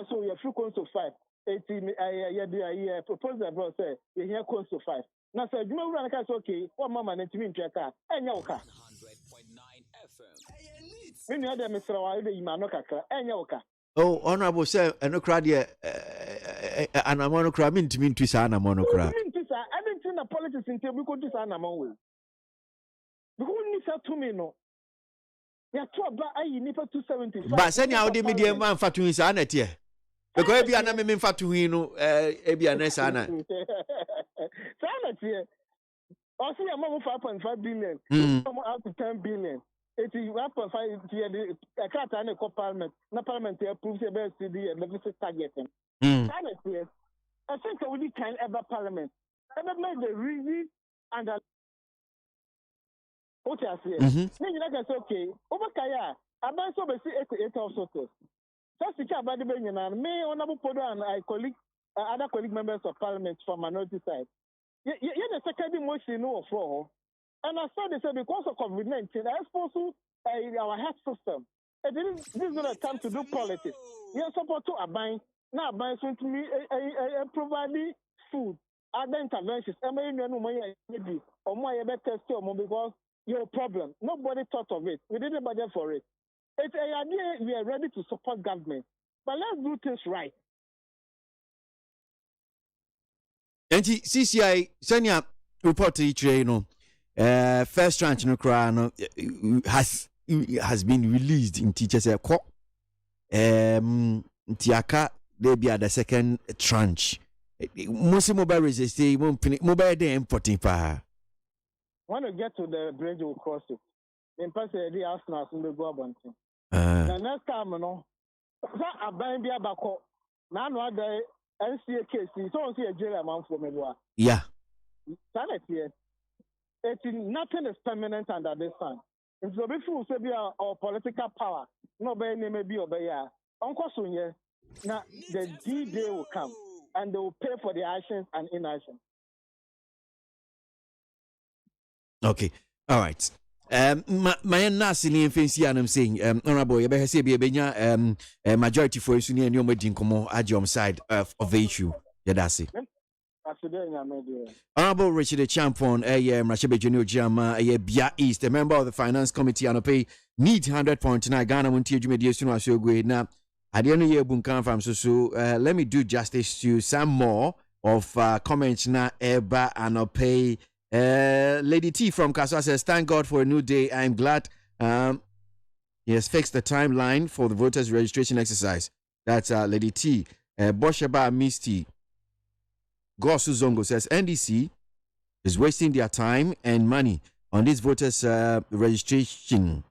so you're free console 5. 18 I propose that bro say you hear console 5. Now, sir, you know, run a case okay. What mama and to me in Jacka and your car. When you had a Mr. Wilde, you might not and your car. Oh, honorable sir, and no crowd here, and I'm on a crab into me to sign a monocrat. I didn't see the politics until we could design a money. We couldn't say to me, no. You are 2 black, I need 275. But send out the medium man for 2 in Sanet here. Because if you are not mean for 2 in Abiana Sana. Sanet here. I see a mom 5.5 billion, up to 10 billion. It is 1.5 year. I can't any Parliament. No Parliament approves the best CD and the targeting. I think we can ever Parliament. Ever made the reason and what I say. Then you can say, okay, over Kaya, I'm so busy 88 also. Just to care about the Benjamin and me, honorable Podo and I colleague, other colleague members of Parliament from minority side. You're the second motion no for. And I said, they said because of COVID-19, I suppose our health system. This is not a time to do politics. You are supposed to abide. Now, buying to me, providing food, other interventions. I mean, maybe or more better still because you're a problem. Nobody thought of it. We didn't budget for it. It's an idea we are ready to support government, but let's do things right. And CCI, Senya report to each first tranche no crown has been released in teachers court. Tiaka they be at the second tranche. Most mobile resist mobile day importing pa. When you get to the bridge, we'll cross it. In person, the house now in the go about. The next time, no, I buy be a backo. Now, no other NCA case. So, see a jail amount for me. Yeah. Sanity. Nothing is permanent under this sun. If the people say be our political power, nobody may be obey. Uncle Sunye, now the D-Day will come and they will pay for the actions and inaction. Okay, all right. My nasty fancy, and I'm saying, honorable, you better say be a majority for you and your wedding come at your side of the issue. Yeah, that's it. Honorable Richard Champon, Rashebe Junior Jama, Bia East, a member of the Finance Committee, and pay need 100.9 Ghana Montie Media soon as you go now. At the end of the year, Bunkan from so let me do justice to some more of comments na eba anope. Lady T from Kaswa says, thank God for a new day. I'm glad he has fixed the timeline for the voters registration exercise. That's Lady T. Bosheba Misty Gosu Zongo says, NDC is wasting their time and money on this voters registration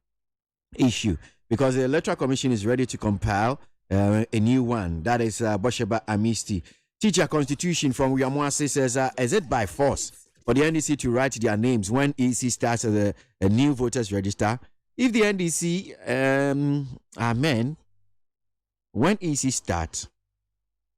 issue because the Electoral Commission is ready to compile a new one. That is Bosheba Amisti. Teacher Constitution from Yamwase says, is it by force for the NDC to write their names when EC starts a new voters register? If the NDC, when EC starts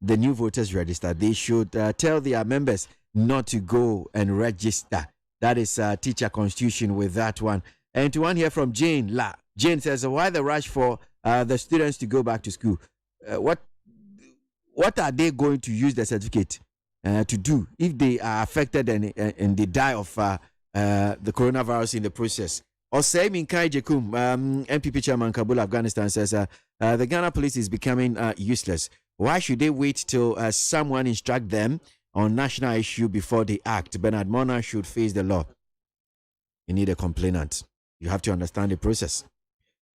the new voters register, they should tell their members not to go and register. That is Teacher Constitution with that one. And to one here from Jane La. Jane says, why the rush for the students to go back to school? What are they going to use the certificate to do if they are affected and they die of the coronavirus in the process? Or say Minkai Jekum, MPP Chairman Kabul, Afghanistan says the Ghana police is becoming useless. Why should they wait till someone instruct them on national issue before they act? Bernard Mona should face the law. You need a complainant. You have to understand the process.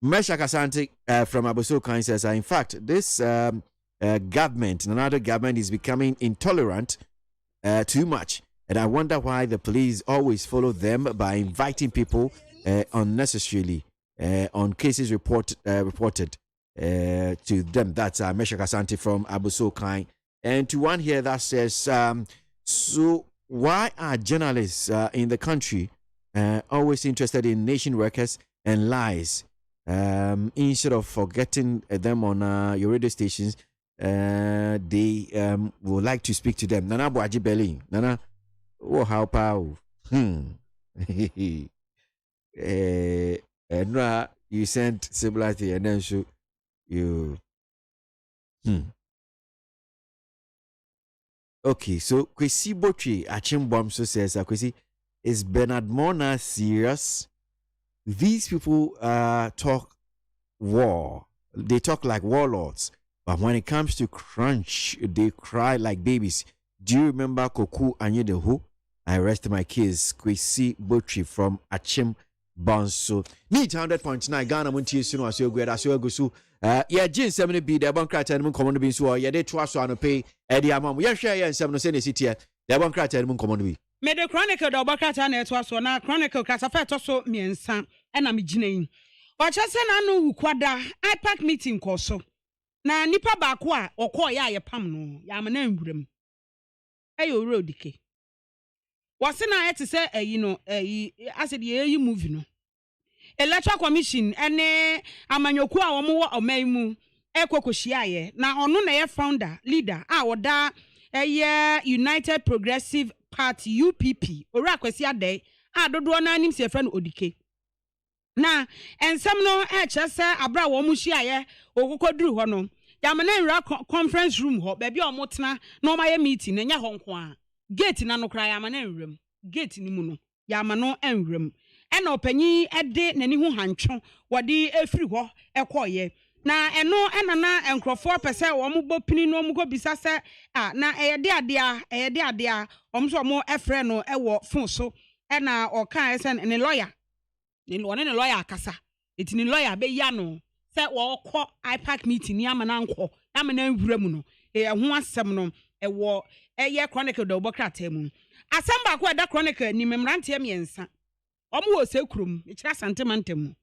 Mesha Kasante from Aboso says, in fact, this government, another government, is becoming intolerant too much. And I wonder why the police always follow them by inviting people unnecessarily on cases reported to them. That's Mesha Kasante from Aboso. And to one here that says, so why are journalists in the country always interested in nation workers and lies? Instead of forgetting them on your radio stations, they would like to speak to them. Nana ABOAGYE Belly. Nana, oh, how powerful. And you sent similarity and then you. Okay, so Kwesi Botri Achimbom so says, Kwesi, is Bernard Mona serious? These people talk war. They talk like warlords. But when it comes to crunch, they cry like babies. Do you remember Koku Anyedehu? I rest my case. Kwesi Botri from Achim Bonso. Meet 100.9 Ghana Montie Suno Asio Gweda Asio Gusu. Yeah, Jin 70 be the one crack and moon common being so. Yeah, they trust on pay Eddie Amam. Yeah, share and 7 city. The one crack and moon common be. Me the chronicle the Obakata network so na chronicle kasafa to so miensa na me ginayin. Ochase na no kwada IPAC meeting koso. Na nipa baako a okọ ya pam no ya ma na nwuram. Ayo road dike. Wase na ete se asede ye movie no. Electoral Commission ene amanyoku a omo wo oman mu ekokohia na ono na ye founder leader a woda United Progressive Party UPP ora kwesi ade a dodo na anim se friend odike na ensem no chese abra wo mu hia okokoduru ho no ya me na nra conference room ho ba bia omotena na o ma ye meeting na nya ho nko a gate na no kra ya ma na nwram gate ni mu no ya ma no enwram ena opanyi ede nani ho hantwo wode efiri ho ekoye na eno ena na enkrofo pese wo mo bopini no mo ko bisa se na eyede ade a omso mo efre no ewo fon so ena oka ese ne lawyer ne lawyer akasa etini lawyer be ya no se wo kọ IPAC meeting ni amana nkọ amana nwura mu no ho asem no ewo eye chronicle do bokrata mu asem ba ko da chronicle ni memrante miensa omo wo sekurum ikira santimantem mu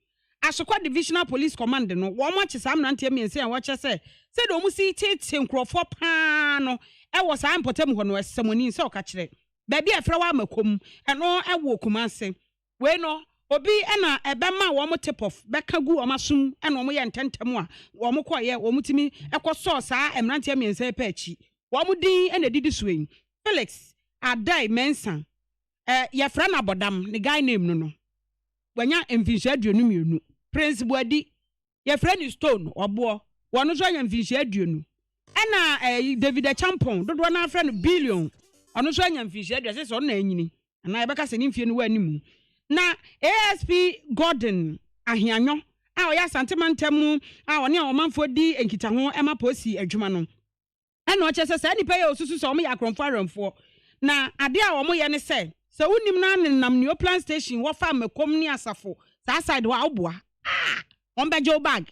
Asokwa Divisional Police Command no wo mo chisa amrante miensa wo che se do mu si tete nkrofo pa no e wo sa importem ho no esemoni se o ka kire ba bia efra wa makom eno e wo kumase we no obi ena ebema wo mo tip off beka gu o masum ena wo mo ye ntentem a wo mo koye wo mo timi ekoso sa amrante miensa pa achi wo mo din ena didi suwen Felix Adai Mensa ye fra na bodam ne guy name no wanya envisha aduonu mienu Prince Boadi ye fra ni Stone obo wono so anya envisha aduonu ena David Champon dodo na fra no billion ono so anya envisha aduonu se na anyini na ebeka se ni mfie no wanimu na ASP Gordon Ahianyo a oya santemantem a one a omanfo di enkita ho ema posi adwuma no ɛna ɔkyɛ sɛ saa nipa yɛ osusu sɛ ɔmo yɛ akrɔmfo arɛmfo na ade a ɔmo yɛ ne sɛ sɛ wonim na nenam neo plan station wɔfa makom ne asafo saa side hɔ a woboa wɔn bɛgye wo bag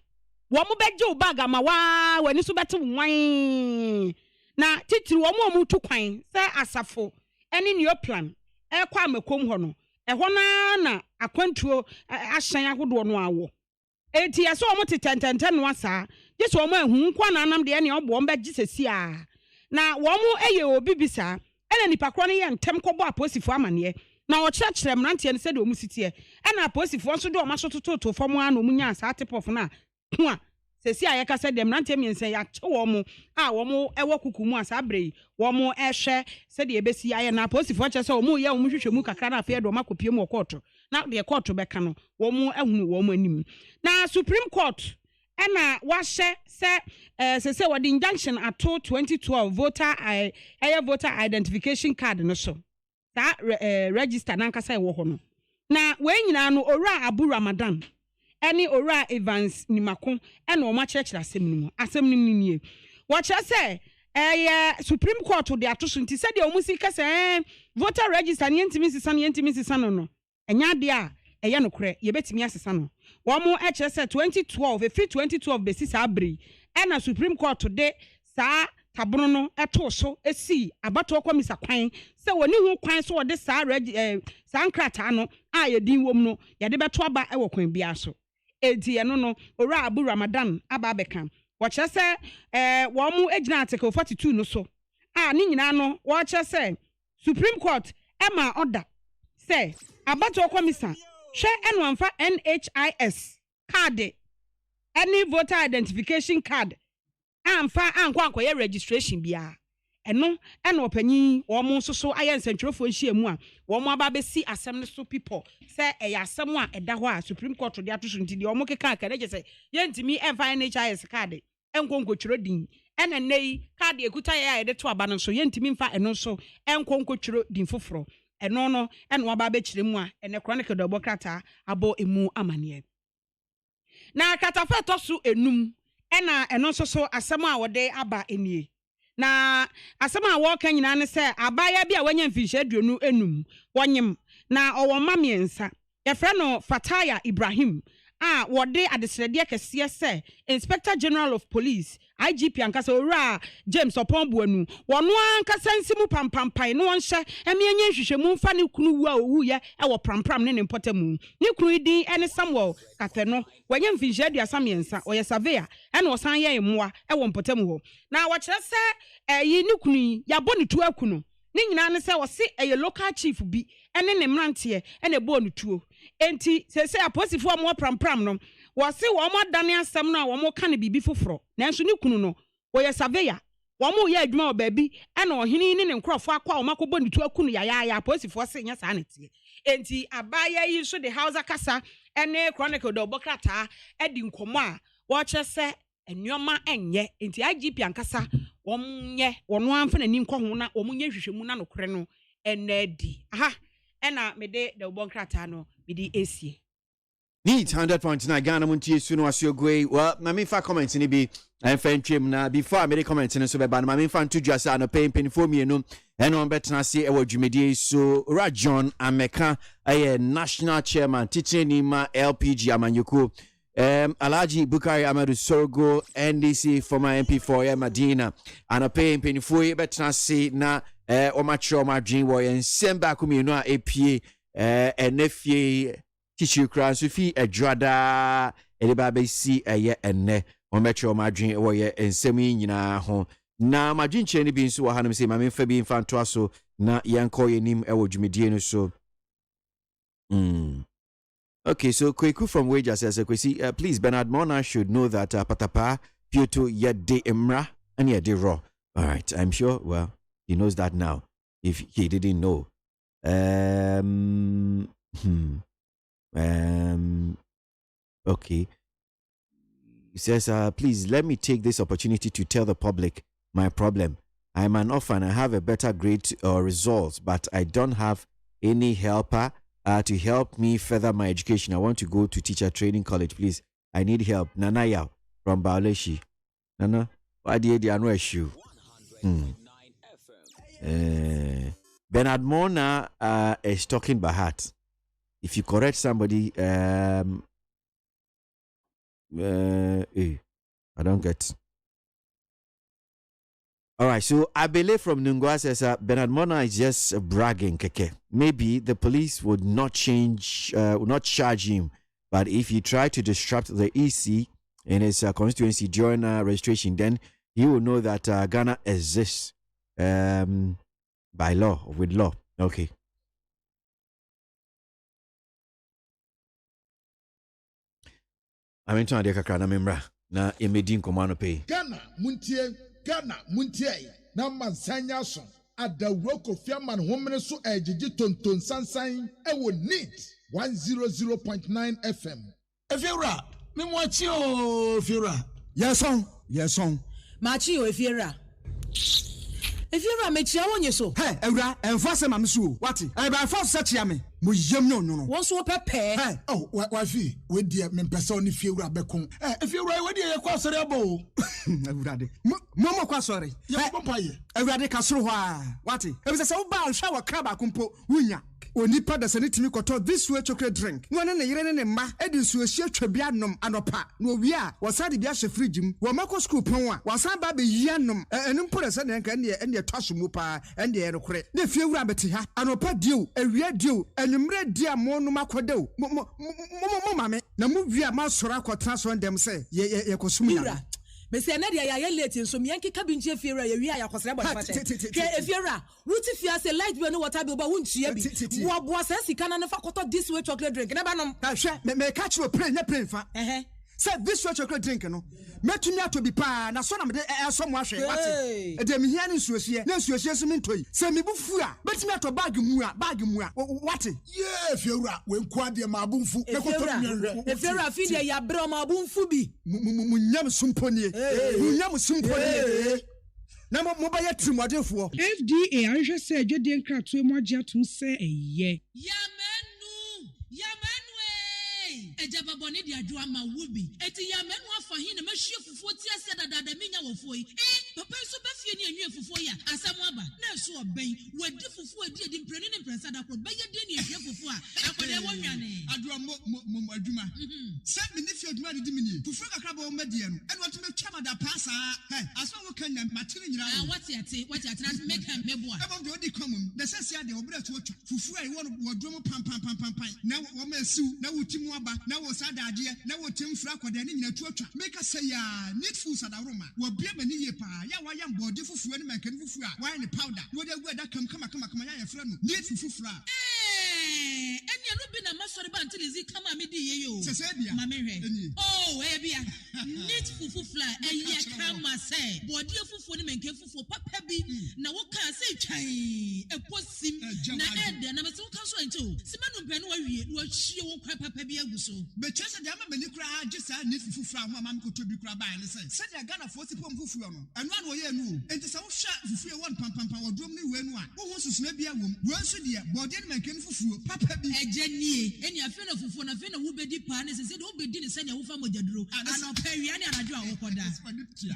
wɔn bɛgye wo bag ama waa w'ani so bɛte wan na titiri wɔn tu kwan sɛ asafo ɛne neo plan ɛkɔ amakom hɔ no ɛhɔ na akwantuo ahyɛn ahodoɔ no awɔ eti ɛsɛ wɔn te tɛntɛntɛn no asa gye sɛ wɔn ehu nkwa na anam deɛ ne ɔbɔ wɔn bɛgye sɛsi a na wɔn ɛyɛ obi bisa ɛna nipa korɔ no yɛ ntɛm kɔbɔ apolisifoɔ amaneɛ na ɔkyerɛkyerɛ mmeranteɛ no sɛ de ɔmu siteɛ ɛna apolisifoɔ nso de ɔma so tototo fam a na ɔmu nya saa tepɔf no a ho a sɛsi a yɛka sɛ deɛ mmeranteɛ mmiɛnsa yɛakye wɔn a wɔn ɛwɔ kuku mu a saa berɛ yi wɔn ɛhwɛ sɛdeɛ ɛbɛsi ayɛ na apolisifoɔ kyerɛ sɛ wɔn yɛ wɔn hwehwɛ mu kakra na afei de wɔn akɔpie mu wɔ kɔɔto na deɛ kɔɔto bɛka no wɔn ahunu wɔn anim na supreme court ɛna wahyɛ sɛ sɛ wɔde injunction ato 2012 voter identification card no so saa register nankasa ɛwɔ hɔ no na wɔn nyinaa no owura abu ramadan ɛne owura evans nimako ɛna wɔn akyerɛkyerɛ asɛm no mu nie wɔkyerɛ sɛ supreme court de ato so nti sɛ deɛ wɔn si kasa voter register ne yɛntumi sisa no ɛnya adeɛ a ɛyɛ no korɛ yɛbɛtumi asesa no wɔn ɛkyerɛ sɛ 2012 efiri 2012 besi saa bere ɛna supreme court de saa tabono no ɛto so esi abatoɔ kɔmisa kwan sɛ wɔn ho kwan so wɔde saa saa nkrataa no a yɛdin wɔm no yɛde bɛto aba ɛwɔ kwan biara so eti ɛno no owura abu ramadan aba abɛka wɔkyerɛ sɛ wɔn egyina article 42 no so a ne nyinaa no wɔkyerɛ sɛ supreme court ɛma order sɛ abatoɔ kɔmisa hwɛ ɛno amfa NHIS card any voter identification card amfa ankɔ registration biya ɛno ɛna ɔpanyin wɔn nso so ayɛ nsɛntwerɛfoɔ nhyia mu a wɔn aba bɛsi asɛm no so people sɛ ɛyɛ asɛm a ɛda hɔ a supreme court de ato so nti deɛ wɔn keka aka n'agye sɛ yɛntumi ɛmfa NHIS card ɛnkɔnkɔtwerɛ din ɛna nne yi card ekuta yɛ a yɛde to aba no nso yɛntumi mfa ɛno nso ɛnkɔnkɔtwerɛ din foforɔ ɛno no ɛna waba bɛkyerɛ mu a ɛnɛ chronicle de ɔbɔkrata abɔ emu amaneɛ na katafa tɔ so enum ɛna ɛno nso so asɛm a wɔde aba enie na asɛm a wɔka nyinaa ne sɛ abaya bi a wɔnya mfinhyɛ aduonu enum wɔnyem na ɔwɔ mma mmiɛnsa yɛfrɛ no Fataya Ibrahim a wɔde adesrɛdeɛ kɛseɛ sɛ Inspector General of Police IGP ankasa owura James Opombuanu wɔno ankasa nsimu pampampan no wɔnhyɛ ɛmeanye nhwehwɛmu mfa ne kunu wu a owuyɛ ɛwɔ prampram ne mpɔtamu ne kunu din ɛne Samuel Kafe no wɔnyɛ mfinhyɛ aduasa mmiɛnsa ɔyɛ surveyor ɛna ɔsan yɛ mmoa ɛwɔ mpɔtamu hɔ na wɔkyerɛ sɛ yi ne kunu yi yabɔ ne tuo akuno ne nyinaa ne sɛ wɔse ɛyɛ local chief bi ɛne ne mmeranteɛ ɛna ɛbɔ ne tuo enti sɛ aposifoɔ a mo prampram no wɔse wɔn adane asɛm no a wɔn ka ne bibi foforɔ nanso ne kunu no wɔyɛ surveyor wɔn yɛ adwuma wɔ baabi ɛna ɔhene ne nkurɔfoɔ akɔ a wɔn akɔbɔ ne tuo akuno yayaaya aposifoɔ se nyɛ saa ne teɛ enti abaya yi nso de Hausa kasa ɛne chronicle de ɔbɔkrataa ɛdi nkɔmɔ a wɔkyerɛ sɛ nneɛma ɛnyɛ enti IGP ankasa wɔn nyɛ wɔn amfa n'ani nkɔ ho na wɔn nyɛ hwehwɛmu na nokorɛ no ɛna di aha ɛna mede de ɔbɔkrataa no mede esie Neat 100.9 Ghana Montie Suno Asiogwe. Well, na me fa comment ni bi ɛmfa ntwem na before I made comment no so be ba na me fa nto dwasa no pay penifo mienu ɛna on betena se ɛwɔ dwumedie so Ra John Ameka ɛyɛ national chairman teaching nima LPG Amanyoko Alhaji Bukari Amadu Sorgo NDC former MP for Madina and pay penifo betena se na omatro madwin wo yen semba ko mienu a apie enefie Teacher cross if he a drada, anybody see a ye and ne, or metro margin or ye and semi in a home. Now, my gin chenny being so, I say, my main for being fantasso, na yanko nim, I would mediano so. Okay, so Kweku from Wages says, please, Bernard Mona should know that Patapa, Pioto, yet de Emra, and yet de raw. All right, I'm sure, well, he knows that now, if he didn't know. Okay. He says, please let me take this opportunity to tell the public my problem. I'm an orphan. I have a better grade or results, but I don't have any helper to help me further my education. I want to go to teacher training college, please. I need help. Nana Yao from Baoleshi. Nana, why did you know issue? Bernard Mona is talking by heart. If you correct somebody, I don't get. All right, so Abele from Nungwa says Bernard Mona is just bragging. Keke. Maybe the police would not charge him, but if he tried to disrupt the EC in his constituency during registration, then he will know that Ghana exists by law, with law. Okay. I'm into a kakra na membra na emedin komano pay. Ghana muntie na mansanya so adawro kofiaman homene so ejiji tonton sansan e wo need 100.9 FM. Efiura, me mwachi o Fiura. Yes on. Machi o Efiura. Efiura me chia wonye so. Hey, Eura, enfase mam so. What? E ba force chia me. Mo yem no. Won so pepe. Hey, oh, wafi, we dia me pese oni Fiura bekon. Eh, Fiura we dia ye kwa sori abo. Eura de. Mo kwa sori. Ye papaye. Eura de kasoro hwa. What? E be say wo ba hwa wa kraba kumpo wunya. Onipa da sane timi koto this way chocolate drink. No na yire ne ma edi nsuo hie twabia nom anopa. No wi a wasade bia hye fridge mu. Wo mako school pon a wasan ba be yi anom. Enu mpore se ne nka ne twaso mu pa ende ye rekore. Na fie wura beti ha. Anopa dio, awia dio, enumre dia mo no makodew. Mo mame. Na mu wi a ma soro akotra so ndem se ye kosum ya. Mesi na dia ya late nso me yanke kabinche Efiura ye wi ayakosere bo fache ke Efiura wuti fia se light bi no water bi oba wuntua bi wo boa se sika na fa koto this way chocolate drink na ba nom hwe me catch you play fa say this way chocolate drink no metumi ato bi pa na so na me so mo ahwe wate e de me hia ne nsuohie na nsuohie so me ntoi se me bufu a betumi ato bag mu a wate yeah Fiura we nkwa de ma abunfu me koto nwenre Efiura fi de ya bre ma abunfu bi munyam sumponie na mo ba ya trimodefo FDA ahwe se adwede nkratoe mo agye atom se eye Yamenu Ejaba boni di adwa ma wubi eti yamenu afa hin na mahwie fufuo ti ase dada minya wofo yi papa so be fie ni enwe fufuo ya asam aba na so oben wadi fufuo edi mpreni ne mpresa da ko be ye de ni ehwe fufuo a akwade wonwane adwa mo adwuma se me ne fie adwuma di mini fufuo kakra ba o medie no ene watu me twama da pasa aso wo kan na matene nyira wati ate na make am mebo a ebo de odi komum na sese ade obra to otwa fufuo ai wo wodwo pam na wo ma siu na wotimu aba na wo sadade na wo temfra kwada ne nyina tuatwa make say ya need food sadaroma wo bia mani ye pa ya wa yam body fufuo ne mankan fufuo a wa ne powder wo de gu da kam kama ya yefra no need fufuo a enya no bi na masori ba ntilizi kama me di ye yo sese bia ma me hwe oh e bia need fufuo eye kama say body fufuo ne mankan fufuo papa bi na wo ka say twan eposim na ede na me se wo ka so anto simanu mpe no wa wie wo hie wo kwa papa bi aguso be chese de ama mani kura agisa need fufuo ho ama ko tobi kura ba ne se de Ghana for sipom fufuo no eno an wo ye nu enti se wo hwa fufuo won pam wodom ne we nu a wo susuna bia wom wo nso de body ne mankan fufuo papa bi ejanie eni afi na fufuo na afi na wo bedi pa ne se de wo bedi ne se ne wo fa mojaduro ano pawia ne anadwo a wo koda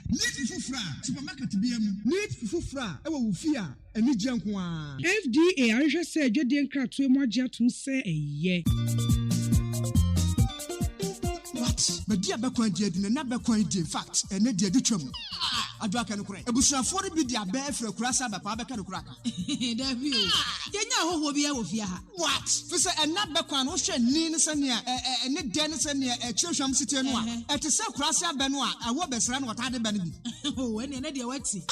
need fufuo supermarket bia mu need fufuo e wo fi a eni gye nko a FDA ahwe se adwede nkratoe mo agye atom se eye but dia bekwan dia di na bekwan di in fact ene dia di twam adwa ka no kure ebusuafo re bi dia be afra kurasa ba pa beka no kuraka David yenya hoho bi e wo fia ha what fi se ena bekwan no hwe ni ne se ne ene de ne se ne chirhwam site no a ete se kurasa ba no a awo besra no wata de ba no bi oh ene ne dia wati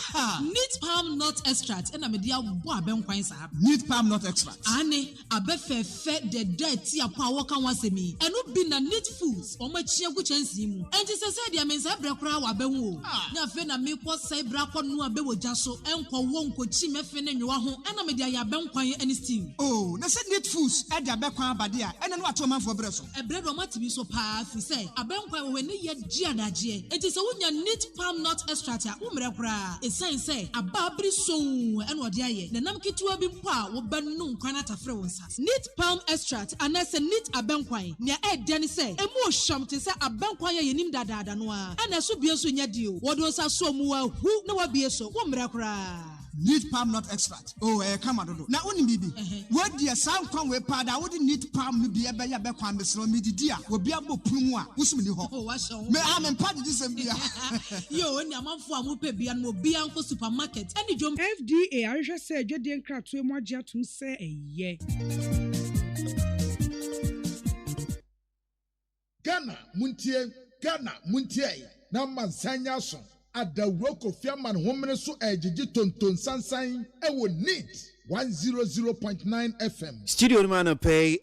need palm nut extract ena me dia bo abenkwan sa need palm nut extract ane abefefe de dirty apa wo kan wasemi eno bi na need foods o ma chia ku chansi mu enti se dia me nsa bra kura wa benwo na fe na me ko sai bra ko no abewoja so enko wo nko chi mefe ne nwa ho ena me dia ya benkwan any stew oh na se need foods e dia bekwan abade a ena no ato manfo bre so e bre do matibi so pa fi say abenkwan we ne ye gi adaje enti se wonya need palm nut extract a umre kura e say ababri so ena ode aye na nam kitua bi mpo a wo ban no nkwan atafre won sa need palm extract anase need abenkwan ne e de ne say emu ohwam te say abankwan ya yenim dadaada no a ana so bie so nya dio wodo sa so mu ahu na wabie so wo mra kra need palm nut extract come on na oni bibi what dia sam kwan we pada wo need palm no bi ebe ya be kwan mesro mi didi a obi abo punu a wusum ni ho me am pad this am bia yo oni amanfo a mo pe bia no obi anko supermarket any jom FDA ahwehwe se adwade nkrato emu agye atum se eye Ghana muntie na mansanya so adawro kofiaman homene so ejiji tonton sansan ewo neat 100.9 FM. Studio man pay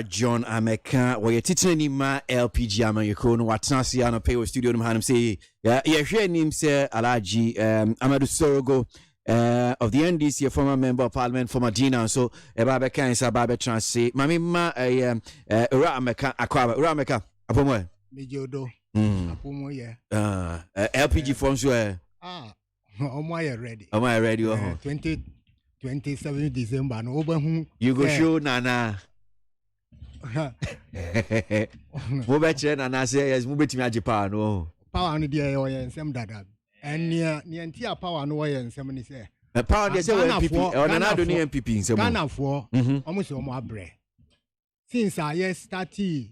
John Ameka where titani ma LPG ama yekro no watansi ana pay studio man say yeah hwe nim say Alaji Amadu Sorogo of the NDC, a former member of parliament for Medina, so Baba Kansa Baba Transi, Mammy Ma Rameka Aquaba Rameka Apomo Mijodo Apomo LPG forms were ready. Am I ready? 27 December no over you go show Nana. Mobeche Nana says Mubeti Japan. Oh, power on the day or some dada. And near entire power no way and somebody say a power they say MPP or another MPP in some Ghana for almost more bread. Since I started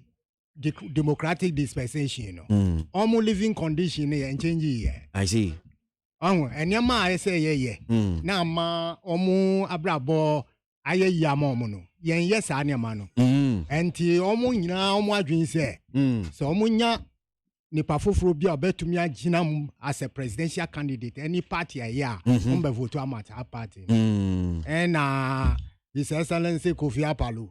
the democratic dispensation, almost living condition and change. I see. And your ma I say yeah. Now ma omu abrabo aye yamono. Yes anya mano. And ti omu nyina omu adwin say. So omu nya nipa foforo bi obetumi agina as a presidential candidate any party here umbe vote amata party and His Excellency Kofi Apalo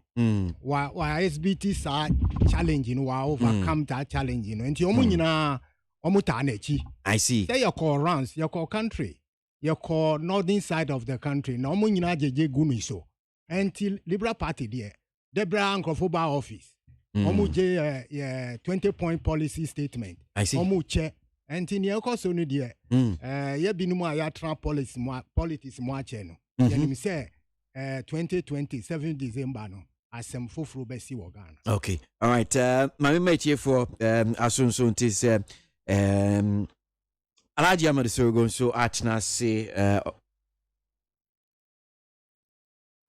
wa SBT sa challenge no wa overcome that challenge no nti omu nyina omu ta na chi I see say your call rounds your call country your call northern side of the country na omu nyina jeje gunu so until Liberal Party there Debra Nkrofoba office Omu 20-point policy statement. I see. Omu che. Enti ni ekoso no de. Ye binumu a ya tran politics mo ache no. Ye nim say 2027 December no asem foforo be si wo Ghana. Okay. All right. My mate here for asunso ntis Alhaji Amadu Sorogo so achna say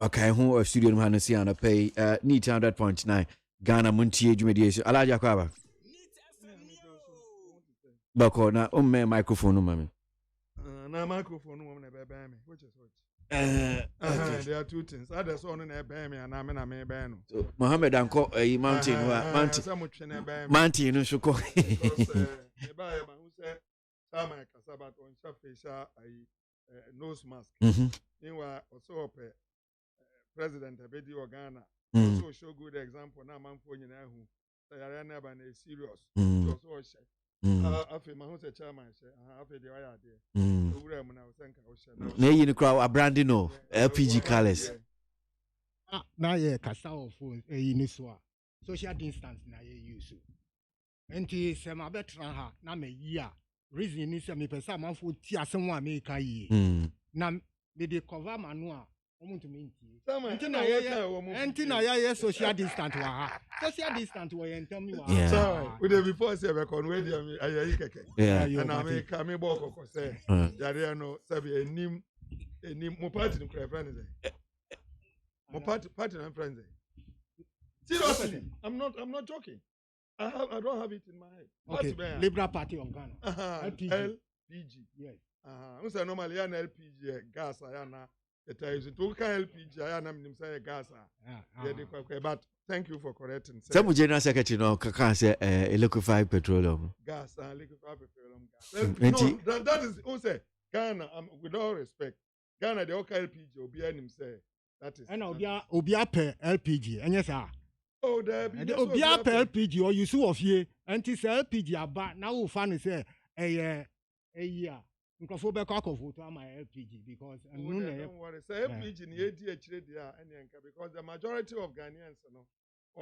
okay, who studio no hanu si ana pay need 100.9 Ghana Montie Jumediation. Alaji Akwaba. Bako na microphone no mami. Na microphone no me be me. Which is what? There are two things. Other so na be me na me be no. So Mohammed anko mountain mountain no so ko. E ba e ma hu say sama kasaba on facial nose mask. Meanwhile also up President Abedi Ghana. Also show good example now man for nyina hu say yare na ba na serious so she afi ma hu say chairman she afi dey wire there owura mu na o senka o she na yi ni kra branding no LPG colors na ye kasa of yi ni so a social distance na ye use enti se ma betra ha na me yi a reason ni se me pesa man for ti asem wa me ka yi na me dey cover manu a Antina ya social distant wa social distant wa yentami wa so we dey before say we con we dey ayi keke and America me bo kokko say yare no sabi enim mo party no friend dey mo party no friend dey seriously I'm not joking I don't have it in my head. Okay. Liberal Party of Ghana. LPG. Yes. We say normally an LPG gas ayana. It is to LPG ayana minim say gas. But thank you for correcting. Some general secretary no can say liquefied petroleum. Gas and liquefied petroleum gas. No, that is who say Ghana. With all respect, Ghana the LPG obi anim say that is. And obia per LPG. And yes sir. Oh, there be obia per LPG or you sue of ye anti LPG aba now we find say a year. Nkofo be kwa kofu to my LPG because don't worry say LPG in AD actually there because the majority of Ghanaians no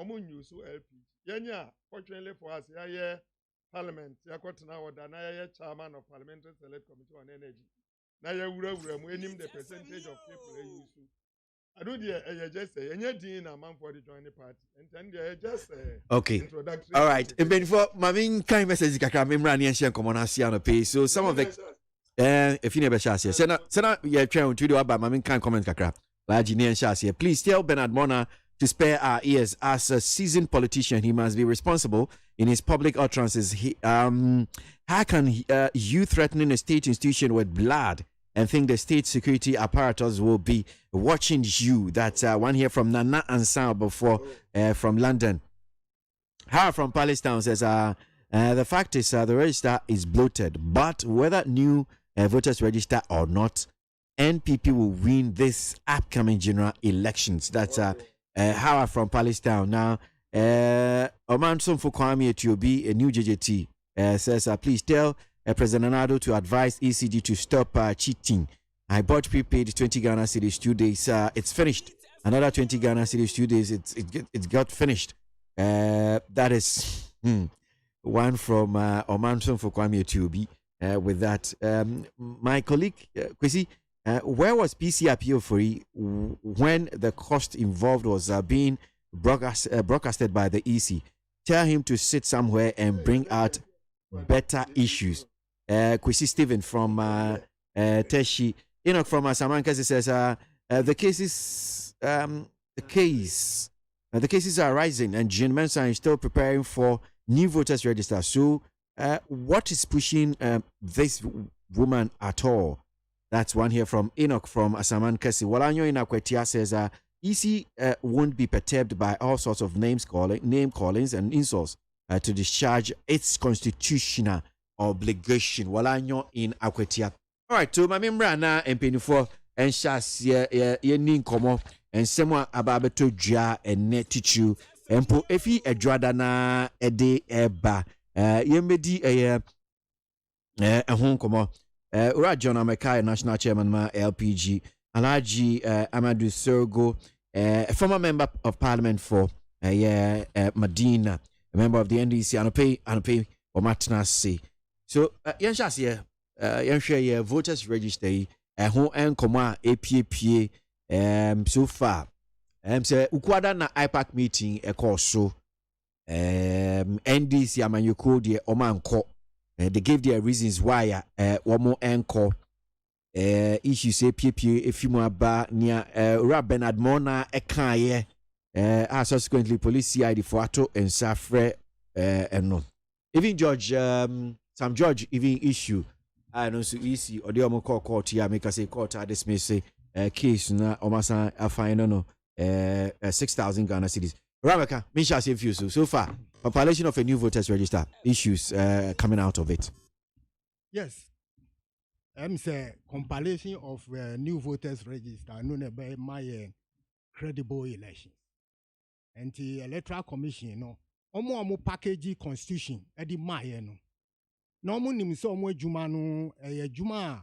omo use LPG. Yenya fortunately for us here parliament yakotena order na ye chairman of parliamentary select committee on energy. Na ye wura mu enim the percentage of people use I do the just say, and you're doing a man for the joining party, and then they just okay. Introductory. All right. And before my main kind message, I'm running and sharing common on pay. So some of the if you never share, send you're trying to do about my main kind comment, Kakra. Please tell Bernard Mona to spare our ears. As a seasoned politician, he must be responsible in his public utterances. How can you threatening a state institution with blood and think the state security apparatus will be watching you? That's one here from Nana Ansao before from London. How from Palestine says, the fact is the register is bloated, but whether new voters register or not, NPP will win this upcoming general elections. That's how from Palestine. Now, Oman Somfo Kwame Etiobi, a new JJT, says, please tell President Nado to advise ECD to stop cheating. I bought prepaid 20 Ghana cedis 2 days. It's finished. Another 20 Ghana cedis 2 days. It got finished. That is one from Oman Somfo Kwame Etiobi. With that, my colleague Kwesi, where was PC appeal free when the cost involved was being broadcasted by the EC? Tell him to sit somewhere and bring out better issues. Kwesi Stephen from Teshi. Enoch from Samankas says the cases are rising and Jean Mensah is still preparing for new voters register. So what is pushing this woman at all? That's one here from Enoch from Asaman Kesi. Walanyo Inakwetia says EC won't be perturbed by all sorts of name callings and insults to discharge its constitutional obligation. Walanyo in Akwetia. All right, so my member na MP4 and Shas ye ninkomo and semwa ababeto dja and netichu empo efi edwada na ede eba yemedi honkomo Ura John Amekai, National Chairman ma LPG, Alhaji Amadou Sergo, a former member of Parliament for Medina, a member of the NDC, Anope Omatnasi. So Yanshas here, Yanshare voters register, who and Koma APA so far. Say Ukwada na IPAC meeting a course so NDC Amanyuko de Omanko. They gave their reasons why one more encore issues APP if you more about near Bernard Mona Ekaye subsequently police CID for Ato and Safre and no. Even George some George even issue I know so easy or the omo court here make us say court dismiss case na omasa afine no 6,000 Ghana cedis. Ramaka, Misha say few so far. Compilation of a new voters register issues coming out of it. Yes. Say compilation of new voters register known by my credible elections. And the electoral commission no omo package constitution edi my no. No mo nim se omo adwuma no adwuma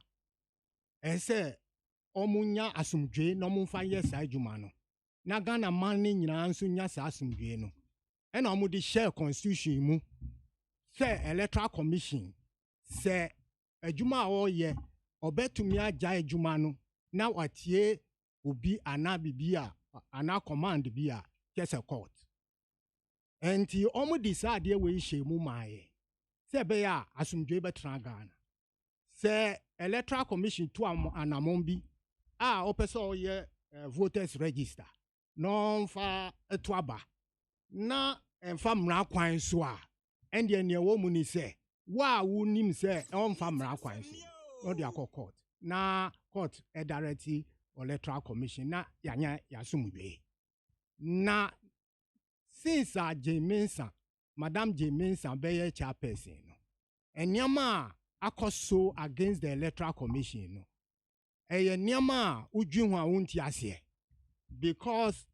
say omo nya asumdwe no mo fa yes adwuma no. Na Ghana man ni nyina nso nya sa asumdwe no. And I'm the share constitution mu say electoral commission say adwuma o ye obetumi agya adwuma no na watie obi ana bibia ana command bia just a court and the decide we shemu mae say be ya asumdwe betra Ghana say electoral commission to anamon bi opese ye voters register non fa etuaba na emfa mra kwan so a ende ne wo mu ni se wa wu nim se emfa mra kwan so no dia court na court directly electoral commission na yanya yasumwe na since Jemensa Madam Jemensa be chairperson no enyama akoso against the electoral commission no enyama udwinhu a wonti ase because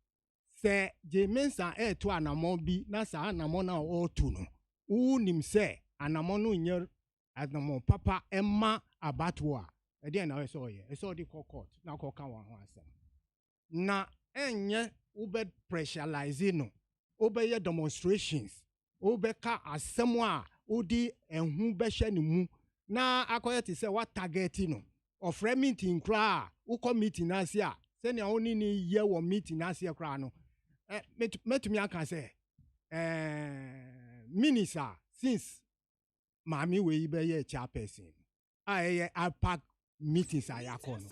say Jemensa to anamon bi na sa anamon na o tu no unim se anamon no nyer anamon papa emma abatwa e dey na so ye e so di court na ko kan wan asem na enye ube pressurize no obeye demonstrations obeka asem a odi enhu be hye ne mu na akoye ti se what target no of meeting kra u committee na sia sɛnea woni ne yɛ wɔ meeting aseɛ koraa no metumi aka sɛ minister since maame wei bɛyɛ chairperson a ɛyɛ APAC meetings a yɛakɔ no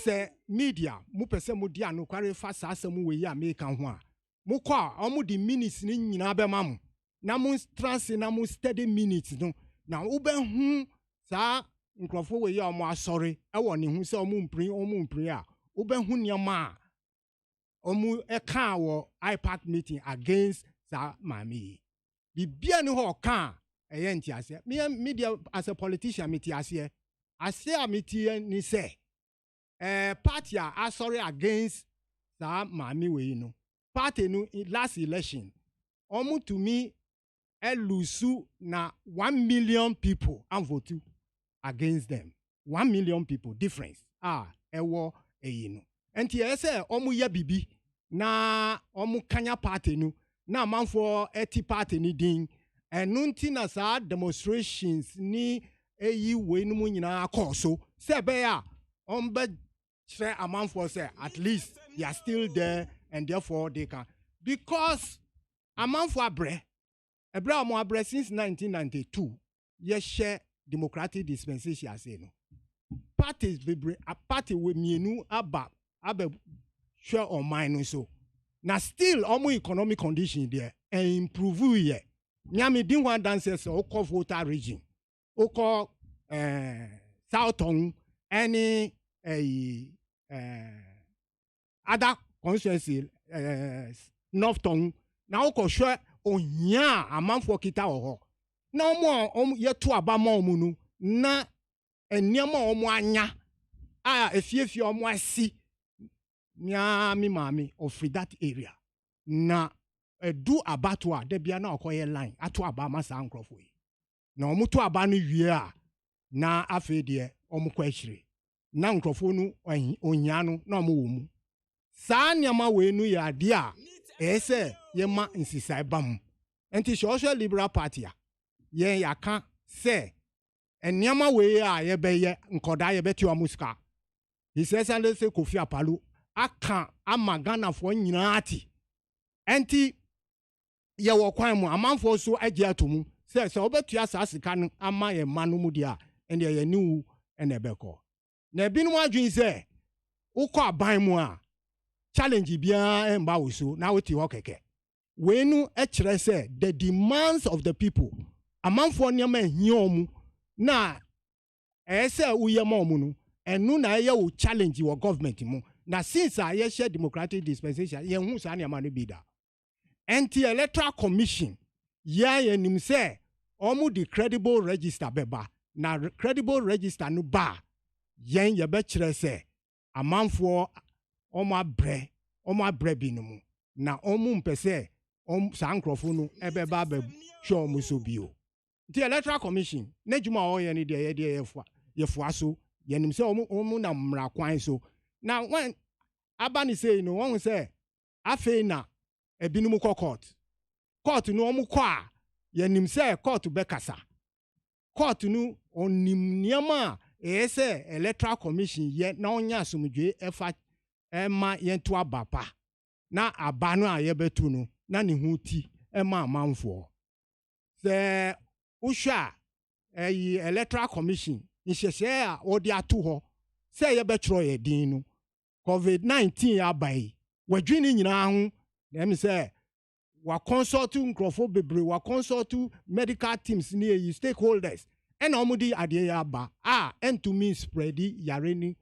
sɛ media mopɛ sɛ mode anokware fa saa asɛm wei a meka ho a mokɔ a ɔmo de minutes ne nyinaa bɛma mo na mo transe na mo steady minutes no na wobɛhu saa nkrɔfo wei a ɔmo asɔre ɛwɔ ne ho sɛ ɔmo mpiri a wobɛhu nneɛma a ɔmo ɛka wɔ IPAC meeting against saa maame yi bibia ne hɔ ɔka a ɛyɛ nti aseɛ media as a politician meti aseɛ a meti ni sɛ party a asɔre against saa maame wei no party no last election ɔmo to me elusu na 1 million people and vote against them 1 million people difference ɛwɔ ɛyi no enti ɛsɛ ɔmo yɛ bibi na ɔmo kanya party no na amanfoɔ ɛti party ni din ɛno nti na saa demonstrations ni ɛyi wei no mu nyinaa kɔɔ so sɛ ɛbɛyɛ a ɔmo bɛ kyerɛ amanfoɔ sɛ at least they are still there and therefore they can because amanfoɔ abrɛ ɛbrɛ a ɔmo abrɛ since 1992 yɛhyɛ democratic dispensation ase no parties bebree a party we mienu aba hwɛ ɔman no so na still ɔmo economic condition there and improve yɛ nyame din ho adanse sɛ okɔ voter region okɔ southern any other constituency northern na okɔ hwɛ ohia amanfo kita wɔ hɔ na ɔmo yɛto aba ma ɔmo no na nneɛma ɔmo anya a efiefie ɔmo asi nya mi maame of that area na edu abato a da bia na ɔkɔyɛ line ato aba ma saa nkrɔfo yi na ɔmo to aba no wie a na afei deɛ ɔmo kɔ akyire na nkrɔfo no ohia no na ɔmo wɔ mu saa nneɛma wei no yɛ ade a ɛsɛ yɛma nsisai ba mu enti hwɛ liberal party a yɛn yaka sɛ nneɛma wei a yɛbɛyɛ nkɔda yɛbɛte ɔmo sika hisɛsɛ sɛ Kofi Apalo aka ama Ghanafoɔ nyinaa ate enti yɛwɔ kwan mu amanfoɔ so agye ato mu sɛ wobɛtua saa sika no ama yɛ ma no mu deɛ a ɛnde yɛ ne wu ɛna ɛbɛkɔ na ebinom adwene sɛ wokɔ aban mu a challenge biara ɛmba wo so na wote hɔ kɛkɛ wei no ɛkyerɛ sɛ the demands of the people amanfoɔ nneɛma ehia ɔmo na ɛyɛ sɛ woyɛ ma ɔmo no ɛno na ɛyɛ wo challenge wɔ government mu na since a yɛhyɛ democratic dispensation yɛhu saa nneɛma no bi da anti-electoral commission yɛnim sɛ ɔmo de credible register bɛba na credible register no ba yɛn yɛbɛkyerɛ sɛ amanfoɔ ɔmo abrɛ bi no mu na ɔmo mpɛ sɛ saa nkrɔfo no ɛbɛba abɛhwɛ ɔmo so bio nti electoral commission n'adwuma a ɔyɛ no deɛ yɛdeɛ yɛfoa so yɛnim sɛ ɔmo na mmara kwan so na when aba ne sei no wɔn sɛ afei na ebinom kɔ court no ɔmo kɔ a yɛnim sɛ court bɛkasa court no onim nneɛma a ɛyɛ sɛ electoral commission yɛ na ɔnya asomdwe ɛfa ɛma yɛnto aba pa na aba no a yɛbɛto no na ne ho ti ɛma amanfoɔ sɛ wohwɛ a electoral commission nhyehyɛ a wɔde ato hɔ sɛ yɛbɛtwerɛ yɛ din no COVID-19 aba yi wadwene nyinaa ho na ɛm sɛ wa consult nkrɔfo bebree wa consult medical teams ne yi stakeholders ɛna ɔmo di adeɛ yɛ aba a ɛntumi spread yare ni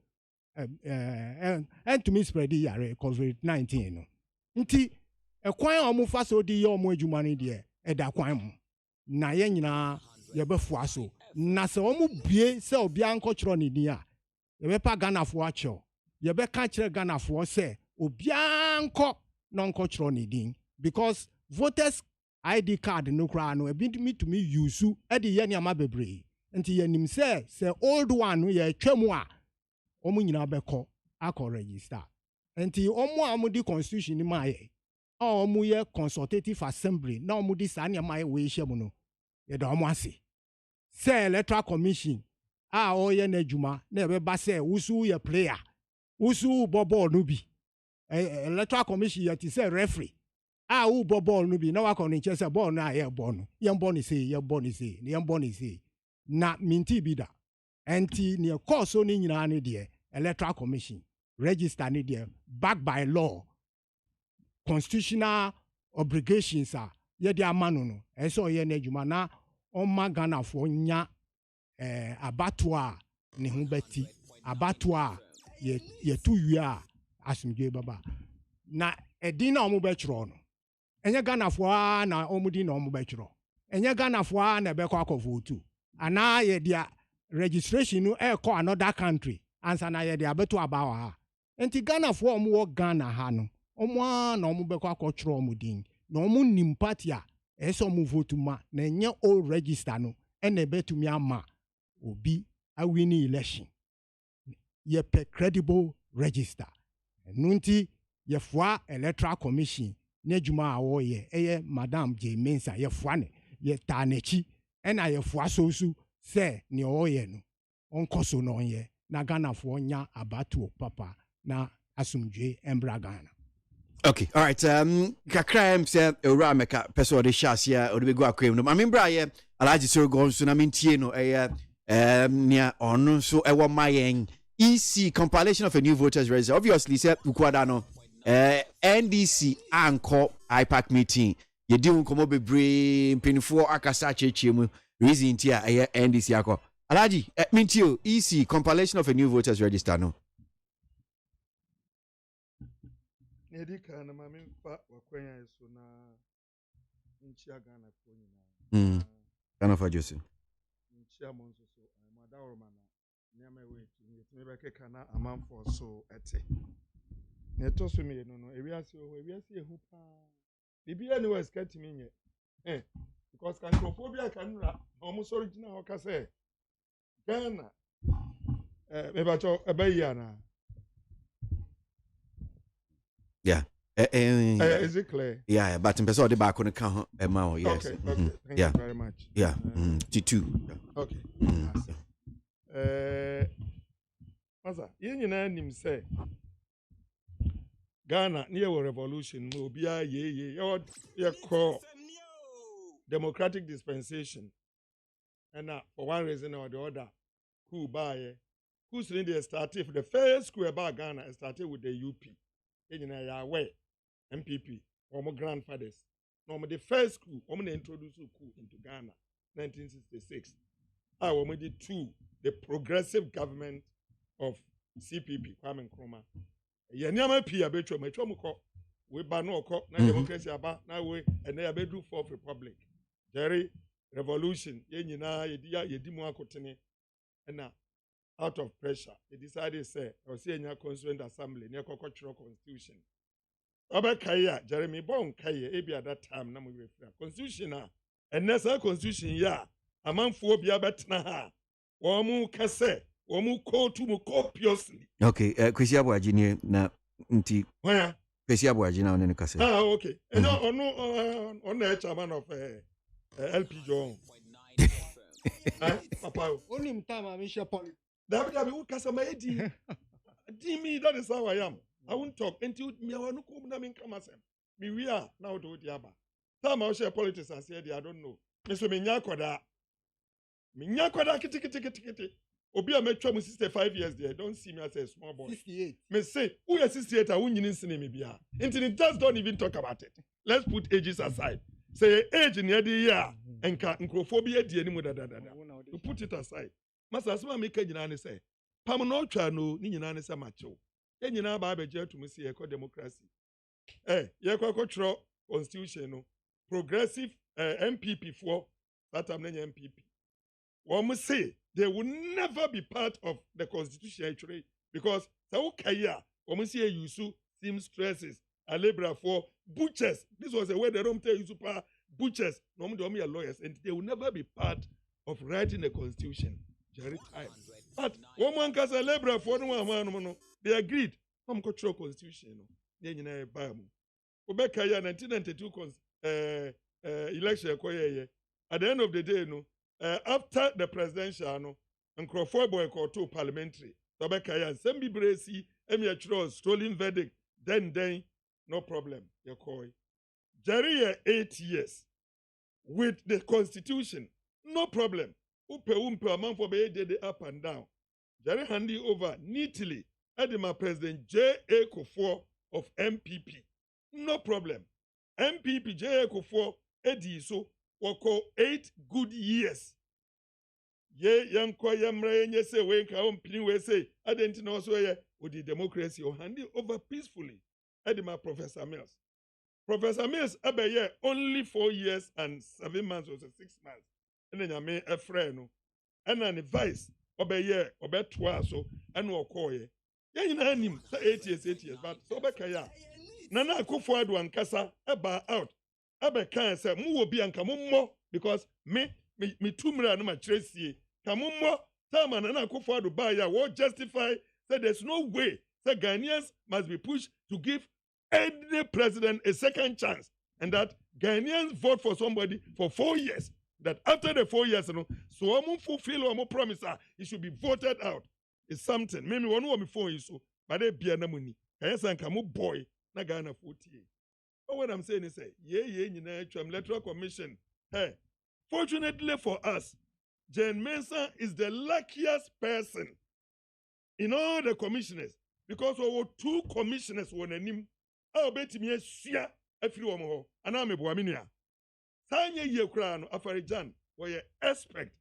ɛntumi spread yare COVID-19 no nti ɛkwan a ɔmo fa so di yɛ ɔmo adwuma no deɛ ɛda kwan mu na yɛn nyinaa yɛbɛfoa so na sɛ ɔmo bie sɛ obiara nkɔkyerɛ ne din a yɛbɛpa Ghanafoɔ akyɛw yɛbɛka kyerɛ Ghanafoɔ sɛ obiara nkɔ na nkɔkyerɛ ne din because voters ID card no koraa no ebi to me use ɛde yɛ nneɛma bebree nti yɛnim sɛ old one no yɛtwa mu a ɔmo nyinaa bɛkɔ akɔ register nti ɔmo a ɔmo di constitution ni ma yɛ a ɔmo yɛ consultative assembly na ɔmo di saa nneɛma yɛ wei hyɛ mu no yɛda ɔmo ase sɛ electoral commission a ɔyɛ n'adwuma na ɛbɛba sɛ wusu yɛ player Usu bobo nubi. Electoral commission yet say referee. Who bobo nubi. Now I can chess a ball na ye born. Young bonny say, young bonny say, young bonny say. Na minti bida. Anti near course on in an idea. Electoral commission. Register an idea. Backed by law. Constitutional obligations are. Ye dia manuno. Eso ye nejuma na Ghana for nya abattoir ne ho beti abattoir ye tu wia asumdwe baba na edin na omo betro no enye Ghana for na omudi na omo betro enye Ghana for na be kwa vote ana ye dia registration no e call another country ansa na ye dia beto abawa ha enti Ghana for omo wo Ghana ha no omo na omo be kwa chro omo din na omo nim party a eso omo vote ma na enye all register no ene betumi ama obi a winning election ye pe credible register nunti ye fwa electoral commission ne juma awo ye madam J Mensa ye fwa ne ye tanechi ena ye fwa sosu se ni o ye no onkoso no ye na Ghana fo nya abatu papa na asumdwe embra Ghana. Okay, all right. Kakra say ora meka person de shasia o de go akwem no. Bra ye Alhaji Sir go so na mentie no nia ono so ewo mayen EC compilation of a new voters register. Obviously say ukwada no NDC anko IPAC meeting. Ye di unkomo bebre mpinfo akasa chechemu reason tia NDC akọ. Alhaji mentie EC compilation of a new voters register no. Nedi kana mami fa wakwenya yeso na nchia Ghana ko nyina. Kana fa Jose. Nchia monso so madawo mana nyame we timi be keka na amanfo so ete. Na to so me no ewiase ehu pa. Bibia ni was cat me nye. Because cantrophobia can almost original ka say Ghana me ba cho ebayi ana. Yeah. Is it clear? Yeah, but in person the back on the count yes. Okay, Thank you very much. Yeah. T2. Okay. Maza, nyina nim say Ghana near revolution mo bia ye call democratic dispensation. And for one reason or the other, who's in the started the first school about Ghana started with the UP. Yahweh, MPP, or my grandfathers. No, the first coup, I'm introduced coup into Ghana, 1966. I was the two, the progressive government of CPP, Kwame Nkrumah. Yanyama Pia Betro, Metromoko, we Banoko, na democracy aba, na we, and they do Fourth Republic. Jerry, revolution, Yedimu Akotene, and now. Out of pressure, they decided say, I was saying your constituent assembly, near cultural constitution. Oba Kaya, Jeremy Bon Kaya, Ebi at that time, Namu Constitution, and Nessa Constitution, among 4 Biabatna, Wamu Kase, Wamu ko to mu copiously. Okay, Kwesi ABOAGYE na nti. Where? Kwesi ABOAGYE na one kase. Okay. And on the chairman of LP John. Papa, only time I'm sure politics. David, who Casama me, that is how I am. I won't talk until me. I want to come down in Kamasem. Me, we are now to the Abba. Time I'll share politics and say, I don't know. Mr. Minyakoda kitty. Obia metro 65 years there. Don't see me as a small boy. 68. Me say, who is 68? I won't even see me be here. Until it just don't even talk about it. Let's put ages aside. Say age in the year and microphobia, the anymore. To put it aside. Masa asuma make nyina say pam no twa no ni nyina ne say macho ye nyina ba be je to me say eco democracy ye ko constitution no progressive MPP for that time MPP won say they will never be part of the constitution actually because so kaya won say use seamstresses a labor for butchers. This was a way they don't tell you super butchers no me lawyers and they will never be part of writing the constitution. Jerry time. But one can say labor for no they agreed. Come control constitution. Then you know Bible. Obeka 1992 election at the end of the day, after the presidential and Crawford boy to parliamentary. Obeka ya Sembi Bresi stolen verdict, then, no problem. You call Jerry 8 years with the constitution, no problem. Umpe amount for be up and down. Jerry handing over neatly Edema President J.A. Kufuor of MPP. No problem. MPP J.A. Kufuor Edi so wako 8 good years. Ye yankwa yamre nye se we ka ompini we say identity no so ye with the democracy or handing over peacefully. Edema Professor Mills. Professor Mills abeye only 4 years and 7 months or 6 months. And then yame a friend no. And an advice obeye obe twa so and wo koye. Ye nyina nim say 8 years but so be kaya. Nana Akufo-Addo ankasa eba out. Abe kan say mu obi anka mo because me tumra no ma tresie. Kamummo Tama Nana Akufo-Addo ba ya wo justify say there's no way say Ghanaians must be pushed to give any president a second chance, and that Ghanaians vote for somebody for 4 years. That after the 4 years, you know, so I'm fulfill or promise he should be voted out. It's something. Maybe one more before you so, but they be na money. Kaya san kamu boy na Ghana 40. But what I'm saying is, electoral commission. Hey, fortunately for us, Jane Mensah is the luckiest person in all the commissioners because we were 2 commissioners who were him. I'll bet me a share every one more. And I'm a boaminia. Sanya ye crown Afarijan, where you expect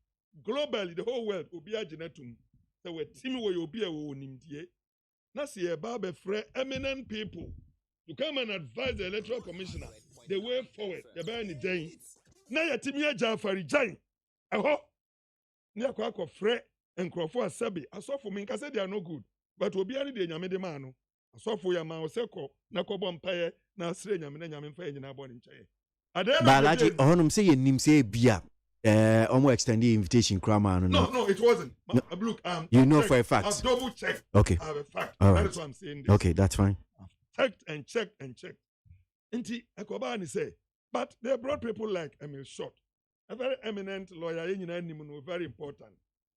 globally the whole world will be a genetum. So we're team where you'll be a woman. Nasi a barber free eminent people to come and advise the electoral commissioner the way forward. The ban day. Now your team here Afarijan. I hope. Near Quack Frey and Crawford Sabi. I saw for me, I said they are no good. But we'll be any day, Yamede Mano. I saw for your man, Seko, Nakobo Empire, now Srenya, Yamin Fay in our body. Balaji, Honum say, Nimse Bia, almost extend the invitation, Kraman. No, it wasn't. No. Look, you know for a fact. I've double checked. Okay. I have a fact. All right. That's what I'm saying. This. Okay, that's fine. I've checked and checked. Inti Ekobani say, but they brought people like Emil Short, a very eminent lawyer, very important.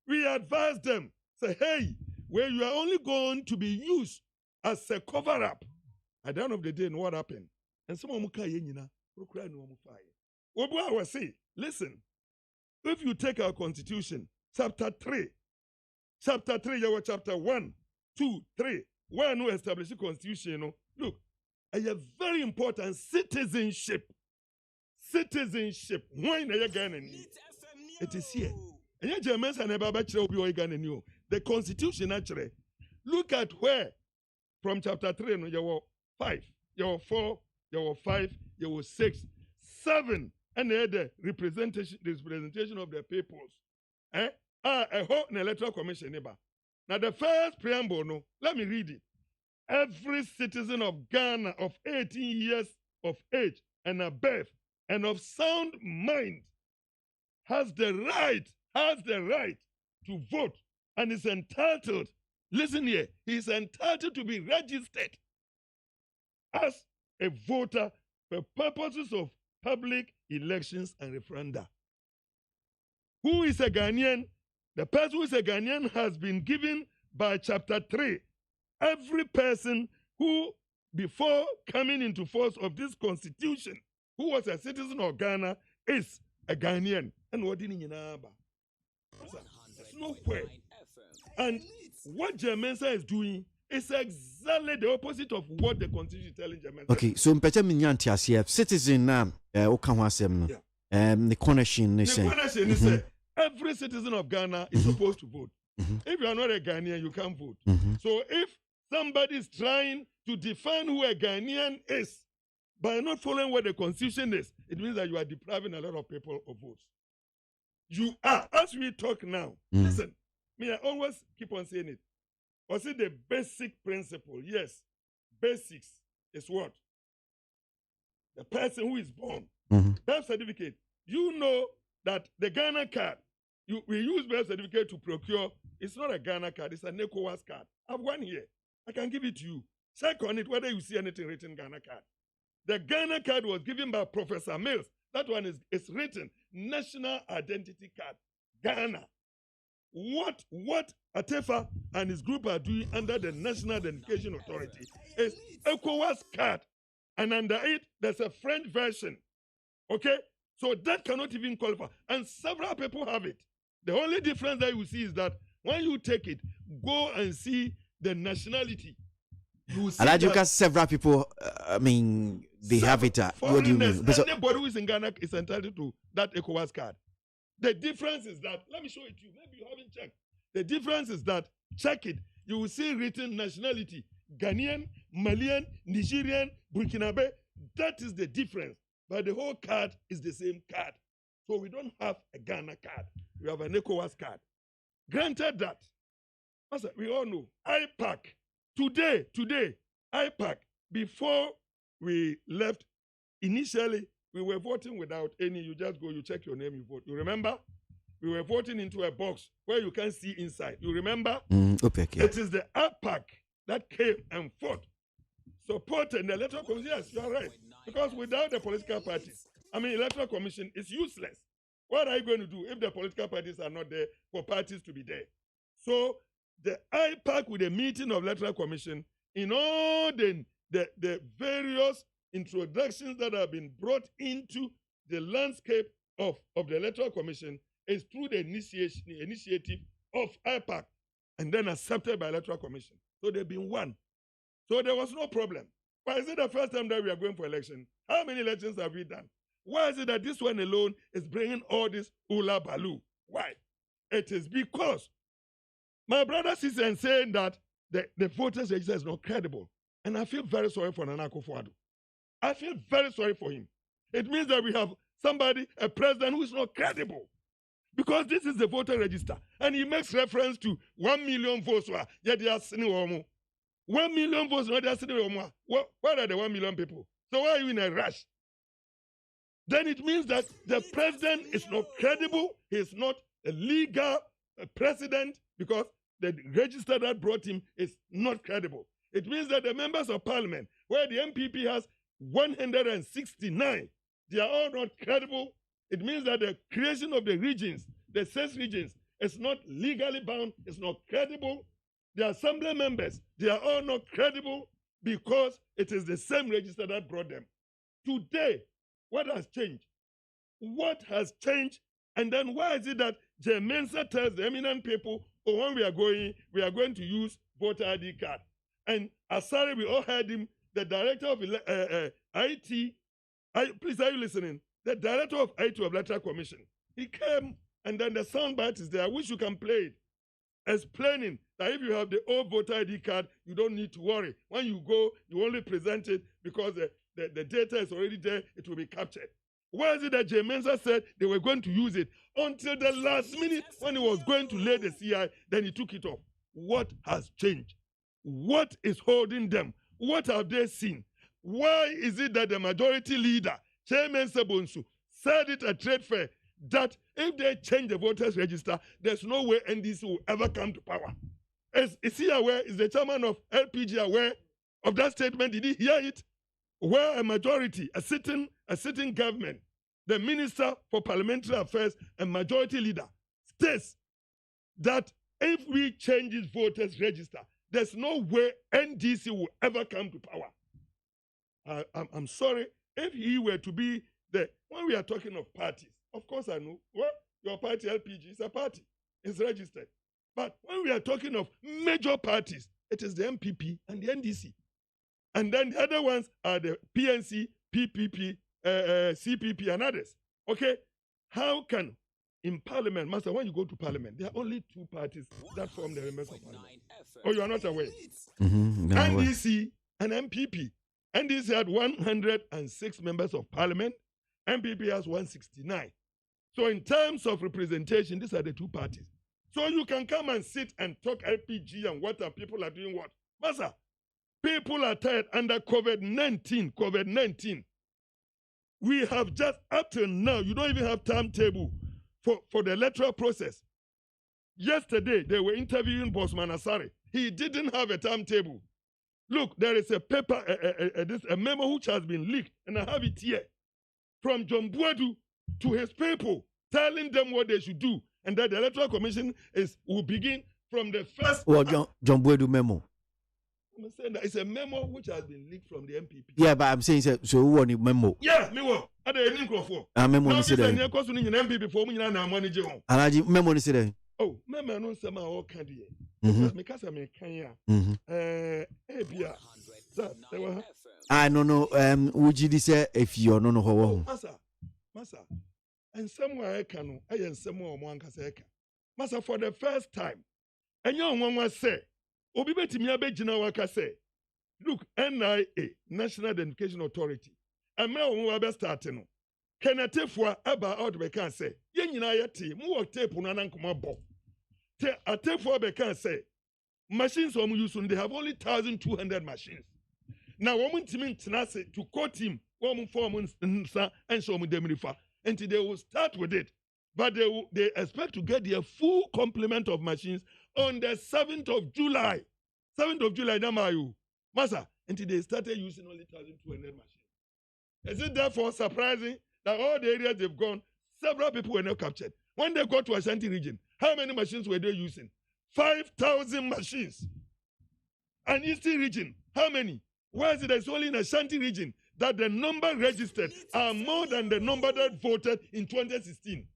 We advise them, say, hey, where you are only going to be used as a cover-up. At the end of the day, what happened? And some of them say, listen, if you take our constitution, chapter 3, you have chapter 1, 2, 3, where no established constitution, look, a very important citizenship. Why na ya Ghana ni? It is here. And ya Germans and the constitution actually. Look at where from chapter 3 no, you were 5, you were 4, you were 5, you were 6, 7, and the representation of the peoples. A whole electoral commission neighbor. Now the first preamble, no, let me read it. Every citizen of Ghana of 18 years of age and above and of sound mind has the right to vote and is entitled, listen here, he is entitled to be registered as a voter for purposes of public elections and referenda. Who is a Ghanaian? The person who is a Ghanaian has been given by chapter 3. Every person who, before coming into force of this constitution, who was a citizen of Ghana, is a Ghanaian. And what did you know about? There's no way. And what Jermensa is doing is exactly the opposite of what the constitution is telling Jermensa. Okay, so Mpete Minyantias here, citizen now, Okanwasem, the connection is every citizen of Ghana is supposed to vote. If you are not a Ghanaian, you can't vote. So if somebody is trying to define who a Ghanaian is by not following what the constitution is, it means that you are depriving a lot of people of votes. You are, as we talk now, listen, me, I always keep on saying it. Was it the basic principle? Yes. Basics is what? The person who is born. Birth certificate. You know that the Ghana card, we use birth certificate to procure. It's not a Ghana card, it's a KWASI card. I have one here. I can give it to you. Check on it whether you see anything written Ghana card. The Ghana card was given by Professor Mills. That one is written National Identity Card, Ghana. what Atefa and his group are doing under the National Identification Authority is ECOWAS card, and under it there's a French version. Okay, so that cannot even qualify, and several people have it. The only difference that you see is that when you take it, go and see the nationality. Alajuka, several people, they have it. What do you mean? Anybody who is in Ghana is entitled to that ECOWAS card. The difference is that, let me show it to you. Maybe you haven't checked. The difference is that, check it. You will see written nationality. Ghanaian, Malian, Nigerian, Burkinabe. That is the difference. But the whole card is the same card. So we don't have a Ghana card. We have an ECOWAS card. Granted that, we all know, IPAC, today, IPAC, before we left, initially, we were voting without any, you just go, you check your name, you vote. You remember? We were voting into a box where you can see inside. You remember? OPEC, yeah. It is the IPAC that came and fought, supported the Electoral Commission. Yes, you are right. Because without the political parties, Electoral Commission is useless. What are you going to do if the political parties are not there for parties to be there? So the IPAC with the meeting of Electoral Commission, in all the various introductions that have been brought into the landscape of the Electoral Commission is through the initiative of IPAC and then accepted by Electoral Commission. So they've been won. So there was no problem. Why is it the first time that we are going for election? How many elections have we done? Why is it that this one alone is bringing all this hula baloo? Why? It is because my brother is saying that the voters register is not credible. And I feel very sorry for Nana Akufo-Addo. I feel very sorry for him. It means that we have somebody, a president who is not credible. Because this is the voter register. And he makes reference to 1 million votes. 1 million votes. Where are the 1 million people? So why are you in a rush? Then it means that the president is not credible. He is not a legal president because the register that brought him is not credible. It means that the members of parliament, where the MPP has 169, they are all not credible. It means that the creation of the regions, the 6 regions, is not legally bound, it's not credible. The assembly members, they are all not credible because it is the same register that brought them. Today, what has changed? What has changed? And then why is it that Jay Mensah tells the eminent people, oh, when we are going to use voter ID card. And Asari, we all heard him, the director of IT, please, are you listening? The director of IT of Electoral Commission, he came, and then the soundbite is there. I wish you can play it, explaining that if you have the old voter ID card, you don't need to worry. When you go, you only present it because the data is already there, it will be captured. Why is it that Jay Mensah said they were going to use it until the last minute when he was going to lay the CI, then he took it off? What has changed? What is holding them? What have they seen? Why is it that the majority leader, Chairman Sebonsu, said it at trade fair that if they change the voters register, there's no way NDC will ever come to power? Is he aware? Is the chairman of LPG aware of that statement? Did he hear it? Where a majority, a sitting government, the Minister for Parliamentary Affairs and majority leader states that if we change this voters register, there's no way NDC will ever come to power. I'm sorry, if he were to be when we are talking of parties, of course I know, well, your party LPG is a party, it's registered. But when we are talking of major parties, it is the MPP and the NDC. And then the other ones are the PNC, PPP, CPP, and others. Okay? How can, in parliament, Master, when you go to parliament, there are only 2 parties that form the members of parliament. Oh, you are not aware? NDC and MPP. NDC had 106 members of parliament. MPP has 169. So in terms of representation, these are the 2 parties. So you can come and sit and talk LPG and what, and people are doing what? Master, people are tired under COVID-19. We have just, up till now, you don't even have timetable for the electoral process. Yesterday, they were interviewing Bosman Asare. He didn't have a timetable. Look, there is a paper, a memo which has been leaked, and I have it here, from John Buadu to his people, telling them what they should do. and that the Electoral Commission will begin from the first. Well, John Boydu memo. I'm saying that it's a memo which has been leaked from the MPP. Yeah, but I'm saying so who want the memo? Yeah, me wo. Ada eni nkrofo. Memo ni say there. Now this is MPP for me na manage on. Alaji memo ni say there. Oh, memo no nsema o kan de. Me kasa me kan ya. Ebia. I no no would you say if you no ho. Masa. And somewhere I can I somewhere mo ankasa eka. Masa for the first time. Enyo nwanwa say Obi betimi abegina waka say, look, NIA, National Identification Authority, and me won we start no. Kenatefua aba out be can say, ye nyina yete, mu work tape no nankoma bo. Te atefua be can say, machines we use they have only 1,200 machines. Now woman ntimi ntena say to quote him, woman form nsa and show me demrifa until they will start with it. But they expect to get their full complement of machines on the 7th of July. 7th of July, Namayu. Masa, until they started using only 1,200 machines. Is it therefore surprising that all the areas they've gone, several people were not captured? When they got to Ashanti region, how many machines were they using? 5,000 machines. And Eastern region, how many? Why is it that it's only in Ashanti region that the number registered are more than the number that voted in 2016?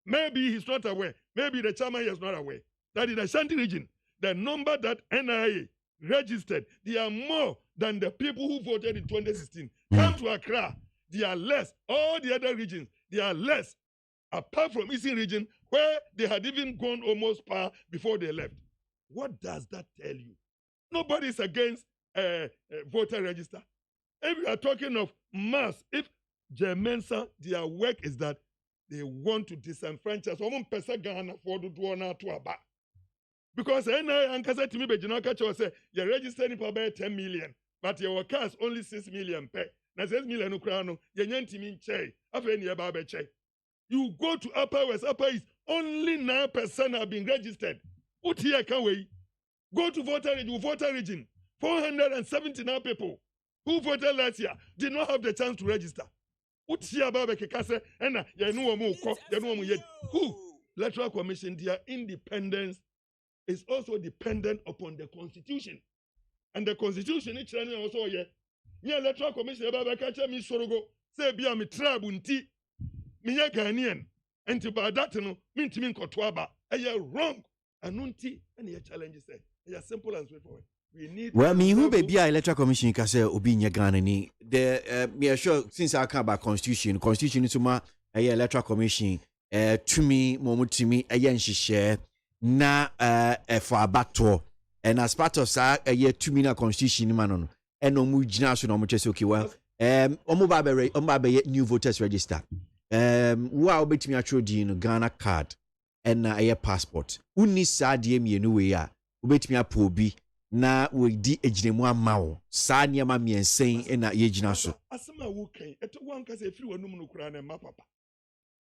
Maybe he's not aware. Maybe the chairman is not aware that in the Ashanti region, the number that NIA registered, they are more than the people who voted in 2016. Come to Accra, they are less. All the other regions, they are less. Apart from Eastern region, where they had even gone almost par before they left. What does that tell you? Nobody is against voter register. If we are talking of mass, if Germensa, their work is that they want to disenfranchise. Because NIA and Kasa Timi Bejinoka say you're registering for about 10 million, but your cars only 6 million pay. Now 6 million Ukrano, you're Timi Che, Che. You go to Upper West, Upper East, only 9% have been registered. What here can we? Go to voter region. 479 people who voted last year did not have the chance to register. Who Electoral Commission, their independence is also dependent upon the Constitution. And the Constitution is also here. Nye Electoral Commission about catch me sorogo say be a tribe unti me Ghanaian and to by that no mean to mean kotwaba wrong and unti and your challenges say simple and straightforward. We need well, me who be a Electoral Commission can say obi nya Ghana ni the me are sure since I come about constitution is ma Electoral Commission to me momutimi share na for abato and as part of sa to me na constitution man no and no mu gina so no mo chese okay well omo ba be new voters register wo a obetimi atro di no Ghana card and na passport unni sa de mienu we a obetimi apobi na we di ejinemu amawo sa niam miensen na ye gina so asema wo kan eto wan ka se free wonum no kura na ma papa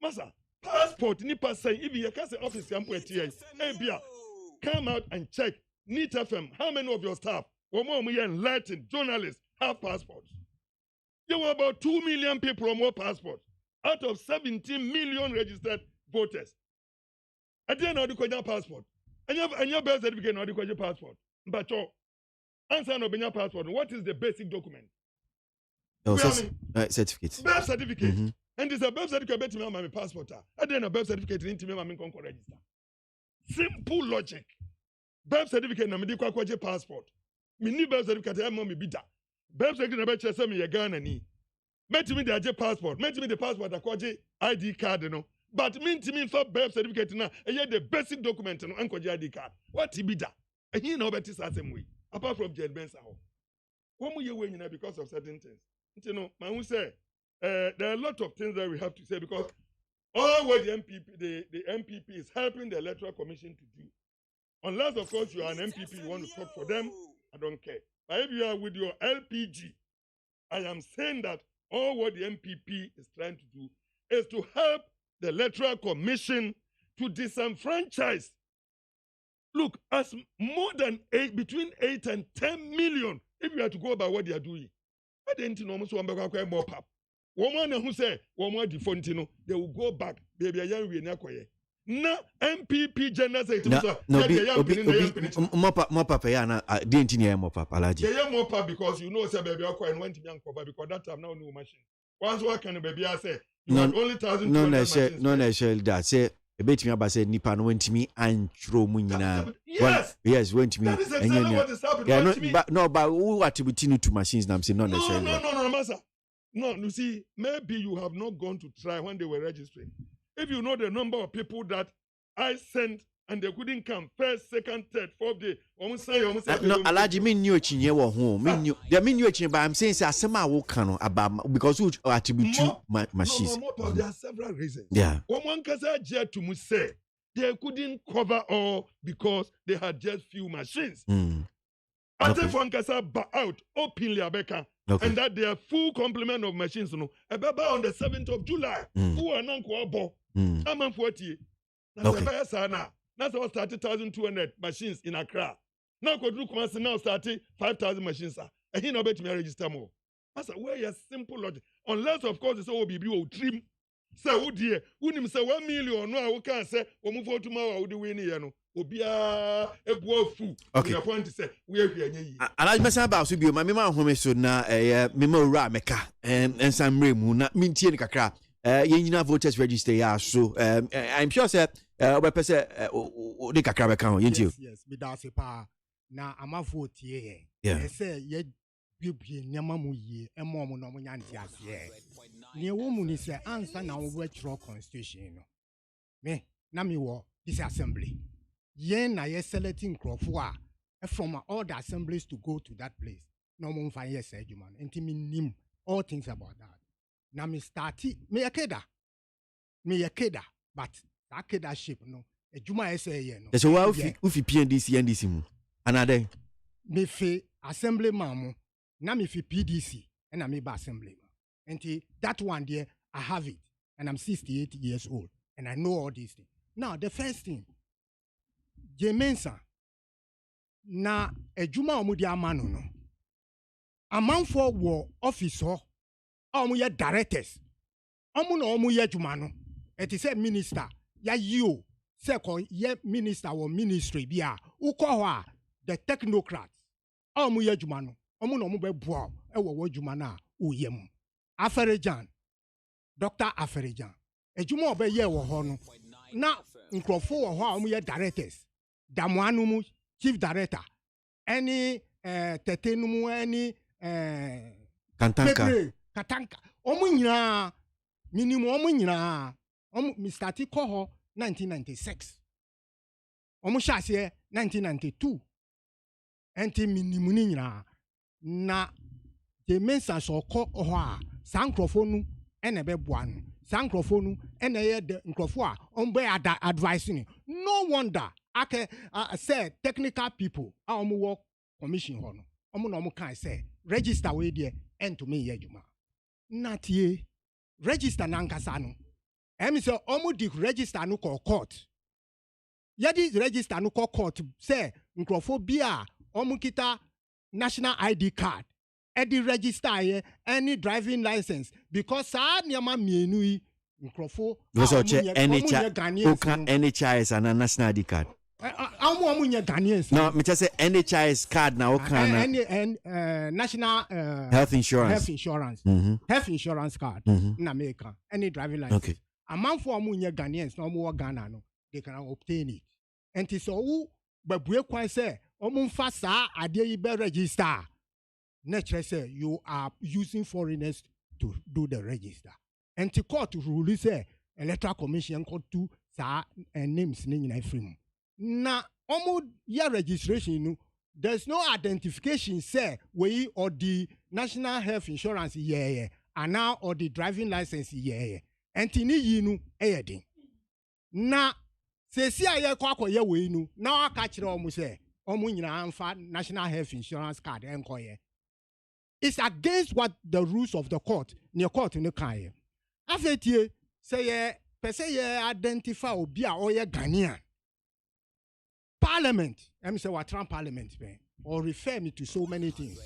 masa passport ni person if you can say office campo etia ebia come out and check NIT FM how many of your staff or more enlightened journalists have passports. There were about 2 million people or more passports out of 17 million registered voters. At the end of the passport and your birth certificate or the passport but your answer no benya passport what is the basic document? Certificate. Birth certificate. And this a birth certificate to me my passport. And then a birth certificate into me my register. Simple logic. Birth certificate na me di kwa passport. Me ni birth certificate ya mo me bida. Birth certificate na be chese me ye Ghana ni. Meti me the passport. Meti me the passport akwaje ID card no. But me ntimi for birth certificate na e the basic document no ankwaje ID card. What bida? And he no better same way. Apart from Jen Bensa ho. One more year because of certain things. You know, my own say there are a lot of things that we have to say because all what the MPP is helping the Electoral Commission to do. Unless, of course, you are an MPP, you want to talk for them, I don't care. But if you are with your LPG, I am saying that all what the MPP is trying to do is to help the Electoral Commission to disenfranchise. Look, as more than between 8 and 10 million, if you are to go by what they are doing, I didn't know more pap. Woman who say, woman defontino, they will go back, baby, I am na MPP general secretary Mopapa ya didn't near Mopapa alaji. Yeah, Mopapa because you know say baby akwa and went to cover because that time now no machine. Once what can baby I say you had only 1,200 machines. No necessarily that say a bit me about say nipa no went to me and throw munina. Yes, went to me. That is exactly what is happening. But who attributing to machines now? I'm saying not necessarily. No, Master. No, you see, maybe you have not gone to try when they were registering. If you know the number of people that I sent and they couldn't come first, second, third, fourth day, almost say. No, Alaji, me knew it in your home. Me knew it, but I'm saying, Sama will come about because who attribute to machines. There are several reasons. Yeah. One can say to say they couldn't cover all because they had just few machines. I think one can say out openly, Abeka. Okay. And that their full complement of machines, on the 7th of July. Who are non-coabo? I'm 40. That's all started 1,200 machines in Accra. Now, Kodru now started 5,000 machines. And he no bet me register more. That's a way a simple logic. Unless, of course, it's all be will trim. Say, oh dear, wouldn't say 1 million. No, I can't say, or move out tomorrow, I would win here. Obia a bofu. Okay. Point to say we are here. And I must about to be my mama home so na memo ra meka and some remu na mintie kakra yenina voters register ya so I'm sure say we pese de kakra be kan yentie. Yes, me da se pa na ama vote ye. Say ye bibie nyama mu ye emo mo no mo nyanti ase. Ne wo mu ni say answer na wo tro constitution no. Me na me wo this assembly. Yen na ye selecting crofua from all the assemblies to go to that place. No more find yes, man. And me nim all things about that. Now me starti me yakeda, but that keda shape no. A juma say ye no. So why if you PNDC and this mu another me fe assembly mamu na me fe PDC and I me ba assembly man. And that one there I have it and I'm 68 years old and I know all these things. Now the first thing. Jemensa na ejuma omudi amano no amanfo wo office ho omu ye directors omu na omu ye juma no eti say minister ya you say ko ye minister or ministry bia uko ho a the technocrats omu ye juma no omu na omu be boa e wo juma na oyem Aferejan Dr. Aferejan ejuma obe ye wo ho no na nkrofo wo ho a omu ye directors Damwanumu chief director any tetenumu any katanka omu nyina minimum omu nyina omu start ko 1996 omu shase 1992 enti minimum nyina na the mensa so ko ho a sankrofonu ene be boanu sankrofonu ene ye de nkrofo a ombe advising no wonder I say technical people work commission hono no mo kan say register we there and to me ye juma not ye register nankasa no say di register no call court ye di register no call court say nkrofo bia kita national ID card e di register ye any driving license because sa niama mienu yi nkrofo NHIS and a national ID card. No, me just say NHIS card now. National health insurance. Health insurance card in America. Any driving license. Okay. A man for amunye Ghanaians no more Ghana no, they can obtain it. And so who but we quite say fasa ade be register. Nature say you are using foreigners to do the register. And the court rule say electoral commission court to sa names in free. Na ya registration there's no identification say we or the national health insurance and now or the driving license and tini yinu eyedin na se si aye kwakoye we nu na aka kire omu say omu nyina amfa national health insurance card enkoye. It's against what the rules of the court near court no kan afetie say ye pese ye identify obi a oye Ghanaian. Parliament, I'm say what Trump Parliament, or refer me to so many things.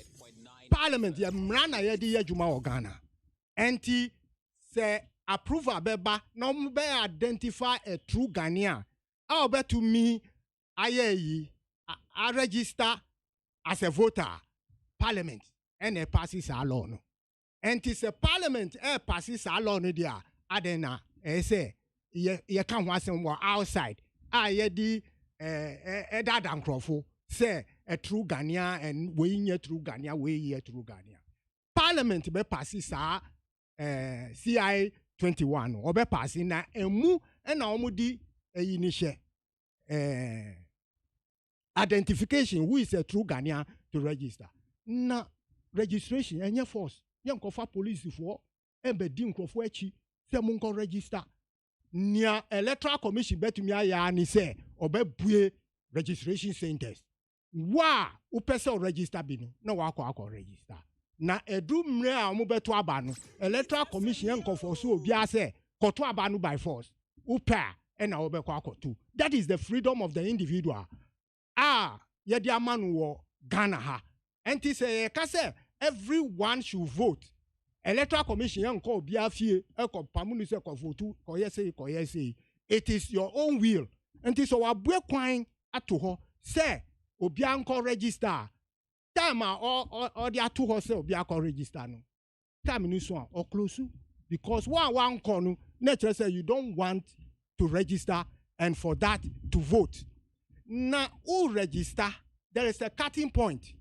Parliament, ya mrana ya di ya juma Ghana. Enti say approval beba na ɔmo bɛ identify a true Ghanaian a ɔbɛ to me ayɛ yi a register as a voter parliament and a passes saa law no and it's a parliament passes saa law no dia adena say ye kan ho asɛm wɔ outside a ye di dada nkrɔfo say a true Ghanaian and we nye true Ghanaian we ye true Ghanaian parliament be passes saa CI 21 or be passing na emu na omo di ni hye identification who is a true Ghanaian to register na registration enye force yankofa police for embe di nkrofo achi se mo nko register nia electoral commission betumi aya ni se obabue registration centers wa upese o register bi no na wa akọ register na edu mre a mo beto aba no electoral commission yankofo so obi ase koto aba no by force upa and na obekọ akoto. That is the freedom of the individual. Yedi amanu wo Ghana ha. Enti se kase everyone should vote. Electoral commission yanko obi afie eko pamunu se ko vote ko yese. It is your own will. Enti so wabwe kwan ato ho se obi anko register. Time or the ato ho se obi anko register no. Time ni so or close because one kono nature say you don't want to register and for that to vote. Now, who register? There is a cutting point.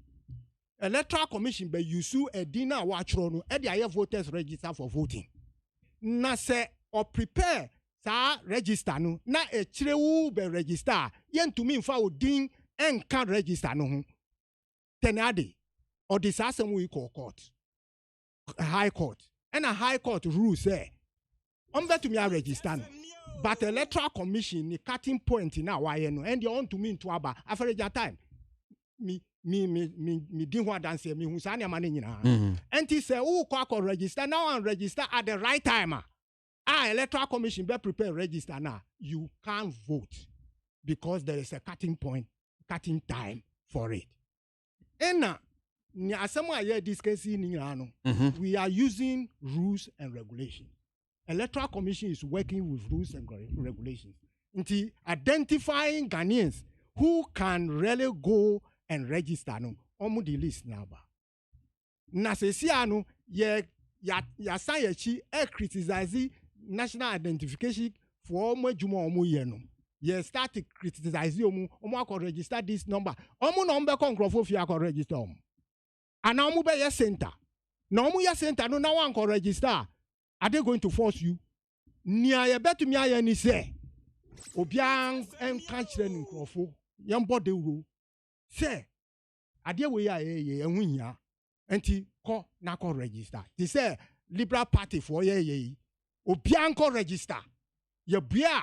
Electoral Commission be use a dinner watchrono and the voters register for voting. Na say or prepare sa register no na a chrewu be register yen to me fa odin and can register no tenade or this asem we call court high court and a high court rule say to me register no. But electoral commission the cutting point in our and you want to mean to aba after that time me didn't want to answer me who's any money and he say oh ko register now and register at the right time electoral commission be prepare register now you can't vote because there is a cutting time for it and as I hear discussing we are using rules and regulations. Electoral Commission is working with rules and regulations. Into identifying Ghanaians who can really go and register no omu the list naba. Na sesia no ya sayechi criticize national identification for omu juma omu ye no. Ye start to criticize omu akọ register this number. Omu no mbe konkrofo fi akọ register omu. Ana omu be ye center. Na omu ye center no na wan ko register. Are they going to force you? Nia ye betu mi aye ni se. Obiang en kanchire ni nkrofo. Yambo de uro. Se. Ade we ya ye enhunya. Enti ko na ko register. Ti say Liberal Party for ye. Obiang ko register. Ye bia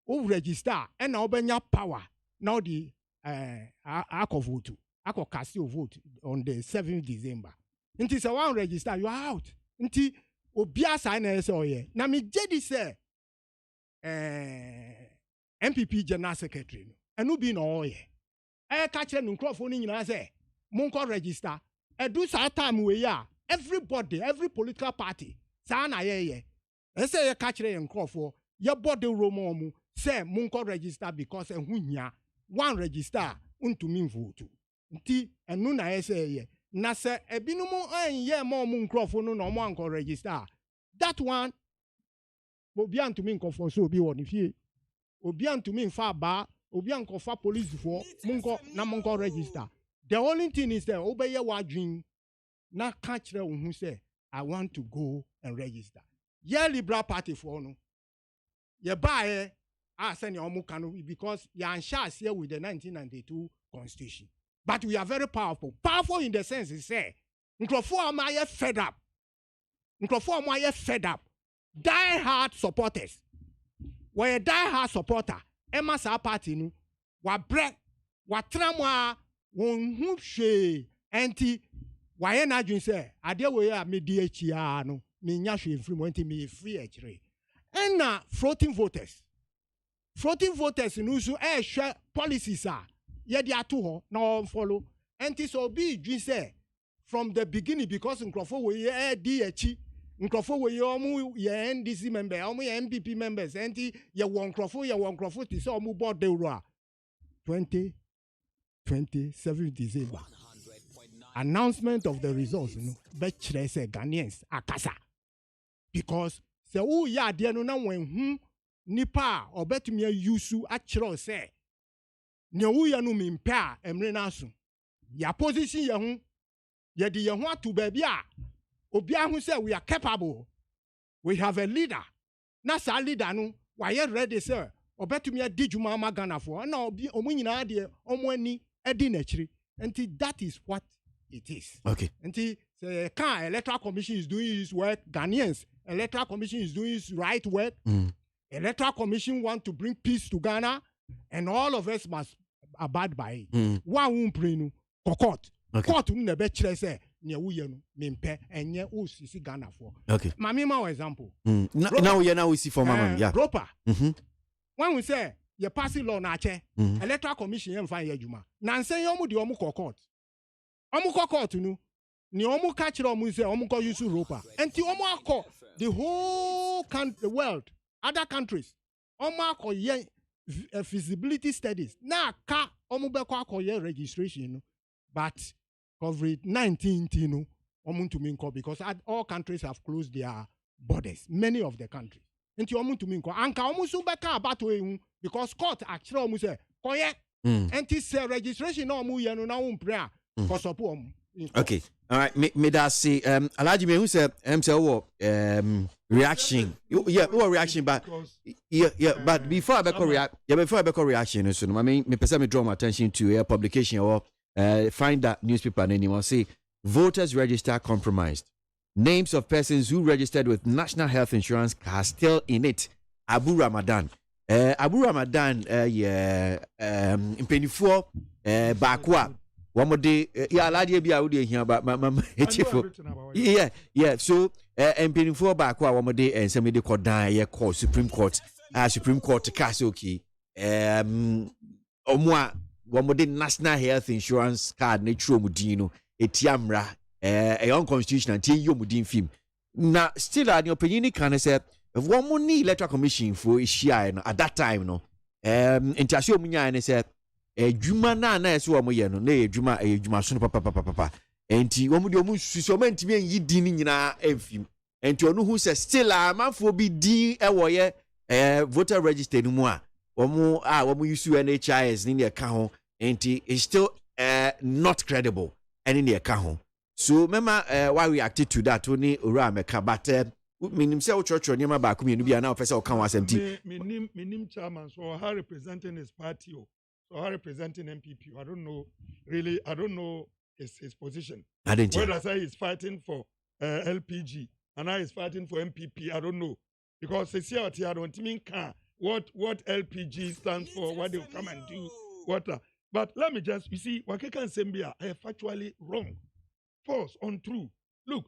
o register and na obenya power. Now the ako vote. Ako cast your vote on the 7th December. Enti say one register you are out. Enti Obia sign oye. Na mi jedi se MPP General Secretary. Enu bi no oye. Kache nkrofo ni nyina se monko register. Do sa time we ya. Everybody, every political party. Sa na ye. Ese ye kache nkrofo. Ye body romo mu se monko register because enhunya one register untumi vote. Nti enu na ese ye. Na se ebinumu ye mo mu nkrofo no na mo anko register that one obi antumi nkofo so obi woni fie obi antumi mfa ba obi ankofa police for munko na munko register. The only thing is that obeye wadwin na ka kire wo hu say I want to go and register. Ye Liberal Party for no ye ba send your omu because you are here with the 1992 constitution. But we are very powerful. Powerful in the sense is say, nkrofo amaye fed up. Nkrofo amaye fed up. Die hard supporters. We die hard supporter. Emma sa party nu. Wa break. Wa tramwa. Won hu hwe. Enti. Wa ye na dwun say. Ade we ya me di echi ya no. Me nya hwe free mo enti me free echire. Enna floating voters. Floating voters nu so hwe policies are. Yet they are too no follow. And this will be say from the beginning because in Crawford we DHE nkrofo we ye NDC member ye MPP members enti ye won nkrofo ti se omu board de ro 2027 December announcement of the results be kire say Ghanaians akasa because se wo ya de no na wan nipa obetumi ayusu a kire say ne wo ya no mimpe a emre na so ya position ye ho ye de ye ho atu ba bia obi ahu say we are capable, we have a leader. Na sa leader no why ready sir obetumi adi djuma ma Ghana for na obi omunyina de omwani edi nachiri. Enti that is what it is. Okay. Enti say electoral commission is doing his work, Ghanaians electoral commission is doing his right work. Electoral commission want to bring peace to Ghana and all of us must abide by it. Wa umprenu court. Court no be kire say ne wo ye no mempe enye o sisi Ghana for. Okay. Mami ma example. Now we see for mama. Yeah. Proper. When we say you pass law na che, electoral commission yem fan ye adwuma. Na nsen ye omu de omu court. Omu court no. Ni omu ka kire omu say omu ko use Europa. Enti omu akọ the whole the world, other countries. Omu akọ ye feasibility studies. Na ka omu be ko akọ ye registration. But COVID-19 because all countries have closed their borders, many of the countries. Nti omuntu minko anka omusu beka abato ehun because court actually omu say koye enti say registration na omu ye no na umpre a for support omu. Okay. All right. Me that say Alhaji me who say reaction. Yeah, what reaction but but before I be reaction so I mean me person me draw my attention to a publication or find that newspaper anymore say voters register compromised. Names of persons who registered with National Health Insurance are still in it. Abu Ramadan. Abu Ramadan impenifor bakwa. Wamode ya aladi bi awde hia ba yeah so impenifor bakwa wamode ensem de kodan ye call Supreme Court case okay omwa wamode National Health Insurance card na tro mudin no etiamra unconstitutional until you mudin film na still an opinion can say if one money electoral commission for ishia at that time no intasio munya ne say edwuma na so wo ye no na edwuma so no papa enti wo mu de omu susu o mantimi yi din nyina emfim enti onu hu say still amanfo bi din e wo ye voter register no mu a wo mu use NHIS ni ne ka ho enti is still not credible any ne ka ho. So remember why we reacted to that only ora meka but minim say church nyema ba ku mienu bia na offer say o kan wasem minim chairman so how representing his party so how representing MPP I don't know his position. Whether say he's fighting for LPG and now he's fighting for MPP I don't know because they see out here I don't mean what LPG stands for, what they'll come and do, but let me just you see Wakeka Sembia are factually wrong. False, untrue. Look,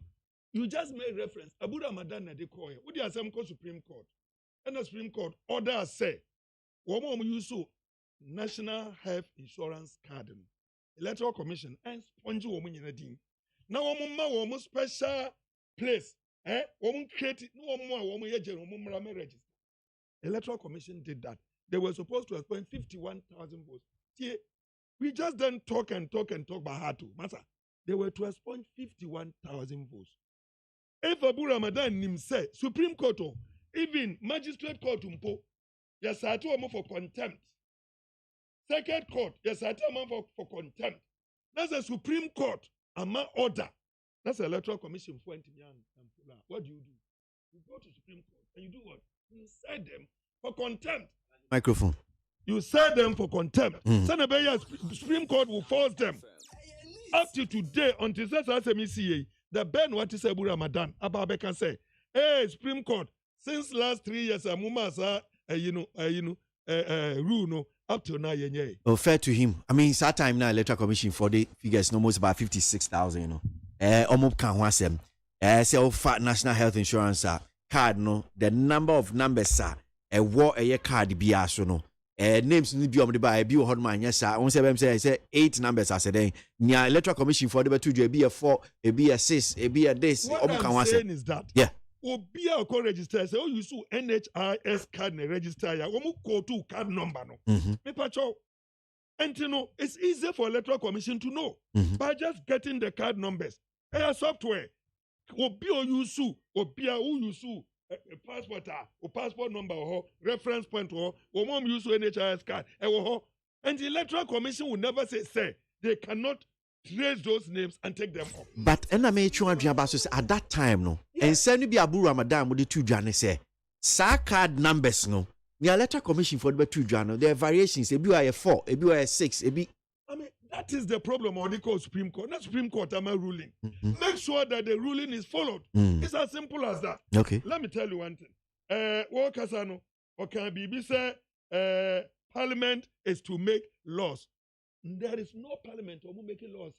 you just made reference. Abu Ramadan na de koye. What the Assembly Supreme Court? And the Supreme Court order say, "Womo yusu National Health Insurance Card, Electoral Commission and sponge woman din. Now womo special place. Womo create no more womo yeje womo register. Electoral Commission did that. They were supposed to appoint 51,000 votes. See, we just then talk by heart to matter. They were to expunge 51,000 votes. If Abu Ramadan nim say Supreme Court, even Magistrate Court yes, I told him for contempt. Second Court, yes, I told him for contempt. That's a Supreme Court, order. That's the Electoral Commission for what do? You go to Supreme Court and you do what? You cite them for contempt. Microphone. You cite them for contempt. Supreme Court will force them. Up to today, until the Ben what is Abu Ramadan, Ababe can say, hey, Supreme Court, since last 3 years, Mumasa, rule no up to now. Oh, fair to him. I mean, it's that time now, Electoral Commission for the figures almost about 56,000, you know. Say, National Health Insurance card, no, the number of numbers, a war a card be no. names ni bi omde ba bi wo hod ma anya sa won say 8 numbers as then nia electoral commission for the to do be a 4 e be a 6 e be a this what I'm saying is that yeah obi a ko register say you so NHIS card na register ya wo ko to card number no me pacho and you know it's easy for electoral commission to know by just getting the card numbers software obi o use obi a who use a passport or passport number or reference point or mom use NHIS card and the electoral commission will never say they cannot trace those names and take them off. But and I may try to at that time no and send be Abu Ramadan with the two jane say sa card numbers no the electoral commission for the two jane there are variations a be a 4 a be a 6 a be that is the problem on the Supreme Court. Not Supreme Court, am I ruling? Make sure that the ruling is followed. It's as simple as that. Okay. Let me tell you one thing. Wakasano, okay, Bibi say, Parliament is to make laws. There is no Parliament who making laws.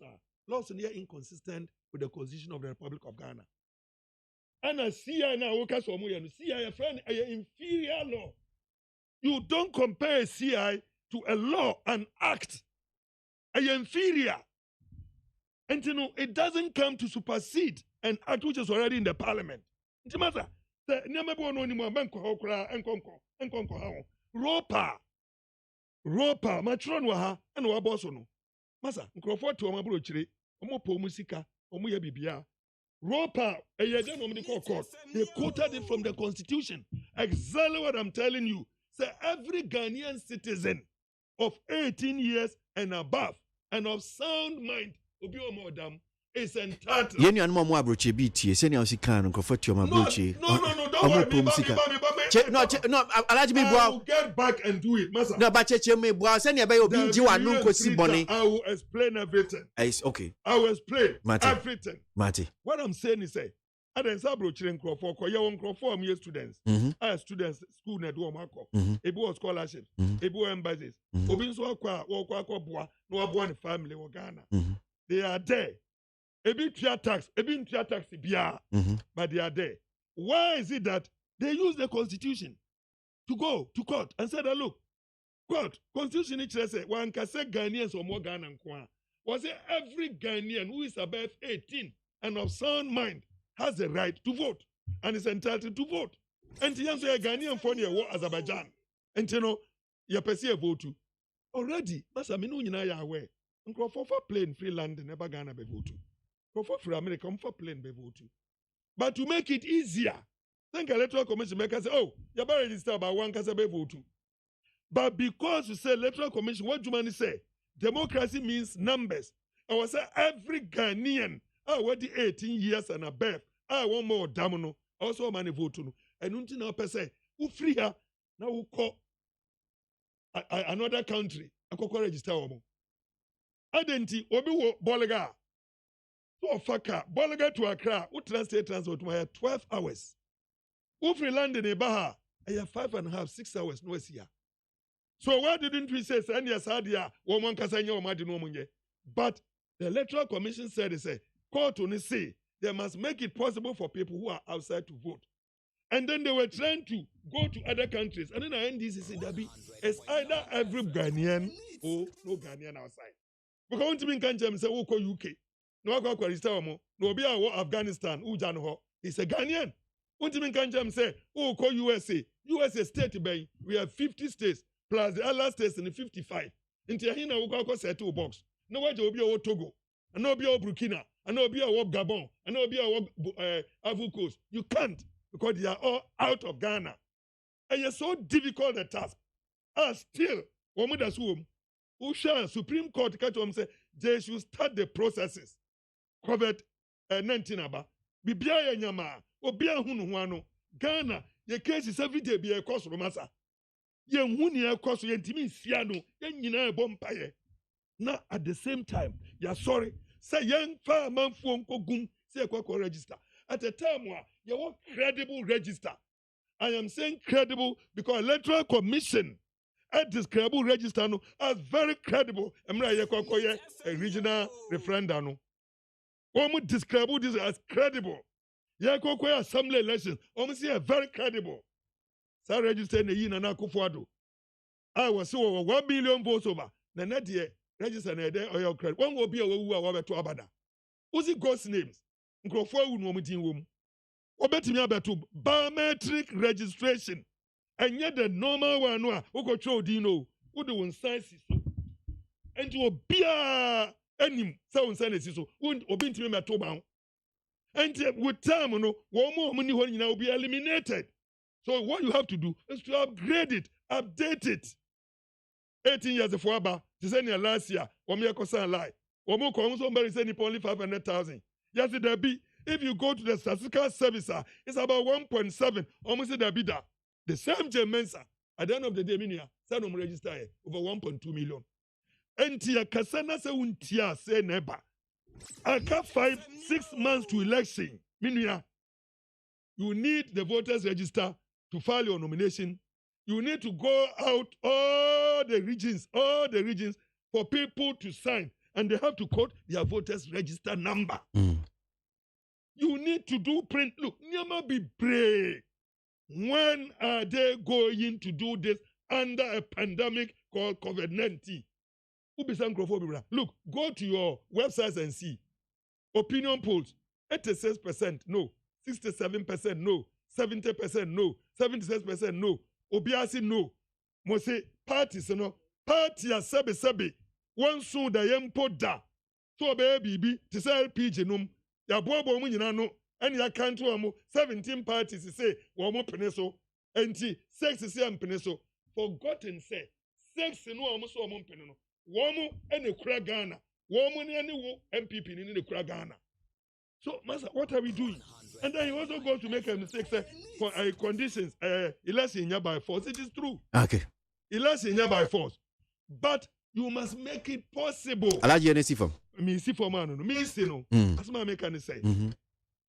Laws are inconsistent with the Constitution of the Republic of Ghana. And I see now, Wakasomu, see a friend, an inferior law. You don't compare a CI to a law, an act. Inferior. And you know, it doesn't come to supersede an act which is already in the parliament. Ropa, matron waha, and wabosono. Masa, Crawford to Amabro Chile, Omopo Musika, Omuya Bibia. Ropa, a Yagan court. They quoted it from the constitution. Exactly what I'm telling you. Say every Ghanaian citizen of 18 years and above and of sound mind obi o modam is entitled. Yenu anu mo abroche bi tie se ne osika no nkofo ma abroche. No, don't worry. No, Alaji me bua. I will get back and do it, masa. No, but cheche me bua se ne be obi nji wa nu nkosi boni. I will explain everything. Okay. I will explain everything. Mate. What I'm saying is say I don't say abroche nkofo ko ye won nkofo am students. As students school na do o mako. Ebi was scholarships, ebi was embassies. Obi nso akwa boa no aboa ne family wo Ghana. They are there. Ebi tia tax bia. But they are there. Why is it that they use the constitution to go to court and say that look, court, constitution it say one can say Ghanaians or more Ghana nkwa. Was it every Ghanaian who is above 18 and of sound mind has the right to vote and is entitled to vote. And the answer a Ghanaian for near war Azerbaijan. And you know, you perceive a vote to. Already, Masa Minu Yina aware. And for plane free land never Ghana be vote. For free America, for plane be vote. But to make it easier, think electoral commission make us say, oh, you better register about one case be vote. But because you say electoral commission, what do you say? Democracy means numbers. I will say every Ghanaian, what the 18 years and above, one more damono, also money vote no. And until now, per se, who free her, now who call another country, I call register omo. Identity, obi wo Bolaga. So faka, Bolaga to Accra, who translate transport to 12 hours. Who free land in Baha, I have 5.5, 6 hours, no here. So why didn't we say, send your sadia, woman Casanya or Madinomunye? But the Electoral Commission said, they say, court only say, they must make it possible for people who are outside to vote. And then they were trying to go to other countries. And then the NDCC, it's either every Ghanaian or no Ghanaian outside. Because I want to mean, say, go UK. No, go register no be Afghanistan, he's a Ghanaian. Want to mean, say, go USA. USA state bay, we have 50 states plus the other states in the 55. Into here, we go set 2 box. No way to be a Togo, and no be a Burkina, and no be a Gabon, and no be a Ivory Coast. You can't. Because they are all out of Ghana. And it's so difficult a task. And still, Supreme Court say they should start the processes. COVID 19 aba. Bibia nyama, obia hunu huano. Ghana, your case is every day be a cost romasa. Ye huni a cost yentimi siano, yen yina bompaye. Now at the same time, you're sorry. Say young farmer phone kogum, say a register. At a time where you want credible register. I am saying credible because Electoral Commission at this credible register no as very credible. A regional referendum. One would describe this as credible. Yakokoya assembly elections. Almost say very credible. So register in the yin and akufuado. I was so 1 million votes over. Na net ye register na dey oil credit. One will be a wu a wabeto abada. Who's it ghost names? Nkrofo wu no mutin wom. Obetimi abeto biometric registration. And yet the normal one no uko tro dino. Who do one size so. And to obia enim say one size so. Who obintimi me to ba. And with time no one more money when you will be eliminated. So what you have to do is to upgrade it, update it. 18 years before Abba, to say last year, or me a lie. Or more somebody said only 500,000. Yes, there be. If you go to the statistical service, it's about 1.7, almost there be that. The same German, at the end of the day, minia, send them register over 1.2 million. And tia kasana se untia se neba. I got 5-6 months to election. Minia, you need the voters register to file your nomination. You need to go out all the regions for people to sign. And they have to quote their voters register number. You need to do print. Look, never be brave. When are they going to do this under a pandemic called COVID-19? Look, go to your websites and see. Opinion polls, 86% no, 67% no, 70% no, 76% no, Obiasi no. Mose parties no, party a sebe. One soon the yempo da. So baby, to say LPG num, ya bobo mu nyina no, and ya can't 17 parties say, womo peneso, and sex is yam peneso. Forgotten say, sex no almost womo peneno. Womo and a kragana. Woman any MPP in the Kragana. So, Master, what are we doing? And then he also goes to make a mistake for conditions. Election here by force. It is true. Okay. Election here by force. But you must make it possible. Alaji NC form. Me see for man. Me see no. That's my mechanic say.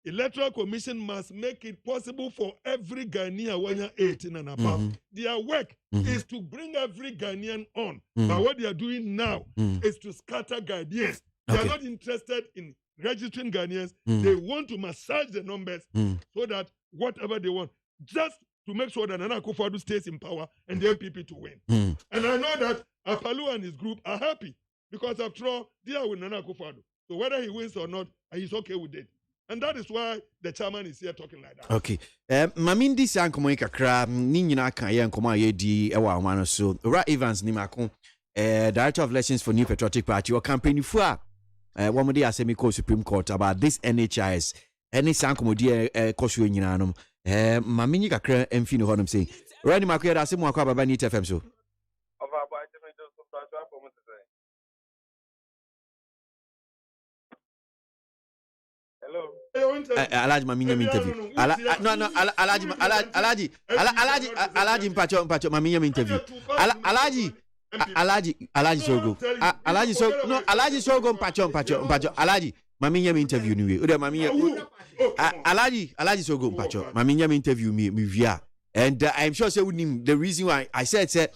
Electoral Commission must make it possible for every Ghanaian when you're 18 and above. Their work is to bring every Ghanaian on. But what they are doing now is to scatter Ghanaians. They are not interested in registering Ghanaians. They want to massage the numbers so that whatever they want, just to make sure that Nana Akufo-Addo stays in power and the MPP to win. And I know that Apalu and his group are happy because after all, they are with Nana Akufo-Addo. So whether he wins or not, he's okay with it. And that is why the chairman is here talking like that. Okay. Mamindi san komo kakra ni nyina kan ye nkomo aye di ewa amano so. Ra Evans ni mako Director of Elections for New Patriotic Party or campaign fu a one day asemi ko Supreme Court about this NHIS. Any san komo di koso nyina no. Mamindi kakra emfi ni honom say. Ra ni mako ya asemu akwa baba ni TFM so. Hello. Alaji maminya interview. Alaji mpacho maminya interview. Alaji sogo. Alaji sogo mpacho. Alaji maminya interview niwe. Ode maminya. Alaji sogo mpacho. Maminya interview me via. And I'm sure say with the reason why I said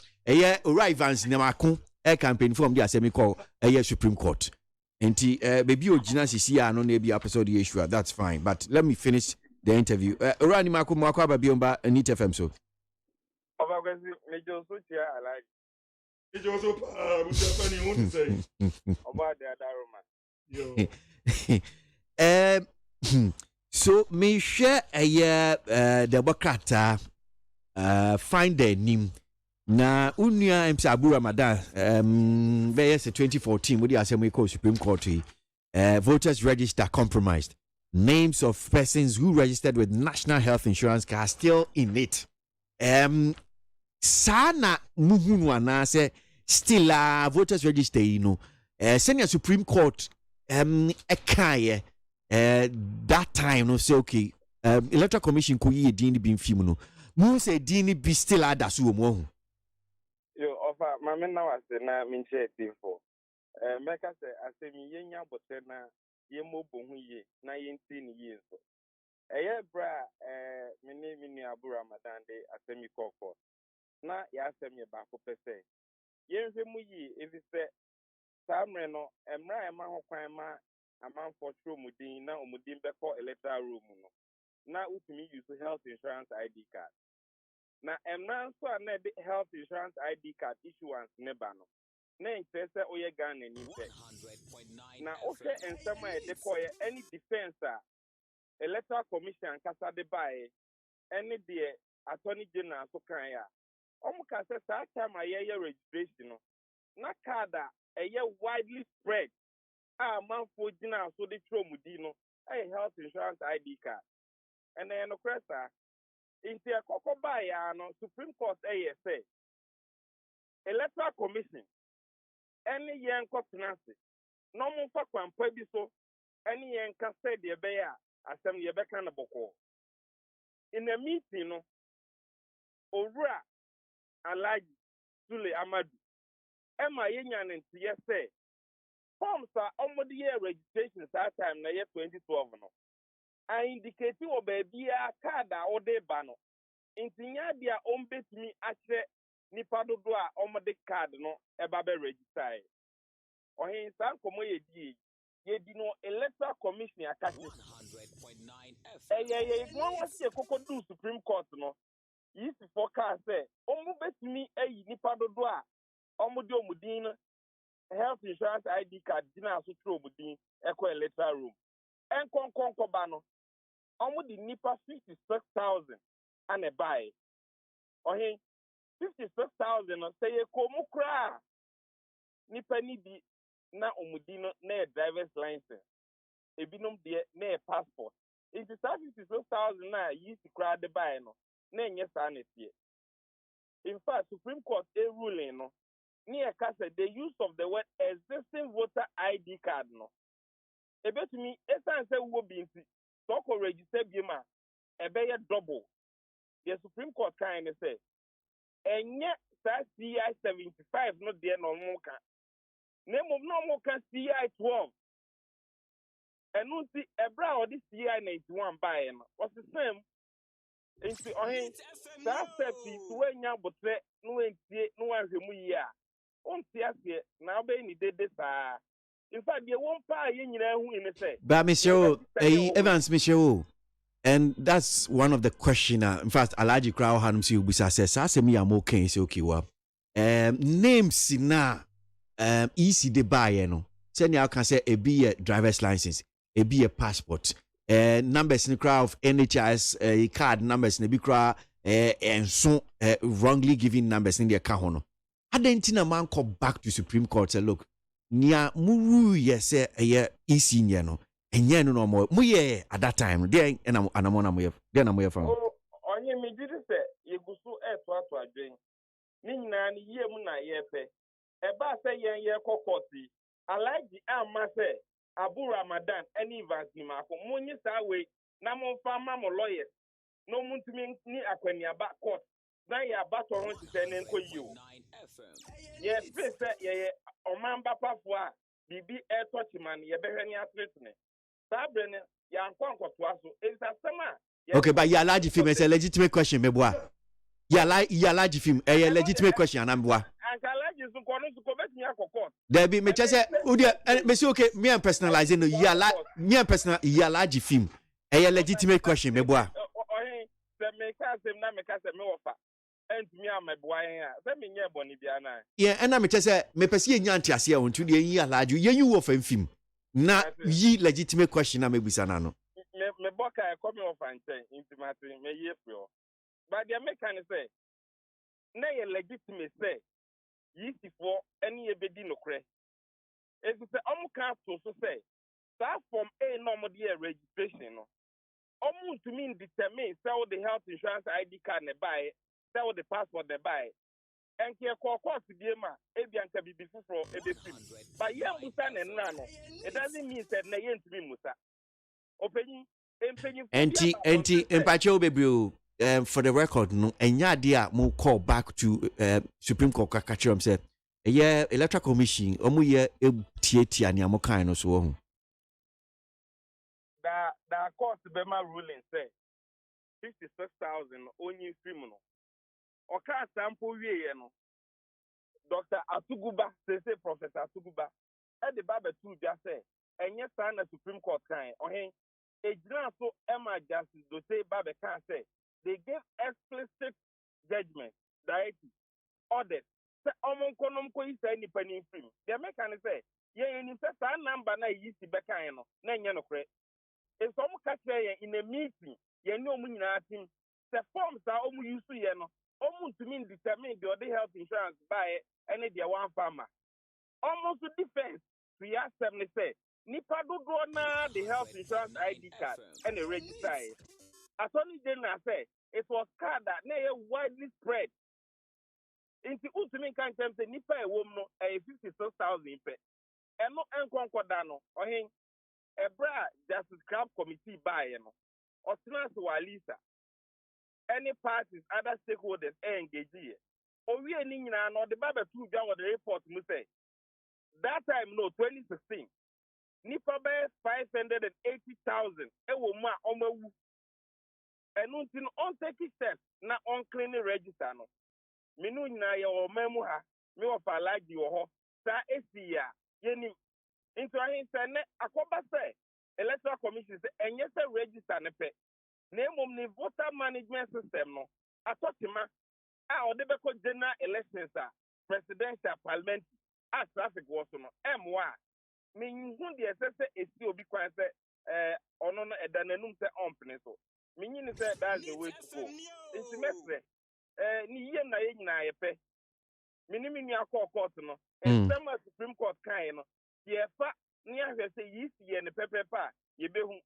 Ora Evans Nemakun campaign from the assembly call Supreme Court. Enti baby ojina sisi ya no na bi episode issue that's fine, but let me finish the interview. Ora ni mako ababi omba NIT FM so. Obakwesi mejo so tia Alaji. Mejo so mutafani won say. Oba de adaroma. Yo. So me share the Democrat find their name. Na unia MC Abu Ramadan VS 2014 with the Assembly Court Supreme Court voters register compromised. Names of persons who registered with National Health Insurance are still in it. Sana muhunu anase still voters register senior Supreme Court ekaye that time no say okay Electoral Commission ko yi din bi mfim no mu say din bi still adaso mo. Yo, offer my men now as na minche tifo. Meka se asemi yenya bote na yemo bohu ye na yenti ni ye so. Bra mini Abu Ramadan de asemi koko. Na ya asemi ba ko pese. Yenhwe mu yi evi se samre no emra ema ho kwan ma amanfo tro mudin na omudin be ko electoral room no. Na utumi use health insurance ID card. na emna so na the health insurance ID card issuance ne ba no na interest oye Ghana ni pe na o hwe ensema e de koye any defense electoral commission kasa de bae any de attorney general so kan ya omo ka say sa time aye registration no na card widely spread man for gina so de tromudi no health insurance ID card and then no cresta into a cocoa buy no Supreme Court say electoral commission any young finance no more for kwampa so any young can say the bear assembly beka na boko in a meeting no Owura Alhaji Sule Amadu Emma Yenyan NHIS say forms are almost year registration that time na year 2012 no I indicate o baby a card or de bano intinya dia ombetumi ahye nipa dodo a omode card no eba be register ohin san komo ye di no electoral commission akachi 100.9 FM one was the koko do Supreme Court no is forecast say ombetumi ayi nipa dodo a omode omudin health insurance ID card dina so tro omudin eko electoral room en kon ba no almost the nipa 56,000 and a buy. Or 56,000 say a komukra nipa ni di na omudino na driver's license. A binum de na passport. It is 56,000 na use to cry the buy no. Na yes in fact, Supreme Court a ruling no. Near Casa the use of the word existing voter ID card no. A bet me essence will be so register bima a double. The Supreme Court kind of say, and yet CI 75 not there no more can. Name of no more can CI 12. And no see a brow this CI 91 by what's the same? It's the only that step is when you but no one remuya. On see now be did this. In fact, you won't pay in the say. But Monsieur Evans, Monsieur, and that's one of the question. In fact, Alhaji Crow Hanum si ubisa says, "Asemi amoke is okay wa." Names na easy de buy no. Send you can say a be a driver's license, a be a passport. Numbers in the crowd of NHIS card numbers in the big crowd and so wrongly giving numbers in the account. I didn't man call back to Supreme Court say, look. Nia muru yese isi nye no enye no mo mu ye at that time there anamona mo ye there na mo ye fa onye me did say ye gusu to adwen ni nyina ni ye mu na ye pe e ba say ye kokoti Alhaji amma say Abu Ramadan any vaccine mako munyi sa we na mo fa ma mo lawyer no muntumi ni akwani aba court na ya ba to ron ti say nenko yiwo yes please ye omamba pafo a bibi touch man ye behwe ni atretne sabrene ya nkwankwato aso ensasema okay but ya large film is a legitimate question meboa ya large film a legitimate question anamboa anka large so kono so ko betimi akoko there be me chese udi me say okay me am personalizing no me personal ya large film a legitimate question meboa se me ka se na me ka se me wofa entumi ameboa yan se me nye boni bia na yeah and me chese me pese nya ntiase ontu de yi large yen wo fa film na yi legitimate question na me bisa na no me boka e come wofa nten intimate me ye fio but the american say na ye legitimate say yi sifo ene ye bedi nokre e say omuka to so say that form a normal year registration no to mean determine sell the health insurance ID card ne buy, sell the passport ne buy. And here course to be ma, ebian can be before a bit. But young Musa and Nano, it doesn't mean that Nayan to be Musa. Opening anti empacho baby for the record no enya dia mo call back to Supreme Court kakachom said yeah electoral commission omu ye tietia ni amokan no so the court Bema ruling say 56,000 only criminal. Oka sample we no. Dr. Atuguba say Professor Atuguba. At the Baba too just say and yes sign the Supreme Court kind or hey a so Emma Justice do say Baba can say they gave explicit judgment, directive, audit. Say omonkonomko is any penny free. The mechanic say, yeah, in fact, number na yi si beka no, na nya no kre. If some catch in a meeting, you know me na team. The forms are almost used to you know. Almost to mean determine the other health insurance by any the one farmer. Almost to defense, we ask them to say, Nipa do na the health insurance ID card and the register. Attorney General say it was card that nay widely spread. Into ultimate kind of say Nipa a woman a 56,000 pe. And no enconcordano or him a bra justice club committee by or finance walisa. Any parties, other stakeholders engage here. Or we are in or the Bible 2 John the report must say. That time, no, 2016, Nipa bear 580,000. Ewoma omawu. Enuntin on take steps na on clean register no. Minu na ye o memu ha. Me of alaji wo ho. Sa esia yeni. Into ahin se ne akoba se electoral commission se enye se register ne pe. Na emom ni voter management system no. Atotima a ode be ko general elections presidential parliament. As traffic was on M1. Meaning, the assessor is still be quite on a dananum se ompne so. Meaning, that's the way to go. It's semester. Ni na ye pe. Minimum ya court no. And some Supreme Court kind no. Ye fa near say yes ye and the pepper pa. Ye be whom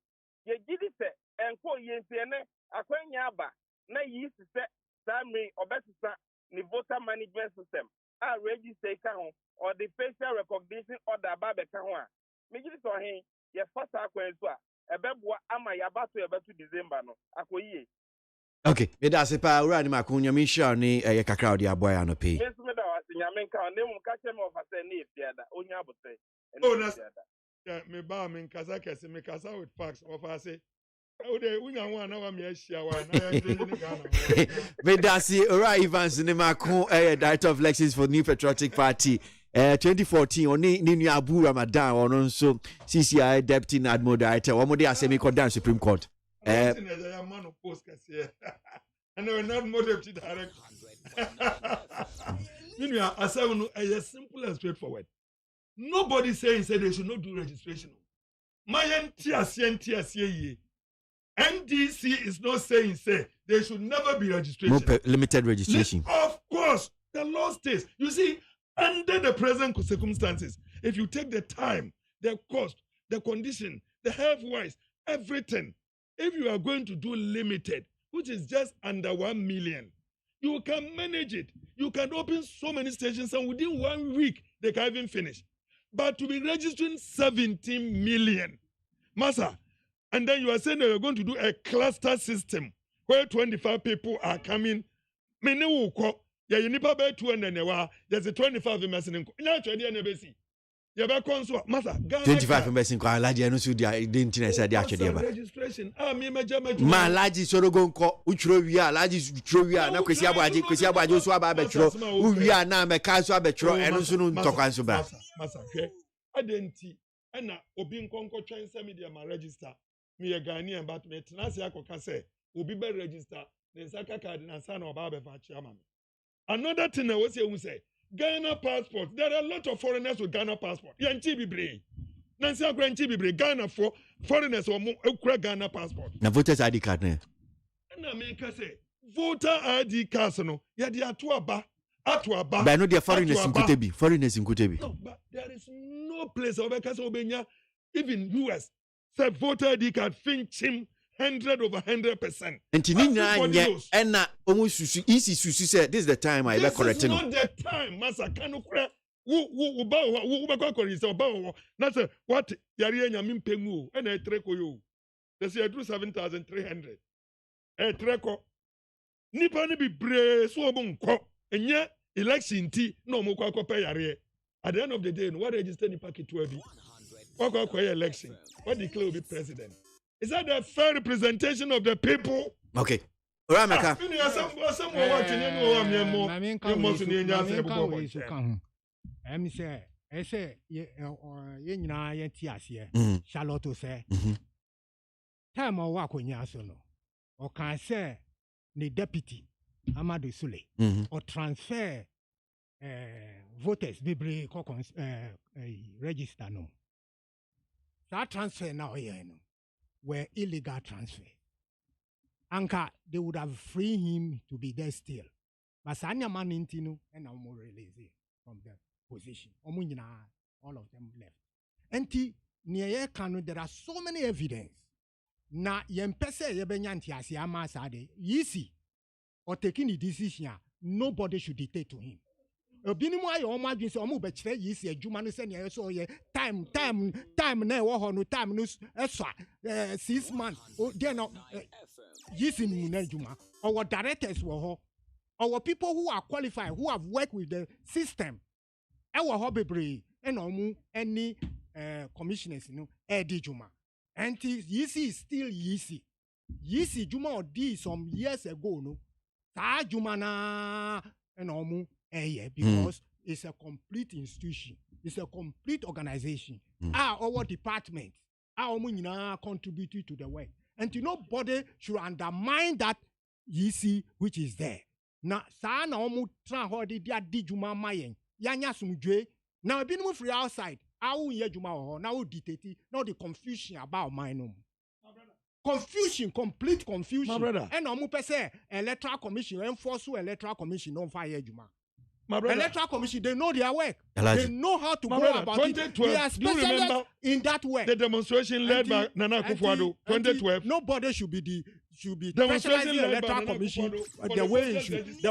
ye did it and call ye sene aquanya ba. Na ye se Sammy or better ni voter management system. I register account. Or the facial recognition or the Babe Kawa. Make it for him, your first acquaintance. A bebwa ama yabato to December no. Akoye. Okay, it does a power and Macunia Misha ni a cacao dia boy on a pay. Miss Meda was in Yamenka, and they won't catch him off a say, theater, Onyabote. Oh, that's yeah, me ba me Kazaka, me Kasa with facts of I say. Oh, they win one hour, me Medasi, Ora Evans, in the Macron, Director of Elections for New Patriotic Party. 2014 oni Nini Abu Ramadan on so CCI Deputy Admiral Director one more day asemi ko down Supreme Court and they were not more deputy director. You know, as simple and straightforward. Nobody saying they should not do registration. My NDC is not saying there should never be registration. No limited registration. Of course, the law states. You see, under the present circumstances, if you take the time, the cost, the condition, the health-wise, everything, if you are going to do limited, which is just under 1 million, you can manage it. You can open so many stations and within 1 week, they can even finish. But to be registering 17 million, Massa, and then you are saying that you're going to do a cluster system where 25 people are coming, many will call. Yeah, you need to buy 200. There's a 25 investment. Now, you better console, Master. 25 investment. I like you. No, so they didn't say they actually have registration. Ma laji soro go nko uchro wia laji uchro wia na kwesi abaje so aba betro wia na me ka so abetro eno so no ntokwan so ba Master hwe adenti na obi nkonko twen se media ma register me ye Ghanaian but me tenase akoka say obi be register the saka card na sa na oba be fa chairman. Another thing I was say Ghana passport. There are a lot of foreigners with Ghana passport. Yanchi bibre. Nancy Agranchi bibre. Ghana for foreigners or more Ghana passport. Na voters ID card ne. Na make say voter ID card no. Ya di atuaba. But no, they are foreigners in Kutebi. Foreigners in Kutebi. No, but there is no place over Obenya, even US. Say voter ID card finchim 100%. And Tinina and almost easy to say this is the time I correct. This is not the time, Master. Kanu kura who that's what yari nyamim pengu and a treko you. They say I do 7,300. A treko nipa ni be brave so bonko and yet election tea no more pay yari. At the end of the day, what register ni packet 12? What election? What declare will be president? Is that the fair representation of the people? Okay. Ramaka. I say, Charlotte say, time or walk on Yasono, or can say, the deputy, Amadou Sule or transfer voters bebree register no. That transfer now here no were illegal transfer. Anka they would have freed him to be there still. But Sanya Manintino and now more release from the position. All of them left. And near Kano, there are so many evidence. Na yempese yebenyanti asiama sade yisi or taking the decision, nobody should dictate to him. Obinimu ayo omo adwin se omo be kire yisi adwuma no se ne so ye time na wo ho no time no eswa 6 months then yisi ni na adwuma our directors wo ho our people who are qualified who have worked with the system e wo ho bebre e na omo any commissioners no e di adwuma. And Yisi is still Yisi. Yisi Juma or D some years ago, no. Sa Juma na enomu because it's a complete institution. It's a complete organization. Our department, our munina contributed to the work. And nobody should undermine that Yisi which is there. Na sa na omu tran hodi dia di Juma mayen. Yanya sumjwe. Now been move free outside. Now the confusion about mine. Confusion, complete confusion. My brother. And I'm say electoral commission enforce electoral commission don't fire Juma. My brother. Electoral commission, they know their work. They know how to go about it. They are specialists in that work. The demonstration led by Nana Akufo-Addo 2012. Nobody should be pressurizing the electoral commission the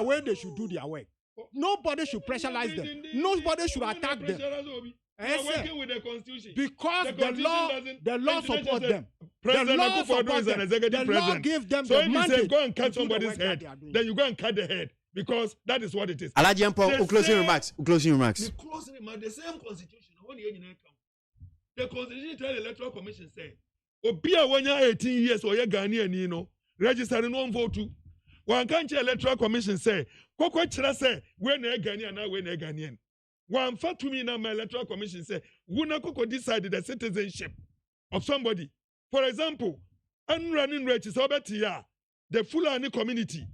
way they should do their work. Nobody should pressurize them. Nobody should attack them. Working with the constitution because the law supports them. President Akufo-Addo is an executive president. Give them so the if you say go and cut somebody's head, then you go and cut the head because that is what it is. Alaji Mpo, closing remarks. The closing remarks, the same constitution. The constitution tell the electoral commission say, Obia when you're 18 years or you're Ghanaian, you know, registering one vote to. One country electoral commission say, Koko Chira say, when you're Ghanaian, now when you're Ghanaian. One fact to me now, my electoral commission say, Wuna Koko decided the citizenship of somebody. For example, unrunning rights is the Fulani community,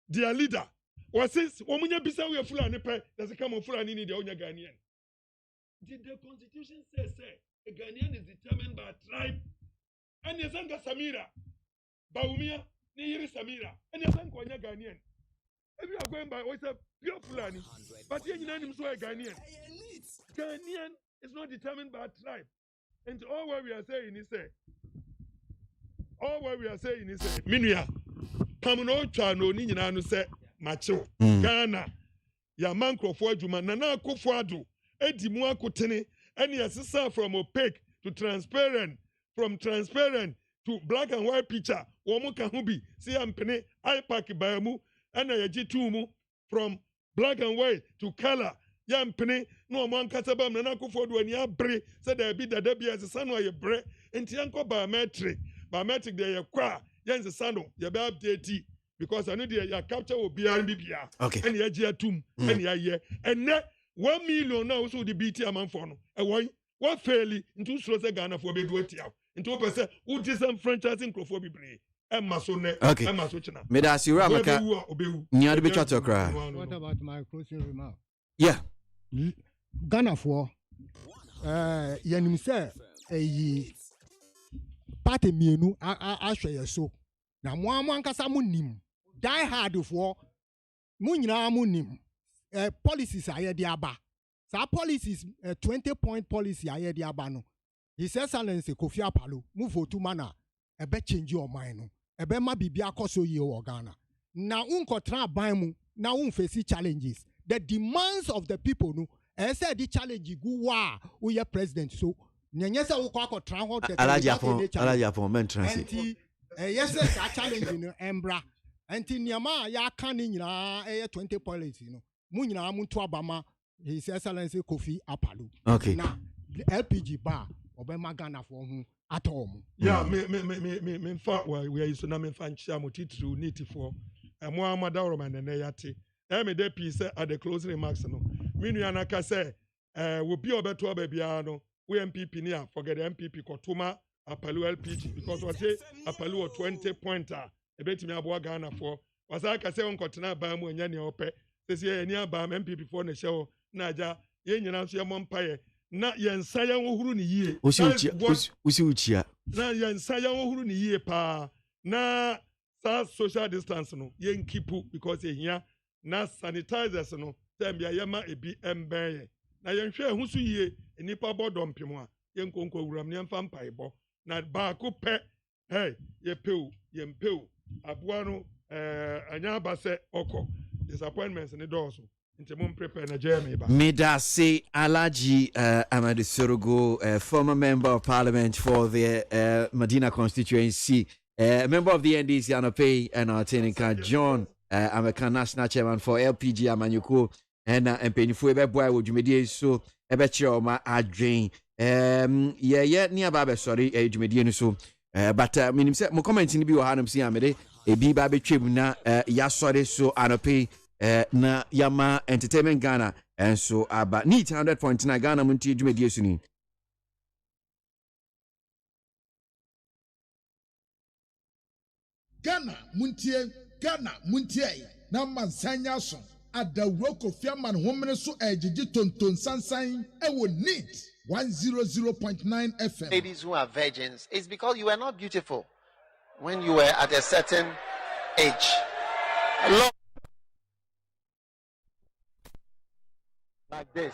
their leader. Was says, Omunya Bisa we are Fulani pe, does it come on Fulani in the Onya Ghanaian? Did the constitution say, a Ghanaian is determined by tribe? And Yazanga Samira, Baumia, Niri Samira, and Yazanga Onya Ghanaian. If you are going by what's a pure Fulani, but here you know him so a Ghanaian. Ghanaian is not determined by tribe. And all what we are saying is Minya, Pamuno Chano Ninano say Macho, Ghana, Yamanko for Juma, Nana Kufuadu, Edi Muakutini, any assessor from opaque to transparent, from transparent to black and white picture, Womuka Hubi, Siampene, Ipaki Bayamu, and a Jitumu, from black and white to color. Yampene, no man Katabam, Nanako for when ya bre, said there be the Debbie as a son or your bre, and Tianko biometric. Biometric, they are Yan's a son, your update because I know your capture will be RBBR. Okay. And your Giatum, and your year. And net 1 million now, so the BT amount for no. And why? What fairly into Slosa Ghana for big weight out. Into a person who did some franchising crofobie. Okay. Medas, you Ramaka. What about my closing remark? Yeah. Ghana for Yanim say a party mienu I share so. Now, one casamunim die hard for Munina Munim policies are diaba. Sa policies 20-point policy are diabano. He says, Silence Kofi Apalo, move for 2 mana, a bet change your mind. A bet ma bibia koso ye or Ghana. Now, unkotra baimu, now face challenges. The demands of the people, no, I said the challenge go wa we are president. So, Nyanyesa ukoko tranho the Alaja men transit. Yes, sir, challenge in Embra. Anti Nyama ya canning 20 policy, you know. Munina Muntu Abama, His Excellency Kofi Apalo. Okay. Now, LPG bar, Obama Ghana for whom at home. Yeah, me fact why we are using to fan Chamoti to need for a Muhammad Dauroman and Nayati. De piece at the closing remarks. No, Minuanaka say, will be over to Abebiano, we MPP near, forget the MPP Kotuma, Apalu LPG, because what say Apalu 20-pointer, a bet me Ghana for wasaka se on kotena ba mu anya ne opɛ sesi ye ni aba MPP for ne hyew na aja ye nyina so ye mompaye na yensa ye wohuru ne yie usi uchia na yensa ye wohuru ne yie pa na sa social distance no ye nkipu because ehia na sanitizers no tembia ye ma ebi embeye na yenhwe ehu so yie enipa bodom pimo a ye nkonko wuram ne mfa mpaebo na ba ko pe hey ye peu ye mpeu aboa no anya base oko disappointments ne doso nti mum prepare na Jeremy ba Mida say Alaji Amadu Sorogo, former member of parliament for the Medina constituency, member of the NDC Anope and Artenica John American national chairman for LPG Amanyuko and Mpenifu Ebeboy would you media so Ebecho ma adrin yeah near Baba sorry Jumedian so but minim say mo comment ni bi wo hanum si amede ebi ba betwem na ya sorry so Anope na Yama Entertainment Ghana and so aba need 100.9 Ghana Montie Jumedie suni Ghana Muntie na mansanya so adawro kofiaman homene so ejiji tonton sansan ewo need 100.9 FM. Ladies who are virgins, it's because you were not beautiful when you were at a certain age. Like this.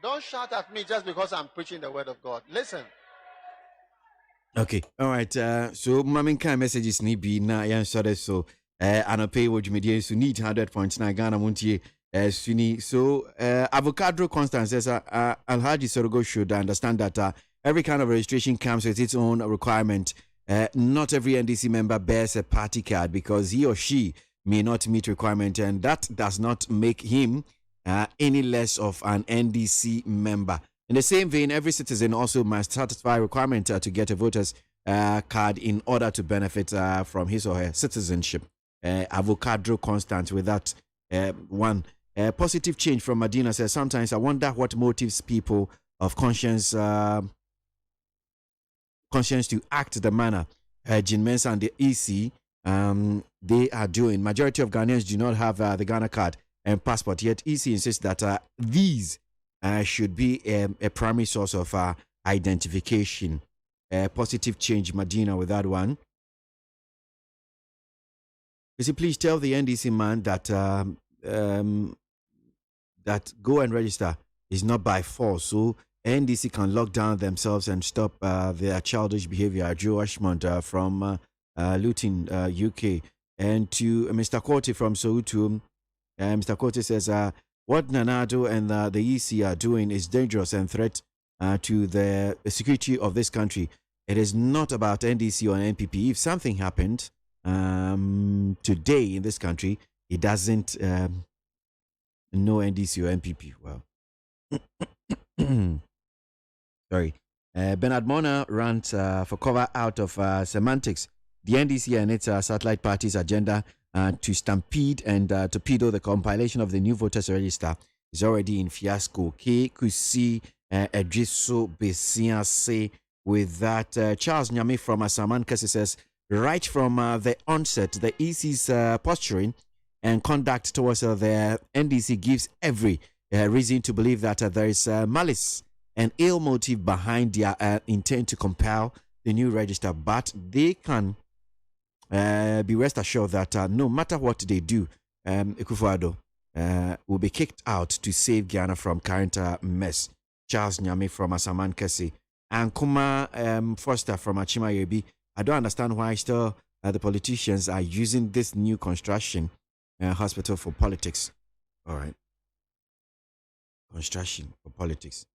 Don't shout at me just because I'm preaching the word of God. Listen. Okay, all right. So mamin kind messages ni bi na yan sorry so Anope wo Jumedie so need 100.9 Ghana Montie Suni. So Avocado Constance says Alhaji Sorogo should understand that every kind of registration comes with its own requirement. Not every NDC member bears a party card because he or she may not meet requirement, and that does not make him any less of an NDC member. In the same vein, every citizen also must satisfy requirement to get a voter's card in order to benefit from his or her citizenship. Avocado Constant with that one. Positive change from Medina says, sometimes I wonder what motives people of conscience to act the manner Jin Mensa and the EC they are doing. Majority of Ghanaians do not have the Ghana card and passport, yet EC insists that these should be a primary source of identification. Positive change, Medina, with that one. You see, please tell the NDC man that that go and register is not by force. So NDC can lock down themselves and stop their childish behavior. Joe Ashmont from Luton, UK. And to Mr. Korte from Soweto, Mr. Korte says, what Nanado and the EC are doing is dangerous and threat to the security of this country. It is not about NDC or NPP. If something happened today in this country, it doesn't know NDC or NPP. Well, sorry. Bernard Mona rant for cover out of semantics. The NDC and its satellite parties' agenda to stampede and torpedo the compilation of the new voters register is already in fiasco. KWASI Edriso Besiase with that. Charles Nyame from Asaman Kese says, right from the onset, the EC's posturing and conduct towards the NDC gives every reason to believe that there is malice and ill motive behind their intent to compile the new register. But they can be rest assured that no matter what they do, Ekufuado will be kicked out to save Ghana from current mess. Charles Nyame from Asaman Kese. And Kuma Foster from Achima Yebi. I don't understand why still the politicians are using this new construction hospital for politics. All right. Construction for politics.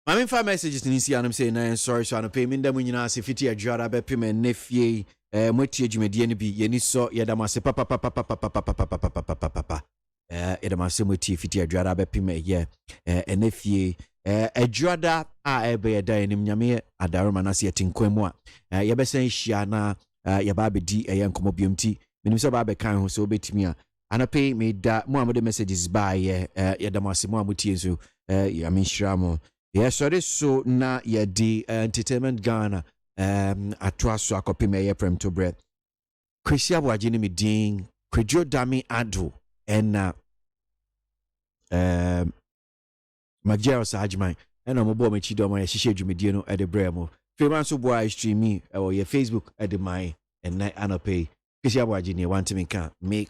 I mean, 5 messages in Insia. I'm saying, sorry, so I'm paying them when you know, if it's a jar, I bet pay me nephew. Mweti Jumedie ni bi yeni so yedamase papa yedamase mweti fiti adwada bepime ye enefie adwada a ebe yeda enim nyame adaroma na se yetinkwemu a yebesen hia na yeba abedi enkomo biomti menim so ba be kan ho so betimi a Anapay made that Muhammad messages by Yadamasi Muhammadi so Yamin Shramo. Yes, so na di entertainment Ghana atwaso akopi me prem to bread. Kwesi ABOAGYE ni me din Kwadwo Dami Ado and Majero Sajman and I'm a boy me chido my shishe dwumedie no ede bremo. Famous boy stream me or your Facebook ede my and night anapay. Kwesi ABOAGYE ni want me can make